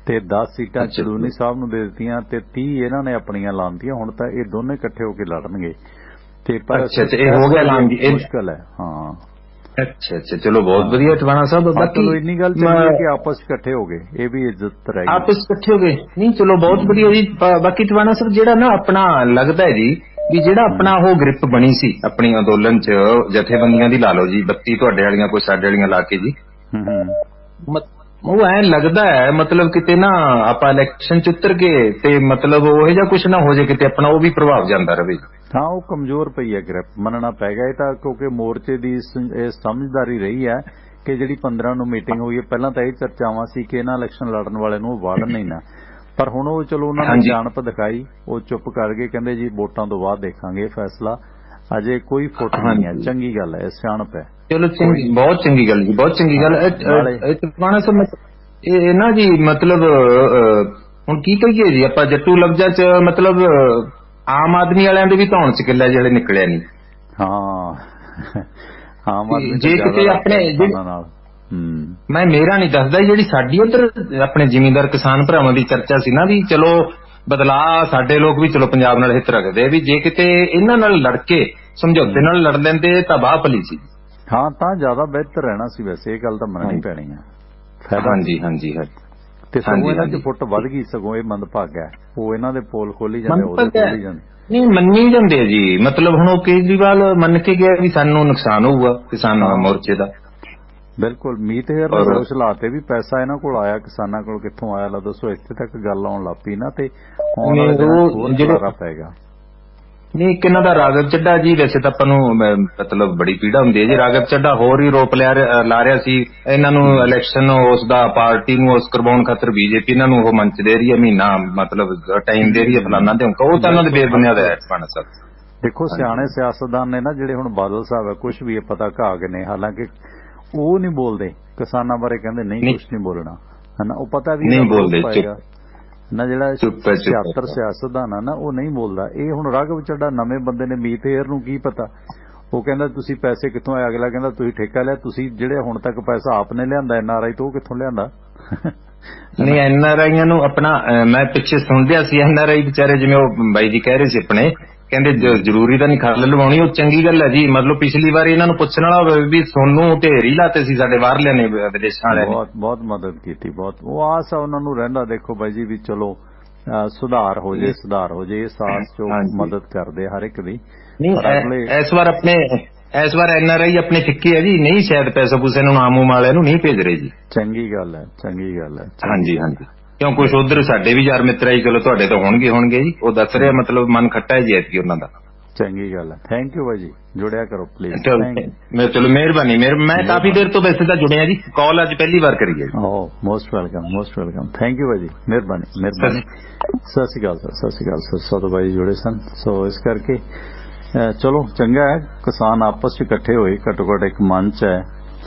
ਤੇ 10 ਸੀਟਾਂ ਚਲੂਨੀ ਸਾਹਿਬ ਨੂੰ ਦੇ ਦਿੱਤੀਆਂ ਤੇ 30 ਇਹਨਾਂ ਨੇ ਆਪਣੀਆਂ ਲਾਉਂਦੀਆਂ। ਹੁਣ ਤਾਂ ਇਹ ਦੋਨੇ ਇਕੱਠੇ ਹੋ ਕੇ ਲੜਨਗੇ ਤੇ ਪਰ ਇਹ ਹੋ ਗਿਆ ਐਲਾਨ ਜੀ, ਮੁਸ਼ਕਲ ਹੈ। ਹਾਂ, ਅੱਛਾ, ਚਲੋ ਬਹੁਤ ਵਧੀਆ ਟਵਾਣਾ ਸਾਹਿਬ। ਬਾਕੀ ਇੰਨੀ ਗੱਲ ਚੱਲੀ ਕਿ ਆਪਸ ਇਕੱਠੇ ਹੋ ਗਏ, ਇਹ ਵੀ ਇੱਜ਼ਤ ਰਹੀ, ਆਪਸ ਇਕੱਠੇ ਹੋ ਗਏ। ਨਹੀਂ ਚਲੋ ਬਹੁਤ ਵਧੀਆ ਜੀ। ਬਾਕੀ ਟਵਾਣਾ ਸਾਹਿਬ ਜਿਹੜਾ ਨਾ ਆਪਣਾ ਲੱਗਦਾ ਹੈ ਜੀ ਵੀ ਜਿਹੜਾ ਆਪਣਾ ਉਹ ਗ੍ਰਿਪ ਬਣੀ ਸੀ ਆਪਣੀ ਅੰਦੋਲਨ ਚ ਜਥੇਬੰਦੀਆਂ ਦੀ, ਲਾ ਲਓ ਜੀ 32 ਤੁਹਾਡੇ ਵਾਲੀਆਂ ਕੋਈ ਸਾਡੇ ਵਾਲੀਆਂ ਲਾ ਕੇ ਜੀ, ਉਹ ਐਂ ਲੱਗਦਾ ਹੈ ਮਤਲਬ ਕਿਤੇ ਨਾ ਆਪਾਂ ਇਲੈਕਸ਼ਨ ਚ ਉਤਰ ਗਏ ਤੇ ਮਤਲਬ ਉਹ ਜਿਹਾ ਕੁਛ ਨਾ ਹੋ ਜਾਏ ਕਿਤੇ ਆਪਣਾ ਉਹ ਵੀ ਪ੍ਰਭਾਵ ਜਾਂਦਾ ਰਹੇ। ਹਾਂ, ਉਹ ਕਮਜ਼ੋਰ ਪਈ ਹੈ ਗ੍ਰਿਪ, ਮੰਨਣਾ ਪੈ ਗਿਆ ਇਹ ਤਾਂ, ਕਿਉਂਕਿ ਮੋਰਚੇ ਦੀ ਇਹ ਸਮਝਦਾਰੀ ਰਹੀ ਹੈ ਕਿ ਜਿਹੜੀ 15 ਨੂੰ ਮੀਟਿੰਗ ਹੋਈ ਹੈ, ਪਹਿਲਾਂ ਤਾਂ ਇਹ ਚਰਚਾਵਾਂ ਸੀ ਕਿ ਇਹਨਾਂ ਇਲੈਕਸ਼ਨ ਲੜਨ ਵਾਲੇ ਨੂੰ ਵਾੜਨ ਨਹੀਂ ਨਾ, ਪਰ ਹੁਣ ਉਹ ਚਲੋ ਉਹਨਾਂ ਨੇ ਜਾਣਪ ਦਿਖਾਈ, ਉਹ ਚੁੱਪ ਕਰ ਗਏ, ਕਹਿੰਦੇ ਜੀ ਵੋਟਾਂ ਤੋਂ ਬਾਅਦ ਦੇਖਾਂਗੇ ਫੈਸਲਾ। ਅਜੇ ਕੋਈ ਫੁੱਟ ਨਹੀਂ ਹੈ। ਚੰਗੀ ਗੱਲ ਹੈ, ਸਿਆਣਪ ਹੈ। ਚਲੋ ਬਹੁਤ ਚੰਗੀ ਗੱਲ ਜੀ, ਬਹੁਤ ਚੰਗੀ ਗੱਲ। ਇਹ ਨਾ ਜੀ ਮਤਲਬ ਹੁਣ ਕੀ ਕਹੀਏ ਜੀ ਆਪਾਂ, ਜੱਟੂ ਲਫ਼ਜ਼ਾਂ ਚ ਮਤਲਬ ਆਮ ਆਦਮੀ ਵਾਲਿਆਂ ਦੇ ਵੀ ਧੌਣ ਚ ਕਿੱਲਾ ਜਿਹੜੇ ਨਿਕਲਿਆ ਨਹੀਂ। ਹਾਂ, ਆਮ ਆਦਮੀ ਜੇ ਕਿਤੇ ਆਪਣੇ ਮੈਂ ਮੇਰਾ ਨਹੀਂ ਦੱਸਦਾ, ਜਿਹੜੀ ਸਾਡੀ ਉੱਧਰ ਆਪਣੇ ਜ਼ਿਮੀਂਦਾਰ ਕਿਸਾਨ ਭਰਾਵਾਂ ਦੀ ਚਰਚਾ ਸੀ ਨਾ ਵੀ ਚਲੋ ਬਦਲਾਅ, ਸਾਡੇ ਲੋਕ ਵੀ ਚਲੋ ਪੰਜਾਬ ਨਾਲ ਹਿੱਤ ਰੱਖਦੇ ਵੀ ਜੇ ਕਿਤੇ ਇਹਨਾਂ ਨਾਲ ਲੜ ਕੇ ਸਮਝੌਤੇ ਨਾਲ ਲੜ ਲੈਂਦੇ ਤਾਂ ਬਾਹ ਭਲੀ ਸੀ। ਹਾਂ, ਤਾਂ ਜ਼ਿਆਦਾ ਬਿਹਤਰ ਰਹਿਣਾ ਸੀ। ਵੈਸੇ ਇਹ ਗੱਲ ਤਾਂ ਮੰਨਣੀ ਪੈਣੀ ਹੈ। ਹਾਂਜੀ ਹਾਂਜੀ ਤੇ ਸਗੋਂ ਇਹਨਾਂ ਚ ਫੁੱਟ ਵੱਧ ਗਈ, ਸਗੋਂ ਇਹ ਮੰਦਭਾਗਾ ਹੈ। ਉਹ ਇਹਨਾਂ ਦੇ ਪੋਲ ਖੋਲੀ ਜਾਂਦੇ, ਉਹਦੇ ਖੋਲੀ ਜਾਂਦੇ। ਨਹੀਂ ਮੰਨੀ ਜਾਂਦੇ ਜੀ, ਮਤਲਬ ਹੁਣ ਉਹ ਕੇਜਰੀਵਾਲ ਮੰਨ ਕੇ ਗਿਆ ਵੀ ਸਾਨੂੰ ਨੁਕਸਾਨ ਹੋਊਗਾ ਕਿਸਾਨ ਮੋਰਚੇ ਦਾ। ਬਿਲਕੁਲ। ਮੀਤ ਹੇਅਰ ਨੇ ਦੋਸ਼ ਲਾਤੇ ਵੀ ਪੈਸਾ ਇਹਨਾਂ ਕੋਲ ਆਇਆ, ਕਿਸਾਨਾਂ ਕੋਲ ਕਿੱਥੋਂ ਆਇਆ? ਲਾ ਦੱਸੋ, ਇੱਥੇ ਤੱਕ ਗੱਲ ਆਉਣ ਲੱਗ ਪਈ ਨਾ, ਤੇ ਹੁਣ ਹੋਰ ਖਲਾਰਾ ਪਏਗਾ। ਨਹੀਂ, ਇੱਕ ਇਹਨਾਂ ਦਾ ਰਾਘਵ ਚੱਡਾ ਜੀ, ਵੈਸੇ ਤਾਂ ਆਪਾਂ ਨੂੰ ਮਤਲਬ ਬੜੀ ਪੀੜਾ ਹੁੰਦੀ ਹੈ ਜੀ। ਰਾਘਵ ਚੱਡਾ ਹੋਰ ਹੀ ਰੋਪ ਲਾ ਰਿਹਾ ਸੀ ਇਹਨਾਂ ਨੂੰ, ਇਲੈਕਸ਼ਨ ਉਸ ਦਾ ਪਾਰਟੀ ਨੂੰ ਉਸ ਕਰਵਾਉਣ ਖਾਤਰ ਬੀਜੇਪੀ ਇਹਨਾਂ ਨੂੰ ਉਹ ਮੰਚ ਦੇ ਰਹੀ ਹੈ, ਮਹੀਨਾ ਮਤਲਬ ਟਾਈਮ ਦੇ ਰਹੀ ਹੈ ਫਲਾਨਾ ਤੇ ਉਹ ਤਾਂ ਇਹਨਾਂ ਦੇ ਬੇਬੁਨਿਆਦ ਹੈ ਬਣ ਸਕਦਾ। ਦੇਖੋ, ਸਿਆਣੇ ਸਿਆਸਤਦਾਨ ਨੇ ਨਾ ਜਿਹੜੇ, ਹੁਣ ਬਾਦਲ ਸਾਹਿਬ ਹੈ, ਕੁਛ ਵੀ ਪਤਾ ਘਾਗ ਨੇ, ਹਾਲਾਂਕਿ ਉਹ ਨਹੀਂ ਬੋਲਦੇ ਕਿਸਾਨਾਂ ਬਾਰੇ, ਕਹਿੰਦੇ ਨਹੀਂ ਕੁਛ ਨਹੀਂ ਬੋਲਣਾ, ਹਨਾ। ਉਹ ਪਤਾ ਵੀ ਨਹੀਂ ਬੋਲਦੇ ਨਾ, ਜਿਹੜਾ 76 ਸਿਆਸਤਦਾਨ ਆ ਨਾ, ਉਹ ਨਹੀਂ ਬੋਲਦਾ। ਇਹ ਹੁਣ ਰਾਘਵ ਚੱਡਾ ਨਵੇਂ ਬੰਦੇ ਨੇ, ਮੀਤ ਹੇਅਰ ਨੂੰ ਕੀ ਪਤਾ? ਉਹ ਕਹਿੰਦਾ ਤੁਸੀਂ ਪੈਸੇ ਕਿੱਥੋਂ ਆਏ? ਅਗਲਾ ਕਹਿੰਦਾ ਤੁਸੀਂ ਠੇਕਾ ਲਿਆ, ਤੁਸੀਂ ਜਿਹੜੇ ਹੁਣ ਤੱਕ ਪੈਸਾ ਆਪ ਨੇ ਲਿਆਂਦਾ NRI ਤੋਂ, ਉਹ ਕਿੱਥੋਂ ਲਿਆਂਦਾ? ਨਹੀਂ, NRIਆਂ ਨੂੰ ਆਪਣਾ ਮੈਂ ਪਿੱਛੇ ਸੁਣਦਿਆ ਸੀ, NRI ਵਿਚਾਰੇ ਜਿਵੇਂ ਉਹ ਬਾਈ ਜੀ ਕਹਿ ਰਹੇ ਸੀ ਆਪਣੇ, ਕਹਿੰਦੇ ਜ਼ਰੂਰੀ ਤਾਂ ਨਹੀਂ ਖੱਲ ਲਵਾਉਣੀ। ਉਹ ਚੰਗੀ ਗੱਲ ਹੈ ਜੀ, ਮਤਲਬ ਪਿਛਲੀ ਵਾਰ ਇਹਨਾਂ ਨੂੰ ਪੁੱਛਣ ਵਾਲਾ ਹੋਵੇ ਵੀ ਤੁਹਾਨੂੰ ਢੇਰ ਹੀ ਲਾਤੇ ਸੀ ਸਾਡੇ ਬਾਹਰਲਿਆਂ ਨੇ, ਵਿਦੇਸ਼ਾਂ ਵਾਲਿਆਂ ਨੇ। ਬਹੁਤ ਮਦਦ ਕੀਤੀ, ਬਹੁਤ। ਉਹ ਆਸ ਆ ਉਹਨਾਂ ਨੂੰ ਰਹਿੰਦਾ, ਦੇਖੋ ਬਾਈ ਜੀ, ਵੀ ਚਲੋ ਸੁਧਾਰ ਹੋ ਜੇ, ਸੁਧਾਰ ਹੋ ਜੇ। ਇਸ ਆਸ ਚੋਂ ਮਦਦ ਕਰਦੇ ਹਰ ਇੱਕ ਦੀ। ਇਸ ਵਾਰ NRI ਆਪਣੇ ਫਿੱਕੇ ਹੈ ਜੀ, ਨਹੀਂ ਸ਼ਾਇਦ ਪੈਸਾ ਪੂਸੇ ਨੂੰ ਆਮ ਵਾਲਿਆਂ ਨੂੰ ਨਹੀਂ ਭੇਜ ਰਹੇ ਜੀ। ਚੰਗੀ ਗੱਲ ਹੈ, ਚੰਗੀ ਗੱਲ ਹੈ। ਹਾਂਜੀ ਹਾਂਜੀ, ਕਿਉਂ ਕੁਛ ਉਧਰ ਸਾਡੇ ਵੀ ਯਾਰ ਮਿੱਤਰ ਆਈ, ਚਲੋ ਤੁਹਾਡੇ ਤਾਂ ਹੋਣਗੇ ਜੀ। ਉਹ ਦੱਸ ਰਿਹਾ ਮਤਲਬ ਮਨ ਖੱਟਾ ਹੈ ਜੀ ਐਤਕੀ ਉਹਨਾਂ ਦਾ। ਚੰਗੀ ਗੱਲ ਹੈ। ਥੈਂਕ ਯੂ ਬਾਈ ਜੀ, ਜੁੜਿਆ ਕਰੋ ਪਲੀਜ਼। ਚਲੋ ਮਿਹਰਬਾਨੀ। ਮੈਂ ਕਾਫੀ ਦੇਰ ਤੋਂ ਵੈਸੇ ਤਾਂ ਜੁੜਿਆ ਜੀ, ਕਾਲ ਅੱਜ ਪਹਿਲੀ ਵਾਰ ਕਰੀ ਹੈ। Most welcome, most welcome. Thank you ਬਾਈ ਜੀ, ਮਿਹਰਬਾਨੀ ਮਿਹਰਬਾਨੀ। ਸਤਿ ਸ਼੍ਰੀ ਅਕਾਲ ਸਰ, ਸਤਿ ਸ਼੍ਰੀ ਅਕਾਲ ਸਰ। ਸਭ ਬਾਈ ਜੁੜੇ ਸਨ, ਸੋ ਇਸ ਕਰਕੇ ਚਲੋ ਚੰਗਾ ਹੈ, ਕਿਸਾਨ ਆਪਸ ਚ ਇਕੱਠੇ ਹੋਏ, ਘੱਟੋ ਘੱਟ ਇੱਕ ਮੰਚ ਹੈ,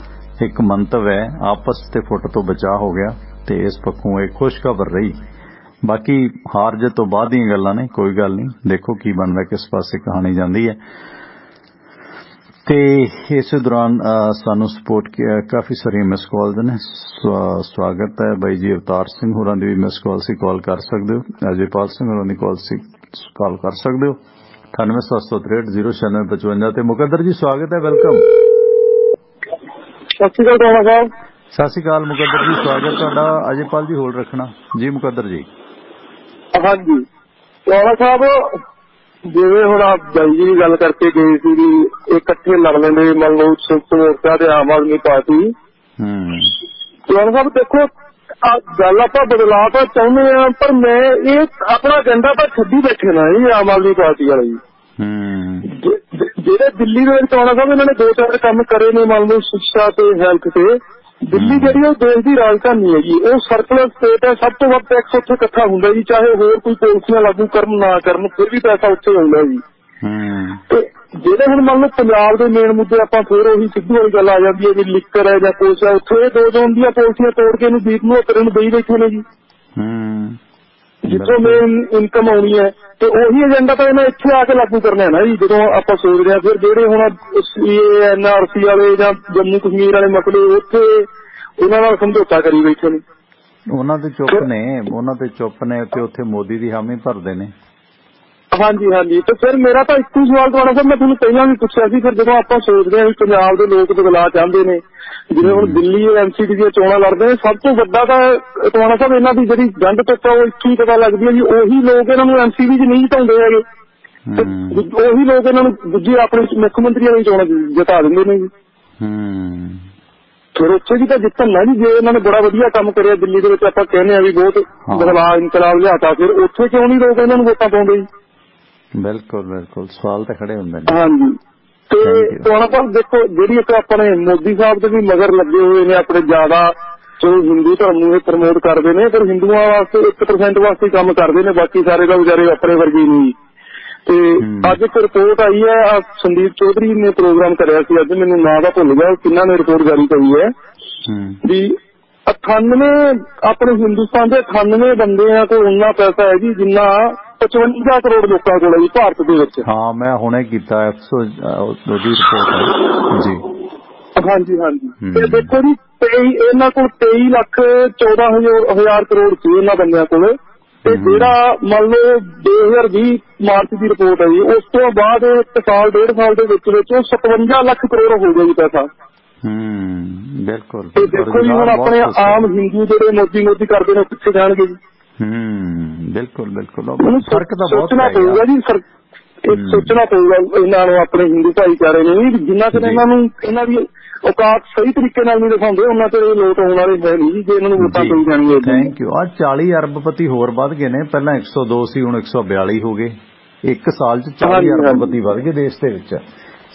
ਇੱਕ ਮੰਤਵ ਹੈ, ਆਪਸ ਤੇ ਫੁੱਟ ਤੋਂ ਬਚਾਅ ਹੋ ਗਿਆ, ਤੇ ਇਸ ਪੱਖੋਂ ਇਹ ਖੁਸ਼ਖਬਰ ਰਹੀ। ਬਾਕੀ ਹਾਰ ਜਿੱਤ ਤੋਂ ਬਾਅਦ ਦੀਆਂ ਗੱਲਾਂ ਨੇ, ਕੋਈ ਗੱਲ ਨਹੀਂ, ਦੇਖੋ ਕੀ ਬਣਦਾ, ਕਿਸ ਪਾਸੇ ਕਹਾਣੀ ਜਾਂਦੀ ਹੈ। ਤੇ ਇਸੇ ਦੌਰਾਨ ਸਾਨੂੰ ਸਪੋਰਟ ਕਾਫੀ ਸਾਰੀਆਂ ਮਿਸ ਕਾਲਸ ਨੇ। ਸਵਾਗਤ ਹੈ ਬਾਈ ਜੀ ਅਵਤਾਰ ਸਿੰਘ ਹੋਰਾਂ ਦੀ ਵੀ ਮਿਸ ਕਾਲ ਸੀ, ਕਾਲ ਕਰ ਸਕਦੇ ਹੋ। ਅਜੇਪਾਲ ਸਿੰਘ ਹੋਰਾਂ ਦੀ ਕਾਲ ਸੀ, ਕਾਲ ਕਰ ਸਕਦੇ ਹੋ। 9873609655 ਤੇ ਮੁਕੱਦਰ ਜੀ ਸਵਾਗਤ ਹੈ, ਵੈਲਕਮ। ਸਤਿ ਸ਼੍ਰੀ ਅਕਾਲ ਸਾਹਿਬ। ਸਤਿ ਸ਼੍ਰੀ ਅਕਾਲ ਮੁਕੱਦਰ ਜੀ, ਸਵਾਗਤ ਤੁਹਾਡਾ। ਅਜੇਪਾਲ ਜੀ ਹੋਲਡ ਰੱਖਣਾ ਜੀ। ਮੁਕੱਦਰ ਜੀ। ਹਾਂਜੀ ਰਾਣਾ ਸਾਹਿਬ, ਜਿਵੇਂ ਹੁਣ ਆਪ ਬਾਈ ਜੀ ਦੀ ਗੱਲ ਕਰਕੇ ਗਏ ਸੀ ਵੀ ਇਕੱਠੇ ਲੜ ਲੈਂਦੇ, ਮੰਨ ਲਓ ਸੰਯੁਕਤ ਮੋਰਚਾ ਤੇ ਆਮ ਆਦਮੀ ਪਾਰਟੀ। ਰਾਣਾ ਸਾਹਿਬ ਦੇਖੋ, ਗੱਲ ਆਪਾਂ ਬਦਲਾਅ ਤਾਂ ਚਾਹੁੰਦੇ ਆ, ਪਰ ਮੈਂ ਇਹ ਆਪਣਾ ਏਜੰਡਾ ਤਾਂ ਛੱਡੀ ਬੈਠੇ ਨਾ ਜੀ ਆਮ ਆਦਮੀ ਪਾਰਟੀ ਵਾਲੇ ਜੀ। ਜਿਹੜੇ ਦਿੱਲੀ ਦੇ ਵਿੱਚ ਰਾਣਾ ਸਾਹਿਬ ਇਹਨਾਂ ਨੇ 2-4 ਕੰਮ ਕਰੇ ਨੇ, ਮੰਨ ਲਓ ਸਿੱਖਿਆ ਤੇ ਹੈਲਥ ਤੇ। ਦਿੱਲੀ ਜਿਹੜੀ ਉਹ ਦੇਸ਼ ਦੀ ਰਾਜਧਾਨੀ ਹੈ ਜੀ, ਉਹ ਸਰਕੂਲਰ ਸਟੇਟ ਹੈ, ਸਭ ਤੋਂ ਵੱਧ ਟੈਕਸ ਉੱਥੇ ਇਕੱਠਾ ਹੁੰਦਾ ਜੀ, ਚਾਹੇ ਹੋਰ ਕੋਈ ਪਾਲਿਸੀਆਂ ਲਾਗੂ ਕਰਨ ਨਾ ਕਰਨ, ਫਿਰ ਵੀ ਪੈਸਾ ਉੱਥੇ ਹੁੰਦਾ ਜੀ। ਤੇ ਜਿਹੜੇ ਹੁਣ ਮੰਨ ਲਓ ਪੰਜਾਬ ਦੇ ਮੇਨ ਮੁੱਦੇ, ਆਪਾਂ ਫਿਰ ਉਹੀ ਸਿੱਧੂ ਵਾਲੀ ਗੱਲ ਆ ਜਾਂਦੀ ਹੈ ਵੀ ਲਿਕਰ ਹੈ ਜਾਂ ਕੁਛ ਹੈ, ਉੱਥੇ ਇਹ 2 ਜ਼ੋਨ ਦੀਆਂ ਪਾਲਿਸੀਆਂ ਤੋੜ ਕੇ ਇਹਨੂੰ 20 ਨੂੰ ਦੇਈ ਬੈਠੇ ਨੇ ਜੀ, ਜਿੱਥੋਂ ਮੇਨ ਇਨਕਮ ਆਉਣੀ ਹੈ। ਤੇ ਉਹੀ ਏਜੰਡਾ ਤਾਂ ਇਹਨਾਂ ਇੱਥੇ ਆ ਕੇ ਲਾਗੂ ਕਰਨਾ ਹੈ ਨਾ ਜੀ, ਜਦੋਂ ਆਪਾਂ ਸੋਚਦੇ ਹਾਂ। ਫਿਰ ਜਿਹੜੇ ਹੁਣ NRC ਵਾਲੇ ਜਾਂ ਜੰਮੂ ਕਸ਼ਮੀਰ ਵਾਲੇ ਮਸਲੇ, ਉੱਥੇ ਉਹਨਾਂ ਨਾਲ ਸਮਝੌਤਾ ਕਰੀ ਬੈਠੇ ਨੇ। ਉਹਨਾਂ ਦੇ ਚੁੱਪ ਨੇ ਤੇ ਉੱਥੇ ਮੋਦੀ ਦੀ ਹਾਮੀ ਭਰਦੇ ਨੇ। ਹਾਂਜੀ ਹਾਂਜੀ। ਤੇ ਫਿਰ ਮੇਰਾ ਤਾਂ ਇੱਕੋ ਸਵਾਲ ਤੁਹਾਡਾ ਸਰ, ਮੈਂ ਤੁਹਾਨੂੰ ਪਹਿਲਾਂ ਵੀ ਪੁੱਛਿਆ ਸੀ, ਫਿਰ ਜਦੋਂ ਆਪਾਂ ਸੋਚਦੇ ਹਾਂ ਵੀ ਪੰਜਾਬ ਦੇ ਲੋਕ ਬਦਲਾਅ ਚਾਹੁੰਦੇ ਨੇ, ਜਿਵੇਂ ਹੁਣ ਦਿੱਲੀ MCD ਦੀਆਂ ਚੋਣਾਂ ਲੜਦੇ ਨੇ, ਸਭ ਤੋਂ ਵੱਡਾ ਤਾਂ ਤੁਹਾਡਾ ਸਾਹਿਬ ਇਹਨਾਂ ਦੀ ਜਿਹੜੀ ਗੰਢ ਟੁੱਟ ਉਹ ਇੱਥੇ ਹੀ ਪਤਾ ਲੱਗਦੀ ਹੈ ਜੀ। ਉਹੀ ਲੋਕ ਇਹਨਾਂ ਨੂੰ MCD 'ਚ ਨਹੀਂ ਜਿਤਾਉਂਦੇ ਹੈਗੇ, ਉਹੀ ਲੋਕ ਇਹਨਾਂ ਨੂੰ ਦੂਜੀ ਆਪਣੇ ਮੁੱਖ ਮੰਤਰੀ ਵਾਲੀ ਚੋਣਾਂ ਜਿਤਾ ਦਿੰਦੇ ਨੇ ਜੀ। ਫਿਰ ਉੱਥੇ ਵੀ ਤਾਂ ਜਿੱਤਣ ਨਾ ਜੀ, ਜੇ ਇਹਨਾਂ ਨੇ ਬੜਾ ਵਧੀਆ ਕੰਮ ਕਰਿਆ ਦਿੱਲੀ ਦੇ ਵਿੱਚ, ਆਪਾਂ ਕਹਿੰਦੇ ਆ ਵੀ ਬਹੁਤ ਬਦਲਾਅ ਇਨਕਲਾਬ ਲਿਆਤਾ, ਫਿਰ ਉੱਥੇ ਕਿਉਂ ਨਹੀਂ ਲੋਕ ਇਹਨਾਂ ਨੂੰ ਵੋਟਾਂ ਪਾਉਂਦੇ ਜੀ? ਬਿਲਕੁਲ ਬਿਲਕੁਲ, ਸਵਾਲ ਤਾਂ ਖੜੇ ਹੁੰਦੇ ਨੇ। ਹਾਂਜੀ। ਤੇ ਉਹਨਾਂ ਕੋਲ ਦੇਖੋ, ਜਿਹੜੀ ਇੱਕ ਆਪਣੇ ਮੋਦੀ ਸਾਹਿਬ ਦੇ ਵੀ ਮਗਰ ਲੱਗੇ ਹੋਏ ਨੇ ਆਪਣੇ ਜ਼ਿਆਦਾ, ਚਲੋ ਹਿੰਦੂ ਧਰਮ ਨੂੰ ਇਹ ਪ੍ਰਮੋਟ ਕਰਦੇ ਨੇ, ਪਰ ਹਿੰਦੂਆਂ ਵਾਸਤੇ 1% ਵਾਸਤੇ ਕੰਮ ਕਰਦੇ ਨੇ, ਬਾਕੀ ਸਾਰੇ ਦਾ ਵਿਚਾਰੇ ਆਪਣੇ ਵਰਗੇ ਨਹੀਂ। ਤੇ ਅੱਜ ਇੱਕ ਰਿਪੋਰਟ ਆਈ ਹੈ, ਸੰਦੀਪ ਚੌਧਰੀ ਨੇ ਪ੍ਰੋਗਰਾਮ ਕਰਿਆ ਸੀ ਅੱਜ, ਮੈਨੂੰ ਨਾਂ ਦਾ ਭੁੱਲ ਗਿਆ ਕਿਹਨਾਂ ਨੇ ਰਿਪੋਰਟ ਜਾਰੀ ਕਰੀ ਹੈ ਵੀ 98 ਆਪਣੇ ਹਿੰਦੁਸਤਾਨ ਦੇ 98 ਬੰਦਿਆਂ ਕੋਲ ਉਨਾ ਪੈਸਾ ਹੈ ਜੀ ਜਿੰਨਾ 55 ਕਰੋੜ ਲੋਕਾਂ ਕੋਲ ਹੈ ਜੀ ਭਾਰਤ ਦੇ ਵਿੱਚ। ਹਾਂ ਮੈਂ ਹੁਣੇ ਕੀਤਾ ਉਹਦੀ ਰਿਪੋਰਟ ਹੈ ਜੀ। ਹਾਂਜੀ ਹਾਂਜੀ ਤੇ ਦੇਖੋ ਜੀ ਇਹਨਾਂ ਕੋਲ 23 ਲੱਖ 14,000 ਕਰੋੜ ਸੀ ਇਹਨਾਂ ਬੰਦਿਆਂ ਕੋਲ, ਤੇ ਜਿਹੜਾ ਮੰਨ ਲਓ 2020 ਮਾਰਚ ਦੀ ਰਿਪੋਰਟ ਹੈ ਜੀ, ਉਸ ਤੋਂ ਬਾਅਦ 1 ਸਾਲ 1.5 ਸਾਲ ਦੇ ਵਿੱਚ ਉਹ 57 ਲੱਖ ਕਰੋੜ ਹੋ ਗਿਆ ਜੀ ਪੈਸਾ। ਬਿਲਕੁਲ। ਤੇ ਦੇਖੋ ਜੀ ਹੁਣ ਆਪਣੇ ਆਮ ਹਿੰਦੂ ਜਿਹੜੇ ਮੋਦੀ ਕਰਦੇ ਨੇ ਪਿੱਛੇ ਜਾਣਗੇ ਜੀ। ਬਿਲਕੁਲ ਬਿਲਕੁਲ ਫਰਕ ਤਾਂ ਬਹੁਤ ਸੋਚਣਾ ਪਊਗਾ ਜੀ, ਸੋਚਣਾ ਪਊਗਾ ਇਹਨਾਂ ਨੂੰ, ਆਪਣੇ ਹਿੰਦੂ ਭਾਈਚਾਰੇ ਨੇ, ਜਿੰਨਾ ਚਿਰ ਇਹਨਾਂ ਦੀ ਔਕਾਤ ਸਹੀ ਤਰੀਕੇ ਨਾਲ ਨਹੀਂ ਦਿਖਾਉਂਦੇ ਉਹਨਾਂ ਤੇ ਲੋਟ ਹੋਣ ਵਾਲੇ ਹੈ ਨਹੀਂ ਜੇ ਇਹਨਾਂ ਨੂੰ ਵੋਟਾਂ ਪਈ ਜਾਣਗੀਆਂ। Thank you. 40 ਅਰਬਪਤੀ ਹੋਰ ਵੱਧ ਗਏ ਨੇ, ਪਹਿਲਾਂ 102 ਸੀ ਹੁਣ 142 ਹੋ ਗਏ, ਇੱਕ ਸਾਲ ਚ 40 ਅਰਬਪਤੀ ਵੱਧ ਗਏ ਦੇਸ਼ ਦੇ ਵਿੱਚ।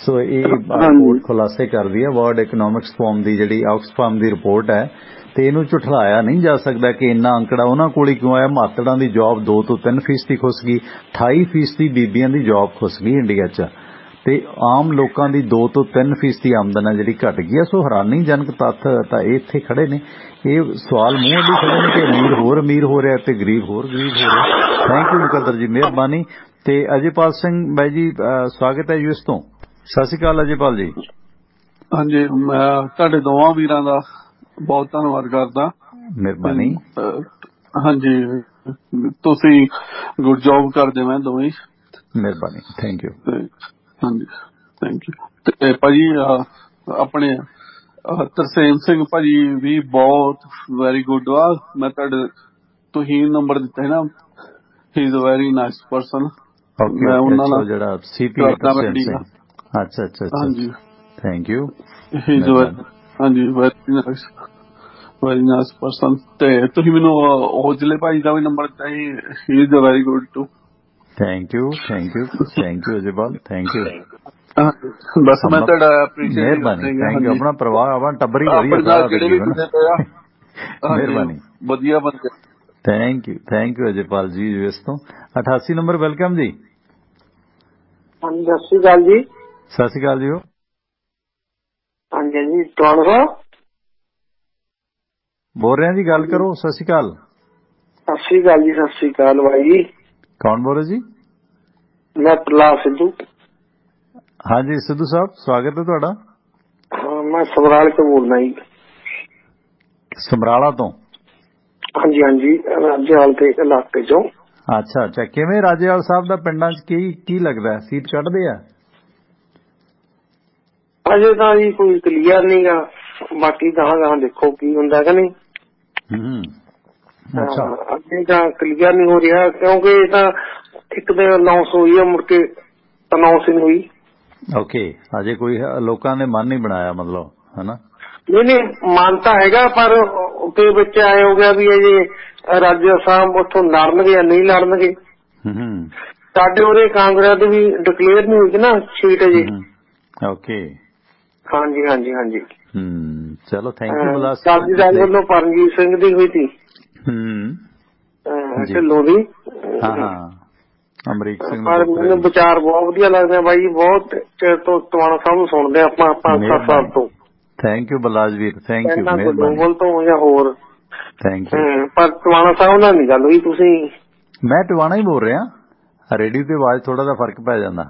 ਸੋ ਇਹ ਰਿਪੋਰਟ ਖੁਲਾਸੇ ਕਰਦੀ ਹੈ ਵਰਲਡ ਇਕਨੋਮਿਕਸ ਫੋਰਮ ਦੀ, ਜਿਹੜੀ ਆਕਸਫੈਮ ਦੀ ਰਿਪੋਰਟ ਹੈ, ਤੇ ਇਹਨੂੰ ਝੁਠਲਾਇਆ ਨਹੀਂ ਜਾ ਸਕਦਾ ਕਿ ਇੰਨਾ ਅੰਕੜਾ ਉਹਨਾਂ ਕੋਲ ਹੀ ਕਿਉਂ ਆਇਆ। ਮਾਤੜਾਂ ਦੀ ਜੌਬ 2 ਤੋਂ 3% ਖੁੱਸ ਗਈ, 28% ਬੀਬੀਆਂ ਦੀ ਜੌਬ ਖੁੱਸ ਗਈ ਇੰਡੀਆ 'ਚ, ਤੇ ਆਮ ਲੋਕਾਂ ਦੀ 2 ਤੋਂ 3% ਆਮਦਨ ਹੈ ਜਿਹੜੀ ਘਟ ਗਈ ਹੈ। ਸੋ ਹੈਰਾਨੀਜਨਕ ਤੱਥ ਤਾਂ ਇਹ ਇੱਥੇ ਖੜੇ ਨੇ। ਇਹ ਸਵਾਲ ਮੂੰਹ ਅੱਡੀ ਖੜੇ ਨੇ ਕਿ ਅਮੀਰ ਹੋਰ ਅਮੀਰ ਹੋ ਰਿਹਾ ਤੇ ਗਰੀਬ ਹੋਰ ਗਰੀਬ ਹੋ ਰਿਹਾ। ਥੈਂਕ ਯੂ ਮੁਕੱਦਰ ਜੀ, ਮਿਹਰਬਾਨੀ। ਤੇ ਅਜੇਪਾਲ ਸਿੰਘ ਬਾਈ ਜੀ ਸਵਾਗਤ ਹੈ ਯੂਐਸ ਤੋਂ। ਸਤਿ ਸ਼੍ਰੀ ਅਕਾਲ ਅਜੇਪਾਲ ਜੀ। ਹਾਂਜੀ, ਮੈਂ ਤੁਹਾਡੇ ਦੋਵਾਂ ਵੀਰਾਂ ਦਾ ਬਹੁਤ ਧੰਨਵਾਦ ਕਰਦਾ। ਮਿਹਰਬਾਨੀ। ਹਾਂਜੀ, ਤੁਸੀਂ ਗੁੱਡ ਜੌਬ ਕਰਦੇ ਮੈਂ ਦੋਵੇਂ। ਮਿਹਰਬਾਨੀ, ਥੈਂਕ ਯੂ। ਹਾਂਜੀ ਥੈਂਕ ਯੂ। ਤੇ ਭਾਜੀ ਆਪਣੇ ਤਰਸੇਮ ਸਿੰਘ ਭਾਜੀ ਵੀ ਬਹੁਤ ਵੈਰੀ ਗੁੱਡ ਵਾ। ਮੈਂ ਤੁਹਾਡੇ ਤੁਸੀਂ ਨੰਬਰ ਦਿੱਤਾ ਹੈ ਨਾ, he is a very nice person. ਮੈਂ ਉਹਨਾਂ ਨਾਲ ਜਿਹੜਾ ਸੀਪੀ ਤਰਸੇਮ ਸਿੰਘ। ਅੱਛਾ ਅੱਛਾ ਹਾਂਜੀ ਥੈਂਕ ਯੂ। ਹਾਂਜੀ ਵੈਰੀ ਨਾਈਸ ਪਰਸਨ। ਤੇ ਤੁਸੀਂ ਮੈਨੂੰ ਔਜਲੇ ਭਾਈ ਦਾ ਵੀ ਨੰਬਰ ਦਿੱਤਾ ਸੀ, he is a very good too. Thank you thank you thank you Ajaypal, thank you. ਬਸ ਮੈਂ ਤੁਹਾਡਾ ਐਪਰੀਸ਼ੀਏਟ ਮਿਹਰਬਾਨੀ, ਥੈਂਕ ਯੂ। ਆਪਣਾ ਪਰਿਵਾਰ ਆਪਣਾ ਟੱਬਰ ਹੀ ਵਧੀਆ। ਮਿਹਰਬਾਨੀ, ਵਧੀਆ ਬੰਦੇ। ਥੈਂਕ ਯੂ ਅਜੇਪਾਲ ਜੀ ਯੂਐਸ ਤੋਂ। 88 ਨੰਬਰ ਵੈਲਕਮ ਜੀ। ਹਾਂਜੀ ਸਤਿ ਸ਼੍ਰੀ ਅਕਾਲ ਜੀ। ਸਤਿ ਸ਼੍ਰੀ ਅਕਾਲ ਜੀ। ਹਾਂਜੀ ਜੀ ਕੌਣ ਹੋ? ਬੋਲ ਰਹੇ ਜੀ, ਗੱਲ ਕਰੋ। ਸਤਿ ਸ਼੍ਰੀ ਅਕਾਲ। ਸਤਿ ਸ਼੍ਰੀ ਅਕਾਲ ਜੀ। ਸਤਿ ਸ਼੍ਰੀ ਅਕਾਲ ਭਾਈ ਜੀ। ਕੌਣ ਬੋਲ ਰਹੇ ਜੀ? ਮੈਂ ਪ੍ਰਲਾਦ ਸਿੱਧੂ। ਹਾਂਜੀ ਸਿੱਧੂ ਸਾਹਿਬ, ਸਵਾਗਤ ਹੈ ਤੁਹਾਡਾ। ਮੈਂ ਸਮਰਾਲੇ ਤੋਂ ਬੋਲਦਾ ਜੀ। ਸਮਰਾਲਾ ਤੋਂ? ਹਾਂਜੀ ਹਾਂਜੀ, ਰਾਜੇਵਾਲ ਦੇ ਇਲਾਕੇ ਚੋਂ। ਅੱਛਾ ਅੱਛਾ, ਕਿਵੇਂ ਰਾਜੇਵਾਲ ਸਾਹਿਬ ਦਾ ਪਿੰਡਾਂ 'ਚ ਕੀ ਲੱਗਦਾ, ਸੀਟ ਕੱਢਦੇ ਆ? ਅਜੇ ਤਾਂ ਜੀ ਕੋਈ ਕਲੀਅਰ ਨੀ ਗਾ, ਬਾਕੀ ਗਾਹਾਂ ਦੇਖੋ ਕੀ ਹੁੰਦਾ ਕਿ ਨਹੀਂ। ਅੱਗੇ ਤਾਂ ਕਲੀਅਰ ਨਹੀਂ ਹੋ ਰਿਹਾ ਕਿਉਂਕਿ ਇਹ ਤਾਂ ਇੱਕ ਦਿਨ ਅਨਾਉਂਸ ਹੋਈ ਹੈ, ਮੁੜ ਕੇ ਅਨਾਉਂਸ ਹੀ ਨਹੀਂ ਹੋਈ। ਓਕੇ, ਅਜੇ ਕੋਈ ਲੋਕਾਂ ਨੇ ਮਨ ਨਹੀਂ ਬਣਾਇਆ ਮਤਲਬ, ਹਨਾ? ਨਹੀਂ ਮਨ ਤਾਂ ਹੈਗਾ, ਪਰ ਉਹਦੇ ਵਿੱਚ ਆਏ ਹੋ ਗਿਆ ਵੀ ਅਜੇ ਰਾਜਾ ਸਾਹਿਬ ਉੱਥੋਂ ਲੜਨਗੇ ਜਾਂ ਨਹੀਂ ਲੜਨਗੇ। ਸਾਡੇ ਉਰੇ ਕਾਂਗਰਸ ਦੀ ਵੀ ਡਿਕਲੇਅਰ ਨਹੀਂ ਹੋਈ ਨਾ ਸੀਟ ਅਜੇ। ਓਕੇ, ਹਾਂਜੀ ਹਾਂਜੀ ਹਾਂਜੀ। ਚਲੋ ਥੈਂਕ ਯੂ। ਕਾਲੀ ਸਾਹਿਬ ਵੱਲੋਂ ਪਰਮਜੀਤ ਸਿੰਘ ਦੀ ਹੋਈ ਸੀ ਢਿੱਲੋਂ ਦੀ। ਅਮਰੀਕ ਸਿੰਘ। ਪਰ ਮੈਨੂੰ ਵਿਚਾਰ ਬਹੁਤ ਵਧੀਆ ਲੱਗਦੇ ਬਾਈ, ਬਹੁਤ ਚਿਰ ਤੋਂ ਟਵਾਣਾ ਸਾਹਿਬ ਨੂੰ ਸੁਣਦੇ ਆਪਾਂ 5-7 ਸਾਲ ਤੋਂ। ਥੈਂਕ ਯੂ ਬਲਾਜਵੀਰ, ਥੈਂਕ ਯੂ, ਮਿਹਰਬਾਨੀ ਤੋਂ ਜਾਂ ਹੋਰ। Thank you. ਪਰ ਟਵਾਣਾ ਸਾਹਿਬ ਨਾਲ ਨਹੀਂ ਗੱਲ ਹੋਈ। ਤੁਸੀਂ? ਮੈਂ ਟਵਾਣਾ ਹੀ ਬੋਲ ਰਿਹਾ, ਰੇਡੀਓ ਤੇ ਆਵਾਜ਼ ਥੋੜਾ ਜਿਹਾ ਫਰਕ ਪੈ ਜਾਂਦਾ।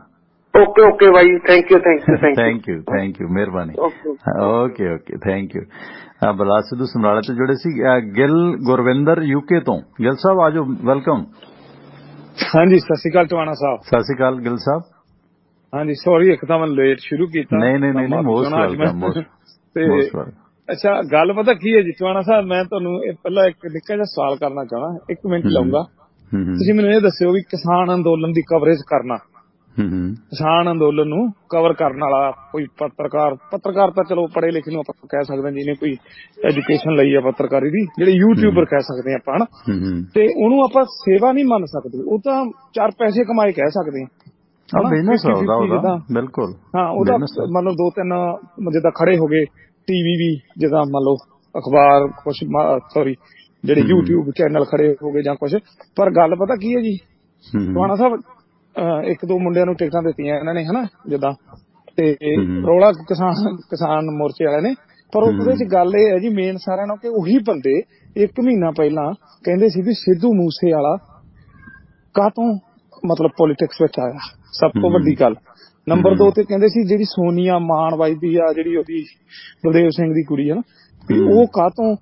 ਓਕੇ ਬਾਈ, ਥੈਂਕ ਯੂ ਥੈਂਕ ਯੂ ਮਿਹਰਬਾਨੀ। Okay thank you. Balaj Sidhu ਸਮਰਾਲੇ ਤੋਂ ਜੁੜੇ ਸੀ। ਗਿੱਲ ਗੁਰਵਿੰਦਰ ਯੂਕੇ ਤੋਂ। ਗਿੱਲ ਸਾਹਿਬ ਆਜੋ, ਵੈਲਕਮ। ਹਾਂਜੀ ਸਤਿ ਸ਼੍ਰੀ ਅਕਾਲ ਟਵਾਣਾ ਸਾਹਿਬ। ਸਤਿ ਸ਼੍ਰੀ ਅਕਾਲ ਗਿੱਲ ਸਾਹਿਬ। ਹਾਂਜੀ ਸੌਰੀ, ਇੱਕ ਤਾਂ ਮੈਂ ਲੇਟ ਸ਼ੁਰੂ ਕੀਤਾ। ਨਹੀਂ ਮੋਸਟ ਵੈਲਕਮ। ਤੇ ਅੱਛਾ, ਗੱਲ ਪਤਾ ਕੀ ਹੈ ਜੀ ਟਵਾਣਾ ਸਾਹਿਬ, ਮੈਂ ਤੁਹਾਨੂੰ ਪਹਿਲਾਂ ਇੱਕ ਨਿੱਕਾ ਜਿਹਾ ਸਵਾਲ ਕਰਨਾ ਚਾਹੁੰਦਾ, 1 ਮਿੰਟ ਲਊਂਗਾ। ਤੁਸੀਂ ਮੈਨੂੰ ਇਹ ਦੱਸਿਓ ਵੀ ਕਿਸਾਨ ਅੰਦੋਲਨ ਦੀ ਕਵਰੇਜ ਕਰਨਾ, ਕਿਸਾਨ ਅੰਦੋਲਨ ਨੂੰ ਕਵਰ ਕਰਨ ਵਾਲਾ ਕੋਈ ਪੱਤਰਕਾਰ ਤਾਂ ਚਲੋ ਪੜ੍ਹੇ ਲਿਖੇ ਨੂੰ ਆਪਾਂ ਕਹਿ ਸਕਦੇ ਹਾਂ, ਜਿਹਨੇ ਕੋਈ ਐਜੂਕੇਸ਼ਨ ਲਈ ਆ ਪੱਤਰਕਾਰੀ ਦੀ, ਜਿਹੜੇ ਯੂਟਿਊਬਰ ਕਹਿ ਸਕਦੇ ਹਾਂ ਆਪਾਂ, ਹਨਾ? ਤੇ ਉਹਨੂੰ ਆਪਾਂ ਸੇਵਾ ਨਹੀਂ ਮੰਨ ਸਕਦੇ, ਉਹ ਤਾਂ 4 ਪੈਸੇ ਕਮਾਏ ਕਹਿ ਸਕਦੇ ਹਾਂ। ਬਿਲਕੁਲ ਹਾਂ, ਉਹਦਾ ਮੰਨ ਲਓ 2-3 ਜਿੱਦਾਂ ਖੜੇ ਹੋ ਗਏ ਟੀਵੀ ਵੀ, ਜਿੱਦਾਂ ਮੰਨ ਲਓ ਅਖਬਾਰ ਕੁਛ ਜਿਹੜੇ ਯੂਟਿਊਬ ਚੈਨਲ ਖੜੇ ਹੋ ਗਏ ਜਾਂ ਕੁਛ। ਪਰ ਗੱਲ ਪਤਾ ਕੀ ਹੈ ਜੀ ਟਵਾਣਾ ਸਾਹਿਬ, ਇੱਕ ਦੋ ਮੁੰਡਿਆਂ ਨੂੰ ਟਿਕਟਾਂ ਦਿੱਤੀਆਂ ਇਹਨਾਂ ਨੇ ਹਨਾ ਜਿੱਦਾਂ, ਤੇ ਰੌਲਾ ਕਿਸਾਨ ਮੋਰਚੇ ਵਾਲਿਆਂ ਨੇ। ਪਰ ਉਹਦੇ ਚ ਗੱਲ ਇਹ ਹੈ ਜੀ ਮੇਨ ਸਾਰਿਆਂ ਨੂੰ ਕਿ ਉਹੀ ਬੰਦੇ 1 ਮਹੀਨਾ ਪਹਿਲਾਂ ਕਹਿੰਦੇ ਸੀ ਵੀ ਸਿੱਧੂ ਮੂਸੇਵਾਲਾ ਕਾਹਤੋਂ ਮਤਲਬ ਪੋਲੀਟਿਕਸ ਵਿੱਚ ਆਇਆ, ਸਭ ਤੋਂ ਵੱਡੀ ਗੱਲ। ਨੰਬਰ 2 ਤੇ ਕਹਿੰਦੇ ਸੀ ਜਿਹੜੀ ਸੋਨੀਆ ਮਾਨ ਵੱਜਦੀ ਆ, ਜਿਹੜੀ ਉਹਦੀ ਬਲਦੇਵ ਸਿੰਘ ਦੀ ਕੁੜੀ ਹੈ ਨਾ, ਵੀ ਉਹ ਕਾਹਤੋਂ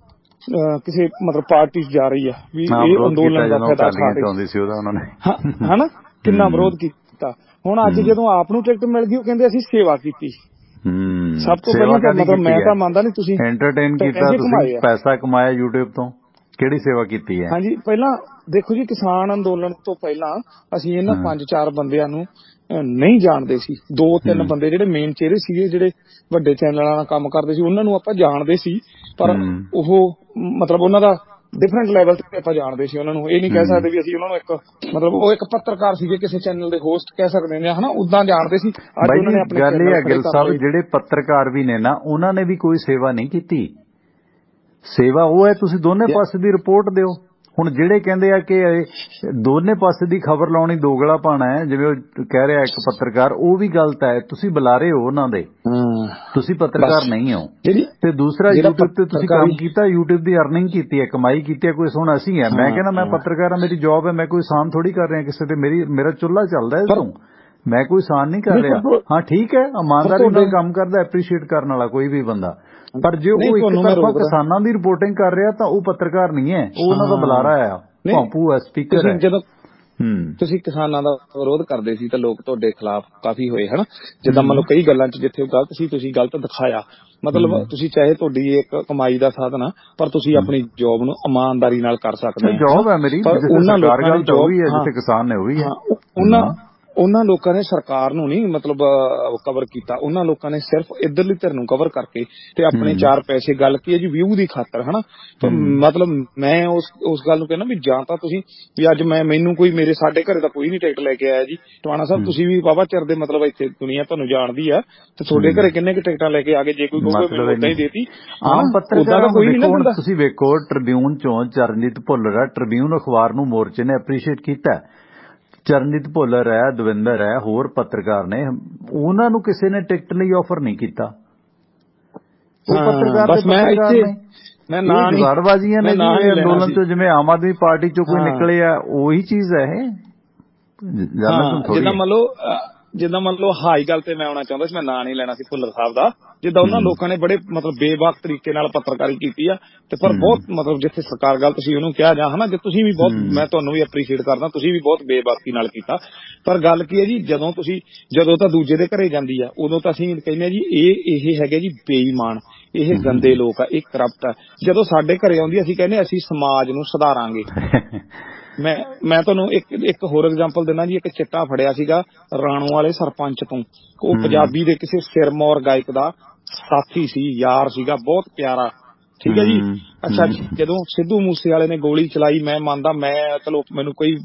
ਕਿਸੇ ਮਤਲਬ ਪਾਰਟੀ ਚ ਜਾ ਰਹੀ ਆ, ਵੀ ਇਹ ਅੰਦੋਲਨ ਦਾ ਫਾਇਦਾ ਉਠਾਉਂਦੀ ਸੀ ਉਹਨਾਂ ਨੇ ਹਨਾ, ਕਿੰਨਾ ਵਿਰੋਧ ਕੀਤਾ। ਹੁਣ ਅੱਜ ਜਦੋਂ ਆਪ ਨੂੰ ਟਿਕਟ ਮਿਲ ਗਈ ਉਹ ਕਹਿੰਦੇ ਅਸੀਂ ਸੇਵਾ ਕੀਤੀ। ਸਭ ਤੋਂ ਪਹਿਲਾਂ ਤਾਂ ਮਤਲਬ ਮੈਂ ਤਾਂ ਮੰਨਦਾ ਨਹੀਂ, ਤੁਸੀਂ ਐਂਟਰਟੇਨ ਕੀਤਾ, ਤੁਸੀਂ ਪੈਸਾ ਕਮਾਇਆ YouTube ਤੋਂ, ਕਿਹੜੀ ਸੇਵਾ ਕੀਤੀ ਹੈ? ਹਾਂਜੀ, ਪਹਿਲਾਂ ਦੇਖੋ ਜੀ ਕਿਸਾਨ ਅੰਦੋਲਨ ਤੋਂ ਪਹਿਲਾਂ ਅਸੀਂ ਇਹਨਾਂ 5-4 ਬੰਦਿਆਂ ਨੂੰ ਨਹੀਂ ਜਾਣਦੇ ਸੀ। 2-3 ਬੰਦੇ ਜਿਹੜੇ ਮੇਨ ਚਿਹਰੇ ਸੀਗੇ, ਜਿਹੜੇ ਵੱਡੇ ਚੈਨਲਾਂ ਨਾਲ ਕੰਮ ਕਰਦੇ ਸੀ, ਉਹਨਾਂ ਨੂੰ ਆਪਾਂ ਜਾਣਦੇ ਸੀ, ਪਰ ਉਹ ਮਤਲਬ ਉਹਨਾਂ ਦਾ ਡਿਫਰੈਂਟ ਲੈਵਲ ਤੇ ਆਪਾਂ ਜਾਣਦੇ ਸੀ ਉਹਨਾਂ ਨੂੰ। ਇਹ ਨਹੀਂ ਕਹਿ ਸਕਦੇ ਵੀ ਅਸੀਂ ਉਹਨਾਂ ਨੂੰ ਇੱਕ ਮਤਲਬ ਉਹ ਇੱਕ ਪੱਤਰਕਾਰ ਸੀਗੇ, ਕਿਸੇ ਚੈਨਲ ਦੇ ਹੋਸਟ ਕਹਿ ਸਕਦੇ ਨੇ ਹਨਾ, ਉਦਾਂ ਜਾਣਦੇ ਸੀ। ਅੱਜ ਉਹਨਾਂ ਨੇ ਆਪਣੇ ਗੱਲ ਇਹ ਹੈ ਗਿੱਲ ਸਾਹਿਬ, ਜਿਹੜੇ ਪੱਤਰਕਾਰ ਵੀ ਨੇ ਨਾ, ਉਹਨਾਂ ਨੇ ਵੀ ਕੋਈ ਸੇਵਾ ਨਹੀਂ ਕੀਤੀ। ਸੇਵਾ ਉਹ ਹੈ ਤੁਸੀਂ ਦੋਨੇ ਪਾਸੇ ਦੀ ਰਿਪੋਰਟ ਦਿਓ। ਹੁਣ ਜਿਹੜੇ ਕਹਿੰਦੇ ਆ ਕਿ ਦੋਨੇ ਪਾਸੇ ਦੀ ਖਬਰ ਲਾਉਣੀ ਦੋਗਲਾ ਪਾਣਾ ਹੈ, ਜਿਵੇਂ ਉਹ ਕਹਿ ਰਿਹਾ ਇੱਕ ਪੱਤਰਕਾਰ, ਉਹ ਵੀ ਗਲਤ ਹੈ। ਤੁਸੀਂ ਬੁਲਾਰੇ ਹੋ ਉਹਨਾਂ ਦੇ, ਤੁਸੀਂ ਪੱਤਰਕਾਰ ਨਹੀਂ ਹੋ। ਤੇ ਦੂਸਰਾ YouTube ਤੇ ਤੁਸੀਂ ਕੰਮ ਕੀਤਾ, YouTube ਦੀ ਅਰਨਿੰਗ ਕੀਤੀ ਹੈ, ਕਮਾਈ ਕੀਤੀ ਹੈ। ਕੋਈ ਹੁਣ ਅਸੀਂ ਹੈ, ਮੈਂ ਕਹਿੰਦਾ ਮੈਂ ਪੱਤਰਕਾਰ ਹਾਂ, ਮੇਰੀ ਜੌਬ ਹੈ, ਮੈਂ ਕੋਈ ਸਾਨ ਥੋੜੀ ਕਰ ਰਿਹਾ ਕਿਸੇ ਤੇ, ਮੇਰਾ ਚੁੱਲ੍ਹਾ ਚੱਲਦਾ ਇਸ ਤੋਂ, ਮੈਂ ਕੋਈ ਸਾਨ ਨਹੀਂ ਕਰ ਰਿਹਾ। ਹਾਂ ਠੀਕ ਹੈ, ਇਮਾਨਦਾਰੀ ਨਾਲ ਕੰਮ ਕਰਦਾ, ਐਪਰੀਸ਼ੀਏਟ ਕਰਨ ਵਾਲਾ ਕੋਈ ਵੀ ਬੰਦਾ। ਪਰ ਜੇ ਉਹ ਇੱਕ ਤਰਫਾ ਕਿਸਾਨਾਂ ਦੀ ਰਿਪੋਰਟਿੰਗ ਕਰ ਰਿਹਾ ਤਾਂ ਉਹ ਪੱਤਰਕਾਰ ਨਹੀਂ ਹੈ, ਉਹ ਉਹਨਾਂ ਦਾ ਬੁਲਾਰਾ ਆ, ਭਾਂਪੂ ਹੈ, ਸਪੀਕਰ ਹੈ। ਜਦੋਂ ਤੁਸੀਂ ਕਿਸਾਨਾਂ ਦਾ ਵਿਰੋਧ ਕਰਦੇ ਸੀ ਤਾਂ ਲੋਕ ਤੁਹਾਡੇ ਖਿਲਾਫ ਕਾਫੀ ਹੋਏ ਹਨਾ, ਜਿੱਦਾਂ ਮਤਲਬ ਕਈ ਗੱਲਾਂ ਚ ਜਿੱਥੇ ਉਹ ਗਲਤ ਸੀ ਤੁਸੀਂ ਗਲਤ ਦਿਖਾਇਆ। ਮਤਲਬ ਤੁਸੀਂ ਚਾਹੇ ਤੁਹਾਡੀ ਇੱਕ ਕਮਾਈ ਦਾ ਸਾਧਨ ਆ, ਪਰ ਤੁਸੀਂ ਆਪਣੀ ਜੌਬ ਨੂੰ ਇਮਾਨਦਾਰੀ ਨਾਲ ਕਰ ਸਕਦੇ ਹੋ। ਜੌਬ ਹੈ ਮੇਰੀ, ਉਹਨਾਂ ਲੋਕਾਂ ਨੇ ਜੌਬ ਹੀ ਹੈ, ਜਿੱਥੇ ਕਿਸਾਨ ਨੇ ਉਹ ਵੀ ਹੈ। ਉਹਨਾਂ ਲੋਕਾਂ ਨੇ ਸਰਕਾਰ ਨੂੰ ਨਹੀਂ ਮਤਲਬ ਕਵਰ ਕੀਤਾ, ਉਹਨਾਂ ਲੋਕਾਂ ਨੇ ਸਿਰਫ ਇੱਧਰਲੀ ਧਿਰ ਨੂੰ ਕਵਰ ਕਰਕੇ ਤੇ ਆਪਣੇ 4 ਪੈਸੇ, ਗੱਲ ਕੀ ਹੈ ਜੀ, ਵਿਊ ਦੀ ਖਾਤਰ ਹਨਾ। ਮਤਲਬ ਮੈਂ ਉਸ ਗੱਲ ਨੂੰ ਕਹਿੰਦਾ ਵੀ ਜਾਂ ਤਾਂ ਤੁਸੀਂ ਵੀ ਅੱਜ ਮੈਨੂੰ ਕੋਈ ਸਾਡੇ ਘਰੇ ਤਾਂ ਕੋਈ ਨਹੀਂ ਟਿਕਟ ਲੈ ਕੇ ਆਇਆ ਜੀ ਟਵਾਣਾ ਸਾਹਿਬ, ਤੁਸੀਂ ਵੀ ਵਾਹਵਾ ਚਿਰ ਦੇ ਮਤਲਬ ਇੱਥੇ ਦੁਨੀਆ ਤੁਹਾਨੂੰ ਜਾਣਦੀ ਆ, ਤੇ ਤੁਹਾਡੇ ਘਰੇ ਕਿੰਨੇ ਕੁ ਟਿਕਟਾਂ ਲੈ ਕੇ ਆ ਗਏ, ਜੇ ਕੋਈ ਕਹੋਗੇ ਮੈਨੂੰ ਉਦਾਂ ਹੀ ਦੇਤੀ। ਆਮ ਪੱਤਰਕਾਰ ਕੋਈ ਨਹੀਂ ਨਾ। ਤੁਸੀਂ ਵੇਖੋ ਟ੍ਰਿਬਿਊਨ ਚੋਂ ਚਰਨਜੀਤ ਭੁੱਲਰ, ਟ੍ਰਿਬਿਊਨ ਅਖਬਾਰ ਨੂੰ ਮੋਰਚੇ ਨੇ ਐਪਰੀਸ਼ੀਏਟ ਕੀਤਾ। ਚਰਨਜੀਤ ਭੁੱਲਰ ਹੈ, ਦਵਿੰਦਰ ਹੈ, ਹੋਰ ਪੱਤਰਕਾਰ ਨੇ, ਉਹਨਾਂ ਨੂੰ ਕਿਸੇ ਨੇ ਟਿਕਟ ਲਈ ਆਫਰ ਨਹੀਂ ਕੀਤਾ। ਉਹ ਪੱਤਰਕਾਰ ਨੇ ਜੁਗਾੜਬਾਜ਼ੀਆਂ ਨੇ ਜੀ ਅੰਦੋਲਨ ਚੋਂ, ਜਿਵੇਂ ਆਮ ਆਦਮੀ ਪਾਰਟੀ ਚੋਂ ਕੋਈ ਨਿਕਲੇ ਆ, ਉਹੀ ਚੀਜ਼ ਹੈ ਇਹ। ਜਿੱਦਾਂ ਮੰਨ ਲਓ ਹਾਈ ਗੱਲ ਤੇ ਮੈਂ ਆਉਣਾ ਚਾਹੁੰਦਾ ਸੀ, ਮੈਂ ਨਾਂ ਨਹੀਂ ਲੈਣਾ ਸੀ ਭੁੱਲਰ ਸਾਹਿਬ ਦਾ। ਜਿੱਦਾਂ ਉਹਨਾਂ ਲੋਕਾਂ ਨੇ ਬੜੇ ਮਤਲਬ ਬੇਬਾਕ ਤਰੀਕੇ ਨਾਲ ਪੱਤਰਕਾਰੀ ਕੀਤੀ ਆ, ਤੇ ਪਰ ਬਹੁਤ ਮਤਲਬ ਜਿੱਥੇ ਸਰਕਾਰ ਗੱਲ ਤੁਸੀਂ ਉਹਨੂੰ ਕਿਹਾ ਜਾਂ ਹਨਾ, ਜੇ ਤੁਸੀਂ ਵੀ ਬਹੁਤ, ਮੈਂ ਤੁਹਾਨੂੰ ਵੀ ਅਪਰੀਸ਼ੀਏਟ ਕਰਦਾ, ਤੁਸੀਂ ਵੀ ਬਹੁਤ ਬੇਬਾਕੀ ਨਾਲ ਕੀਤਾ। ਪਰ ਗੱਲ ਕੀ ਹੈ ਜੀ, ਜਦੋਂ ਤਾਂ ਦੂਜੇ ਦੇ ਘਰੇ ਜਾਂਦੀ ਆ, ਉਦੋਂ ਤਾਂ ਅਸੀਂ ਕਹਿੰਦੇ ਜੀ ਇਹ ਹੈਗੇ ਜੀ ਬੇਈਮਾਨ, ਇਹ ਗੰਦੇ ਲੋਕ ਆ, ਇਹ ਕਰਪਟ ਆ। ਜਦੋਂ ਸਾਡੇ ਘਰੇ ਆਉਂਦੀ ਅਸੀਂ ਕਹਿੰਦੇ ਅਸੀਂ ਸਮਾਜ ਨੂੰ ਸੁਧਾਰਾਂਗੇ। ਮੈਂ ਤੁਹਾਨੂੰ ਇੱਕ ਹੋਰ ਐਗਜ਼ਾਮਪਲ ਦਿੰਦਾ ਜੀ। ਇੱਕ ਚਿੱਟਾ ਫੜਿਆ ਸੀਗਾ ਰਾਣੋ ਵਾਲੇ ਸਰਪੰਚ ਤੋਂ, ਉਹ ਪੰਜਾਬੀ ਦੇ ਕਿਸੇ ਸਿਰਮੌਰ ਗਾਇਕ ਦਾ ਸਾਥੀ ਸੀ, ਯਾਰ ਸੀਗਾ, ਬਹੁਤ ਪਿਆਰਾ, ਠੀਕ ਹੈ ਜੀ। ਅੱਛਾ, ਜਦੋਂ ਸਿੱਧੂ ਮੂਸੇ ਵਾਲੇ ਨੇ ਗੋਲੀ ਚਲਾਈ, ਮੈਂ ਮੰਨਦਾ, ਚਲੋ ਮੈਨੂੰ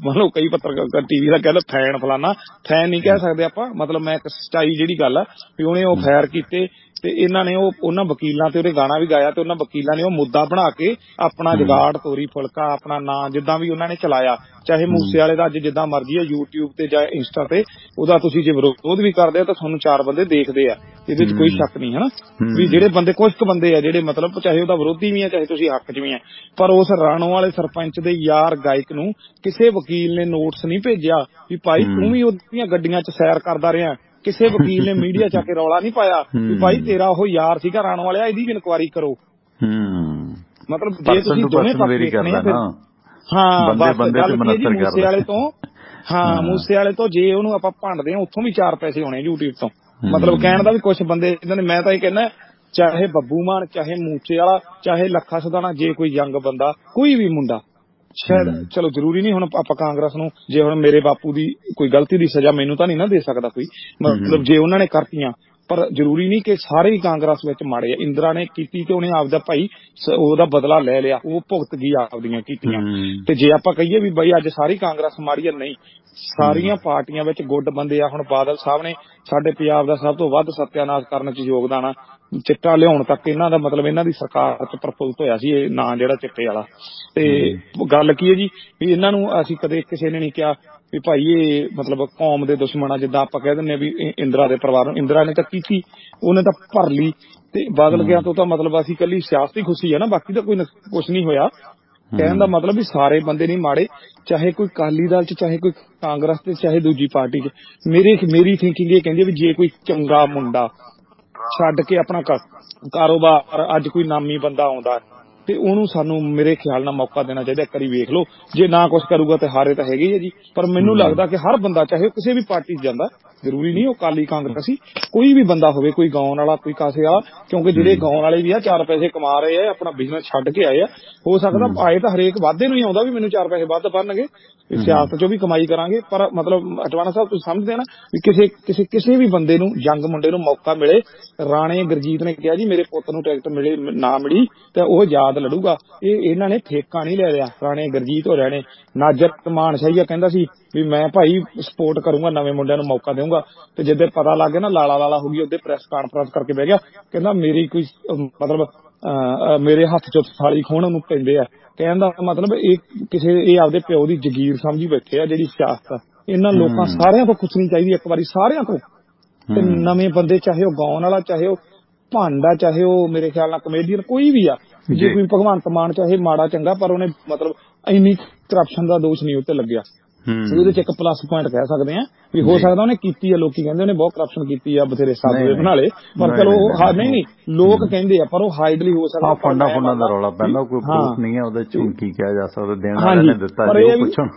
ਕਈ ਪੱਤਰਕਾਰ ਟੀਵੀ ਦਾ ਕਹਿੰਦਾ ਫੈਨ ਫਲਾਨਾ, ਫੈਨ ਨਹੀਂ ਕਹਿ ਸਕਦੇ ਆਪਾਂ, ਮਤਲਬ ਮੈਂ ਇੱਕ ਸੱਚਾਈ ਜਿਹੜੀ ਗੱਲ ਆ ਵੀ ਉਹਨੇ ਉਹ ਫਾਇਰ ਕੀਤੇ, ਤੇ ਇਹਨਾਂ ਨੇ ਉਹਨਾਂ ਵਕੀਲਾਂ ਤੇ ਉਹਦੇ ਗਾਣਾ ਵੀ ਗਾਇਆ, ਤੇ ਉਹਨਾਂ ਵਕੀਲਾਂ ਨੇ ਉਹ ਮੁੱਦਾ ਬਣਾ ਕੇ ਆਪਣਾ ਜਗਾੜ, ਤੋਰੀ ਫੁਲਕਾ, ਆਪਣਾ ਨਾਂ ਜਿੱਦਾਂ ਵੀ ਉਹਨਾਂ ਨੇ ਚਲਾਇਆ। ਚਾਹੇ ਮੂਸੇ ਵਾਲੇ ਦਾ ਅੱਜ ਜਿੱਦਾਂ ਮਰਜ਼ੀ ਹੈ YouTube ਤੇ ਜਾਂ ਇੰਸਟਾ ਤੇ, ਉਹਦਾ ਤੁਸੀਂ ਜੇ ਵਿਰੋਧ ਵੀ ਕਰਦੇ ਹੋ ਤਾਂ ਤੁਹਾਨੂੰ 4 ਬੰਦੇ ਦੇਖਦੇ ਆ, ਇਹਦੇ ਵਿੱਚ ਕੋਈ ਸ਼ੱਕ ਨਹੀਂ ਹਨਾ। ਵੀ ਜਿਹੜੇ ਬੰਦੇ, ਕੁਝ ਕੁ ਬੰਦੇ ਆ ਜਿਹੜੇ ਮਤਲਬ ਚਾਹੇ ਉਹਦਾ ਵਿਰੋਧੀ ਵੀ ਆ, ਚਾਹੇ ਤੁਸੀਂ ਹੱਕ 'ਚ ਵੀ ਆ, ਪਰ ਉਸ ਰਾਣੋ ਵਾਲੇ ਸਰਪੰਚ ਦੇ ਯਾਰ ਗਾਇਕ ਨੂੰ ਕਿਸੇ ਵਕੀਲ ਨੇ ਨੋਟਿਸ ਨਹੀਂ ਭੇਜਿਆ ਵੀ ਭਾਈ ਤੂੰ ਵੀ ਉਹਦੀਆਂ ਗੱਡੀਆਂ 'ਚ ਸੈਰ ਕਰਦਾ ਰਿਹਾ। ਕਿਸੇ ਵਕੀਲ ਨੇ ਮੀਡੀਆ 'ਚ ਆ ਕੇ ਰੌਲਾ ਨਹੀਂ ਪਾਇਆ ਵੀ ਭਾਈ ਤੇਰਾ ਉਹ ਯਾਰ ਸੀਗਾ ਰਾਣੋ ਵਾਲਿਆ, ਇਹਦੀ ਵੀ ਇਨਕੁਆਇਰੀ ਕਰੋ। ਮਤਲਬ ਜੇ ਤੁਸੀਂ ਦੋਵੇਂ ਪਾਸੇ ਦੇਖਣੇ ਆ, ਹਾਂ ਬਸ ਗੱਲ ਕੀ ਹੈ ਜੀ, ਮੂਸੇ ਵਾਲੇ ਤੋਂ ਜੇ ਉਹਨੂੰ ਆਪਾਂ ਭੰਡਦੇ ਹਾਂ, ਉੱਥੋਂ ਵੀ 4 ਪੈਸੇ ਹੋਣੇ YouTube ਤੋਂ। ਮਤਲਬ ਕਹਿਣ ਦਾ ਵੀ ਕੁਛ ਬੰਦੇ ਇਹਨਾਂ ਨੇ, ਮੈਂ ਤਾਂ ਇਹ ਕਹਿੰਦਾ ਚਾਹੇ ਬੱਬੂ ਮਾਨ, ਚਾਹੇ ਮੂਸੇ ਵਾਲਾ, ਚਾਹੇ ਲੱਖਾ ਸਦਾਣਾ, ਜੇ ਕੋਈ ਯੰਗ ਬੰਦਾ, ਕੋਈ ਵੀ ਮੁੰਡਾ, ਸ਼ਾਇਦ ਚਲੋ ਜ਼ਰੂਰੀ ਨਹੀਂ ਹੁਣ ਆਪਾਂ ਕਾਂਗਰਸ ਨੂੰ, ਜੇ ਹੁਣ ਮੇਰੇ ਬਾਪੂ ਦੀ ਕੋਈ ਗਲਤੀ ਦੀ ਸਜ਼ਾ ਮੈਨੂੰ ਤਾਂ ਨਹੀਂ ਨਾ ਦੇ ਸਕਦਾ ਕੋਈ, ਮਤਲਬ ਜੇ ਉਹਨਾਂ ਨੇ ਕਰਤੀਆਂ, ਪਰ ਜ਼ਰੂਰੀ ਨਹੀਂ ਕਿ ਸਾਰੇ ਹੀ ਕਾਂਗਰਸ ਵਿੱਚ ਮਾੜੇ ਆ। ਇੰਦਰਾ ਨੇ ਕੀਤੀ ਤੇ ਉਹਨੇ ਆਪਦਾ ਭਾਈ ਉਹਦਾ ਬਦਲਾ ਲੈ ਲਿਆ, ਉਹ ਭੁਗਤ ਗਈ ਆਪਦੀਆਂ ਕੀਤੀਆਂ। ਤੇ ਜੇ ਆਪਾਂ ਕਹੀਏ ਵੀ ਬਈ ਅੱਜ ਸਾਰੀ ਕਾਂਗਰਸ ਮਾੜੀ ਆ, ਨਹੀਂ, ਸਾਰੀਆਂ ਪਾਰਟੀਆਂ ਵਿੱਚ ਗੁੱਡ ਬੰਦੇ ਆ। ਹੁਣ ਬਾਦਲ ਸਾਹਿਬ ਨੇ ਸਾਡੇ ਪੰਜਾਬ ਦਾ ਸਭ ਤੋਂ ਵੱਧ ਸੱਤਿਆਨਾਸ਼ ਕਰਨ 'ਚ ਯੋਗਦਾਨ ਆ, ਚਿੱਟਾ ਲਿਆਉਣ ਤੱਕ ਇਹਨਾਂ ਦਾ, ਮਤਲਬ ਇਹਨਾਂ ਦੀ ਸਰਕਾਰ 'ਚ ਪ੍ਰਫੁੱਲਤ ਹੋਇਆ ਸੀ ਇਹ ਨਾਂ ਜਿਹੜਾ ਚਿੱਟੇ ਵਾਲਾ। ਤੇ ਗੱਲ ਕੀ ਹੈ ਜੀ ਵੀ ਇਹਨਾਂ ਨੂੰ ਅਸੀਂ ਕਦੇ ਕਿਸੇ ਨੇ ਨਹੀਂ ਕਿਹਾ ਵੀ ਭਾਈ ਇਹ ਮਤਲਬ ਕੌਮ ਦੇ ਦੁਸ਼ਮਣ ਆ, ਜਿੱਦਾਂ ਆਪਾਂ ਕਹਿ ਦਿੰਦੇ ਆ ਵੀ ਇੰਦਰਾ ਦੇ ਪਰਿਵਾਰ ਨੂੰ। ਇੰਦਰਾ ਨੇ ਤਾਂ ਕੀਤੀ, ਉਹਨੇ ਤਾਂ ਭਰ ਲਈ, ਤੇ ਬਾਦਲ ਗਿਆ ਤੋਂ ਤਾਂ ਮਤਲਬ ਅਸੀਂ ਇਕੱਲੀ ਸਿਆਸਤੀ ਖੁਸ਼ੀ ਆ ਨਾ, ਬਾਕੀ ਤਾਂ ਕੋਈ ਕੁਛ ਨਹੀਂ ਹੋਇਆ। ਕਹਿਣ ਦਾ ਮਤਲਬ ਵੀ ਸਾਰੇ ਬੰਦੇ ਨਹੀਂ ਮਾੜੇ, ਚਾਹੇ ਕੋਈ ਅਕਾਲੀ ਦਲ ਚ, ਚਾਹੇ ਕੋਈ ਕਾਂਗਰਸ ਤੇ, ਚਾਹੇ ਦੂਜੀ ਪਾਰਟੀ ਚ। ਮੇਰੀ ਥਿੰਕਿੰਗ ਇਹ ਕਹਿੰਦੀ ਵੀ ਜੇ ਕੋਈ ਚੰਗਾ ਮੁੰਡਾ ਛੱਡ ਕੇ ਆਪਣਾ ਕਾਰੋਬਾਰ, ਅੱਜ ਕੋਈ ਨਾਮੀ ਬੰਦਾ ਆਉਂਦਾ ਤੇ ਉਹਨੂੰ ਸਾਨੂੰ ਮੇਰੇ ਖਿਆਲ ਨਾਲ ਮੌਕਾ ਦੇਣਾ ਚਾਹੀਦਾ। ਇੱਕ ਵਾਰੀ ਵੇਖ ਲਓ, ਜੇ ਨਾ ਕੁਛ ਕਰੂਗਾ ਤੇ ਹਾਰੇ ਤਾਂ ਹੈਗੇ ਹੀ ਆ ਜੀ। ਪਰ ਮੈਨੂੰ ਲੱਗਦਾ ਕਿ ਹਰ ਬੰਦਾ, ਚਾਹੇ ਕਿਸੇ ਵੀ ਪਾਰਟੀ 'ਚ ਜਾਂਦਾ, ਜ਼ਰੂਰੀ ਨਹੀਂ ਉਹ ਅਕਾਲੀ ਕਾਂਗਰਸੀ, ਕੋਈ ਵੀ ਬੰਦਾ ਹੋਵੇ, ਕੋਈ ਗਾਉਣ ਵਾਲਾ, ਕੋਈ ਕਾਸੇ ਵਾਲਾ, ਕਿਉਂਕਿ ਜਿਹੜੇ ਗਾਉਣ ਵਾਲੇ ਵੀ ਆ 4 ਪੈਸੇ ਕਮਾ ਰਹੇ ਆ, ਆਪਣਾ ਬਿਜ਼ਨਸ ਛੱਡ ਕੇ ਆਏ ਆ। ਹੋ ਸਕਦਾ ਆਏ ਤਾਂ ਹਰੇਕ ਵਾਧੇ ਨੂੰ ਹੀ ਆਉਂਦਾ ਵੀ ਮੈਨੂੰ 4 ਪੈਸੇ ਵੱਧ ਬਣਨਗੇ, ਸਿਆਸਤ 'ਚੋਂ ਵੀ ਕਮਾਈ ਕਰਾਂਗੇ। ਪਰ ਮਤਲਬ ਟਵਾਣਾ ਸਾਹਿਬ ਤੁਸੀਂ ਸਮਝਦੇ ਆ ਨਾ ਵੀ ਕਿਸੇ ਵੀ ਬੰਦੇ ਨੂੰ, ਯੰਗ ਮੁੰਡੇ ਨੂੰ ਮੌਕਾ ਮਿਲੇ। ਰਾਣੇ ਗੁਰਜੀਤ ਨੇ ਕਿਹਾ ਜੀ ਮੇਰੇ ਪੁੱਤ ਨੂੰ ਟਿਕਟ ਮਿਲੇ ਨਾ ਮਿਲੀ ਤਾਂ ਉਹ ਯਾਦ ਲੜੂਗਾ। ਇਹਨਾਂ ਨੇ ਠੇਕਾ ਨਹੀਂ ਲੈ ਲਿਆ, ਰਾਣੇ ਗੁਰਜੀਤ ਹੋ ਰਹੇ ਨੇ। ਨਾਜਰ ਮਾਨਸ਼ਾਹੀਆ ਕਹਿੰਦਾ ਸੀ ਵੀ ਮੈਂ ਭਾਈ ਸਪੋਰਟ ਕਰੂੰਗਾ, ਨਵੇਂ ਮੁੰਡਿਆਂ ਨੂੰ ਮੌਕਾ ਦੇਊਂਗਾ, ਤੇ ਜਿੱਦੇ ਪਤਾ ਲੱਗ ਗਿਆ ਨਾ ਲਾਲਾ ਹੋ ਗਈ, ਉਹਦੇ ਪ੍ਰੈਸ ਕਾਨਫਰੰਸ ਕਰਕੇ ਬਹਿ ਗਿਆ, ਕਹਿੰਦਾ ਮੇਰੀ ਕੋਈ ਮਤਲਬ ਮੇਰੇ ਹੱਥ 'ਚ ਥਾਲੀ ਖੋਹਣ ਨੂੰ ਪੈਂਦੇ ਆ। ਕਹਿਣ ਦਾ ਮਤਲਬ ਇਹ ਆਪਦੇ ਪਿਓ ਦੀ ਜਗੀਰ ਸਮਝੀ ਬੈਠੇ ਆ ਜਿਹੜੀ ਸਿਆਸਤ ਆ। ਇਹਨਾਂ ਲੋਕਾਂ ਸਾਰਿਆਂ ਤੋਂ ਖੁੱਸਣੀ ਚਾਹੀਦੀ ਇੱਕ ਵਾਰੀ, ਸਾਰਿਆਂ ਤੋਂ। ਤੇ ਨਵੇਂ ਬੰਦੇ, ਚਾਹੇ ਉਹ ਗਾਉਣ ਵਾਲਾ, ਚਾਹੇ ਉਹ ਭਾਂਡਾ, ਚਾਹੇ ਉਹ ਮੇਰੇ ਖਿਆਲ ਨਾਲ ਕਮੇਡੀਅਨ, ਕੋਈ ਵੀ ਆ, ਜੇ ਕੋਈ ਭਗਵੰਤ ਮਾਨ ਚਾਹੇ ਮਾੜਾ ਚੰਗਾ, ਪਰ ਉਹਨੇ ਮਤਲਬ ਇੰਨੀ ਕਰਪਸ਼ਨ ਦਾ ਦੋਸ਼ ਨਹੀਂ ਉੱਤੇ ਲੱਗਿਆ। ਉਹਦੇ ਚ ਇੱਕ ਪਲੱਸ ਪੁਆਇੰਟ ਕਹਿ ਸਕਦੇ ਆ ਵੀ ਹੋ ਸਕਦਾ ਉਹਨੇ ਕੀਤੀ ਆ, ਲੋਕੀ ਕਹਿੰਦੇ ਉਹਨੇ ਬਹੁਤ ਕਰਪਸ਼ਨ ਕੀਤੀ ਆ, ਬਥੇਰੇ ਸਾਧੂ ਬਣਾ ਲਏ, ਪਰ ਚਲੋ ਨਹੀਂ ਲੋਕ ਕਹਿੰਦੇ ਆ, ਪਰ ਉਹ ਹਾਈਡਲੀ ਹੋ ਸਕਦਾ। ਫੰਡਾ ਦਾ ਰੌਲਾ ਪੈਂਦਾ, ਕੋਈ ਪ੍ਰੂਫ ਨਹੀਂ ਹੈ ਉਹਦੇ ਚ, ਕੀ ਕਿਹਾ ਜਾ ਸਕਦਾ, ਦੇਣ ਵਾਲੇ ਨੇ ਦਿੱਤਾ ਜੀ ਪੁੱਛਣ।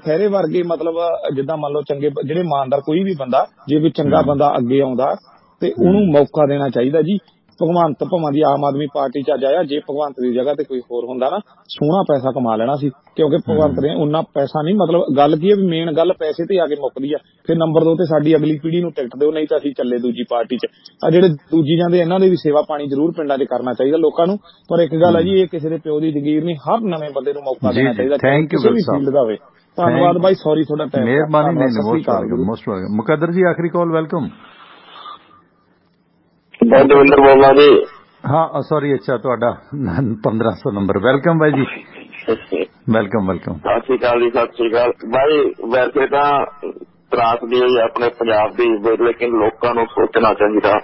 ਖੈਰੇ ਵਰਗੇ ਮਤਲਬ ਜਿੱਦਾਂ ਮੰਨ ਲਓ ਚੰਗੇ ਜਿਹੜੇ ਇਮਾਨਦਾਰ, ਕੋਈ ਵੀ ਬੰਦਾ, ਜੇ ਕੋਈ ਚੰਗਾ ਬੰਦਾ ਅੱਗੇ ਆਉਂਦਾ ਤੇ ਉਹਨੂੰ ਮੌਕਾ ਦੇਣਾ ਚਾਹੀਦਾ ਜੀ। ਭਗਵੰਤ ਭਾਵਾਂ ਦੀ ਆਮ ਆਦਮੀ ਪਾਰਟੀ ਚ ਅੱਜ ਆਇਆ, ਜੇ ਭਗਵੰਤ ਦੀ ਜਗ੍ਹਾ ਤੇ ਕੋਈ ਹੋਰ ਹੁੰਦਾ ਨਾ, ਸੋਹਣਾ ਪੈਸਾ ਕਮਾ ਲੈਣਾ ਸੀ, ਕਿਉਂਕਿ ਭਗਵੰਤ ਨੇ ਉਹਨਾਂ ਪੈਸਾ ਨਹੀਂ, ਮਤਲਬ ਗੱਲ ਕੀ ਹੈ ਵੀ ਮੇਨ ਗੱਲ ਪੈਸੇ ਤੇ ਆ ਕੇ ਮੁੱਕਦੀ ਆ। ਫਿਰ ਨੰਬਰ 2 ਤੇ ਸਾਡੀ ਅਗਲੀ ਪੀੜ੍ਹੀ ਨੂੰ ਟਿਕਟ ਦਿਓ, ਨਹੀਂ ਤਾਂ ਅਸੀਂ ਚੱਲੇ ਦੂਜੀ ਪਾਰਟੀ ਚ। ਆ ਜਿਹੜੇ ਦੂਜੀ ਜਾਂਦੇ, ਇਹਨਾਂ ਦੇ ਵੀ ਸੇਵਾ ਪਾਣੀ ਜ਼ਰੂਰ ਪਿੰਡਾਂ 'ਚ ਕਰਨਾ ਚਾਹੀਦਾ ਲੋਕਾਂ ਨੂੰ। ਪਰ ਇੱਕ ਗੱਲ ਹੈ ਜੀ, ਇਹ ਕਿਸੇ ਦੇ ਪਿਓ ਦੀ ਜਗੀਰ ਨਹੀਂ, ਹਰ ਨਵੇਂ ਬੰਦੇ ਨੂੰ ਮੌਕਾ ਦੇਣਾ ਚਾਹੀਦਾ, ਕਿਸੇ ਵੀ ਫੀਲਡ ਦਾ ਹੋਵੇ। ਧੰਨਵਾਦ ਬਾਈ, ਸੌਰੀ ਤੁਹਾਡਾ ਟਾਈਮ। ਮਿਹਰਬਾਨੀ। ਮੁਕੱਦਰ ਜੀ ਆਖਰੀ ਕਾਲ, ਵੈਲਕਮ। ਦਵਿੰਦਰ ਬੋਲਦਾ ਜੀ। ਹਾਂ ਸੌਰੀ, ਅੱਛਾ ਤੁਹਾਡਾ 1500 ਨੰਬਰ। ਵੈਲਕਮ ਬਾਈ ਜੀ, ਵੈਲਕਮ। ਸਤਿ ਸ਼੍ਰੀ ਅਕਾਲ ਜੀ। ਸਤਿ ਸ਼੍ਰੀ ਅਕਾਲ ਬਾਈ। ਵੈਸੇ ਤਾਂ ਤਰਾਸਦੀ ਹੋਈ ਆਪਣੇ ਪੰਜਾਬ ਦੀ, ਲੇਕਿਨ ਲੋਕਾਂ ਨੂੰ ਸੋਚਣਾ ਚਾਹੀਦਾ।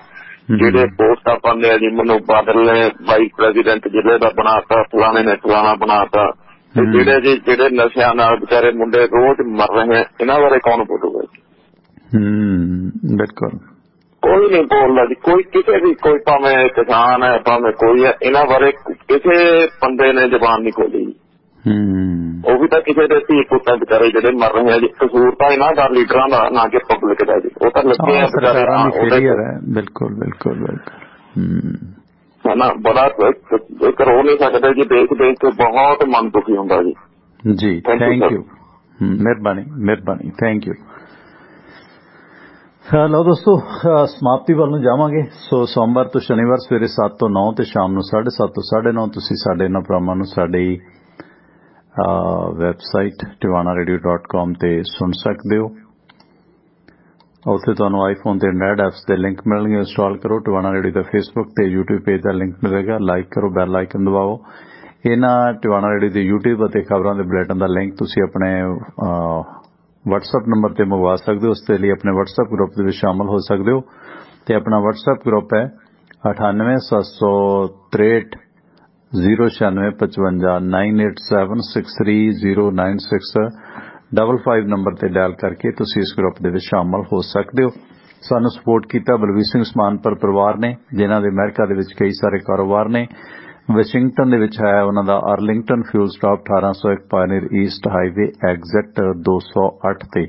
ਜਿਹੜੇ ਪੋਸਟਾਂ ਪਾਉਂਦੇ ਆ ਜੀ, ਮੈਨੂੰ ਬਾਦਲ ਨੇ ਵਾਈਸ ਪ੍ਰੈਜ਼ੀਡੈਂਟ ਜ਼ਿਲ੍ਹੇ ਦਾ ਬਣਾਤਾ, ਫਲਾਣੇ ਨੇ ਫਲਾਣਾ ਬਣਾਤਾ, ਤੇ ਜਿਹੜੇ ਨਸ਼ਿਆਂ ਨਾਲ ਵਿਚਾਰੇ ਮੁੰਡੇ ਰੋਜ਼ ਮਰ ਰਹੇ ਆ, ਇਹਨਾਂ ਬਾਰੇ ਕੌਣ ਬੋਲੂਗਾ? ਬਿਲਕੁਲ ਕੋਈ ਨਹੀਂ ਬੋਲਦਾ ਜੀ, ਕੋਈ ਕਿਸੇ ਵੀ, ਕੋਈ ਭਾਵੇਂ ਕਿਸਾਨ ਹੈ, ਭਾਵੇਂ ਕੋਈ ਹੈ, ਇਹਨਾਂ ਬਾਰੇ ਕਿਸੇ ਬੰਦੇ ਨੇ ਜ਼ਬਾਨ ਨਹੀਂ ਖੋਲੀ। ਉਹ ਵੀ ਤਾਂ ਕਿਸੇ ਦੇ ਧੀ ਪੁੱਤਾਂ ਵਿਚਾਰੇ ਜਿਹੜੇ ਮਰ ਰਹੇ ਆ ਜੀ। ਕਸੂਰ ਤਾਂ ਇਹਨਾਂ ਦਾ ਲੀਡਰਾਂ ਦਾ, ਨਾ ਕਿ ਪਬਲਿਕ ਦਾ ਜੀ। ਉਹ ਤਾਂ ਲੱਗੇ ਆ ਵਿਚਾਰੇ। ਬਿਲਕੁਲ ਹਨਾ, ਬੜਾ ਕਰੋ ਨਹੀਂ ਸਕਦੇ ਜੀ। ਦੇਖ ਕੇ ਬਹੁਤ ਮਨ ਦੁਖੀ ਹੁੰਦਾ ਜੀ। ਥੈਂਕ ਯੂ, ਮਿਹਰਬਾਨੀ, ਥੈਂਕ ਯੂ। ਲਓ ਦੋਸਤੋ, ਸਮਾਪਤੀ ਵੱਲ ਨੂੰ ਜਾਵਾਂਗੇ। ਸੋ ਸੋਮਵਾਰ ਤੋਂ ਸ਼ਨੀਵਾਰ ਸਵੇਰੇ 7 ਤੋਂ 9 ਤੇ ਸ਼ਾਮ ਨੂੰ 7:30 ਤੋਂ 9:30 ਤੁਸੀਂ ਸਾਡੇ ਇਹਨਾਂ ਪ੍ਰੋਗਰਾਮਾਂ ਨੂੰ ਸਾਡੀ ਵੈਬਸਾਈਟ tiwanaradio.com ਤੇ ਸੁਣ ਸਕਦੇ ਹੋ। ਉੱਥੇ ਤੁਹਾਨੂੰ ਆਈਫੋਨ ਤੇ ਐਂਡਰਾਇਡ ਐਪਸ ਦੇ ਲਿੰਕ ਮਿਲਣਗੇ, ਇੰਸਟਾਲ ਕਰੋ। ਟਿਵਾਣਾ ਰੇਡੀਓ ਦਾ ਫੇਸਬੁੱਕ ਤੇ YouTube ਪੇਜ ਦਾ ਲਿੰਕ ਮਿਲੇਗਾ, ਲਾਈਕ ਕਰੋ, ਬੈਲ ਆਈਕਨ ਦਬਾਓ। ਇਹਨਾਂ ਟਿਵਾਣਾ ਰੇਡੀਓ ਦੇ YouTube ਅਤੇ ਖਬਰਾਂ ਦੇ ਬੁਲੇਟਿਨ ਦਾ ਲਿੰਕ ਤੁਸੀਂ ਆਪਣੇ WhatsApp ਨੰਬਰ ਤੇ ਮੰਗਵਾ ਸਕਦੇ ਹੋ। ਉਸ ਦੇ ਲਈ ਆਪਣੇ WhatsApp ਗਰੁੱਪ ਦੇ ਵਿੱਚ ਸ਼ਾਮਲ ਹੋ ਸਕਦੇ ਹੋ। ਤੇ ਆਪਣਾ WhatsApp ਗਰੁੱਪ ਹੈ 9876309655 9876309655 ਨੰਬਰ ਤੇ ਡਾਇਲ ਕਰਕੇ ਤੁਸੀਂ ਇਸ ਗਰੁੱਪ ਦੇ ਵਿੱਚ ਸ਼ਾਮਲ ਹੋ ਸਕਦੇ ਹੋ। ਸਾਨੂੰ ਸਪੋਰਟ ਕੀਤਾ ਬਲਵੀਰ ਸਿੰਘ ਸਮਾਨਪੁਰ ਪਰਿਵਾਰ ਨੇ, ਜਿਨ੍ਹਾਂ ਦੇ ਅਮਰੀਕਾ ਦੇ ਵਿੱਚ ਕਈ ਸਾਰੇ ਕਾਰੋਬਾਰ ਨੇ। ਵਾਸ਼ਿੰਗਟਨ ਦੇ ਵਿੱਚ ਹੈ ਉਹਨਾਂ ਦਾ Arlington fuel stop 1801 pioneer east highway exit 208 ਤੇ।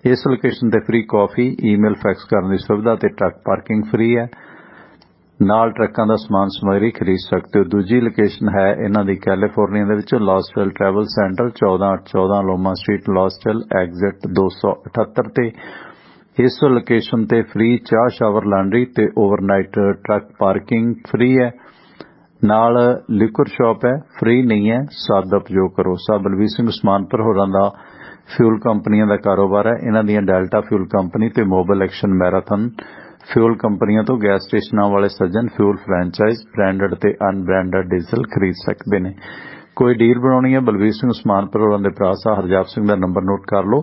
ਇਸ ਲੋਕੇਸ਼ਨ ਤੇ ਫ੍ਰੀ ਕਾਫੀ, ਈਮੇਲ, ਫੈਕਸ ਕਰਨ ਦੀ ਸੁਵਿਧਾ ਤੇ ਟਰੱਕ ਪਾਰਕਿੰਗ ਫ੍ਰੀ ਹੈ। ਨਾਲ ਟਰੱਕਾਂ ਦਾ ਸਮਾਨ ਸਮੱਗਰੀ ਖਰੀਦ ਸਕਦੇ ਹੋ। ਦੂਜੀ ਲੋਕੇਸ਼ਨ ਹੈ ਇਹਨਾਂ ਦੀ ਕੈਲੀਫੋਰਨੀਆ ਦੇ ਵਿੱਚ ਲਾਸਵੈਲ ਟਰੈਵਲ ਸੈਂਟਰ 1414 ਲੋਮਾ ਸਟਰੀਟ, ਲਾਸਵੈਲ ਐਗਜ਼ਿਟ 278 ਤੇ। ਇਸ ਲੋਕੇਸ਼ਨ ਤੇ ਫ੍ਰੀ ਚਾਹ, ਸ਼ਾਵਰ, ਲਾਂਡਰੀ ਤੇ ਓਵਰਨਾਈਟ ਟਰੱਕ ਪਾਰਕਿੰਗ ਫ੍ਰੀ ਹੈ। ਨਾਲ ਲਿਕਰ ਸ਼ਾਪ ਹੈ, ਫ੍ਰੀ ਨਹੀਂ ਹੈ, ਸਾਦਾ ਉਪਯੋਗ ਕਰੋ। ਸਾਬ ਬਲਵੀਰ ਸਿੰਘ ਸਮਾਨਪੁਰ ਹੋਰਾਂ ਦਾ ਫਿਊਲ ਕੰਪਨੀਆਂ ਦਾ ਕਾਰੋਬਾਰ ਹੈ। ਇਹਨਾਂ ਦੀਆਂ ਡੈਲਟਾ ਫਿਊਲ ਕੰਪਨੀ ਤੇ ਮੋਬਾਈਲ ਐਕਸ਼ਨ ਮੈਰਾਥਨ ਫਿਊਲ ਕੰਪਨੀਆਂ ਤੋਂ ਗੈਸ ਸਟੇਸ਼ਨਾਂ ਵਾਲੇ ਸੱਜਣ ਫਿਊਲ ਫਰੈਂਚਾਈਜ਼, ਬ੍ਰਾਂਡਡ ਤੇ ਅਨਬ੍ਰਾਂਡਡ ਡੀਜ਼ਲ ਖਰੀਦ ਸਕਦੇ ਨੇ। कोई डील बनानी है बलवीर सिंह उस्मानपुर और उनके भरा सा हरजाप सिंह का नंबर नोट कर लो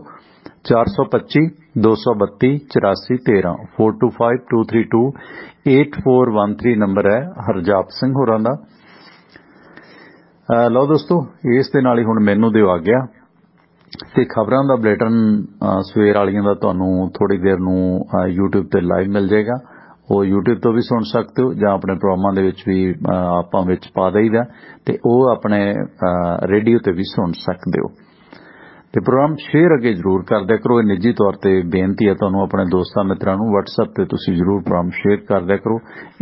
425-232-8413 425-232-8413 नंबर है हरजाप सिंह होरां दा। लो दोस्तों इस दे नाल ही हुण मैनूं दिओ आ गया ते खबरां दा बुलेटिन सवेर वालियां दा तुहानूं थोड़ी देर नूं यूट्यूब ते लाइव मिल जाएगा। वो यूट्यूब तो भी सुन सकते हो जां अपने प्रोग्रामां दे विच भी आपां विच पा दईदा ते वो अपने रेडियो ते भी सुन सकते हो। ते प्रोग्राम शेयर अगे जरूर कर दिया करो। निजी तौर पर बेनती है तुहानूं अपने दोस्तां मित्रां नूं WhatsApp ते तुसीं जरूर प्रोग्राम शेयर कर दिया करो।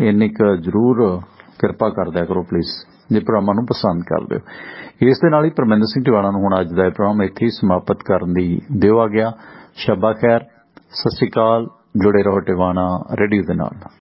इन्नी क जरूर किरपा कर दिया करो प्लीज़ जे प्रोग्रामां नूं पसंद करदे हो। इस दे नाल ही परमिंदर सिंह टिवाणा नूं हुण अज दा प्रोग्राम इत्थे ही समाप्त करन दी दिओ आ गया। शब्बा खैर, सत श्री अकाल। जुड़े रहो टिवाणा रेडियो दे नाल।